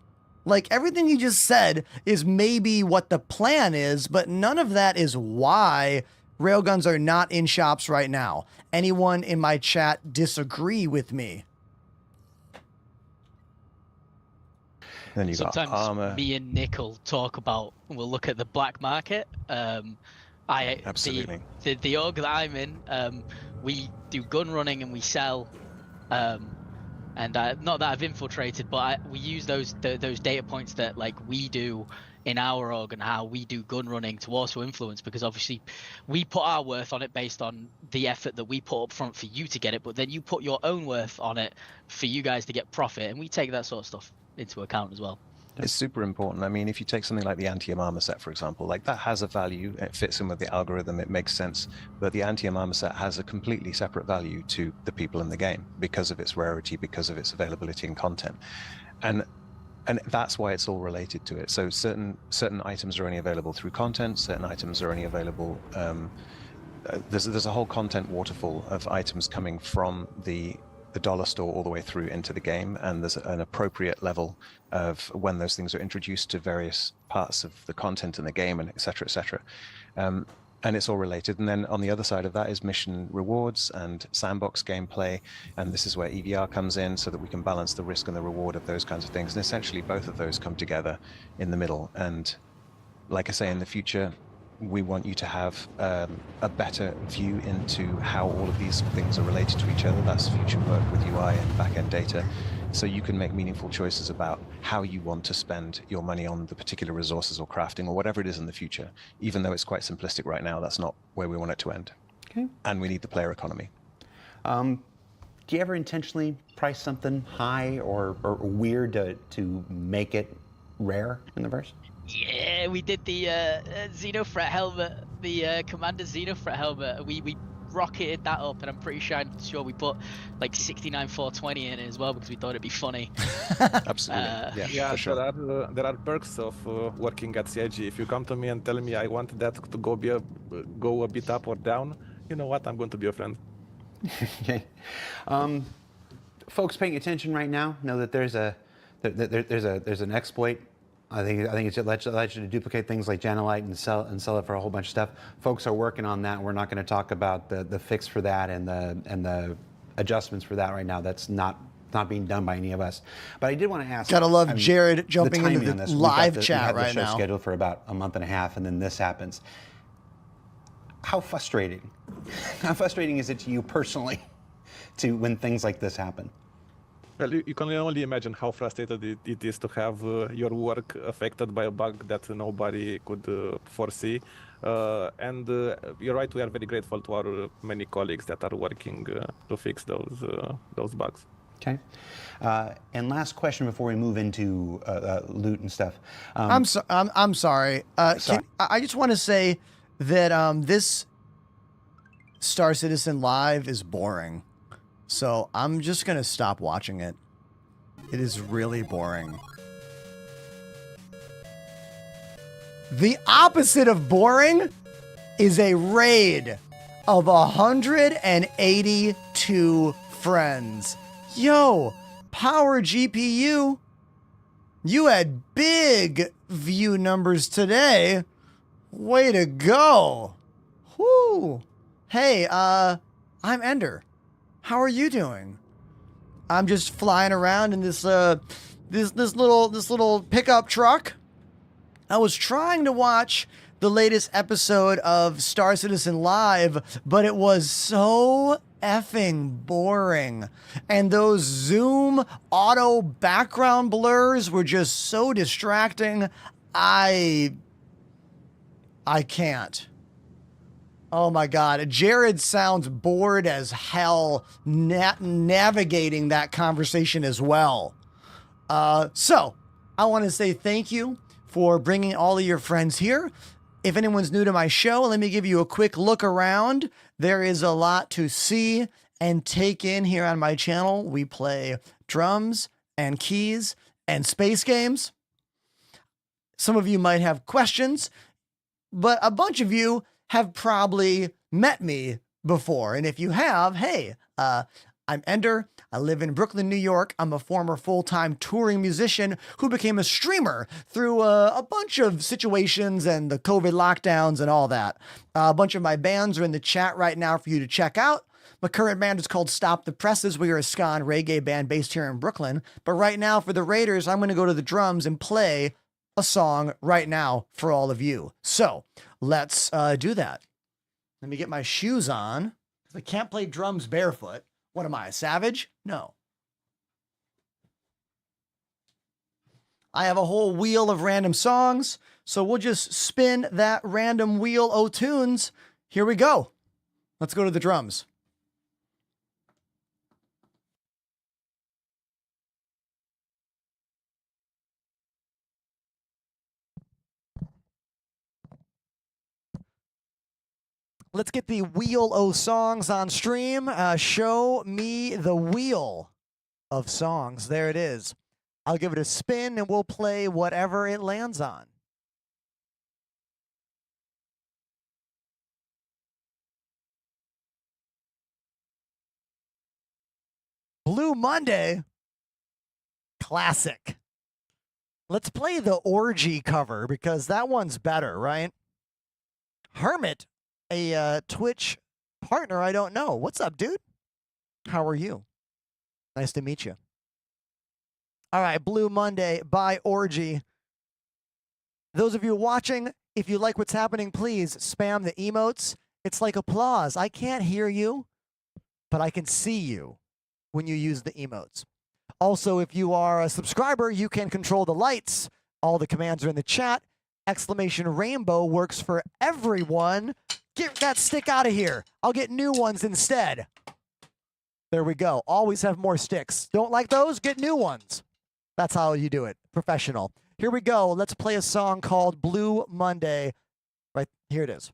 Like, everything you just said is maybe what the plan is, but none of that is why railguns are not in shops right now. Anyone in my chat disagree with me? Then you got Sometimes armor. me and Nick will talk about, we'll look at the black market. Absolutely. The org that I'm in, we do gun running and we sell. And not that I've infiltrated, but we use those data points that like we do in our org and how we do gun running to also influence, because obviously we put our worth on it based on the effort that we put up front for you to get it, but then you put your own worth on it for you guys to get profit, and we take that sort of stuff into account as well. It's super important. I mean, if you take something like the anti-arm armor set, for example, like that has a value. It fits in with the algorithm. It makes sense. But the anti-arm armor set has a completely separate value to the people in the game because of its rarity, because of its availability and content. And that's why it's all related to it. So certain items are only available through content. Certain items are only available. There's a whole content waterfall of items coming from the dollar store all the way through into the game, and there's an appropriate level of when those things are introduced to various parts of the content in the game, and et cetera, and it's all related. And then on the other side of that is mission rewards and sandbox gameplay, and this is where EVR comes in so that we can balance the risk and the reward of those kinds of things, and essentially both of those come together in the middle. And like I say, in the future we want you to have a better view into how all of these things are related to each other. That's future work with UI and back-end data, so you can make meaningful choices about how you want to spend your money on the particular resources or crafting or whatever it is in the future. Even though it's quite simplistic right now, that's not where we want it to end. Okay. And we need the player economy. Do you ever intentionally price something high or weird to make it rare in the verse? Yeah, we did the Xenofret helmet, the Commander Xenofret helmet. We rocketed that up, and I'm pretty sure we put like 69,420 in it as well because we thought it'd be funny. Absolutely. Yeah, for sure. there are perks of working at CIG. If you come to me and tell me I want that to go a bit up or down, you know what? I'm going to be a friend. Okay. Folks paying attention right now know that there's an exploit. I think it allows you to duplicate things like Janelite and sell it for a whole bunch of stuff. Folks are working on that. We're not going to talk about the fix for that and the adjustments for that right now. That's not being done by any of us. But I did want to ask. Gotta love Jared jumping into the live chat right now. We have the show scheduled for about a month and a half, and then this happens. How frustrating? How frustrating is it to you personally, when things like this happen? Well, you can only imagine how frustrated it is to have your work affected by a bug that nobody could foresee. And you're right, we are very grateful to our many colleagues that are working to fix those bugs. Okay. And last question before we move into loot and stuff. I'm sorry. I just want to say that this Star Citizen Live is boring. So I'm just going to stop watching it. It is really boring. The opposite of boring is a raid of 182 friends. Yo, Power GPU, you had big view numbers today. Way to go. Whoo. Hey, I'm Ender. How are you doing? I'm just flying around in this little pickup truck. I was trying to watch the latest episode of Star Citizen Live, but it was so effing boring. And those Zoom auto background blurs were just so distracting. I can't. Oh my God. Jared sounds bored as hell navigating that conversation as well. So I want to say thank you for bringing all of your friends here. If anyone's new to my show, let me give you a quick look around. There is a lot to see and take in here on my channel. We play drums and keys and space games. Some of you might have questions, but a bunch of you have probably met me before. And if you have, hey, I'm Ender. I live in Brooklyn, New York. I'm a former full-time touring musician who became a streamer through a bunch of situations and the COVID lockdowns and all that. A bunch of my bands are in the chat right now for you to check out. My current band is called Stop the Presses. We are a ska and reggae band based here in Brooklyn. But right now for the Raiders, I'm going to go to the drums and play a song right now for all of you. So let's do that. Let me get my shoes on because I can't play drums barefoot. What am I, a savage? No. I have a whole wheel of random songs, so we'll just spin that random wheel o' tunes. Here we go. Let's go to the drums. Let's get the wheel o' songs on stream. Show me the wheel of songs. There it is. I'll give it a spin and we'll play whatever it lands on. Blue Monday. Classic. Let's play the Orgy cover because that one's better, right? Hermit, a Twitch partner I don't know. What's up, dude? How are you? Nice to meet you. All right, Blue Monday by Orgy. Those of you watching, if you like what's happening, please spam the emotes. It's like applause. I can't hear you, but I can see you when you use the emotes. Also, if you are a subscriber, you can control the lights. All the commands are in the chat. Exclamation rainbow works for everyone. Get that stick out of here. I'll get new ones instead. There we go. Always have more sticks. Don't like those? Get new ones. That's how you do it. Professional. Here we go. Let's play a song called Blue Monday. Right here it is.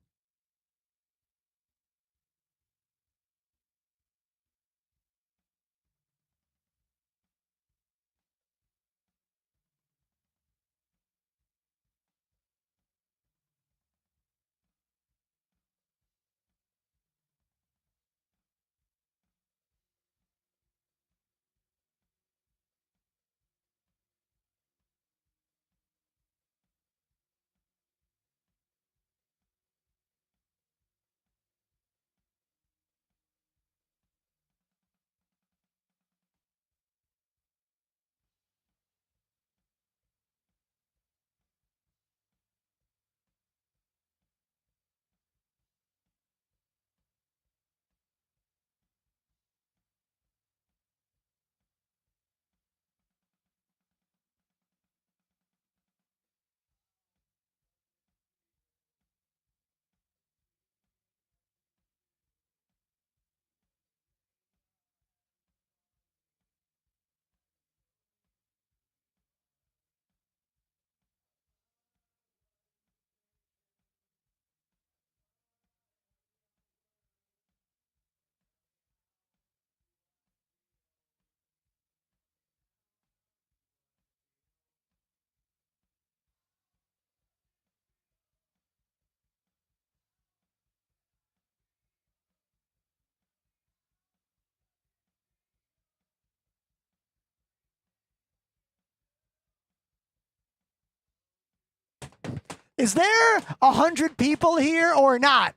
Is there 100 people here or not?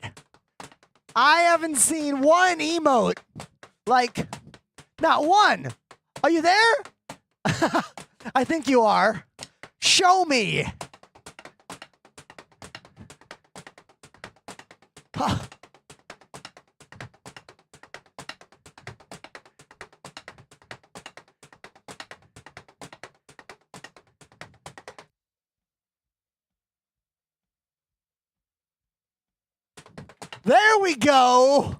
I haven't seen one emote. Like, not one. Are you there? I think you are. Show me. Huh. There we go.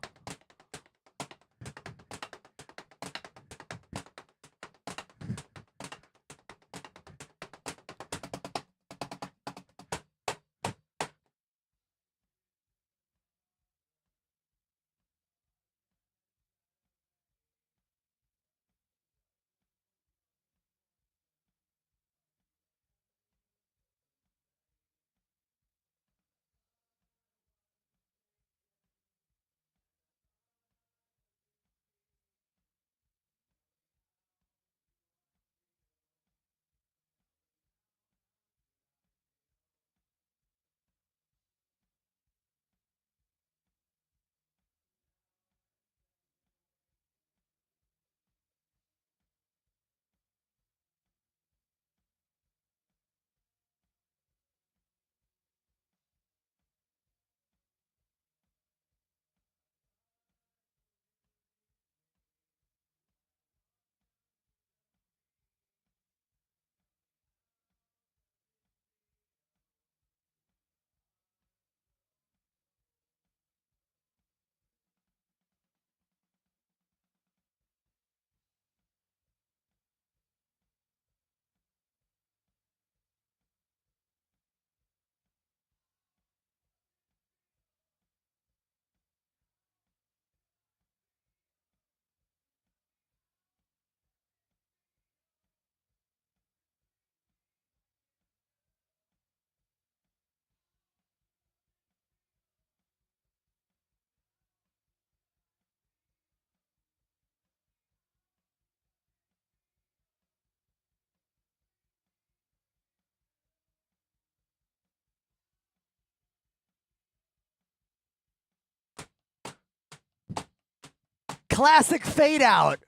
Classic fade out.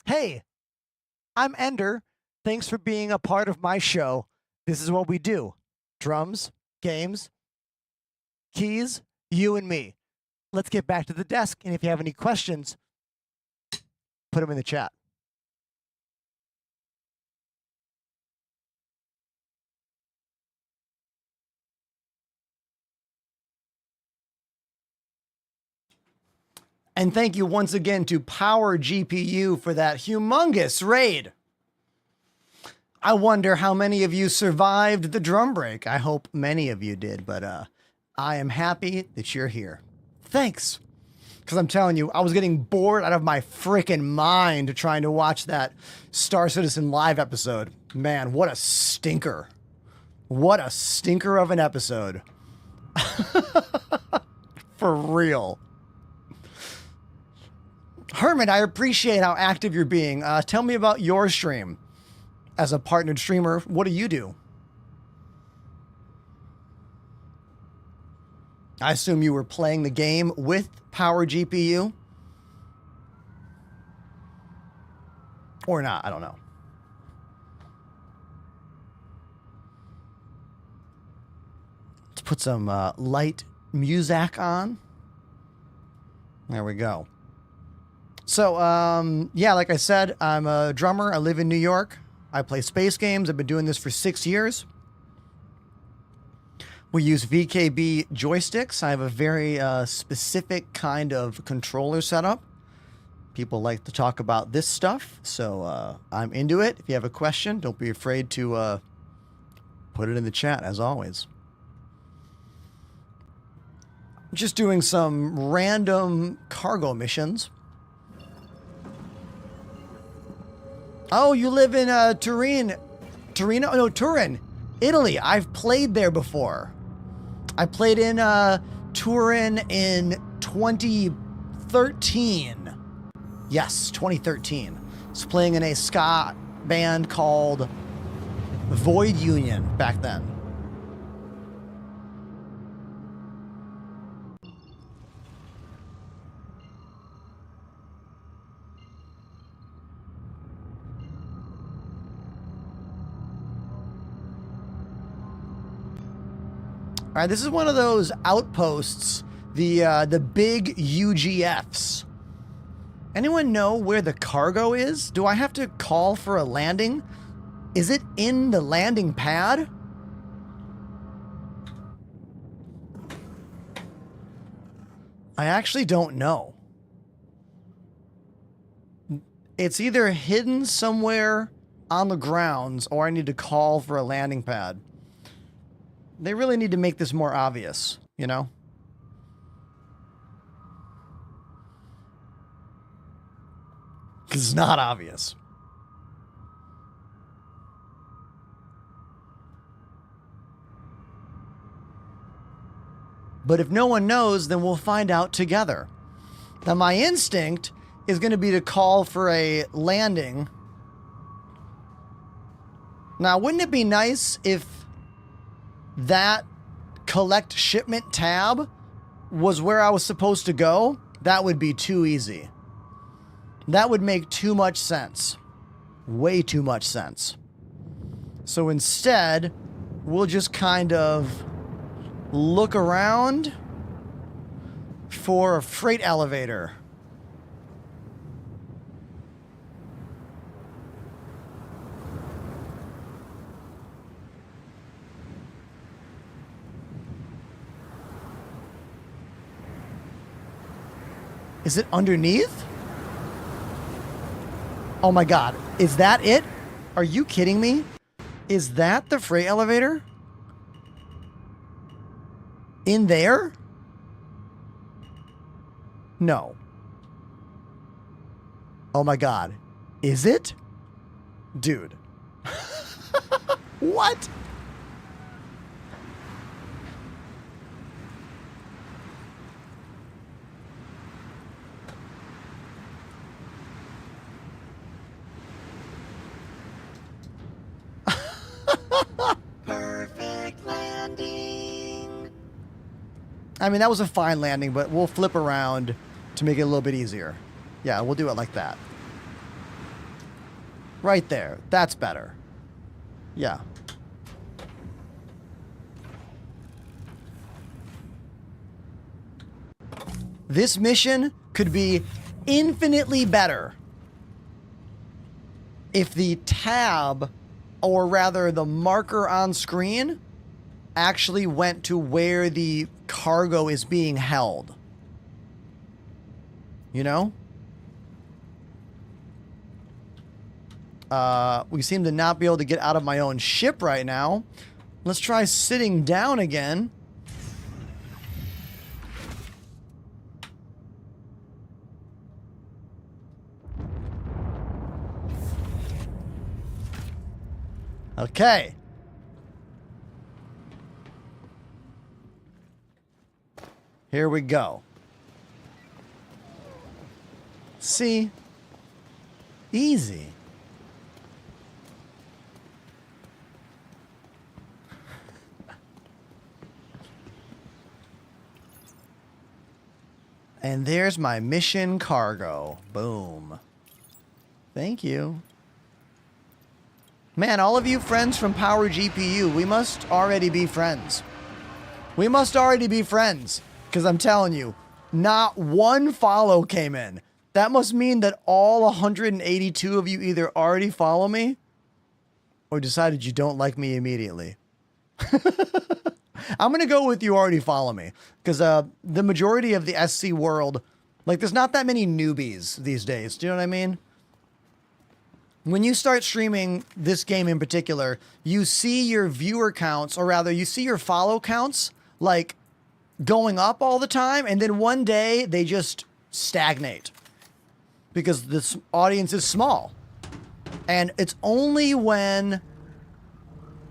Hey, I'm Ender. Thanks for being a part of my show. This is what we do. Drums, games, keys, you and me. Let's get back to the desk, and if you have any questions, put them in the chat. And thank you once again to Power GPU for that humongous raid. I wonder how many of you survived the drum break. I hope many of you did, but I am happy that you're here. Thanks. Because I'm telling you, I was getting bored out of my freaking mind trying to watch that Star Citizen Live episode. Man, what a stinker. What a stinker of an episode. For real. Herman, I appreciate how active you're being. Tell me about your stream. As a partnered streamer, what do you do? I assume you were playing the game with Power GPU? Or not, I don't know. Let's put some light music on. There we go. So, yeah, like I said, I'm a drummer. I live in New York. I play space games. I've been doing this for 6 years. We use VKB joysticks. I have a very specific kind of controller setup. People like to talk about this stuff, so I'm into it. If you have a question, don't be afraid to put it in the chat, as always. Just doing some random cargo missions. Oh, you live in Turin, Italy. I've played there before. I played in Turin in 2013. Yes, 2013. I was playing in a ska band called Void Union back then. All right, this is one of those outposts, the big UGFs. Anyone know where the cargo is? Do I have to call for a landing? Is it in the landing pad? I actually don't know. It's either hidden somewhere on the grounds or I need to call for a landing pad. They really need to make this more obvious, you know? Because it's not obvious. But if no one knows, then we'll find out together. Now, my instinct is going to be to call for a landing. Now, wouldn't it be nice if that collect shipment tab was where I was supposed to go? That would be too easy. That would make too much sense. Way too much sense. So instead, we'll just kind of look around for a freight elevator. Is it underneath? Oh my God. Is that it? Are you kidding me? Is that the freight elevator? In there? No. Oh my God. Is it? Dude. What? Perfect landing. I mean, that was a fine landing, but we'll flip around to make it a little bit easier. Yeah, we'll do it like that. Right there. That's better. Yeah. This mission could be infinitely better if the tab, or rather the marker on screen, actually went to where the cargo is being held. You know? We seem to not be able to get out of my own ship right now. Let's try sitting down again. Okay. Here we go. See? Easy. And there's my mission cargo. Boom. Thank you. Man, all of you friends from Power GPU, we must already be friends. We must already be friends. Because I'm telling you, not one follow came in. That must mean that all 182 of you either already follow me or decided you don't like me immediately. I'm going to go with you already follow me. Because the majority of the SC world, like there's not that many newbies these days. Do you know what I mean? When you start streaming this game in particular, you see your viewer counts, or rather you see your follow counts, like going up all the time. And then one day they just stagnate because this audience is small. And it's only when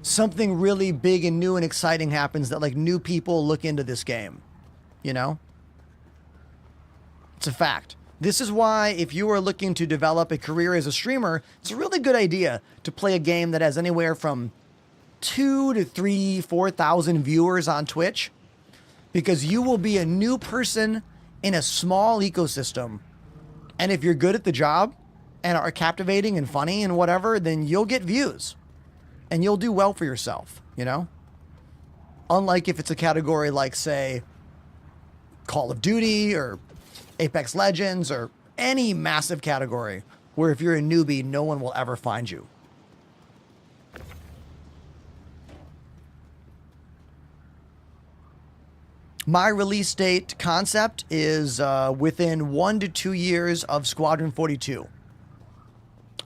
something really big and new and exciting happens that like new people look into this game, you know? It's a fact. This is why if you are looking to develop a career as a streamer, it's a really good idea to play a game that has anywhere from 2,000 to 3,000, 4,000 viewers on Twitch, because you will be a new person in a small ecosystem. And if you're good at the job and are captivating and funny and whatever, then you'll get views and you'll do well for yourself, you know? Unlike if it's a category like, say, Call of Duty or Apex Legends or any massive category where if you're a newbie, no one will ever find you. My release date concept is within 1 to 2 years of Squadron 42.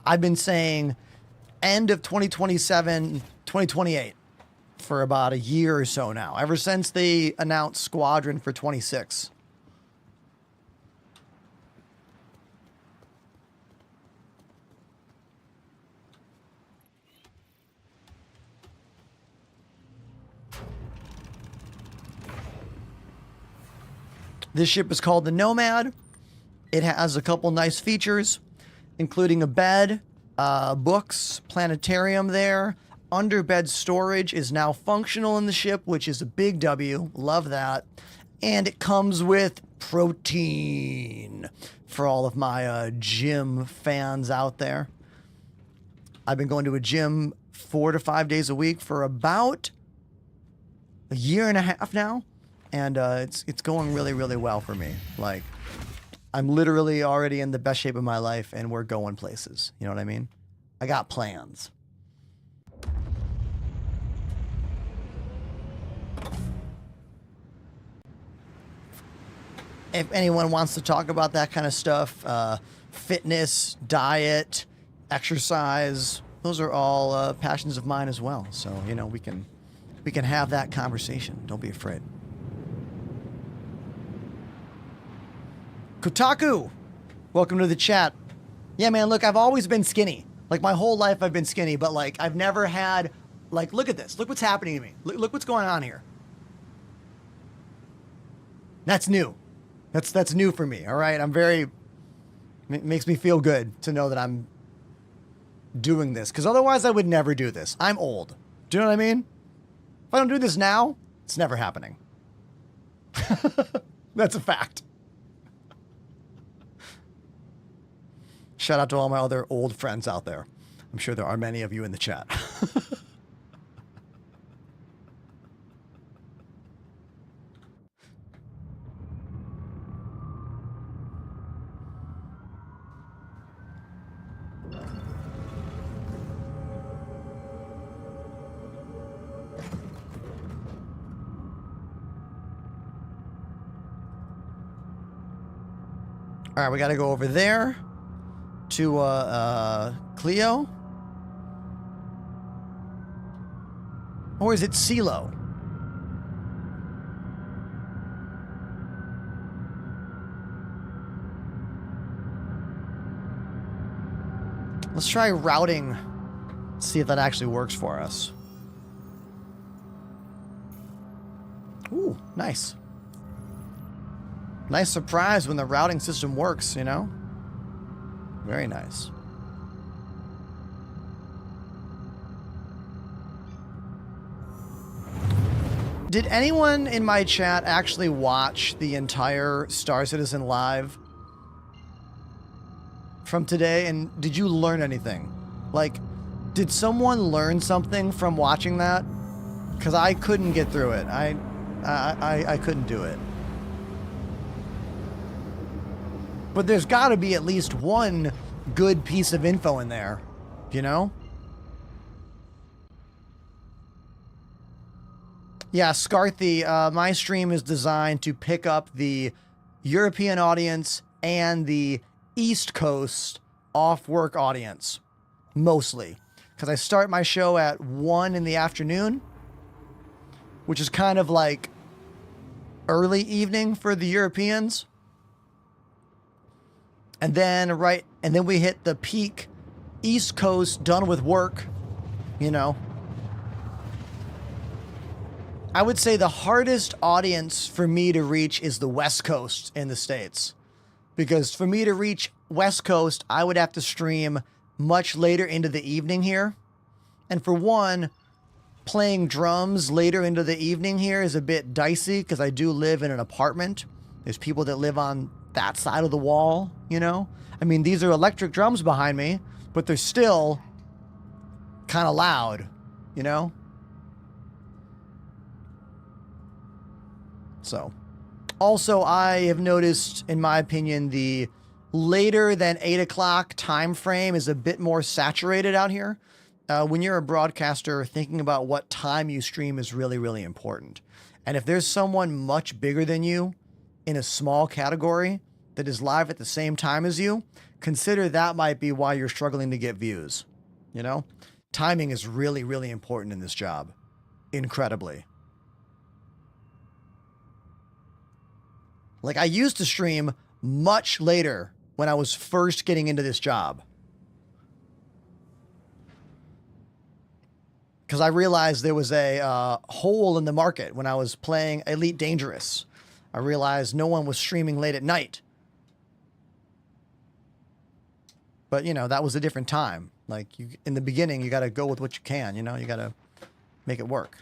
I've been saying end of 2027, 2028 for about a year or so now, ever since they announced Squadron for 26. This ship is called the Nomad. It has a couple nice features, including a bed, books, planetarium there. Underbed storage is now functional in the ship, which is a big W. Love that. And it comes with protein for all of my gym fans out there. I've been going to a gym 4 to 5 days a week for about a year and a half now. And it's going really, really well for me. Like, I'm literally already in the best shape of my life, and we're going places. You know what I mean? I got plans. If anyone wants to talk about that kind of stuff, fitness, diet, exercise, those are all passions of mine as well. So, you know, we can have that conversation. Don't be afraid. Kotaku, welcome to the chat. Yeah, man, look, I've always been skinny. Like, my whole life I've been skinny, but, like, I've never had, like, look at this. Look what's happening to me. Look what's going on here. That's new. That's new for me, all right? It makes me feel good to know that I'm doing this, because otherwise I would never do this. I'm old. Do you know what I mean? If I don't do this now, it's never happening. That's a fact. Shout out to all my other old friends out there. I'm sure there are many of you in the chat. All right, we got to go over there to Cleo. Or is it CeeLo? Let's try routing. See if that actually works for us. Ooh, nice. Nice surprise when the routing system works, you know? Very nice. Did anyone in my chat actually watch the entire Star Citizen Live from today? And did you learn anything? Like, did someone learn something from watching that? Because I couldn't get through it. I couldn't do it. But there's got to be at least one good piece of info in there, you know? Yeah, Scarthy, my stream is designed to pick up the European audience and the East Coast off-work audience, mostly. Because I start my show at 1 in the afternoon, which is kind of like early evening for the Europeans. And then we hit the peak East Coast, done with work, you know. I would say the hardest audience for me to reach is the West Coast in the States. Because for me to reach West Coast, I would have to stream much later into the evening here. And for one, playing drums later into the evening here is a bit dicey because I do live in an apartment. There's people that live on that side of the wall, you know? I mean, these are electric drums behind me, but they're still kind of loud, you know? So, also, I have noticed, in my opinion, the later than 8 o'clock time frame is a bit more saturated out here. When you're a broadcaster, thinking about what time you stream is really, really important. And if there's someone much bigger than you in a small category that is live at the same time as you, consider that might be why you're struggling to get views. You know? Timing is really, really important in this job. Incredibly. Like, I used to stream much later when I was first getting into this job. Because I realized there was a hole in the market when I was playing Elite Dangerous. I realized no one was streaming late at night. But, you know, that was a different time. Like, in the beginning, you got to go with what you can, you know? You got to make it work.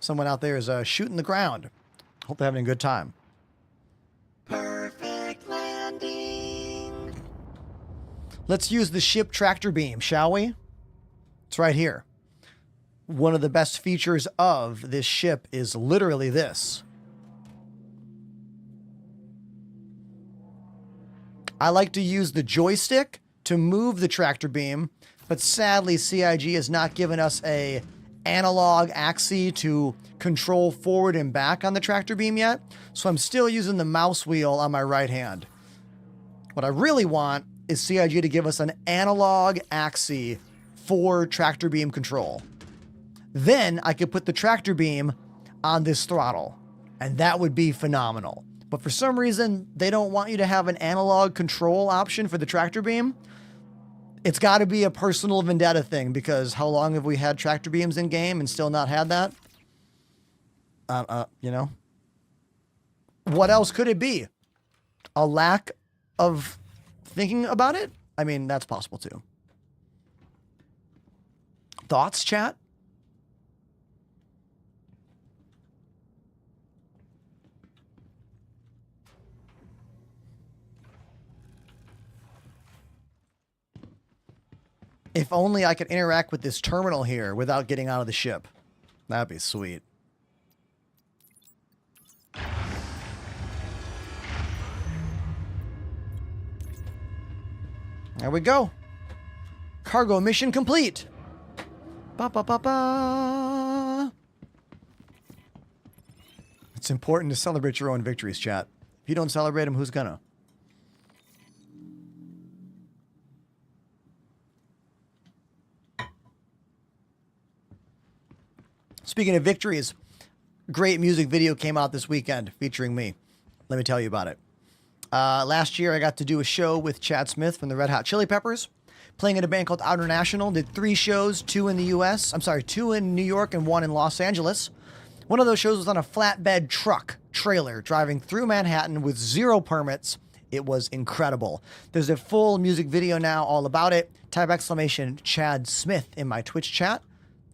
Someone out there is shooting the ground. Hope they're having a good time. Perfect landing. Let's use the ship tractor beam, shall we? It's right here. One of the best features of this ship is literally this. I like to use the joystick to move the tractor beam, but sadly CIG has not given us a analog axis to control forward and back on the tractor beam yet, so I'm still using the mouse wheel on my right hand. What I really want is CIG to give us an analog axis for tractor beam control. Then I could put the tractor beam on this throttle, and that would be phenomenal. But for some reason, they don't want you to have an analog control option for the tractor beam. It's got to be a personal vendetta thing, because how long have we had tractor beams in game and still not had that? You know? What else could it be? A lack of thinking about it? I mean, that's possible too. Thoughts, chat? If only I could interact with this terminal here without getting out of the ship. That'd be sweet. There we go. Cargo mission complete. Ba ba ba ba. It's important to celebrate your own victories, chat. If you don't celebrate them, who's gonna? Speaking of victories, great music video came out this weekend featuring me. Let me tell you about it. Last year, I got to do a show with Chad Smith from the Red Hot Chili Peppers, playing in a band called Outer National. Did 3 shows, 2 in the U.S. I'm sorry, 2 in New York and 1 in Los Angeles. One of those shows was on a flatbed truck trailer driving through Manhattan with 0 permits. It was incredible. There's a full music video now all about it. Type exclamation Chad Smith in my Twitch chat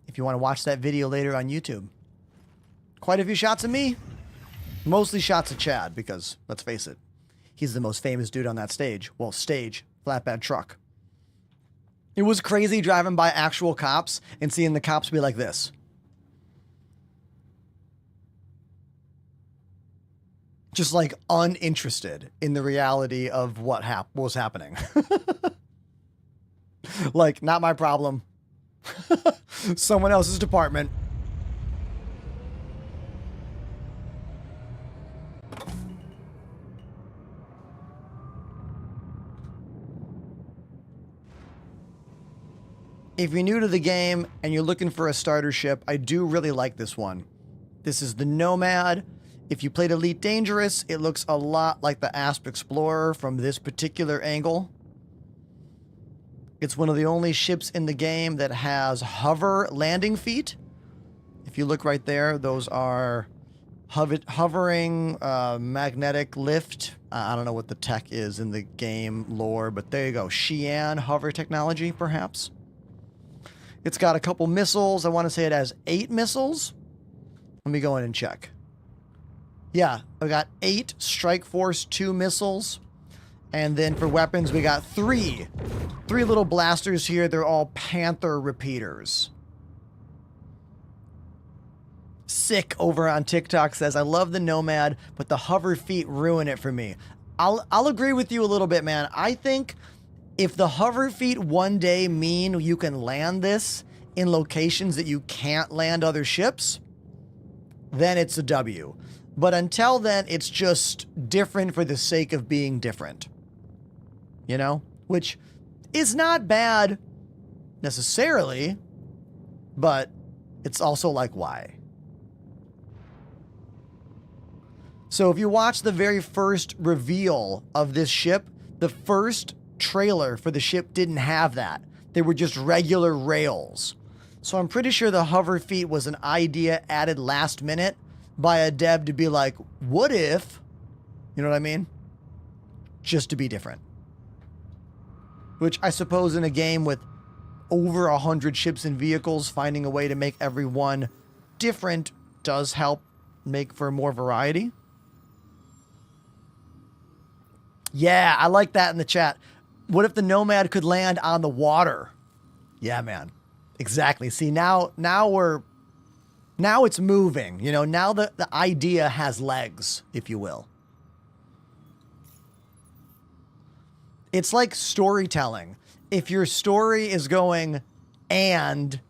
if you want to watch that video later on YouTube. Quite a few shots of me. Mostly shots of Chad because, let's face it, he's the most famous dude on that stage. Well, stage, flatbed truck. It was crazy driving by actual cops and seeing the cops be like this. Just like uninterested in the reality of what was happening. Like, not my problem. Someone else's department. If you're new to the game and you're looking for a starter ship, I do really like this one. This is the Nomad. If you played Elite Dangerous, it looks a lot like the Asp Explorer from this particular angle. It's one of the only ships in the game that has hover landing feet. If you look right there, those are hovering magnetic lift. I don't know what the tech is in the game lore, but there you go. Xi'an hover technology, perhaps. It's got a couple missiles. I want to say it has 8 missiles. Let me go in and check. Yeah, I got 8 Strike Force 2 missiles. And then for weapons, we got 3. 3 little blasters here. They're all Panther repeaters. Sick over on TikTok says, I love the Nomad, but the hover feet ruin it for me. I'll agree with you a little bit, man. I think if the hover feet one day mean you can land this in locations that you can't land other ships, then it's a W. But until then, it's just different for the sake of being different. You know? Which is not bad necessarily, but it's also like, why? So if you watch the very first reveal of this ship, the first trailer for the ship didn't have that. They were just regular rails. So I'm pretty sure the hover feet was an idea added last minute by a dev to be like, what if, you know what I mean? Just to be different. Which I suppose in a game with over 100 ships and vehicles, finding a way to make every one different does help make for more variety. Yeah, I like that in the chat. What if the Nomad could land on the water? Yeah, man. Exactly. See, now it's moving. You know, now the idea has legs, if you will. It's like storytelling. If your story is going and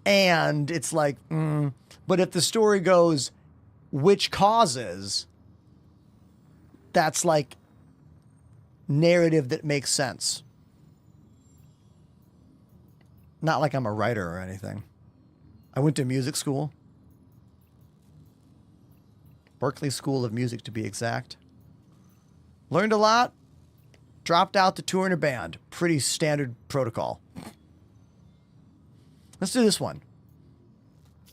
it's like, but if the story goes, which causes, that's like narrative that makes sense. Not like I'm a writer or anything. I went to music school. Berklee School of Music, to be exact. Learned a lot. Dropped out to tour in a band. Pretty standard protocol. Let's do this one.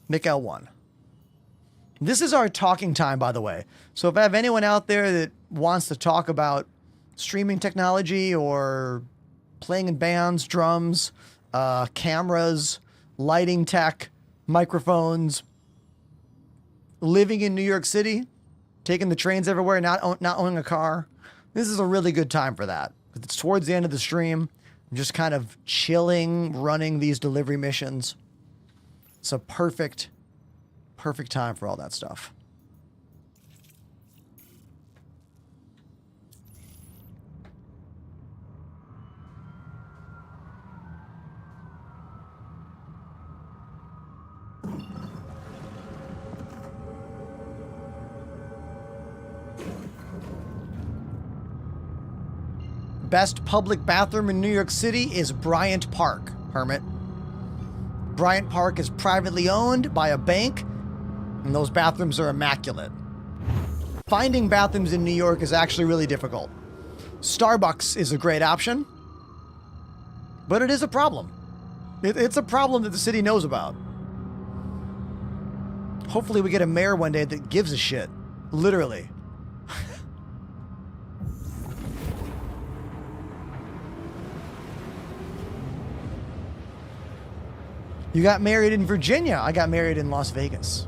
Nick L1. This is our talking time, by the way. So if I have anyone out there that wants to talk about streaming technology or playing in bands, drums, cameras, lighting tech, microphones, living in New York City, taking the trains everywhere, not owning a car, this is a really good time for that. It's towards the end of the stream. I'm just kind of chilling, running these delivery missions. It's a perfect time for all that stuff. Best public bathroom in New York City is Bryant Park, Hermit. Bryant Park is privately owned by a bank, and those bathrooms are immaculate. Finding bathrooms in New York is actually really difficult. Starbucks is a great option, but it is a problem. It's a problem that the city knows about. Hopefully we get a mayor one day that gives a shit. Literally. You got married in Virginia. I got married in Las Vegas.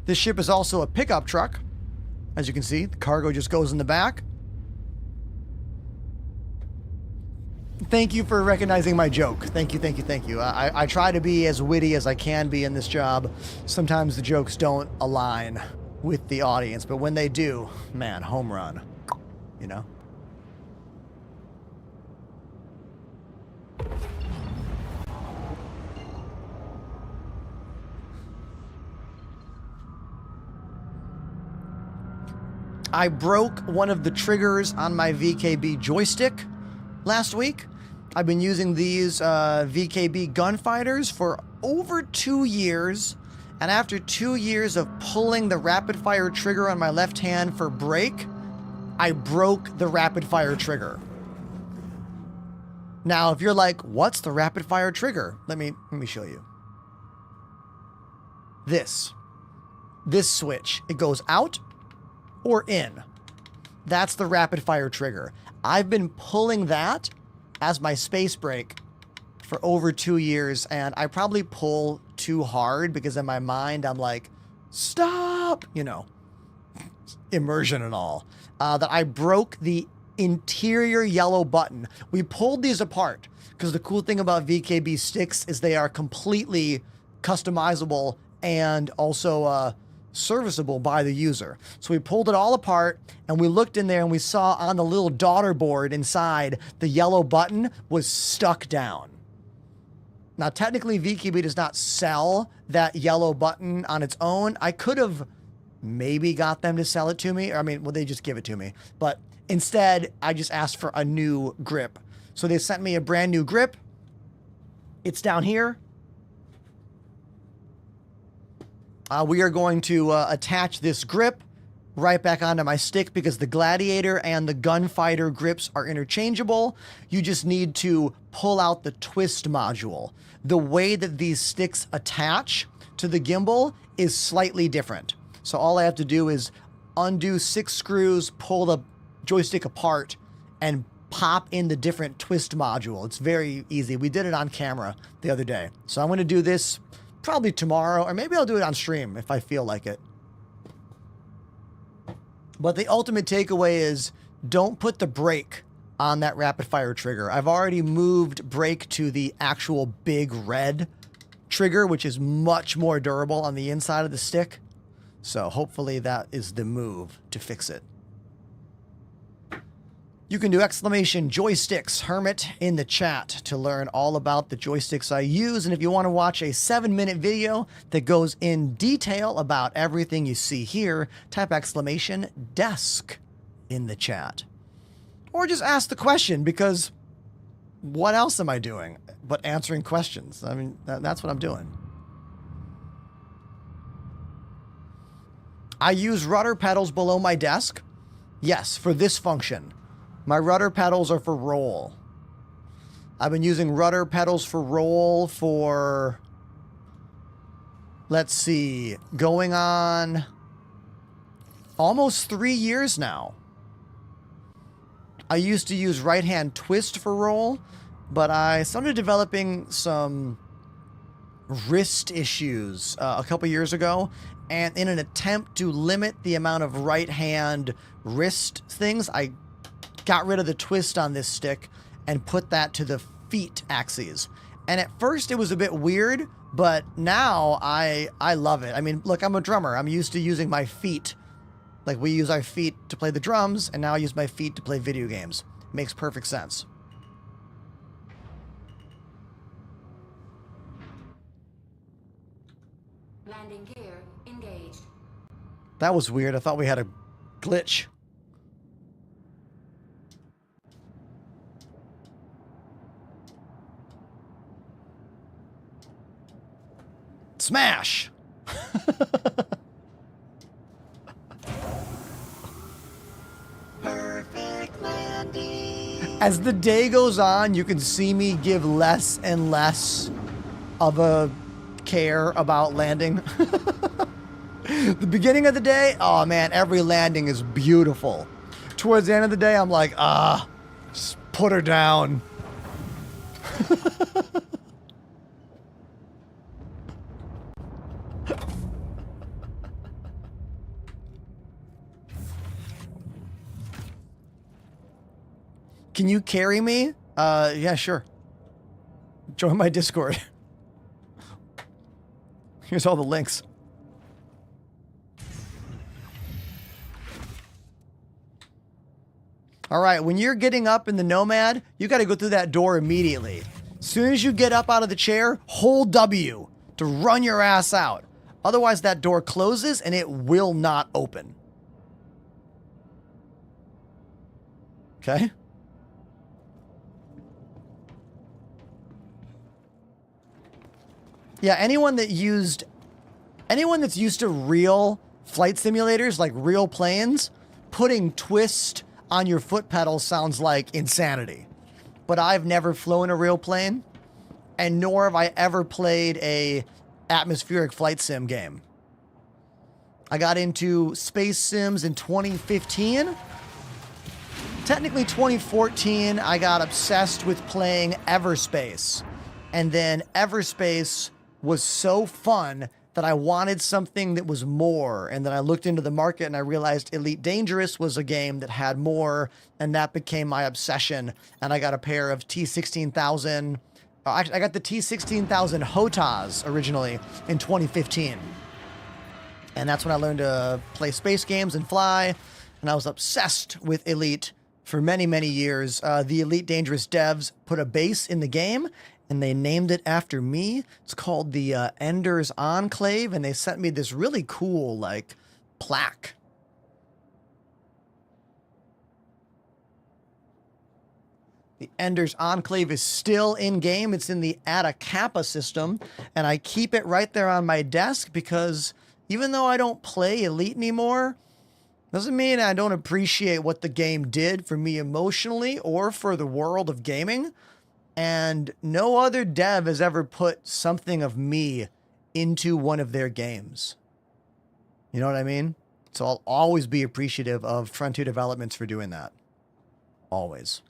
This ship is also a pickup truck. As you can see, the cargo just goes in the back. Thank you for recognizing my joke. Thank you. I try to be as witty as I can be in this job. Sometimes the jokes don't align with the audience, but when they do, man, home run. You know? I broke one of the triggers on my VKB joystick last week. I've been using these VKB gunfighters for over 2 years, and after 2 years of pulling the rapid fire trigger on my left hand for brake, I broke the rapid fire trigger. Now, if you're like, what's the rapid fire trigger? Let me show you. This switch, it goes out or in. That's the rapid fire trigger. I've been pulling that as my space brake for over 2 years, and I probably pull too hard because in my mind I'm like, stop, you know. immersion and all, that I broke the interior yellow button. We pulled these apart because the cool thing about VKB sticks is they are completely customizable and also serviceable by the user. So we pulled it all apart and we looked in there and we saw on the little daughter board inside the yellow button was stuck down. Now, technically, VKB does not sell that yellow button on its own. I could have maybe got them to sell it to me. Or, I mean, well, they just give it to me. But instead, I just asked for a new grip. So they sent me a brand new grip. It's down here. We are going to attach this grip right back onto my stick because the Gladiator and the Gunfighter grips are interchangeable. You just need to pull out the twist module. The way that these sticks attach to the gimbal is slightly different. So all I have to do is undo 6 screws, pull the joystick apart, and pop in the different twist module. It's very easy. We did it on camera the other day. So I'm going to do this probably tomorrow, or maybe I'll do it on stream if I feel like it. But the ultimate takeaway is don't put the brake on that rapid fire trigger. I've already moved brake to the actual big red trigger, which is much more durable on the inside of the stick. So hopefully that is the move to fix it. You can do exclamation joysticks hermit in the chat to learn all about the joysticks I use. And if you want to watch a 7-minute video that goes in detail about everything you see here, type exclamation desk in the chat. Or just ask the question, because what else am I doing but answering questions? I mean, that's what I'm doing. I use rudder pedals below my desk. Yes, for this function. My rudder pedals are for roll. I've been using rudder pedals for roll for, let's see, going on almost 3 years now. I used to use right-hand twist for roll, but I started developing some wrist issues a couple years ago, and in an attempt to limit the amount of right-hand wrist things, I got rid of the twist on this stick and put that to the feet axes. And at first it was a bit weird, but now I love it. I mean, look, I'm a drummer. I'm used to using my feet. Like, we use our feet to play the drums, and now I use my feet to play video games. Makes perfect sense. Landing gear engaged. That was weird. I thought we had a glitch. Smash! Perfect landing. As the day goes on, you can see me give less and less of a care about landing. The beginning of the day, oh man, every landing is beautiful. Towards the end of the day, I'm like, just put her down. Can you carry me? Yeah, sure. Join my Discord. Here's all the links. All right, when you're getting up in the Nomad, you got to go through that door immediately. As soon as you get up out of the chair, hold W to run your ass out. Otherwise, that door closes and it will not open. Okay? Yeah, anyone that's used to real flight simulators, like real planes, putting twist on your foot pedal sounds like insanity. But I've never flown a real plane, and nor have I ever played a atmospheric flight sim game. I got into space sims in 2015. Technically 2014, I got obsessed with playing Everspace. And then Everspace was so fun that I wanted something that was more. And then I looked into the market and I realized Elite Dangerous was a game that had more, and that became my obsession. And I got a pair of T16,000. I got the T16,000 HOTAs originally in 2015. And that's when I learned to play space games and fly. And I was obsessed with Elite for many, many years. The Elite Dangerous devs put a base in the game, and they named it after me. It's called the Ender's Enclave, and they sent me this really cool, like, plaque. The Ender's Enclave is still in-game. It's in the Atacapa system, and I keep it right there on my desk because even though I don't play Elite anymore, doesn't mean I don't appreciate what the game did for me emotionally or for the world of gaming. And no other dev has ever put something of me into one of their games. You know what I mean? So I'll always be appreciative of Frontier Developments for doing that. Always.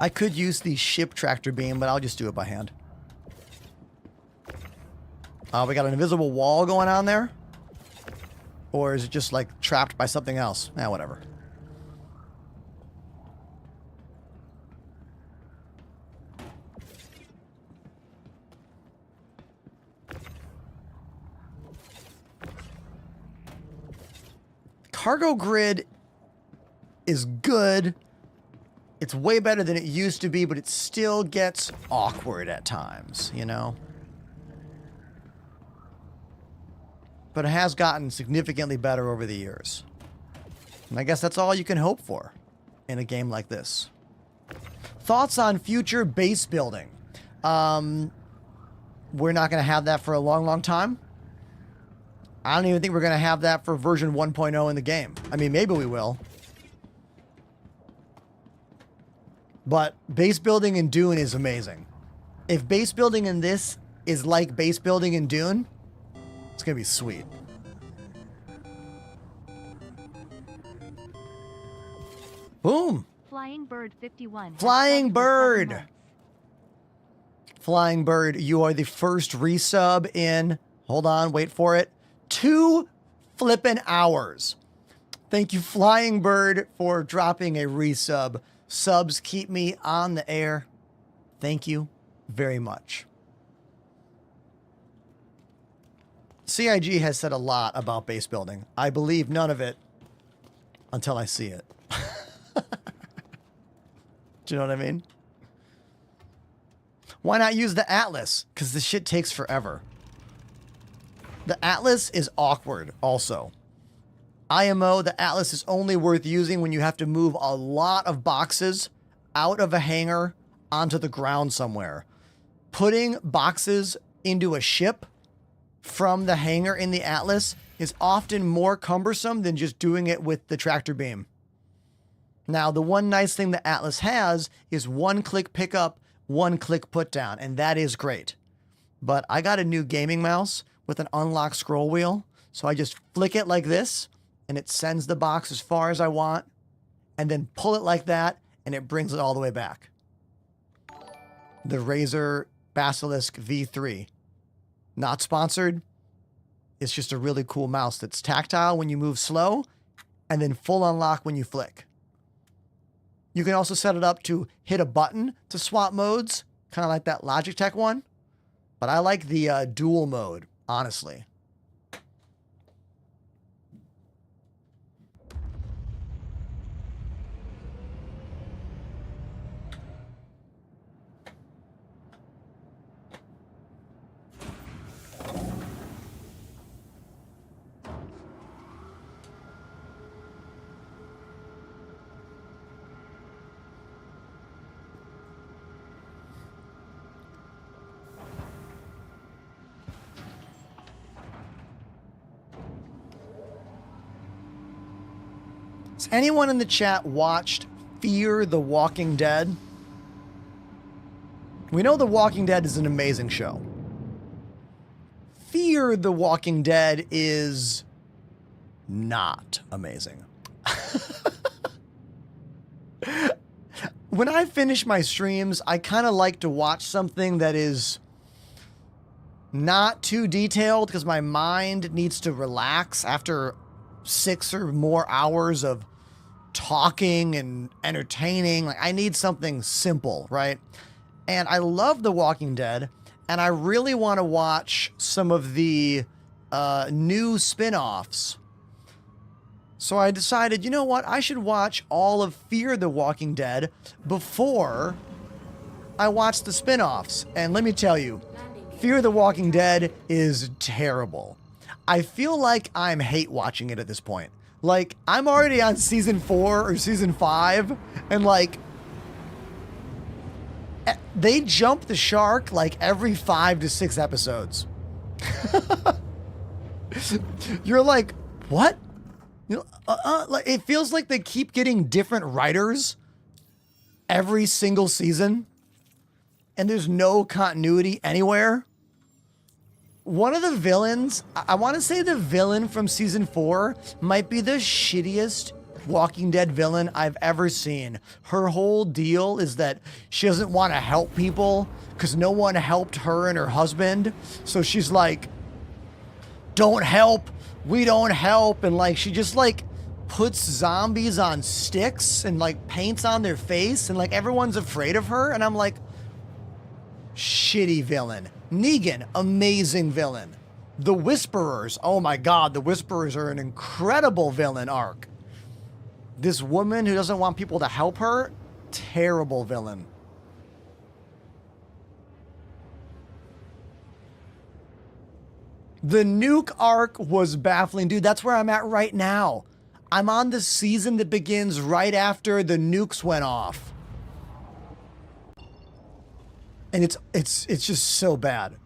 I could use the ship tractor beam, but I'll just do it by hand. We got an invisible wall going on there? Or is it just like trapped by something else? Whatever. Cargo grid is good. It's way better than it used to be, but it still gets awkward at times, you know? But it has gotten significantly better over the years. And I guess that's all you can hope for in a game like this. Thoughts on future base building? We're not going to have that for a long, long time. I don't even think we're going to have that for version 1.0 in the game. I mean, maybe we will. But base building in Dune is amazing. If base building in this is like base building in Dune, it's going to be sweet. Boom. Flying Bird 51. Flying Bird. Flying Bird, you are the first resub in, hold on, wait for it, 2 flippin' hours. Thank you, Flying Bird, for dropping a resub. Subs keep me on the air. Thank you very much. CIG has said a lot about base building. I believe none of it until I see it. Do you know what I mean? Why not use the Atlas? Because this shit takes forever. The Atlas is awkward also. IMO, the Atlas is only worth using when you have to move a lot of boxes out of a hangar onto the ground somewhere. Putting boxes into a ship from the hangar in the Atlas is often more cumbersome than just doing it with the tractor beam. Now, the one nice thing the Atlas has is one-click pickup, one-click put down, and that is great. But I got a new gaming mouse with an unlock scroll wheel, so I just flick it like this, and it sends the box as far as I want, and then pull it like that, and it brings it all the way back. The Razer Basilisk V3. Not sponsored. It's just a really cool mouse that's tactile when you move slow, and then full unlock when you flick. You can also set it up to hit a button to swap modes, kind of like that Logitech one. But I like the dual mode, honestly. Has anyone in the chat watched Fear the Walking Dead? We know The Walking Dead is an amazing show. Fear the Walking Dead is not amazing. When I finish my streams, I kind of like to watch something that is not too detailed because my mind needs to relax after 6 or more hours of talking and entertaining. Like, I need something simple, right? And I love The Walking Dead, and I really want to watch some of the new spin-offs. So I decided, you know what? I should watch all of Fear the Walking Dead before I watch the spin-offs. And let me tell you, Fear the Walking Dead is terrible. I feel like I'm hate watching it at this point. Like, I'm already on season 4 or season 5, and like, they jump the shark like every 5 to 6 episodes. You're like, what? You know, like, it feels like they keep getting different writers every single season, and there's no continuity anywhere. One of the villains, I want to say the villain from season 4 might be the shittiest Walking Dead villain I've ever seen. Her whole deal is that she doesn't want to help people because no one helped her and her husband. So she's like, don't help, we don't help. And like, she just like puts zombies on sticks and like paints on their face, and like everyone's afraid of her. And I'm like, shitty villain. Negan, amazing villain. The Whisperers, oh my God, the Whisperers are an incredible villain arc. This woman who doesn't want people to help her, terrible villain. The nuke arc was baffling. Dude, that's where I'm at right now. I'm on the season that begins right after the nukes went off. And it's just so bad.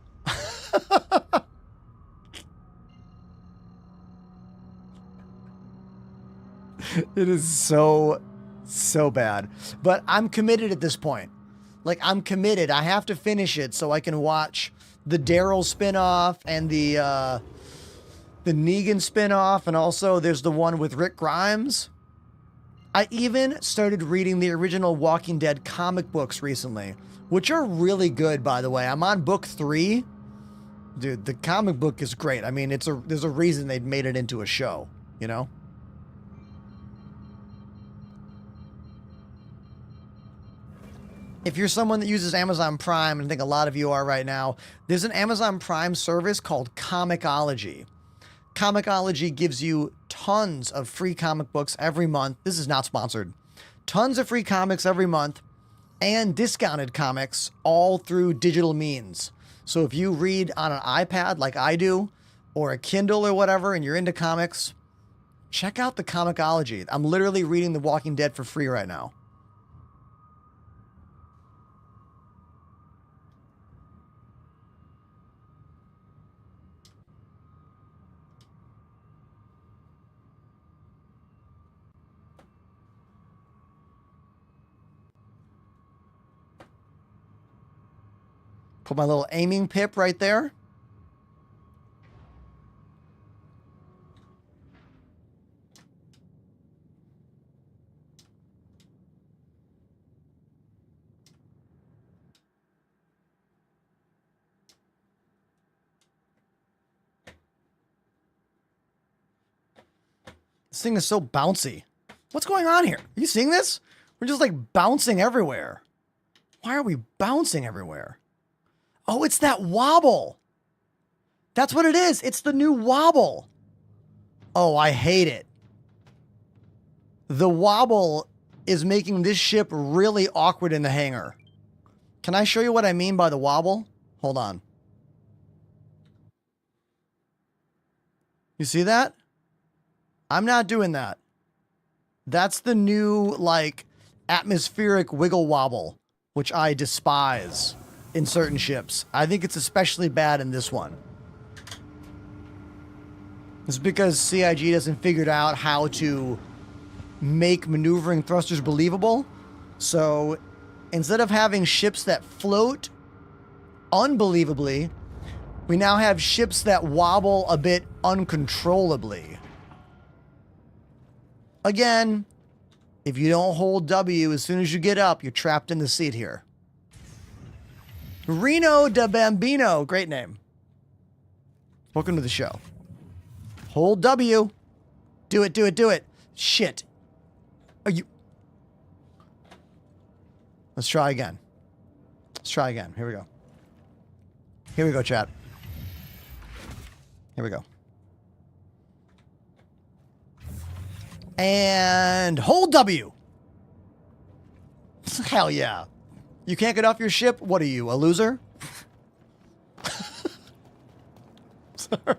It is so bad. But I'm committed at this point. Like, I'm committed. I have to finish it so I can watch the Daryl spinoff and the Negan spinoff, and also there's the one with Rick Grimes. I even started reading the original Walking Dead comic books recently, which are really good, by the way. I'm on book 3. Dude, the comic book is great. I mean, there's a reason they made it into a show, you know? If you're someone that uses Amazon Prime, and I think a lot of you are right now, there's an Amazon Prime service called Comixology. Comixology gives you tons of free comic books every month. This is not sponsored. Tons of free comics every month and discounted comics all through digital means. So if you read on an iPad like I do, or a Kindle or whatever, and you're into comics, check out the Comixology. I'm literally reading The Walking Dead for free right now. Put my little aiming pip right there. This thing is so bouncy. What's going on here? Are you seeing this? We're just like bouncing everywhere. Why are we bouncing everywhere? Oh, it's that wobble. That's what it is. It's the new wobble. Oh, I hate it. The wobble is making this ship really awkward in the hangar. Can I show you what I mean by the wobble? Hold on. You see that? I'm not doing that. That's the new, like, atmospheric wiggle wobble, which I despise in certain ships. I think it's especially bad in this one. It's because CIG doesn't figure out how to make maneuvering thrusters believable. So instead of having ships that float unbelievably, we now have ships that wobble a bit uncontrollably. Again, if you don't hold W as soon as you get up, you're trapped in the seat here. Reno de Bambino, great name. Welcome to the show. Hold W. Do it, do it, do it. Shit. Are you... Let's try again. Let's try again. Here we go. Here we go, chat. Here we go. And hold W. Hell yeah. You can't get off your ship? What are you, a loser? Sorry.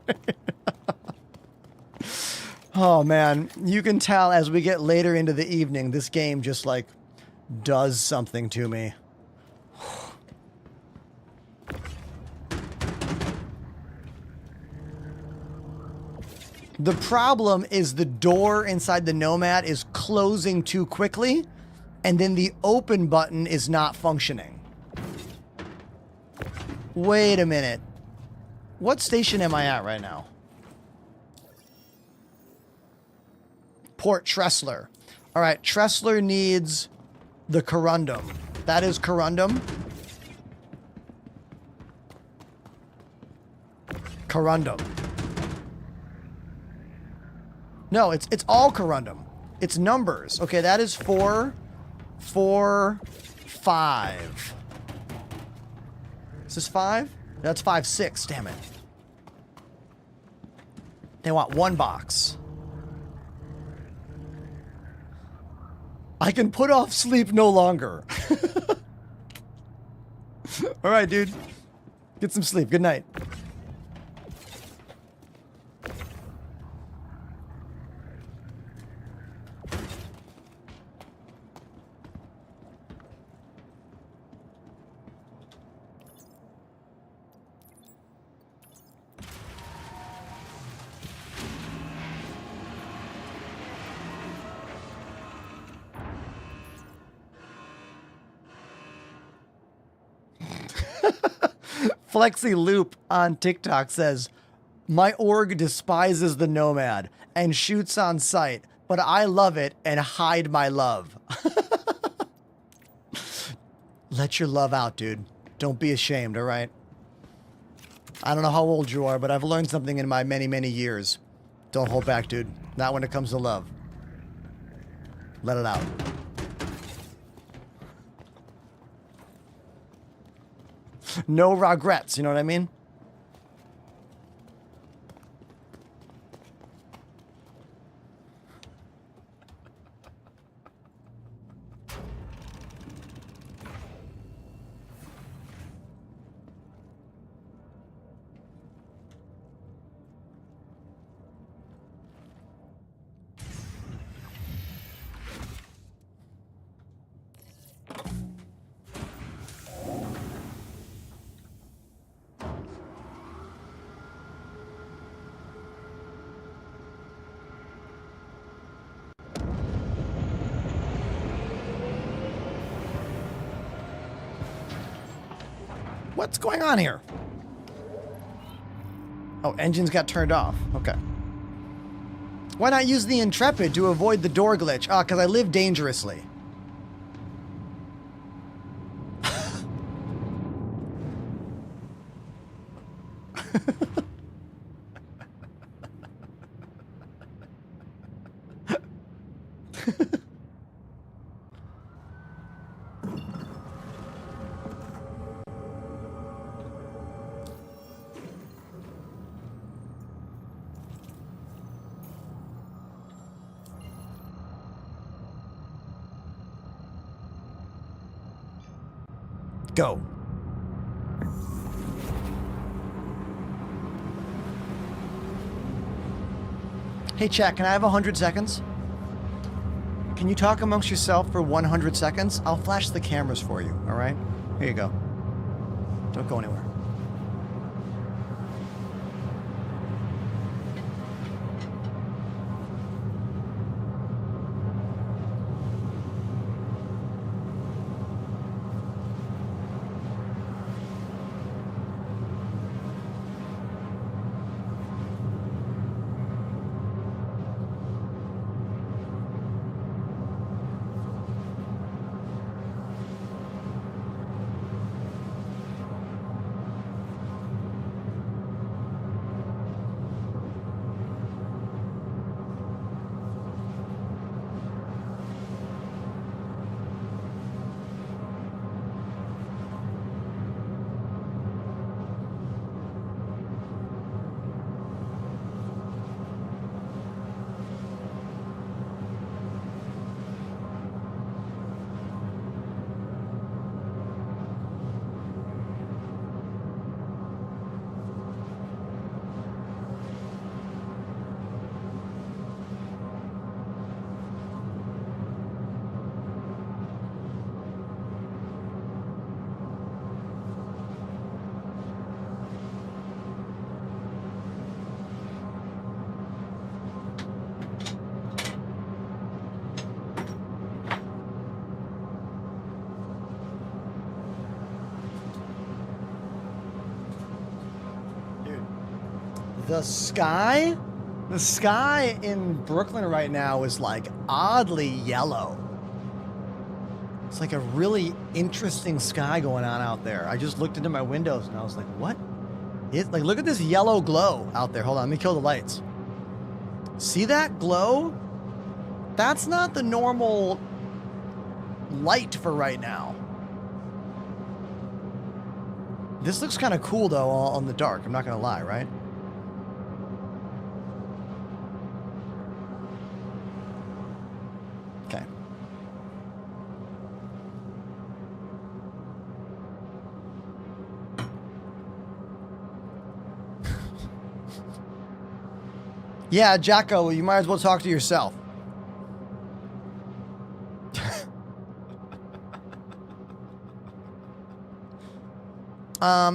Oh, man. You can tell as we get later into the evening, this game just, like, does something to me. The problem is the door inside the Nomad is closing too quickly, and then the open button is not functioning. Wait a minute. What station am I at right now? Port Tressler. All right, Tressler needs the corundum. That is corundum. Corundum. No, it's all corundum. It's numbers. Okay, that is 4, 4, 5. Is this 5? That's 5, 6. Damn it. They want 1 box. I can put off sleep no longer. All right, dude. Get some sleep. Good night. Flexi Loop on TikTok says, my org despises the Nomad and shoots on sight, but I love it and hide my love. Let your love out, dude. Don't be ashamed, all right? I don't know how old you are, but I've learned something in my many, many years. Don't hold back, dude. Not when it comes to love. Let it out. No regrets, you know what I mean? What's going on here? Oh, engines got turned off. Okay. Why not use the Intrepid to avoid the door glitch? Ah, because I live dangerously. Go. Hey, chat, can I have 100 seconds? Can you talk amongst yourself for 100 seconds? I'll flash the cameras for you, all right? Here you go. Don't go anywhere. The sky in Brooklyn right now is like oddly yellow. It's like a really interesting sky going on out there. I just looked into my windows and I was like, what? Like, look at this yellow glow out there. Hold on, let me kill the lights. See that glow? That's not the normal light for right now. This looks kind of cool though on the dark. I'm not gonna lie, right? Okay. Yeah, Jacko, you might as well talk to yourself.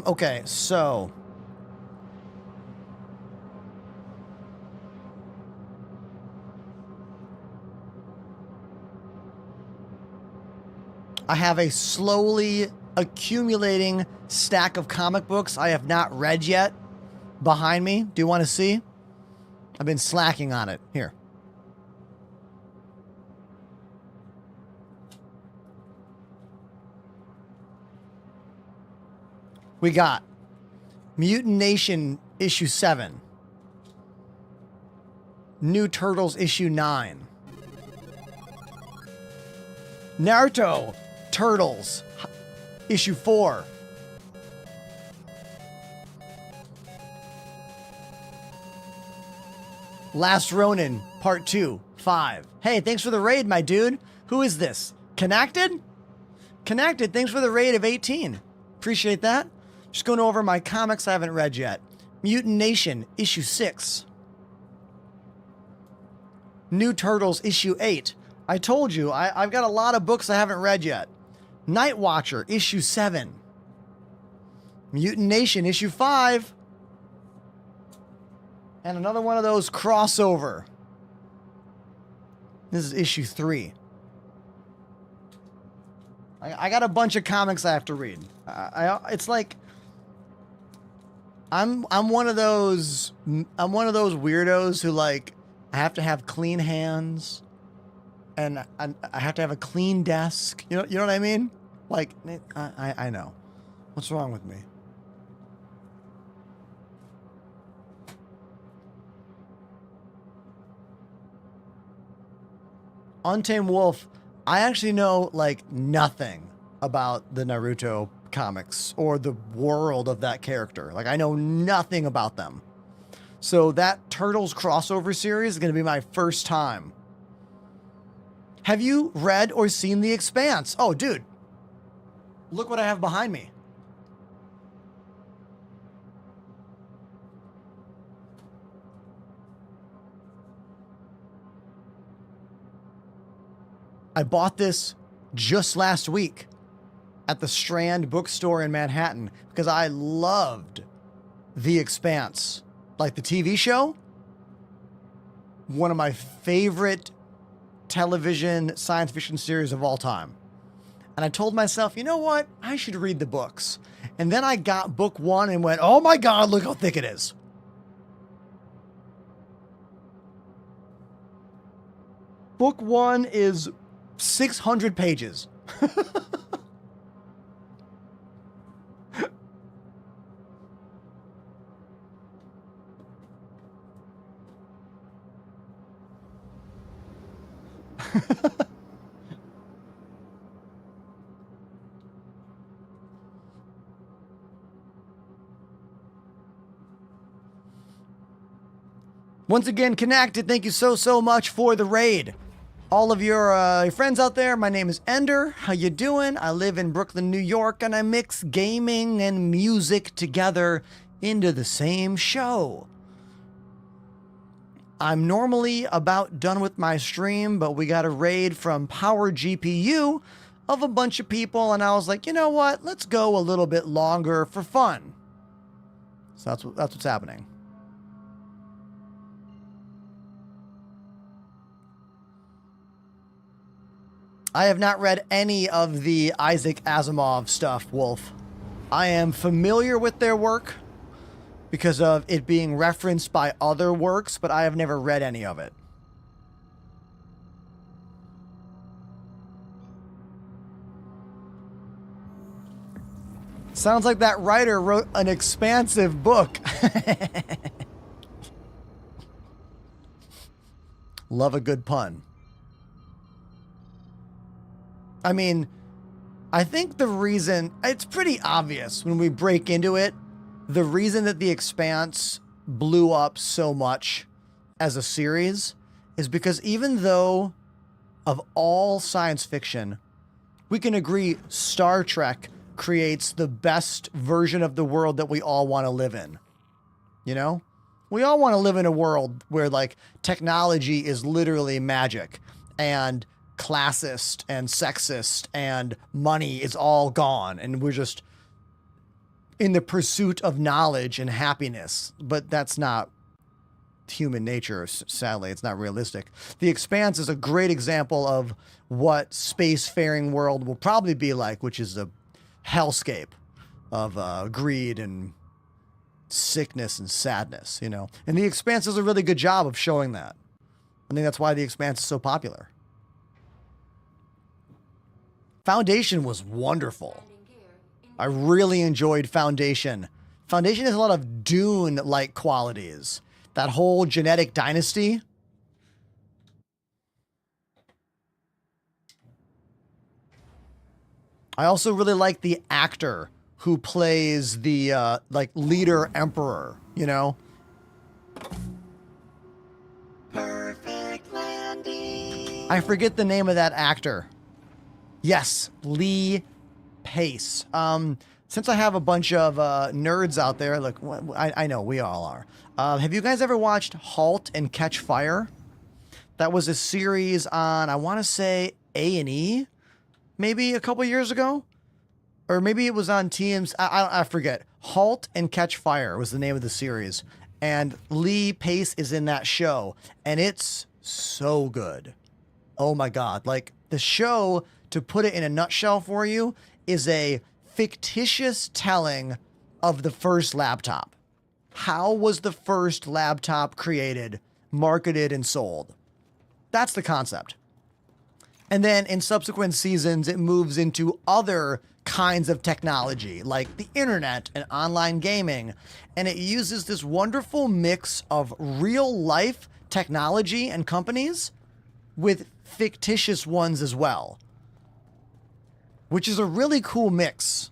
Okay, so I have a slowly accumulating stack of comic books I have not read yet behind me. Do you want to see? I've been slacking on it. Here. We got Mutant Nation issue 7. New Turtles issue 9. Naruto Turtles issue 4. Last Ronin part 2, 5. Hey, thanks for the raid, my dude. Who is this? Connected? Connected, thanks for the raid of 18. Appreciate that. Just going over my comics I haven't read yet. Mutant Nation, issue 6. New Turtles, issue 8. I told you, I've got a lot of books I haven't read yet. Night Watcher, issue 7. Mutant Nation, issue 5. And another one of those crossover. This is issue 3. I got a bunch of comics I have to read. It's like I'm one of those weirdos who, like, I have to have clean hands and I have to have a clean desk. You know what I mean? Like, I know. What's wrong with me? Untamed Wolf, I actually know, like, nothing about the Naruto comics or the world of that character. Like, I know nothing about them. So that Turtles crossover series is going to be my first time. Have you read or seen The Expanse? Oh, dude. Look what I have behind me. I bought this just last week at the Strand bookstore in Manhattan because I loved The Expanse. Like the TV show, one of my favorite television science fiction series of all time. And I told myself, you know what? I should read the books. And then I got book 1 and went, oh my God, look how thick it is. Book 1 is 600 pages. Once again, Connected, thank you so much for the raid. All of your friends out there, my name is Ender. How you doing? I live in Brooklyn, New York, and I mix gaming and music together into the same show. I'm normally about done with my stream, but we got a raid from Power GPU of a bunch of people, and I was like, you know what? Let's go a little bit longer for fun. So that's what's happening. I have not read any of the Isaac Asimov stuff, Wolf. I am familiar with their work. because of it being referenced by other works, but I have never read any of it. Sounds like that writer wrote an expansive book. Love a good pun. I mean, I think the reason, it's pretty obvious when we break into it, the reason that The Expanse blew up so much as a series is because even though of all science fiction, we can agree Star Trek creates the best version of the world that we all want to live in. You know? We all want to live in a world where like technology is literally magic and classist and sexist and money is all gone and we're just in the pursuit of knowledge and happiness. But that's not human nature, sadly. It's not realistic. The Expanse is a great example of what spacefaring world will probably be like, which is a hellscape of greed and sickness and sadness, you know. And The Expanse does a really good job of showing that. I think that's why The Expanse is so popular. Foundation was wonderful. I really enjoyed Foundation. Foundation has a lot of Dune-like qualities. That whole genetic dynasty. I also really like the actor who plays the like leader emperor, you know? Perfect landing. I forget the name of that actor. Yes, Lee Pace. Since I have a bunch of nerds out there, look, I know we all are. Have you guys ever watched Halt and Catch Fire? That was a series on, I want to say, A&E, maybe a couple years ago? Or maybe it was on TM's, I forget. Halt and Catch Fire was the name of the series. And Lee Pace is in that show. And it's so good. Oh my God. Like, the show, to put it in a nutshell for you, is a fictitious telling of the first laptop. How was the first laptop created, marketed, and sold? That's the concept. And then in subsequent seasons, it moves into other kinds of technology, like the internet and online gaming. And it uses this wonderful mix of real life technology and companies with fictitious ones as well, which is a really cool mix.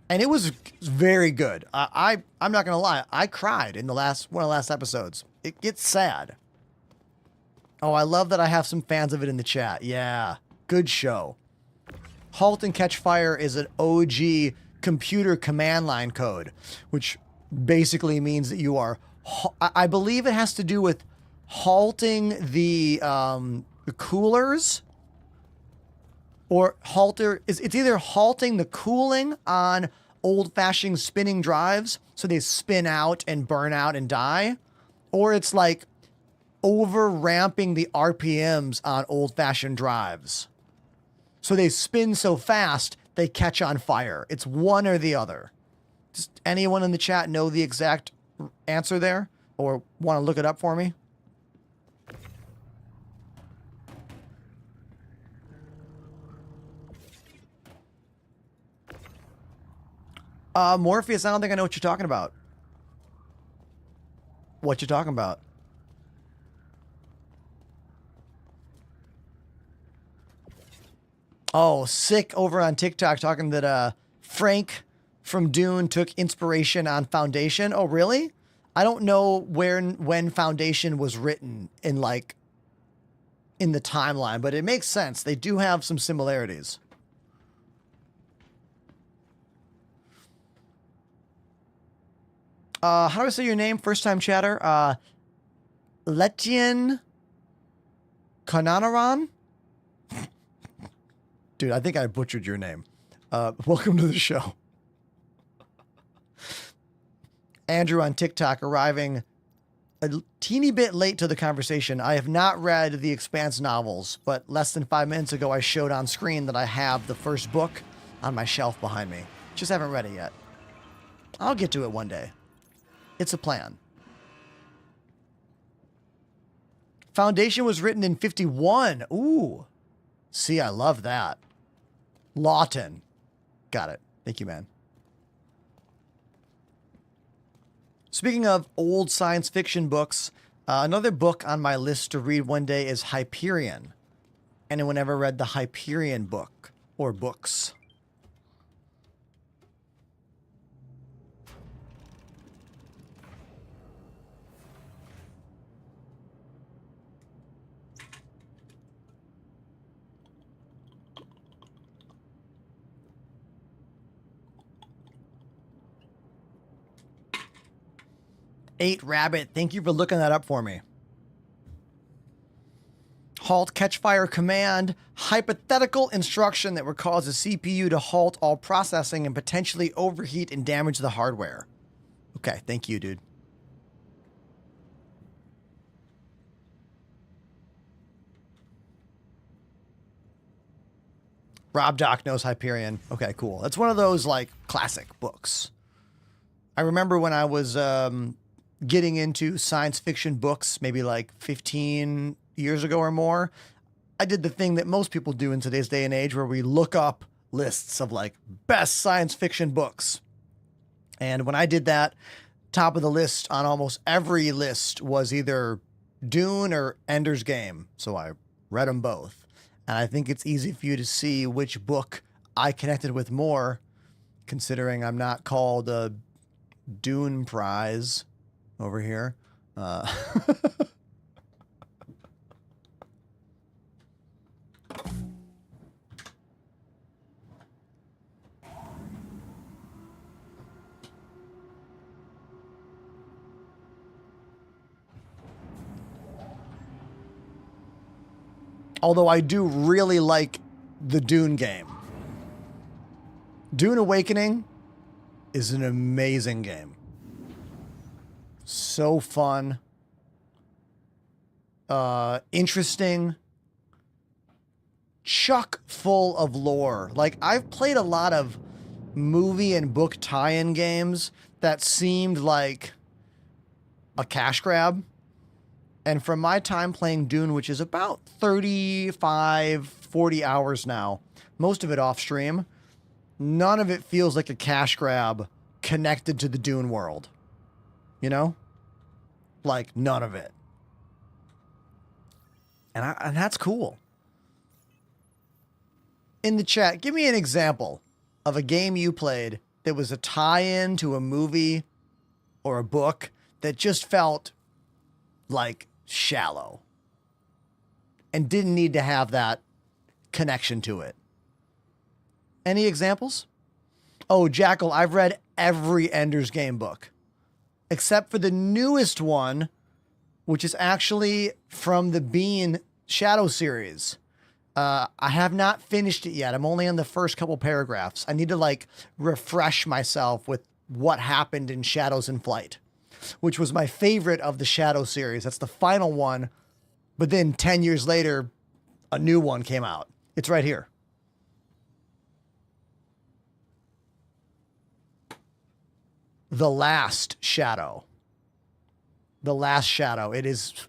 And it was very good. I'm not going to lie. I cried in one of the last episodes. It gets sad. Oh, I love that I have some fans of it in the chat. Yeah, good show. Halt and Catch Fire is an OG computer command line code, which basically means that you are, I believe it has to do with halting the coolers, or it's either halting the cooling on old-fashioned spinning drives so they spin out and burn out and die, or it's like over ramping the RPMs on old-fashioned drives so they spin so fast they catch on fire. It's one or the other. Does anyone in the chat know the exact answer there or want to look it up for me? Morpheus, I don't think I know what you're talking about. What you talking about? Oh, Sick over on TikTok talking that Frank from Dune took inspiration on Foundation. Oh, really? I don't know when Foundation was written in the timeline, but it makes sense. They do have some similarities. How do I say your name? First time chatter. Letien Kananaran? Dude, I think I butchered your name. Welcome to the show. Andrew on TikTok arriving a teeny bit late to the conversation. I have not read the Expanse novels, but less than 5 minutes ago I showed on screen that I have the first book on my shelf behind me. Just haven't read it yet. I'll get to it one day. It's a plan. Foundation was written in 51. Ooh. See, I love that. Lawton. Got it. Thank you, man. Speaking of old science fiction books, another book on my list to read one day is Hyperion. Anyone ever read the Hyperion book or books? Eight Rabbit, thank you for looking that up for me. Halt catch fire command, hypothetical instruction that would cause the CPU to halt all processing and potentially overheat and damage the hardware. Okay, thank you, dude. Rob Doc knows Hyperion. Okay, cool. That's one of those, like, classic books. I remember when I was getting into science fiction books, maybe like 15 years ago or more, I did the thing that most people do in today's day and age where we look up lists of like best science fiction books. And when I did that, top of the list on almost every list was either Dune or Ender's Game. So I read them both. And I think it's easy for you to see which book I connected with more, considering I'm not called a Dune Prize over here. Although I do really like the Dune game. Dune Awakening is an amazing game. So fun. Interesting. Chock full of lore. Like, I've played a lot of movie and book tie-in games that seemed like a cash grab. And from my time playing Dune, which is about 35, 40 hours now, most of it off stream, none of it feels like a cash grab connected to the Dune world. You know? Like, none of it. And that's cool. In the chat, give me an example of a game you played that was a tie-in to a movie or a book that just felt like shallow and didn't need to have that connection to it. Any examples? Oh, Jackal, I've read every Ender's Game book except for the newest one, which is actually from the Bean Shadow series. I have not finished it yet. I'm only on the first couple paragraphs. I need to like refresh myself with what happened in Shadows in Flight, which was my favorite of the Shadow series. That's the final one. But then 10 years later, a new one came out. It's right here. The Last Shadow. The Last Shadow. It is,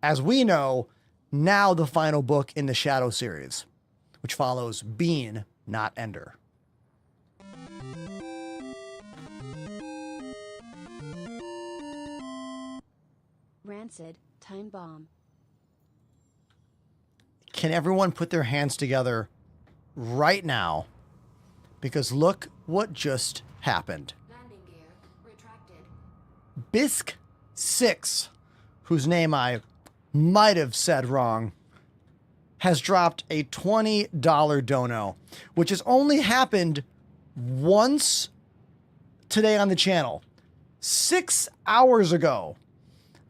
as we know, now the final book in the Shadow series, which follows Bean, not Ender. Rancid, time bomb. Can everyone put their hands together right now? Because look what just happened. Landing gear retracted. Bisque 6, whose name I might have said wrong, has dropped a $20 dono, which has only happened once today on the channel. 6 hours ago,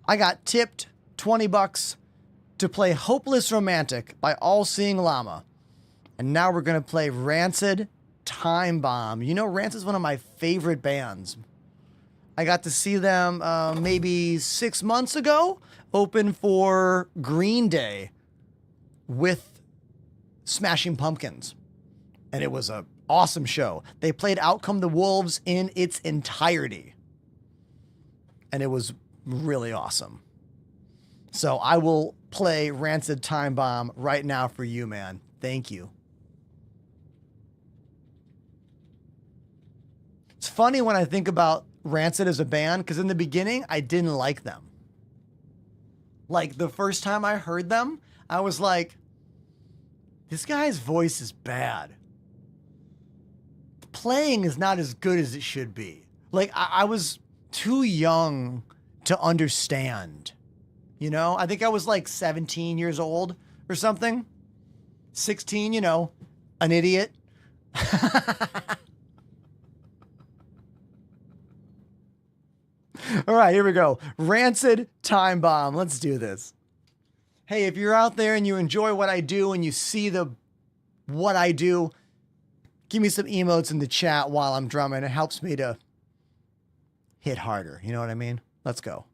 I got tipped $20 to play Hopeless Romantic by All Seeing Llama. And now we're going to play Rancid Time Bomb. You know, Rancid's one of my favorite bands. I got to see them maybe 6 months ago, open for Green Day with Smashing Pumpkins. And it was a Awesome show. They played Out Come the Wolves in its entirety. And it was really awesome. So I will play Rancid Time Bomb right now for you, man. Thank you. It's funny when I think about Rancid as a band, because in the beginning, I didn't like them. Like, the first time I heard them, I was like, this guy's voice is bad. Playing is not as good as it should be. Like, I was too young to understand. You know, I think I was like 17 years old or something. 16, you know, an idiot. All right, here we go. Rancid Time Bomb. Let's do this. Hey, if you're out there and you enjoy what I do and you see what I do, give me some emotes in the chat while I'm drumming. It helps me to hit harder. You know what I mean? Let's go.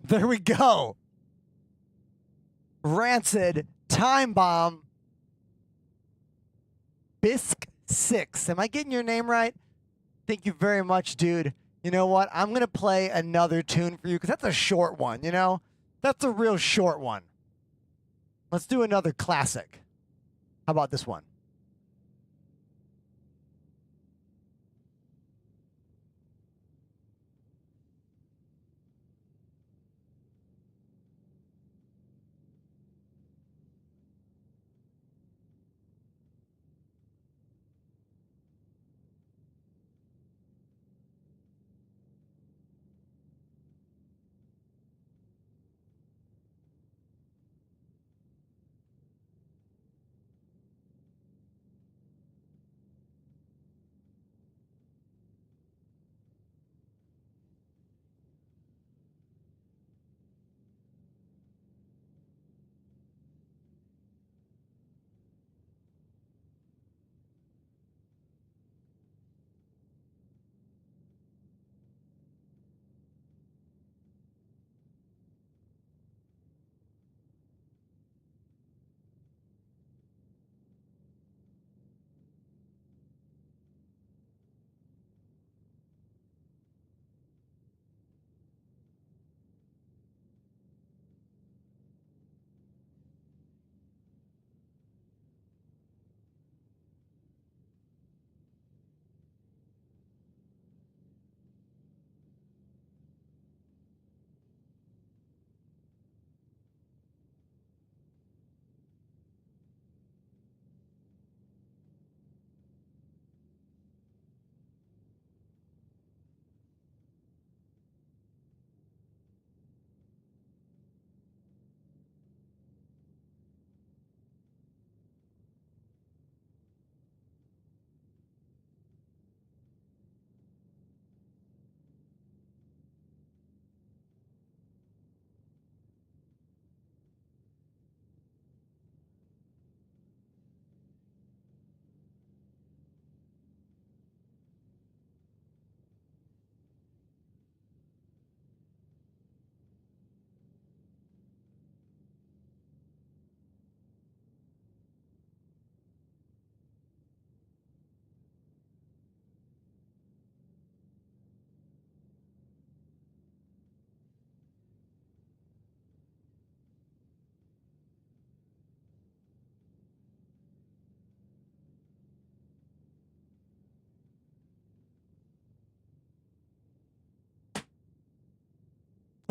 There we go. Rancid Time Bomb. Bisque 6. Am I getting your name right? Thank you very much, dude. You know what? I'm going to play another tune for you because that's a short one, you know? That's a real short one. Let's do another classic. How about this one?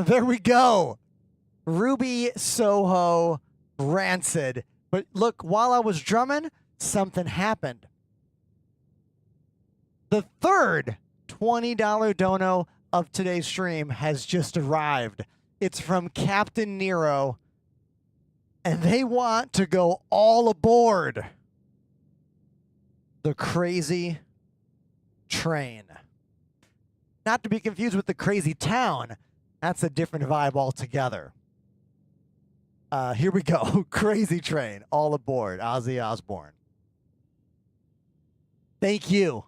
There we go. Ruby, Soho, Rancid. But look, while I was drumming, something happened. The third $20 dono of today's stream has just arrived. It's from Captain Nero, and they want to go all aboard the crazy train. Not to be confused with the crazy town. That's a different vibe altogether. Here we go. Crazy train, all aboard. Ozzy Osbourne. Thank you.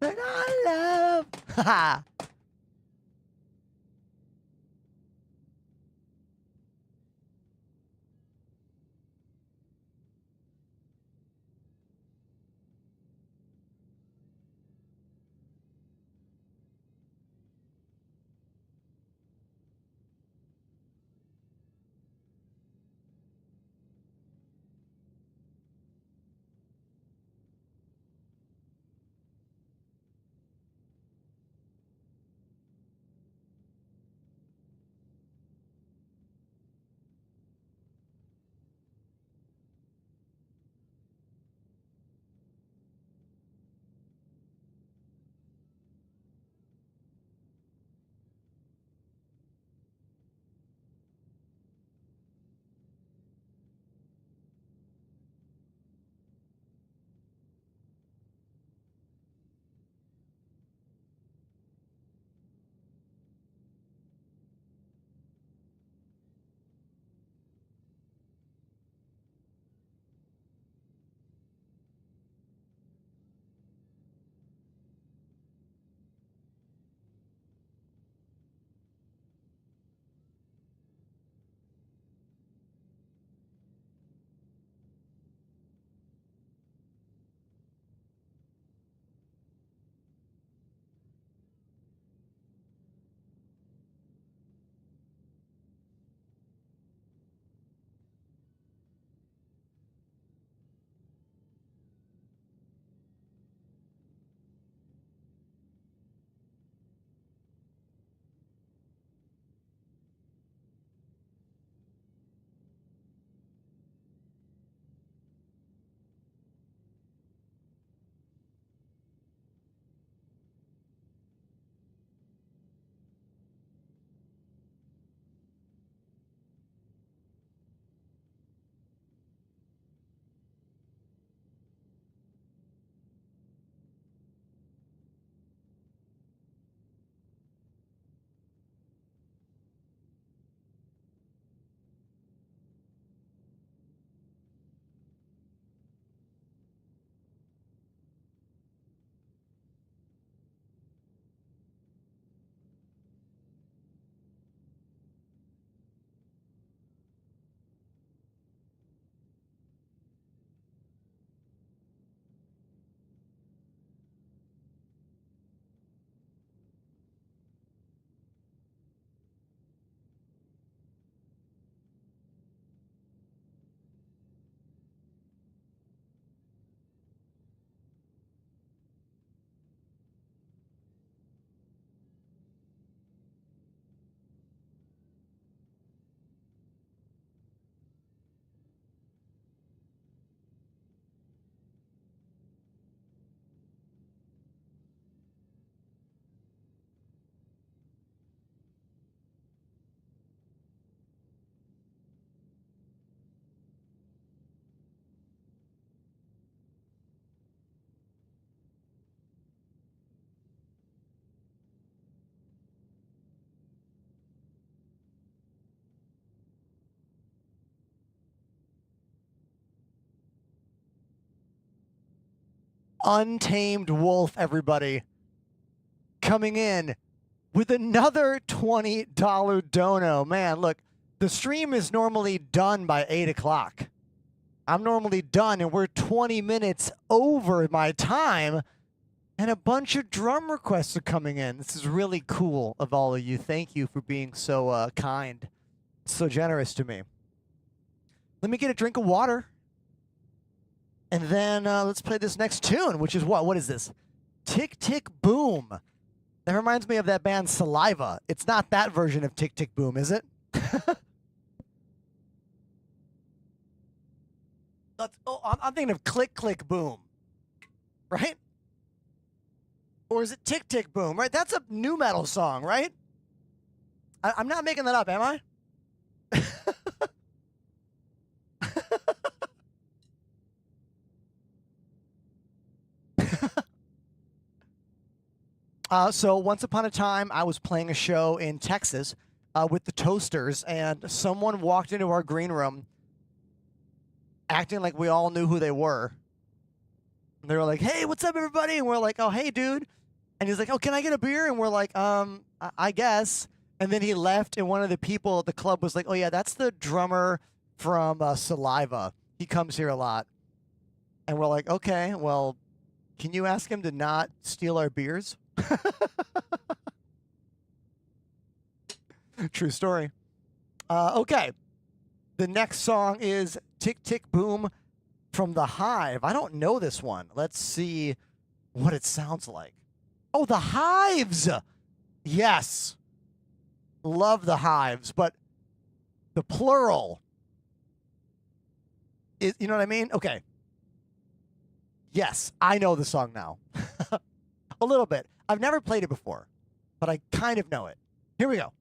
And I love. Ha. Untamed Wolf, everybody, coming in with another $20 dono. Man, look, the stream is normally done by 8 o'clock. I'm normally done, and we're 20 minutes over my time, and a bunch of drum requests are coming in. This is really cool of all of you. Thank you for being so kind, so generous to me. Let me get a drink of water, and then let's play this next tune, which is what? What is this? Tick, Tick, Boom. That reminds me of that band Saliva. It's not that version of Tick, Tick, Boom, is it? I'm thinking of Click, Click, Boom, right? Or is it Tick, Tick, Boom, right? That's a new metal song, right? I'm not making that up, am I? So once upon a time, I was playing a show in Texas with the Toasters, and someone walked into our green room acting like we all knew who they were. And they were like, "Hey, what's up, everybody?" And we're like, "Oh, hey, dude." And he's like, "Oh, can I get a beer?" And we're like, I guess." And then he left, and one of the people at the club was like, "Oh, yeah, that's the drummer from Saliva. He comes here a lot." And we're like, "Okay, well, can you ask him to not steal our beers?" True story. Okay. The next song is Tick, Tick, Boom from The Hive. I don't know this one. Let's see what it sounds like. Oh, The Hives! Yes. Love The Hives, but the plural is, you know what I mean? Okay. Yes, I know the song now. A little bit. I've never played it before, but I kind of know it. Here we go.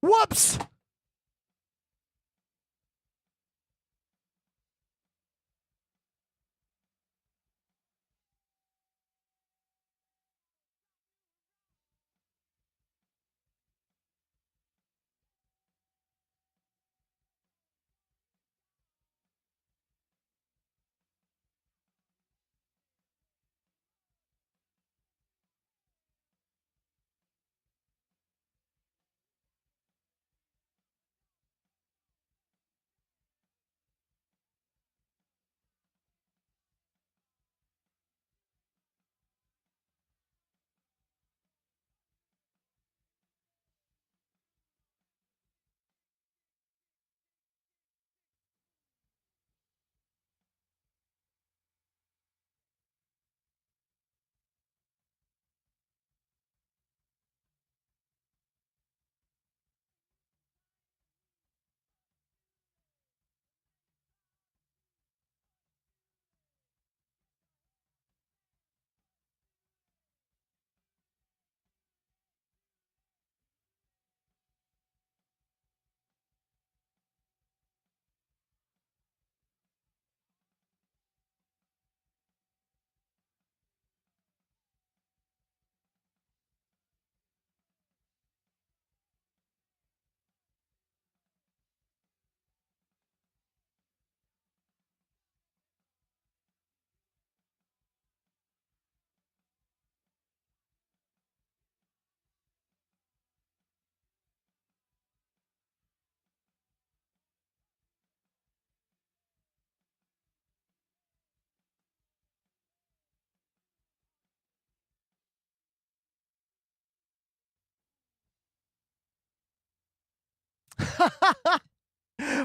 Whoops!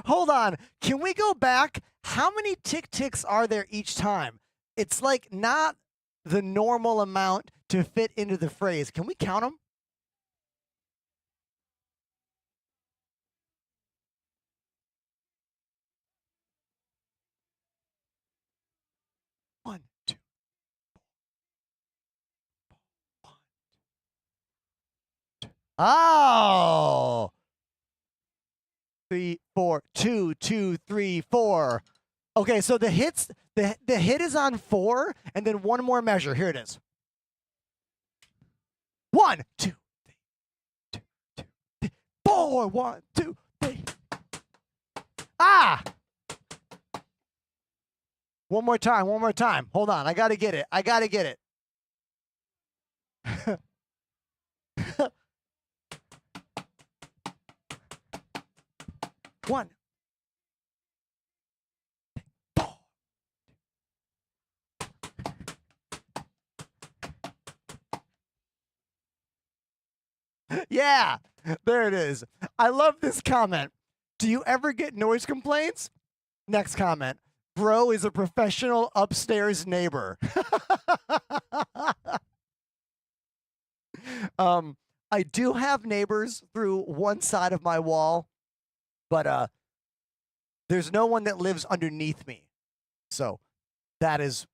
Hold on. Can we go back? How many tick-ticks are there each time? It's like not the normal amount to fit into the phrase. Can we count them? One, two. Oh. 3, 4, 2, 2, 3, 4. Okay, so the hit is on 4, and then one more measure. Here it is. 1, 2, 3, 2, 2, 3, 4. 1, 2, 3. Ah! One more time. One more time. Hold on. I gotta get it. I gotta get it. One. Yeah, there it is. I love this comment. Do you ever get noise complaints? Next comment. Bro is a professional upstairs neighbor. I do have neighbors through one side of my wall, but there's no one that lives underneath me. So that is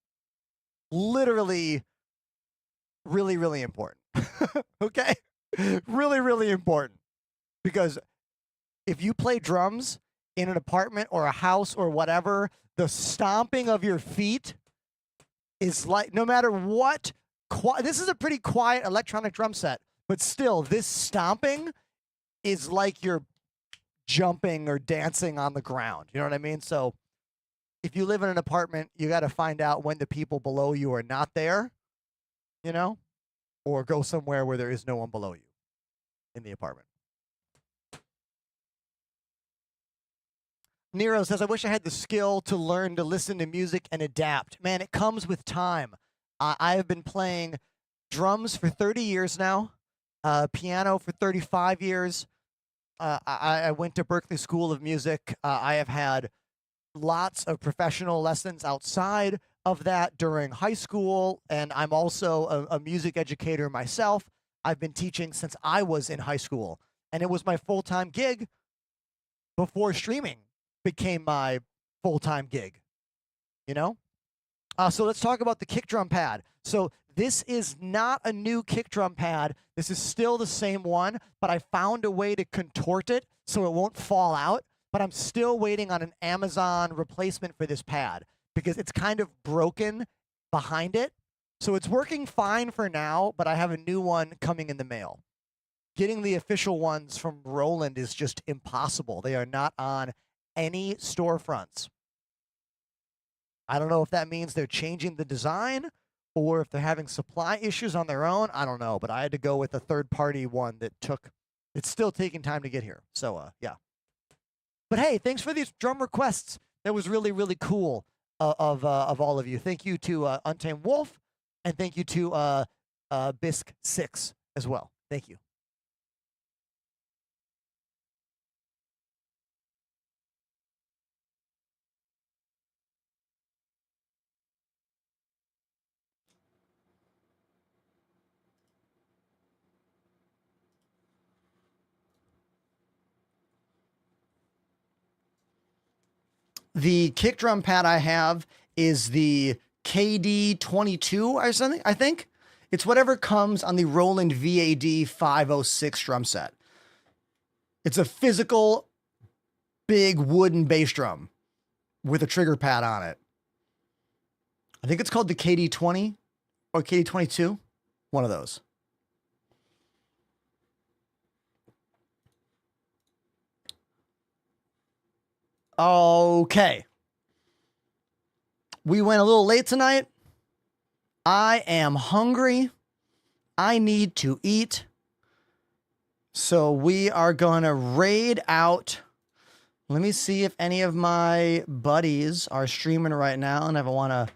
literally really, really important. Okay? Really, really important. Because if you play drums in an apartment or a house or whatever, the stomping of your feet is like, no matter what, this is a pretty quiet electronic drum set, but still, this stomping is like you're jumping or dancing on the ground. You know what I mean? So if you live in an apartment, you got to find out when the people below you are not there, you know, or go somewhere where there is no one below you in the apartment. Nero says, I wish I had the skill to learn to listen to music and adapt. Man, it comes with time. I have been playing drums for 30 years now, piano for 35 years. I went to Berklee School of Music. I have had lots of professional lessons outside of that during high school, and I'm also a music educator myself. I've been teaching since I was in high school, and it was my full-time gig before streaming became my full-time gig, you know? So let's talk about the kick drum pad. So this is not a new kick drum pad. This is still the same one, but I found a way to contort it so it won't fall out. But I'm still waiting on an Amazon replacement for this pad because it's kind of broken behind it. So it's working fine for now, but I have a new one coming in the mail. Getting the official ones from Roland is just impossible. They are not on any storefronts. I don't know if that means they're changing the design or if they're having supply issues on their own. I don't know, but I had to go with a third-party one that it's still taking time to get here. So, yeah. But hey, thanks for these drum requests. That was really, really cool of all of you. Thank you to Untamed Wolf, and thank you to Bisc6 as well. Thank you. The kick drum pad I have is the KD22 or something, I think. It's whatever comes on the Roland VAD 506 drum set. It's a physical, big wooden bass drum with a trigger pad on it. I think it's called the KD20 or KD22. One of those. Okay. We went a little late tonight. I am hungry. I need to eat. So we are going to raid out. Let me see if any of my buddies are streaming right now and if I want to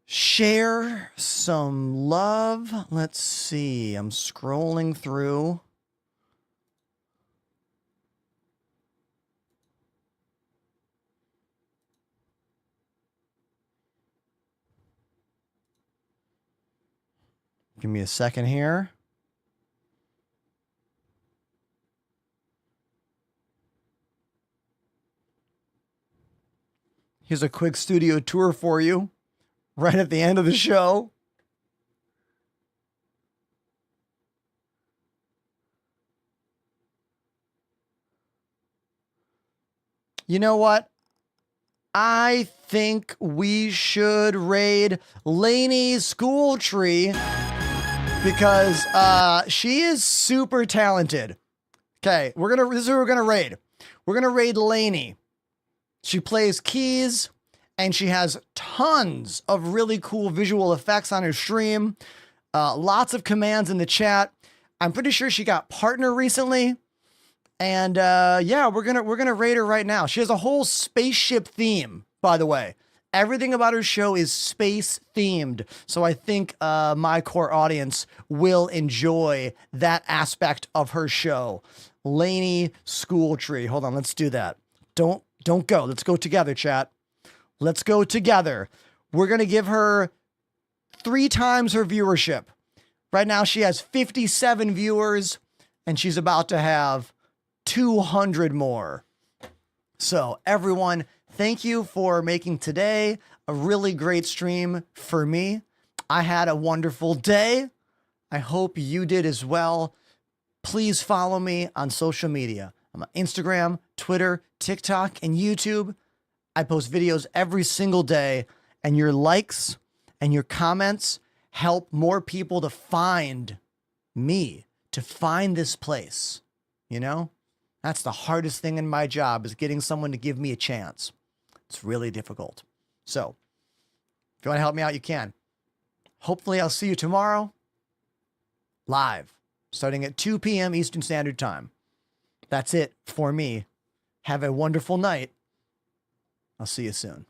share some love. Let's see. I'm scrolling through. Give me a second here. Here's a quick studio tour for you right at the end of the show. You know what? I think we should raid Lainey's school tree because she is super talented. Okay, this is who we're gonna raid. We're gonna raid Lainey. She plays keys and she has tons of really cool visual effects on her stream. Lots of commands in the chat. I'm pretty sure she got partner recently. And yeah, we're gonna raid her right now. She has a whole spaceship theme, by the way. Everything about her show is space themed. So I think my core audience will enjoy that aspect of her show. Lainey School Tree. Hold on, let's do that. Don't go. Let's go together, chat. Let's go together. We're gonna give her 3 times her viewership. Right now she has 57 viewers, and she's about to have 200 more. So everyone, thank you for making today a really great stream for me. I had a wonderful day. I hope you did as well. Please follow me on social media. I'm on Instagram, Twitter, TikTok, and YouTube. I post videos every single day, and your likes and your comments help more people to find me, to find this place. You know? That's the hardest thing in my job, is getting someone to give me a chance. It's really difficult. So, if you want to help me out, you can. Hopefully, I'll see you tomorrow, live, starting at 2 p.m. Eastern Standard Time. That's it for me. Have a wonderful night. I'll see you soon.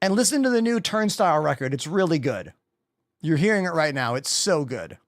And listen to the new Turnstile record. It's really good. You're hearing it right now. It's so good.